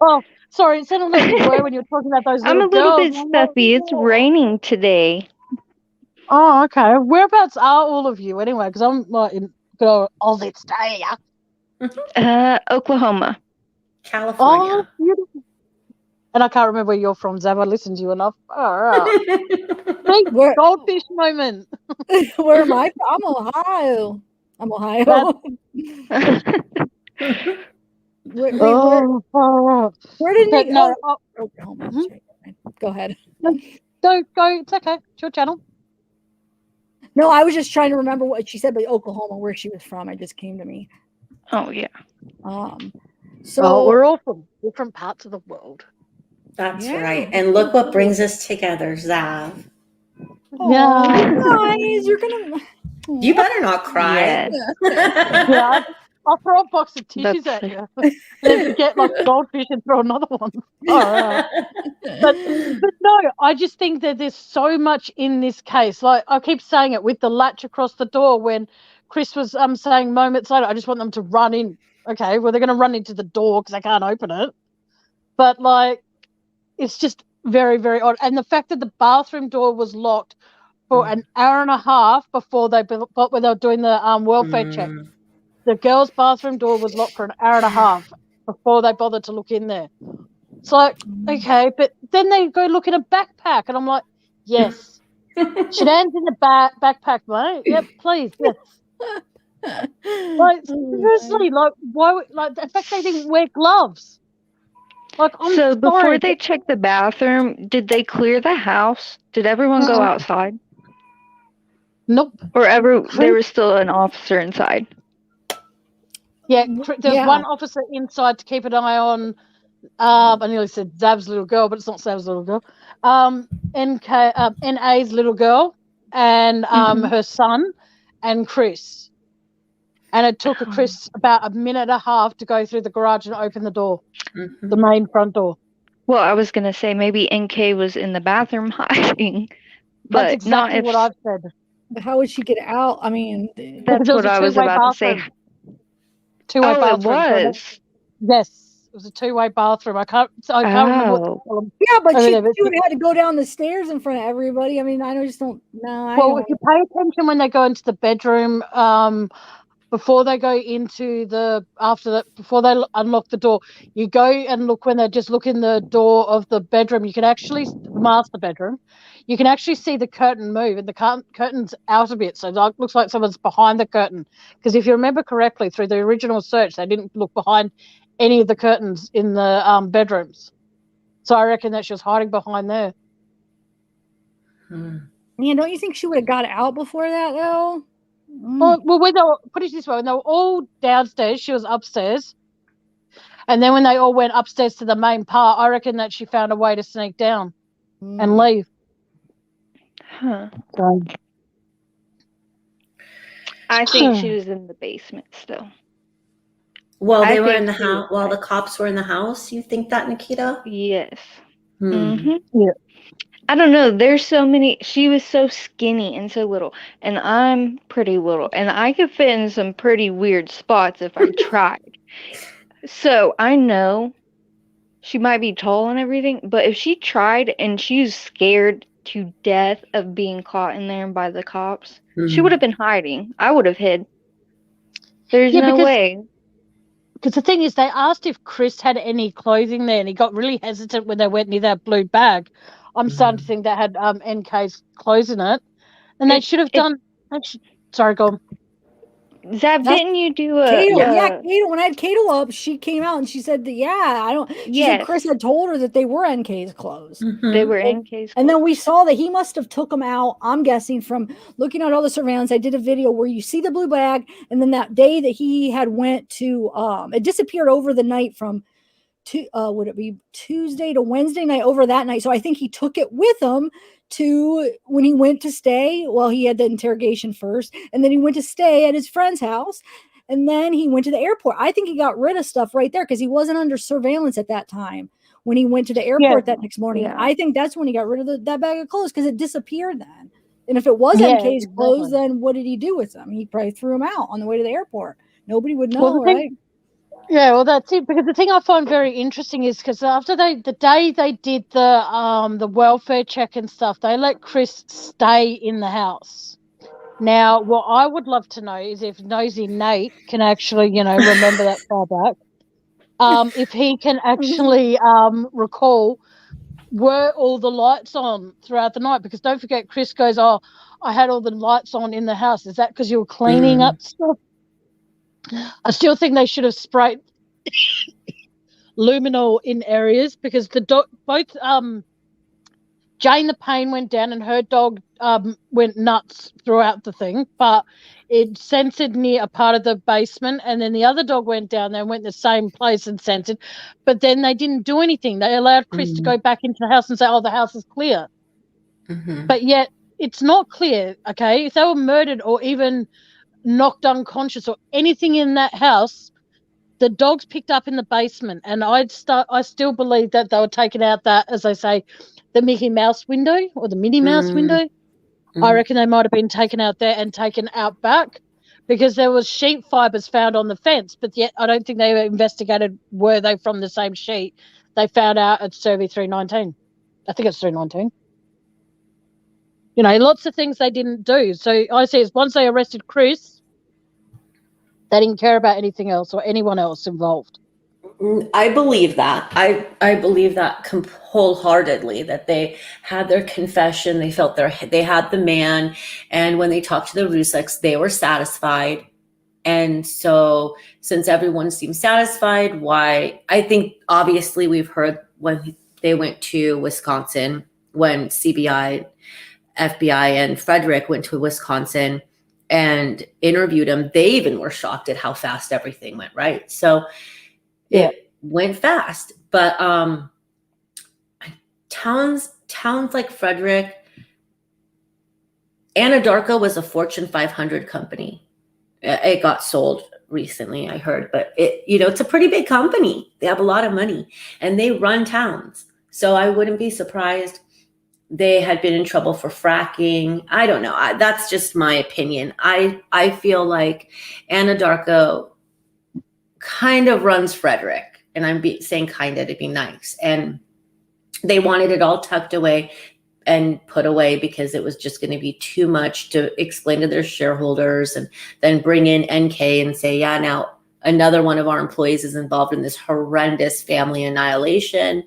Oh, sorry, it sounded like you were when you were talking about those little I'm a little girls. bit stuffy. It's raining today. Oh, okay. Whereabouts are all of you anyway? Because I'm like in good old Aussie stay. Oklahoma. California. Oh, beautiful. And I can't remember where you're from, Zav. I listened to you enough. All right. Big goldfish moment. Where am I from? I'm Ohio. I'm Ohio. Where did you go? Oklahoma. Go ahead. Go. It's okay. It's your channel. No, I was just trying to remember what she said, but Oklahoma, where she was from. It just came to me. Oh yeah. So we're all from different parts of the world. That's right. And look what brings us together, Zav. Yeah. Guys, you're gonna. You better not cry. Yeah. I'll throw a box of tissues at you. Then get like goldfish and throw another one. All right. But no, I just think that there's so much in this case. Like I keep saying it with the latch across the door when Chris was saying moments later, I just want them to run in. Okay, well, they're going to run into the door because I can't open it. But like, it's just very, very odd. And the fact that the bathroom door was locked for an hour and a half before they were doing the welfare check. The girls' bathroom door was locked for an hour and a half before they bothered to look in there. It's like, okay, but then they go look in a backpack, and I'm like, yes. Shannon's in the backpack, mate. Yep, please, yes. Like, seriously, like, why? Like, the fact they didn't wear gloves. Like, so before they checked the bathroom, did they clear the house? Did everyone go outside? Nope. Or there was still an officer inside? Yeah, there's one officer inside to keep an eye on. I nearly said Zav's little girl, but it's not Zav's little girl. NA's little girl and her son and Chris. And it took Chris about a minute and a half to go through the garage and open the door, the main front door. Well, I was going to say maybe NK was in the bathroom hiding. That's exactly what I've said. How would she get out? I mean, That's what I was about to say. Two-way Oh, bathroom. it was. Yes, it was a two-way bathroom. I can't remember what Oh. to call them. yeah, but over she there, but would have had to go down the stairs in front of everybody. I mean, I just don't. No, I Well, don't. if you pay attention when they go into the bedroom, before they go into before they unlock the door, you go and look when they just look in the door of the bedroom. You can actually, the master bedroom, you can actually see the curtain move, and the curtain's out a bit, so it looks like someone's behind the curtain. Because if you remember correctly, through the original search, they didn't look behind any of the curtains in the bedrooms. So I reckon that she was hiding behind there. Man, don't you think she would have got out before that though? Well, when they were, put it this way, when they were all downstairs, she was upstairs. And then when they all went upstairs to the main part, I reckon that she found a way to sneak down and leave. Huh. So, I think she was in the basement still. While I they were think in the she house, was while the like- cops were in the house, you think that, Nikita? Yes. Hmm. Yeah. I don't know. There's so many. She was so skinny and so little, and I'm pretty little, and I could fit in some pretty weird spots if I tried. So I know she might be tall and everything, but if she tried and she was scared to death of being caught in there by the cops, she would have been hiding. I would have hid. There's no way. Because the thing is, they asked if Chris had any clothing there, and he got really hesitant when they went near that blue bag. I'm starting to think that had NK's clothes in it, and they should have done. Sorry, go on. Zab, didn't you do a? Kato, Kato. When I had Kato up, she came out and she said that I don't. She said Chris had told her that they were NK's clothes. They were NK's clothes. And then we saw that he must have took them out. I'm guessing from looking at all the surveillance. I did a video where you see the blue bag, and then that day that he had went to, it disappeared over the night from. Would it be Tuesday to Wednesday night over that night? So I think he took it with him to when he went to stay. Well, he had the interrogation first, and then he went to stay at his friend's house, and then he went to the airport. I think he got rid of stuff right there because he wasn't under surveillance at that time when he went to the airport that next morning. Yeah. I think that's when he got rid of that bag of clothes because it disappeared then. And if it was Yeah, NK's clothes, exactly. then what did he do with them? He probably threw them out on the way to the airport. Nobody would know, Well, the thing- right? Yeah, well, that's it. Because the thing I find very interesting is because after the day they did the welfare check and stuff, they let Chris stay in the house. Now, what I would love to know is if Nosy Nate can actually, remember that far back. If he can actually recall, were all the lights on throughout the night? Because don't forget, Chris goes, "Oh, I had all the lights on in the house. Is that because you were cleaning up stuff?" I still think they should have sprayed luminol in areas because both Jane the Pain went down and her dog went nuts throughout the thing, but it censored near a part of the basement, and then the other dog went down there and went the same place and censored, but then they didn't do anything. They allowed Chris to go back into the house and say, "Oh, the house is clear," but yet it's not clear. Okay, if they were murdered or even knocked unconscious or anything in that house, the dogs picked up in the basement, and I still believe that they were taken out that, as they say, the Mickey Mouse window or the Minnie Mouse window. I reckon they might have been taken out there and taken out back because there was sheep fibers found on the fence, but yet I don't think they were investigated were they from the same sheet. They found out at Survey 319. I think it's 319. Lots of things they didn't do. So I see it's once they arrested Chris, they didn't care about anything else or anyone else involved. I believe that. I believe that wholeheartedly, that they had their confession. They felt they had the man. And when they talked to the Ruseks, they were satisfied. And so since everyone seemed satisfied, I think obviously we've heard when they went to Wisconsin, when CBI, FBI, and Frederick went to Wisconsin and interviewed him, they even were shocked at how fast everything went, right? So it went fast. But towns like Frederick, Anadarko was a Fortune 500 company. It got sold recently, I heard, but it's a pretty big company. They have a lot of money and they run towns. So I wouldn't be surprised they had been in trouble for fracking. I don't know. That's just my opinion. I feel like Anadarko kind of runs Frederick, and I'm saying kind of to be nice. And they wanted it all tucked away and put away because it was just going to be too much to explain to their shareholders, and then bring in NK and say, yeah, now another one of our employees is involved in this horrendous family annihilation.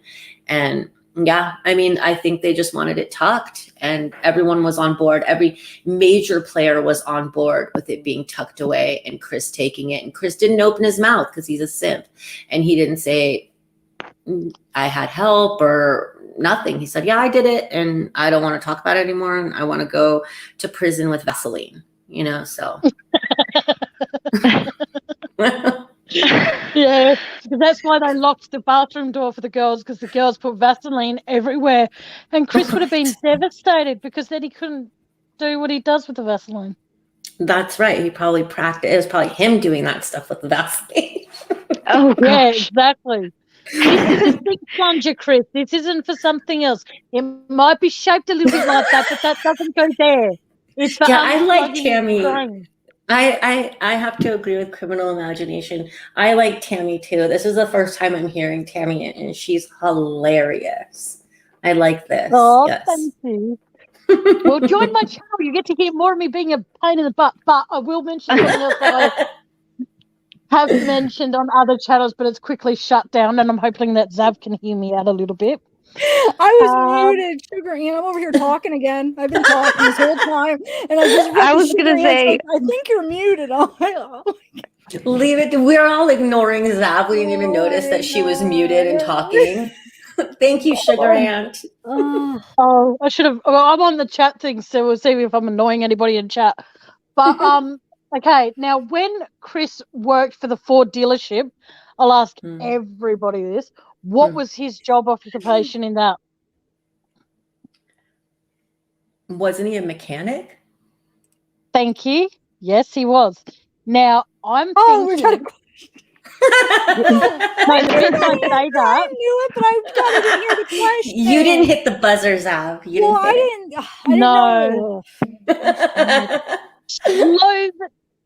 And yeah, I mean, I think they just wanted it tucked, and everyone was on board. Every major player was on board with it being tucked away and Chris taking it. And Chris didn't open his mouth because he's a simp. And he didn't say, I had help or nothing. He said, yeah, I did it, and I don't want to talk about it anymore. And I want to go to prison with Vaseline, so. Yeah, because that's why they locked the bathroom door for the girls, because the girls put Vaseline everywhere. And Chris would have been devastated because then he couldn't do what he does with the Vaseline. That's right. He probably practiced. It was probably him doing that stuff with the Vaseline. Oh, yeah, gosh. exactly. This is a big plunger, Chris. This isn't for something else. It might be shaped a little bit like that, but that doesn't go there. It's for I like unplugging Tammy. his brain. I have to agree with Criminal Imagination. I like Tammy too. This is the first time I'm hearing Tammy, and she's hilarious. I like this. Oh, yes. thank you. Well, join my channel. You get to hear more of me being a pain in the butt. But I will mention something else that I have mentioned on other channels, but it's quickly shut down, and I'm hoping that Zav can hear me out a little bit. I was muted, Sugar Ann. I'm over here talking again. I've been talking this whole time, and I was gonna say, I think you're muted. Oh, leave it. We're all ignoring Zav. We didn't even notice that she was muted and talking. Thank you, Sugar Aunt. Oh, I should have. Well, I'm on the chat thing, so we'll see if I'm annoying anybody in chat. But okay. Now, when Chris worked for the Ford dealership, I'll ask everybody this: what was his job occupation in that? Wasn't he a mechanic? Thank you. Yes, he was. Now I'm thinking. I knew it, but I didn't hear the question. You didn't hit the buzzer, Zav. I didn't know.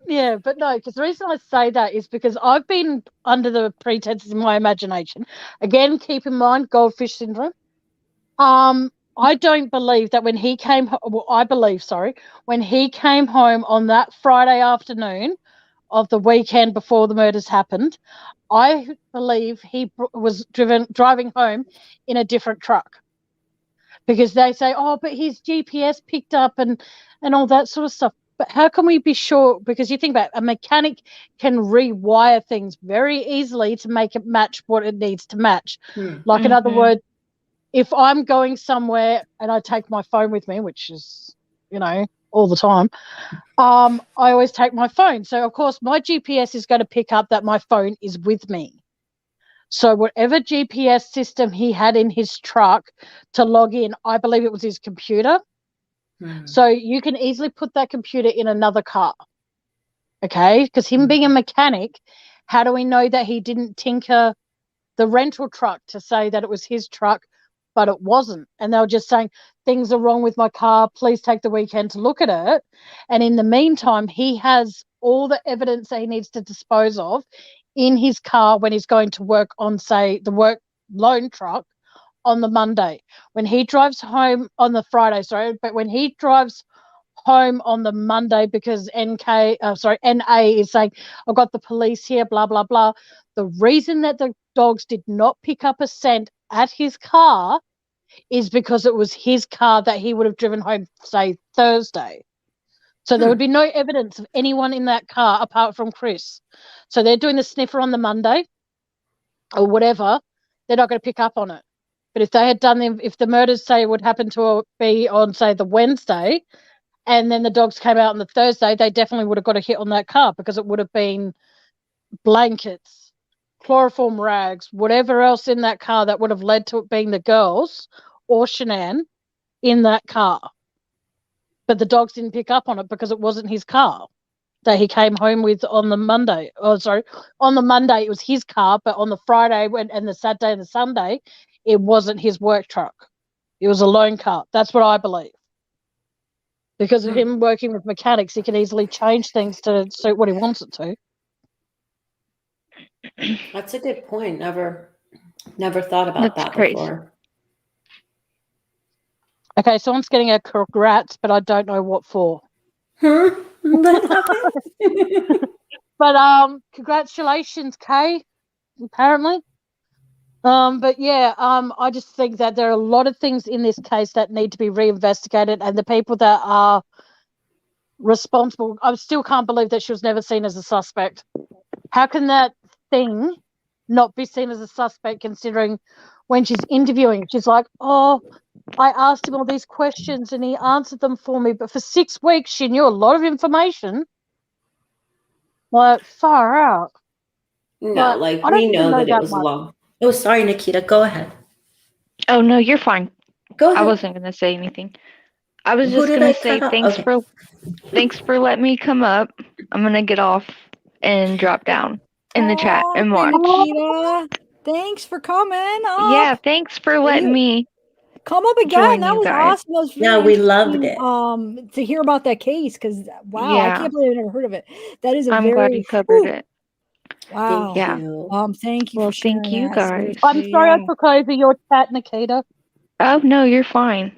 Yeah, but no, because the reason I say that is because I've been under the pretenses in my imagination. Again, keep in mind goldfish syndrome. I don't believe that when he came. When he came home on that Friday afternoon of the weekend before the murders happened, I believe he was driving home in a different truck, because they say, oh, but his GPS picked up and all that sort of stuff. But how can we be sure? Because you think about it, a mechanic can rewire things very easily to make it match what it needs to match. Like, in other words, if I'm going somewhere and I take my phone with me, which is, all the time, I always take my phone. So, of course, my GPS is going to pick up that my phone is with me. So whatever GPS system he had in his truck to log in, I believe it was his computer. So you can easily put that computer in another car. Okay? Because him being a mechanic, how do we know that he didn't tinker the rental truck to say that it was his truck, but it wasn't? And they were just saying, things are wrong with my car, please take the weekend to look at it. And in the meantime, he has all the evidence that he needs to dispose of in his car when he's going to work on, say, the work loan truck on the Monday. When he drives home on the Friday, but when he drives home on the Monday, because NA is saying, I've got the police here, blah, blah, blah. The reason that the dogs did not pick up a scent at his car is because it was his car that he would have driven home, say, Thursday. So there would be no evidence of anyone in that car apart from Chris. So they're doing the sniffer on the Monday or whatever, they're not going to pick up on it. But if they had done them, if the murders, say, would happen to be on, say, the Wednesday, and then the dogs came out on the Thursday, they definitely would have got a hit on that car, because it would have been blankets, chloroform rags, whatever else in that car that would have led to it being the girls or Shanann in that car. But the dogs didn't pick up on it because it wasn't his car that he came home with on the Monday. On the Monday it was his car, but on the Friday and the Saturday and the Sunday, it wasn't his work truck. It was a loan cut. That's what I believe. Because of him working with mechanics, he can easily change things to suit what he wants it to. That's a good point. Never thought about That's that crazy. before. Okay, someone's getting a congrats, but I don't know what for. Huh? What happened? But congratulations, Kay, apparently. But yeah, I just think that there are a lot of things in this case that need to be reinvestigated, and the people that are responsible, I still can't believe that she was never seen as a suspect. How can that thing not be seen as a suspect, considering when she's interviewing, she's like, oh, I asked him all these questions and he answered them for me, but for 6 weeks she knew a lot of information. Like, far out. No, But like I don't we even know know that it that was much. long. Oh, sorry, Nikita. Go ahead. Oh no, you're fine. Go ahead. I wasn't gonna say anything. I was Who just did gonna I say cut off? Okay. thanks for letting me come up. I'm gonna get off and drop down in the chat and watch. Nikita, thanks for coming up. Yeah, thanks for letting me come up again. join That you was guys. awesome. That was Yeah, really we loved interesting, it. to hear about that case, because wow, I Yeah. can't believe I never heard of it. That is a I'm glad you covered it. Wow. Yeah. Thank you Well, for sharing thank you that. guys. Seriously, I'm sorry I took over your chat, Nikita. Oh no, you're fine.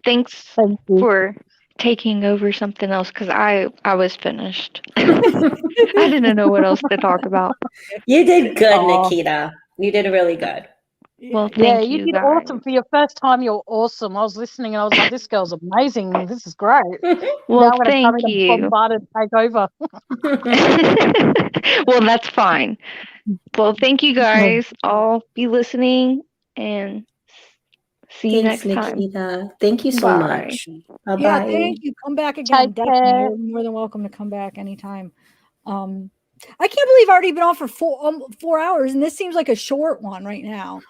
Thanks Thank you. for taking over something else, because I was finished. I didn't know what else to talk about. You did good, Oh. Nikita. You did really good. Well, Yeah, thank you you did guys. awesome. For your first time, you're awesome. I was listening and I was like, this girl's amazing. This is great. Well, now I'm going to come thank in and you. bombard and take over. Well, that's fine. Well, thank you guys. I'll be listening and see you Thanks, next time. Nikita. Thank you so Bye. much. Bye-bye. Yeah, thank you. Come back again. Take Definitely. care. You're more than welcome to come back anytime. I can't believe I've already been on for 4 hours, and this seems like a short one right now.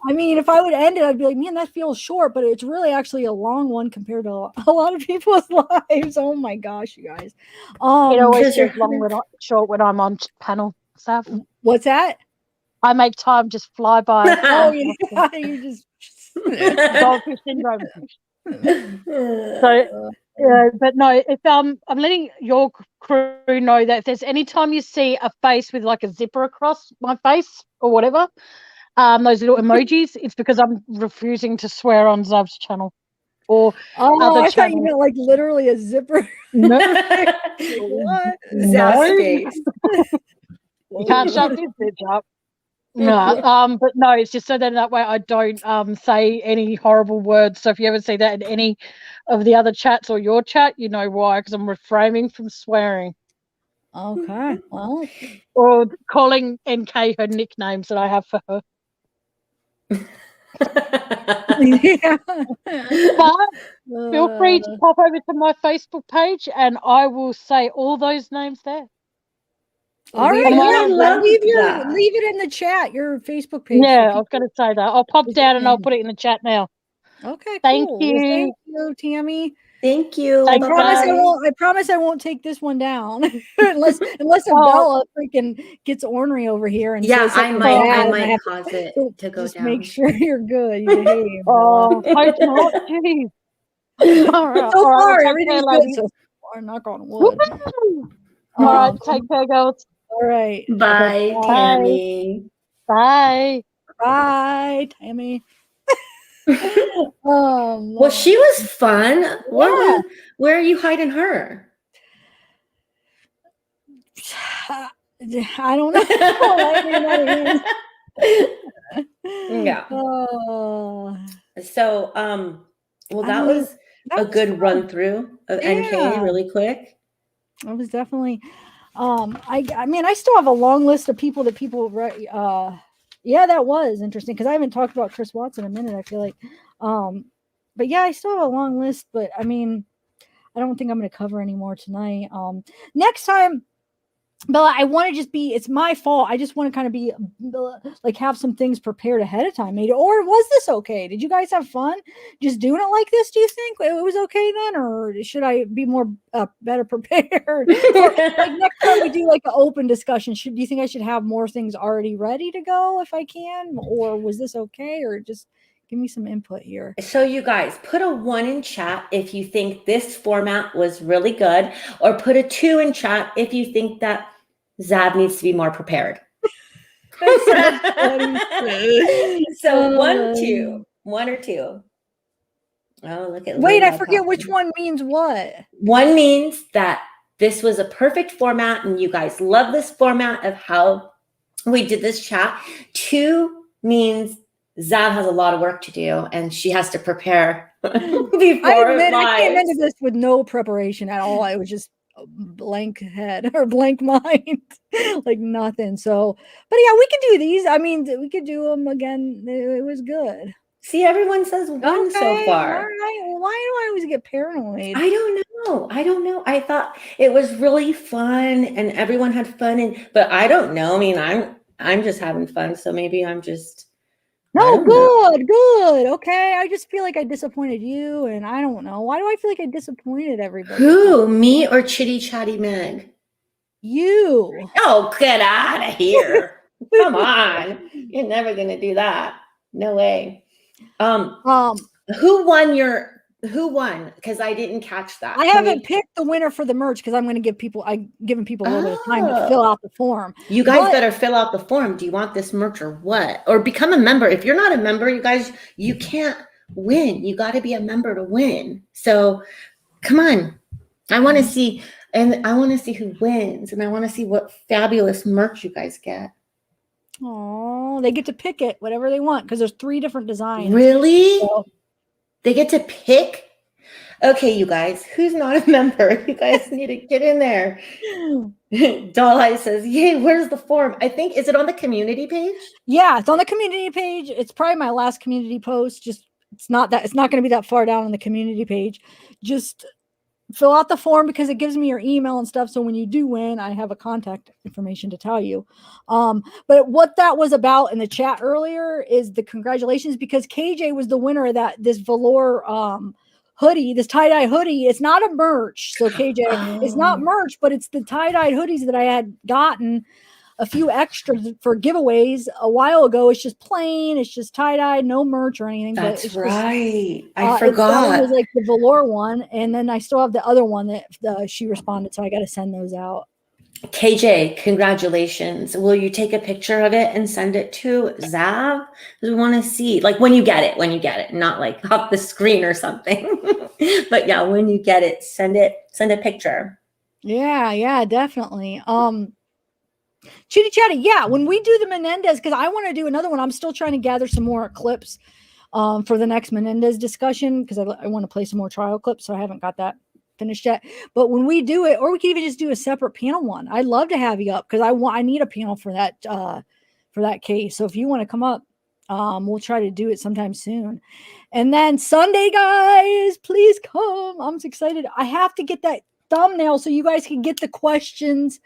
I mean, if I would end it, I'd be like, man, that feels short, but it's really actually a long one compared to a lot of people's lives. Oh my gosh, you guys. It always Because you're- feels long short when I'm on panel, Sav. What's that? I make time just fly by. Oh, yeah, you just Goldfish syndrome. So, but no, if I'm letting your crew know that if there's any time you see a face with like a zipper across my face or whatever, those little emojis, it's because I'm refusing to swear on Zav's channel or other I thought you channels. meant like literally a zipper. No, Like, what? Zap space. You can't shut this bitch up. No, but no, it's just so that way I don't say any horrible words. So if you ever see that in any of the other chats or your chat, you know why, because I'm refraining from swearing. Okay, well, or calling NK her nicknames that I have for her. yeah. But feel free to pop over to my Facebook page and I will say all those names there. All right, leave it in the chat, your Facebook page. Yeah, I was going to say that. I'll pop down and I'll put it in the chat now. Okay, thank cool. you. Well, thank you, Tammy. Thank you. I promise I won't take this one down unless Bella freaking gets ornery over here and says I might cause it to go just down. make sure you're good. You behave. Thanks a lot, jeez. All right, So all right, far, take everything's care, good ladies. so far. Knock on wood. All right, take care, girls. All right. Bye, Okay, Tammy. Bye. Bye, Tammy. Well, she was fun. Yeah. Where are you hiding her? I don't know. Yeah. So, well, that was a good run through of NK really quick. It was definitely, I mean, I still have a long list of people that yeah, that was interesting because I haven't talked about Chris Watts in a minute, I feel like. But yeah, I still have a long list, but I mean, I don't think I'm going to cover any more tonight. Next time, Bella, I want to just it's my fault. I just want to kind of be like have some things prepared ahead of time. Maybe, or was this okay? Did you guys have fun just doing it like this? Do you think it was okay then, or should I be more better prepared? Like next time we do like an open discussion, do you think I should have more things already ready to go if I can, or was this okay, or just Give me some input here. So you guys, put a 1 in chat if you think this format was really good, or put a 2 in chat if you think that Zav needs to be more prepared. So 1, 2, 1 or 2. Oh, look at Wait, I Lila forget talking. which one means what. 1 means that this was a perfect format and you guys love this format of how we did this chat. 2 means Zav has a lot of work to do and she has to prepare before I admit, I came live. into this with no preparation at all. I was just a blank head or blank mind, like nothing. So, but yeah, we can do these. I mean, we could do them again. It was good. See, everyone says 1 so far. All right. Well, why do I always get paranoid? I don't know. I thought it was really fun and everyone had fun, but I don't know. I mean, I'm just having fun, so maybe I'm just No, good. Okay. I just feel like I disappointed you, and I don't know. Why do I feel like I disappointed everybody? Who? Me or Chitty Chatty Meg? You. Oh, get out of here. Come on. You're never gonna do that. No way. Who won? Because I didn't catch that. I haven't picked the winner for the merch because I'm going to give people, giving people a little bit of time to fill out the form. You guys better fill out the form. Do you want this merch or what? Or become a member. If you're not a member, you guys, you can't win. You got to be a member to win. So come on. I want to see, and I want to see who wins, and I want to see what fabulous merch you guys get. Oh, they get to pick it, whatever they want, because there's 3 different designs. Really? So, they get to pick? Okay, you guys, who's not a member? You guys need to get in there. Doll Eye says, yay, where's the form? I think, is it on the community page? yeah, it's on the community page. It's probably my last community post. Just, it's not going to be that far down on the community page. Just fill out the form because it gives me your email and stuff. So when you do win, I have a contact information to tell you. But what that was about in the chat earlier is the congratulations, because KJ was the winner of this velour hoodie, this tie-dye hoodie. It's not a merch. So KJ, it's not merch, but it's the tie-dyed hoodies that I had gotten a few extras for giveaways a while ago. It's just plain, it's just tie-dyed, no merch or anything. That's but it's right. just, I forgot. That one was like the velour one, and then I still have the other one that she responded, so I got to send those out. KJ, congratulations. Will you take a picture of it and send it to Zav? Because we want to see, like, when you get it, not like off the screen or something. But yeah, when you get it, send a picture. Yeah, definitely. Chitty Chatty, yeah, when we do the Menendez, because I want to do another one. I'm still trying to gather some more clips for the next Menendez discussion, because I want to play some more trial clips, so I haven't got that finished yet. But when we do it, or we can even just do a separate panel one. I'd love to have you up, because I need a panel for that case. So if you want to come up, we'll try to do it sometime soon. And then Sunday, guys, please come. I'm so excited. I have to get that thumbnail so you guys can get the questions.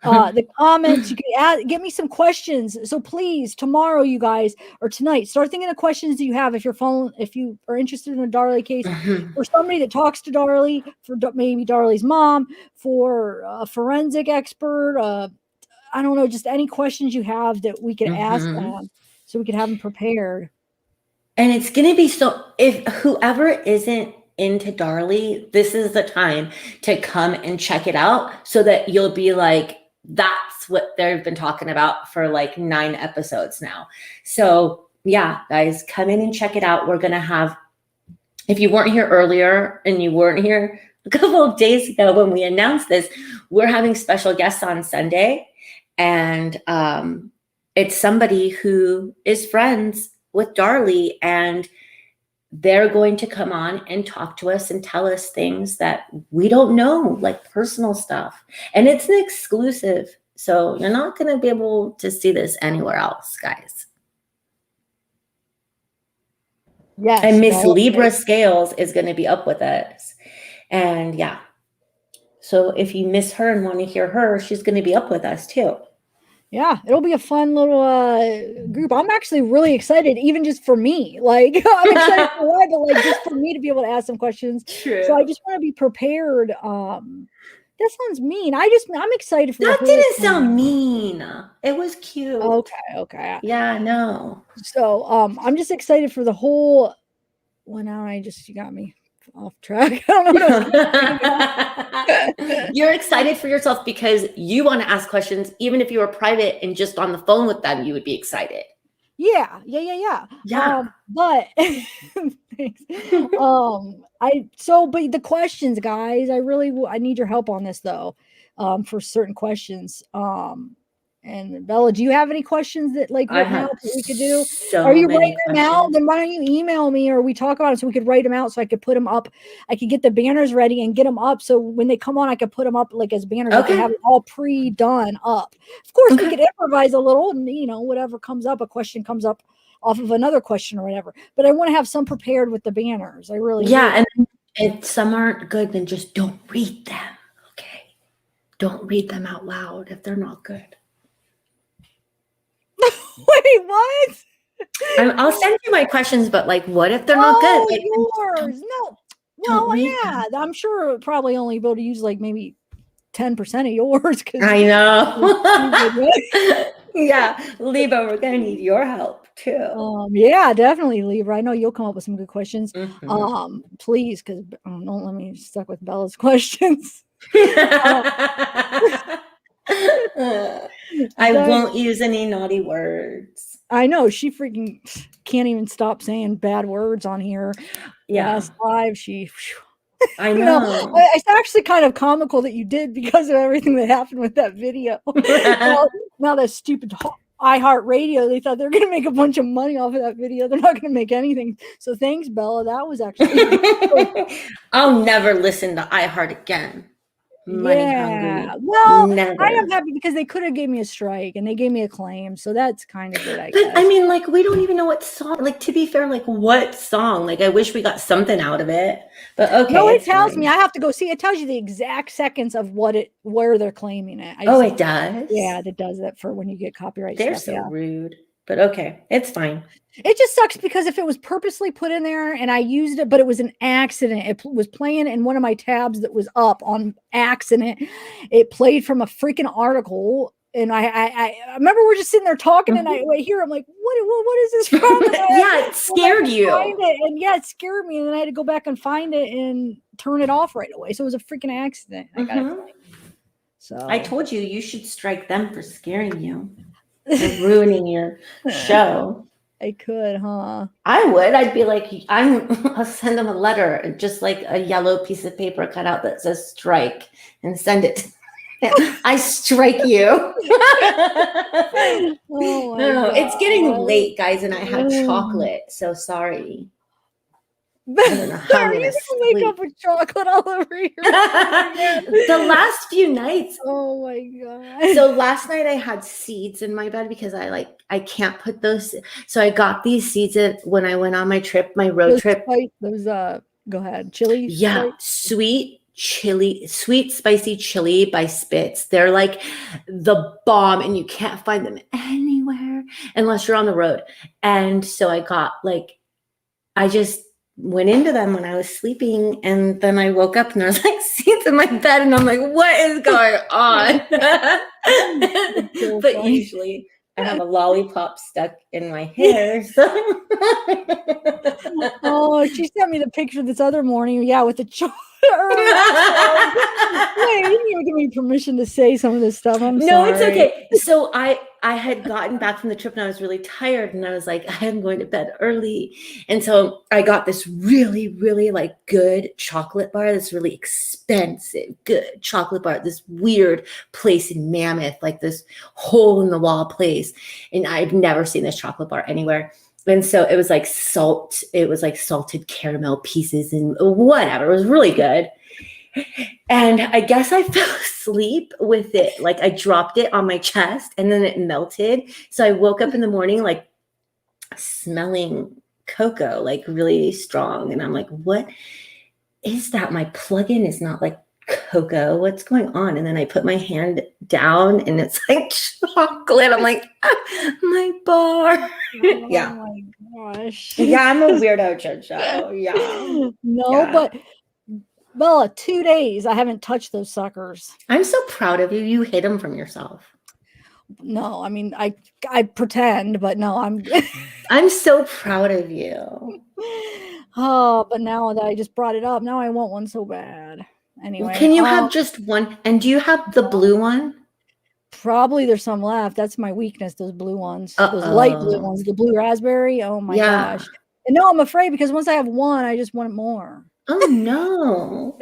The comments, you can get me some questions. So please, tomorrow, you guys, or tonight, start thinking of questions that you have if you are interested in a Darley case, for somebody that talks to Darley, for maybe Darley's mom, for a forensic expert, I don't know, just any questions you have that we could ask them, so we could have them prepared. And it's going to be if whoever isn't into Darley, this is the time to come and check it out, so that you'll be like, that's what they've been talking about for like 9 episodes now. So yeah, guys, come in and check it out. We're going to have, if you weren't here earlier and you weren't here a couple of days ago when we announced this, we're having special guests on Sunday. And it's somebody who is friends with Darley, and they're going to come on and talk to us and tell us things that we don't know, like personal stuff. And it's an exclusive, so you're not going to be able to see this anywhere else, guys. Yes. And Miss Libra Scales is going to be up with us. And yeah, so if you miss her and want to hear her, she's going to be up with us too. Yeah, it'll be a fun little group. I'm actually really excited, even just for me. Like, I'm excited for why, but like just for me to be able to ask some questions. True. So I just want to be prepared That sounds mean. I'm excited for That the whole didn't thing. sound mean. It was cute. Okay. Yeah, no. So I'm just excited for the whole. Well, now you got me off track. I don't know what I was saying. You're excited for yourself because you want to ask questions, even if you were private and just on the phone with them, you would be excited. Yeah. But thanks. But the questions, guys, I need your help on this though, for certain questions. And Bella, do you have any questions that like I would have help that we could do? so Are you many writing them out? questions. Then why don't you email me or we talk about it so we could write them out so I could put them up. I could get the banners ready and get them up so when they come on, I could put them up like as banners. I could have it all pre-done up. Of course, we could improvise a little and whatever comes up, a question comes up off of another question or whatever. But I want to have some prepared with the banners. I really do. And if some aren't good, then just don't read them. Okay. Don't read them out loud if they're not good. Wait, what? I'll send you my questions, but like, what if they're not good? Like, yours. No. Well, yeah, I'm sure probably only able to use like maybe 10% of yours. I know. Yeah, Libra, we're gonna need your help too. Yeah, definitely, Libra. I know you'll come up with some good questions. Mm-hmm. Please, because don't let me stuck with Bella's questions. I won't use any naughty words. I know she freaking can't even stop saying bad words on here. Yeah. Last live, I know. It's actually kind of comical that you did because of everything that happened with that video. now that stupid iHeartRadio, they thought they were going to make a bunch of money off of that video. They're not going to make anything. So thanks, Bella. That was actually. I'll never listen to iHeart again. Money hungry. Well, never. I am happy because they could have gave me a strike and they gave me a claim. So that's kind of good, I guess. But I mean, like, we don't even know what song. Like, to be fair, like, what song? Like, I wish we got something out of it. But okay. No, it tells me. I have to go see. It tells you the exact seconds of where they're claiming it. It does? Yeah, it does that for when you get copyright They're stuff. so rude. But okay, it's fine. It just sucks because if it was purposely put in there and I used it, but it was an accident, it was playing in one of my tabs that was up on accident. It played from a freaking article. And I remember we're just sitting there talking and I hear, I'm like, what is this from? Yeah, it scared you. It scared me. And then I had to go back and find it and turn it off right away. So it was a freaking accident. I told you should strike them for scaring you. Ruining your show. I could, huh? I would. I'd be like, I'll send them a letter, just like a yellow piece of paper cut out that says strike and send it. I strike you. No, it's getting late, guys, and I had chocolate. So sorry. I don't know how I'm gonna wake up with chocolate all over here. The last few nights. Oh my god. So last night I had seeds in my bed because I can't put those. So I got these seeds when I went on my trip, my road trip. Go ahead. Chili. Yeah. Sweet spicy chili by Spitz. They're like the bomb and you can't find them anywhere unless you're on the road. And so I just went into them when I was sleeping, and then I woke up and there was like seeds in my bed, and I'm like, what is going on? But usually I have a lollipop stuck in my hair. So. Oh, she sent me the picture this other morning. Yeah, with the chocolate. Wait, you didn't even give me permission to say some of this stuff. I'm sorry. It's okay. So I had gotten back from the trip and I was really tired, and I was like, I'm going to bed early. And so I got this really, really like good chocolate bar, this really expensive, good chocolate bar, this weird place in Mammoth, like this hole in the wall place. And I've never seen this chocolate bar anywhere. And so it was like salted caramel pieces and whatever. It was really good. And I guess I fell asleep with it. Like I dropped it on my chest and then it melted. So I woke up in the morning, like smelling cocoa, like really strong. And I'm like, what is that? My plug-in is not like cocoa. What's going on? And then I put my hand down and it's like chocolate. I'm like, my bar. Yeah. Oh my gosh. Yeah, I'm a weirdo, Jojo. Yeah. No, but Bella, 2 days. I haven't touched those suckers. I'm so proud of you. You hid them from yourself. No, I mean, I pretend, but no, I'm so proud of you. Oh, but now that I just brought it up, now I want one so bad. Anyway, Can you have just one? And do you have the blue one? Probably there's some left. That's my weakness, those blue ones. Those light blue ones, the blue raspberry. Oh my gosh. And no, I'm afraid because once I have one, I just want more. Oh no.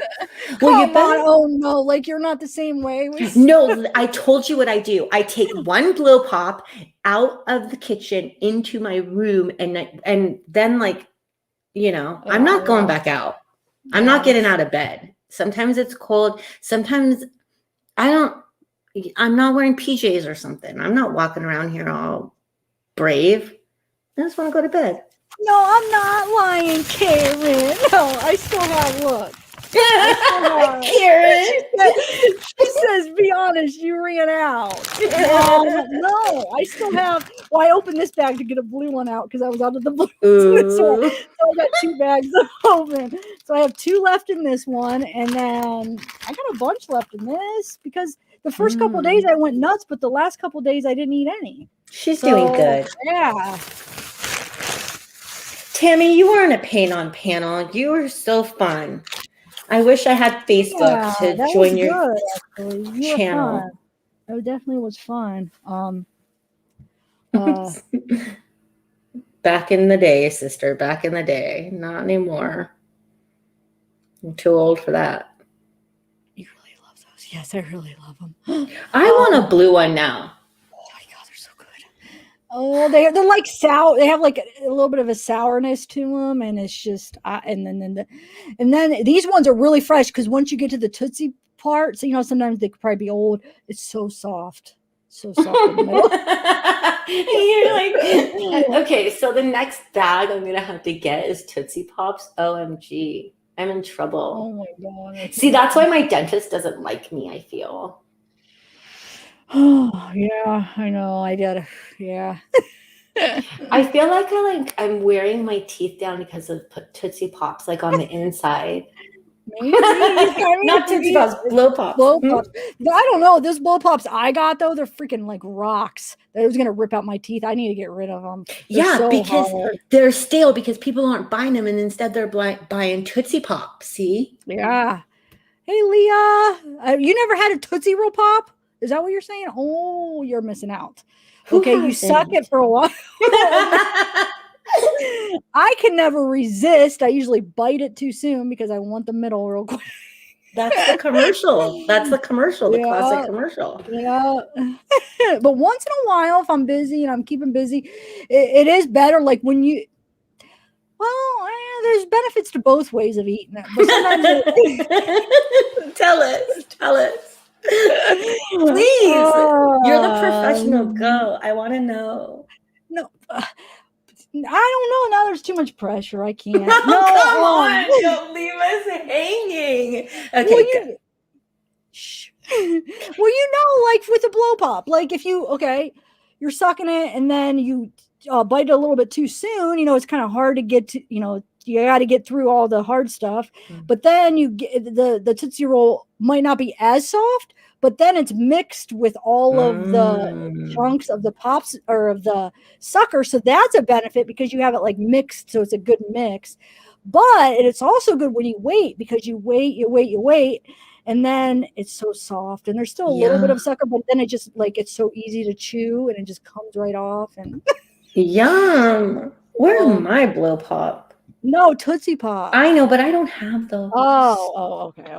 Well, you better. Oh no, like you're not the same way. No, I told you what I do. I take one blow pop out of the kitchen into my room, and then like, you know, I'm not going back out. I'm not getting out of bed. Sometimes it's cold. Sometimes I'm not wearing PJs or something. I'm not walking around here all brave. I just want to go to bed. No, I'm not lying, Karen. No, I still have, look. Karen. She says, be honest, you ran out. No, I still have, well, I opened this bag to get a blue one out because I was out of the blue. So I got 2 bags open. So I have 2 left in this one, and then I got a bunch left in this because the first couple of days I went nuts, but the last couple of days I didn't eat any. She's doing good. Yeah. Tammy, you weren't a paint on panel. You were so fun. I wish I had Facebook to join your channel. That definitely was fun. Back in the day, sister. Back in the day. Not anymore. I'm too old for that. You really love those. Yes, I really love them. I want a blue one now. Oh my God, they're so good. Oh, they're like sour. They have like a little bit of a sourness to them, and it's just. And then these ones are really fresh because once you get to the Tootsie part, so you know sometimes they could probably be old. It's so soft, so soft in the middle. You're like, okay. So the next bag I'm gonna have to get is Tootsie Pops. OMG, I'm in trouble. Oh my God. See, that's why my dentist doesn't like me. I feel. Oh yeah, I know. I did. Yeah. I feel like I'm wearing my teeth down because of Tootsie Pops, like on the inside. Maybe. Not Tootsie Pops, blow pops. Blow pops. I don't know. Those blow pops I got though, they're freaking like rocks. That was gonna rip out my teeth. I need to get rid of them. They're so because hard. They're stale because people aren't buying them, and instead they're buying Tootsie Pops. See? Yeah. Hey, Leah, you never had a Tootsie Roll Pop? Is that what you're saying? Oh, you're missing out. Okay, you suck it for a while. I can never resist. I usually bite it too soon because I want the middle real quick. That's the commercial. That's the commercial, the classic commercial. Yeah. But once in a while, if I'm busy and I'm keeping busy, it is better. Like when you, well, there's benefits to both ways of eating it. But sometimes Tell us. Please. You're the professional. Go. I want to know. No. I don't know. Now there's too much pressure. I can't. No, come on. Don't leave us hanging. Okay. Well, you know, like with a blow pop, like if you're sucking it and then you bite it a little bit too soon, you know, it's kind of hard to get to, you know, you got to get through all the hard stuff. But then you get the Tootsie Roll might not be as soft, but then it's mixed with all of the chunks of the pops or of the sucker. So that's a benefit because you have it like mixed. So it's a good mix. But it's also good when you wait because you wait. And then it's so soft and there's still a little bit of sucker, but then it just like, it's so easy to chew and it just comes right off. And yum. Where's my blow pop? No, Tootsie Pop. I know, but I don't have those. Oh, okay.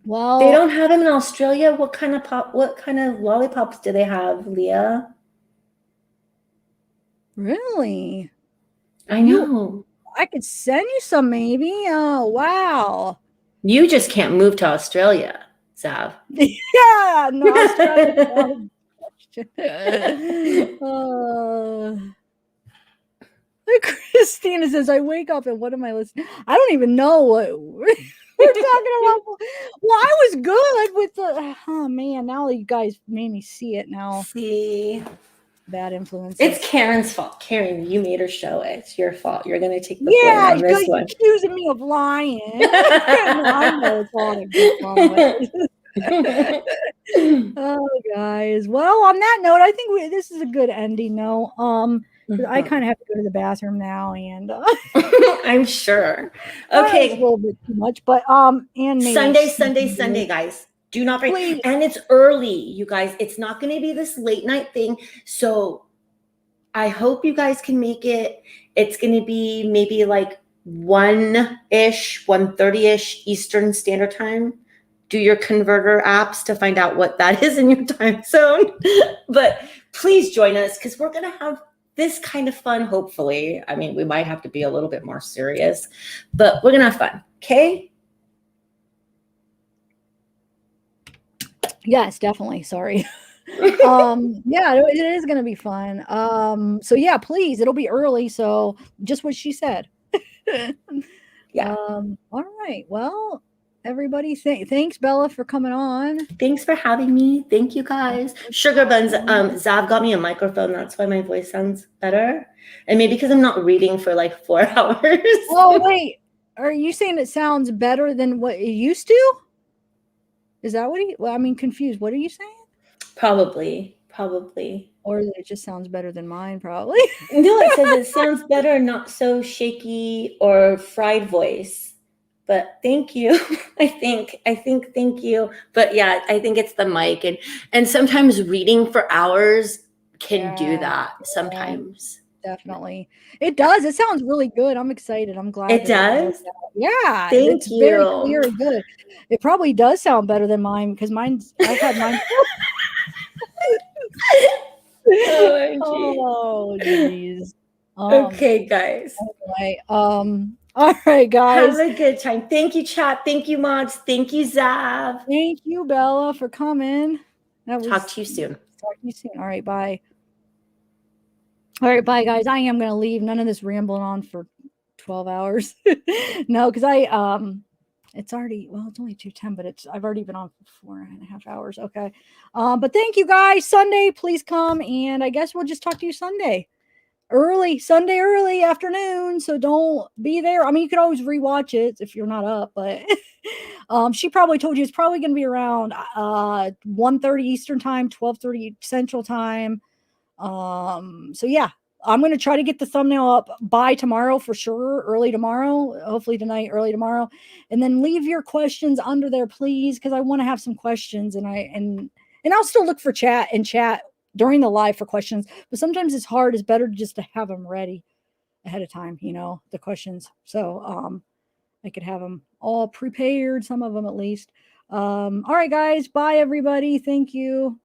Well, they don't have them in Australia. What kind of lollipops do they have, Leah? Really? I know. I could send you some maybe. Oh, wow. You just can't move to Australia, Zav. Yeah, no, Australia. Christina says, I wake up and what am I listening? I don't even know what we're talking about. Well, I was good with the, oh man, now you guys made me see it now. See. bad influences. It's Karen's fault. Karen, you made her show it. It's your fault. You're going to take the Yeah, blame on this she's one. accusing me of lying. I know it's all a good fun. Oh, guys. Well, on that note, I think this is a good ending. No, I kind of have to go to the bathroom now, and I'm sure. Okay, Okay, a little bit too much, but and maybe Sunday, guys. Do not break. Please. And it's early, you guys. It's not going to be this late night thing. So I hope you guys can make it. It's going to be maybe like 1-ish, 1:30-ish Eastern Standard Time. Do your converter apps to find out what that is in your time zone. But please join us because we're going to have this kind of fun, hopefully. I mean, we might have to be a little bit more serious, but we're going to have fun. Okay? Yes, definitely. Sorry. Yeah, it is going to be fun. So yeah, please, it'll be early. So just what she said. Yeah. All right. Well, everybody, thanks, Bella, for coming on. Thanks for having me. Thank you, guys. Sugar Buns, Zav got me a microphone. That's why my voice sounds better. And maybe because I'm not reading for like 4 hours. Oh, wait. Are you saying it sounds better than what it used to? Is that what well, I mean, confused. What are you saying? Probably. Or that it just sounds better than mine, probably. No, it says it sounds better, not so shaky or fried voice. But thank you. I think thank you. But yeah, I think it's the mic and sometimes reading for hours can do that sometimes. Definitely. It does. It sounds really good. I'm excited. I'm glad. It does? Yeah. Thank it's very you. clear and good. It probably does sound better than mine because I've had mine. Oh, geez. Okay, guys. Anyway, all right, guys. Have a good time. Thank you, chat. Thank you, mods. Thank you, Zav. Thank you, Bella, for coming. Talk to you soon. All right, bye. All right, bye, guys. I am going to leave. None of this rambling on for 12 hours. No, because it's already, well, it's only 2:10, but I've already been on for 4.5 hours. Okay. But thank you, guys. Sunday, please come. And I guess we'll just talk to you Sunday early afternoon. So don't be there. I mean, you could always rewatch it if you're not up, but she probably told you it's probably going to be around 1:30 Eastern time, 12:30 Central time. So yeah, I'm going to try to get the thumbnail up by tomorrow for sure. Early tomorrow, hopefully tonight, early tomorrow. And then leave your questions under there, please. Cause I want to have some questions and I'll still look for chat during the live for questions, but sometimes it's hard. It's better just to have them ready ahead of time, the questions. So, I could have them all prepared, some of them at least. All right, guys. Bye, everybody. Thank you.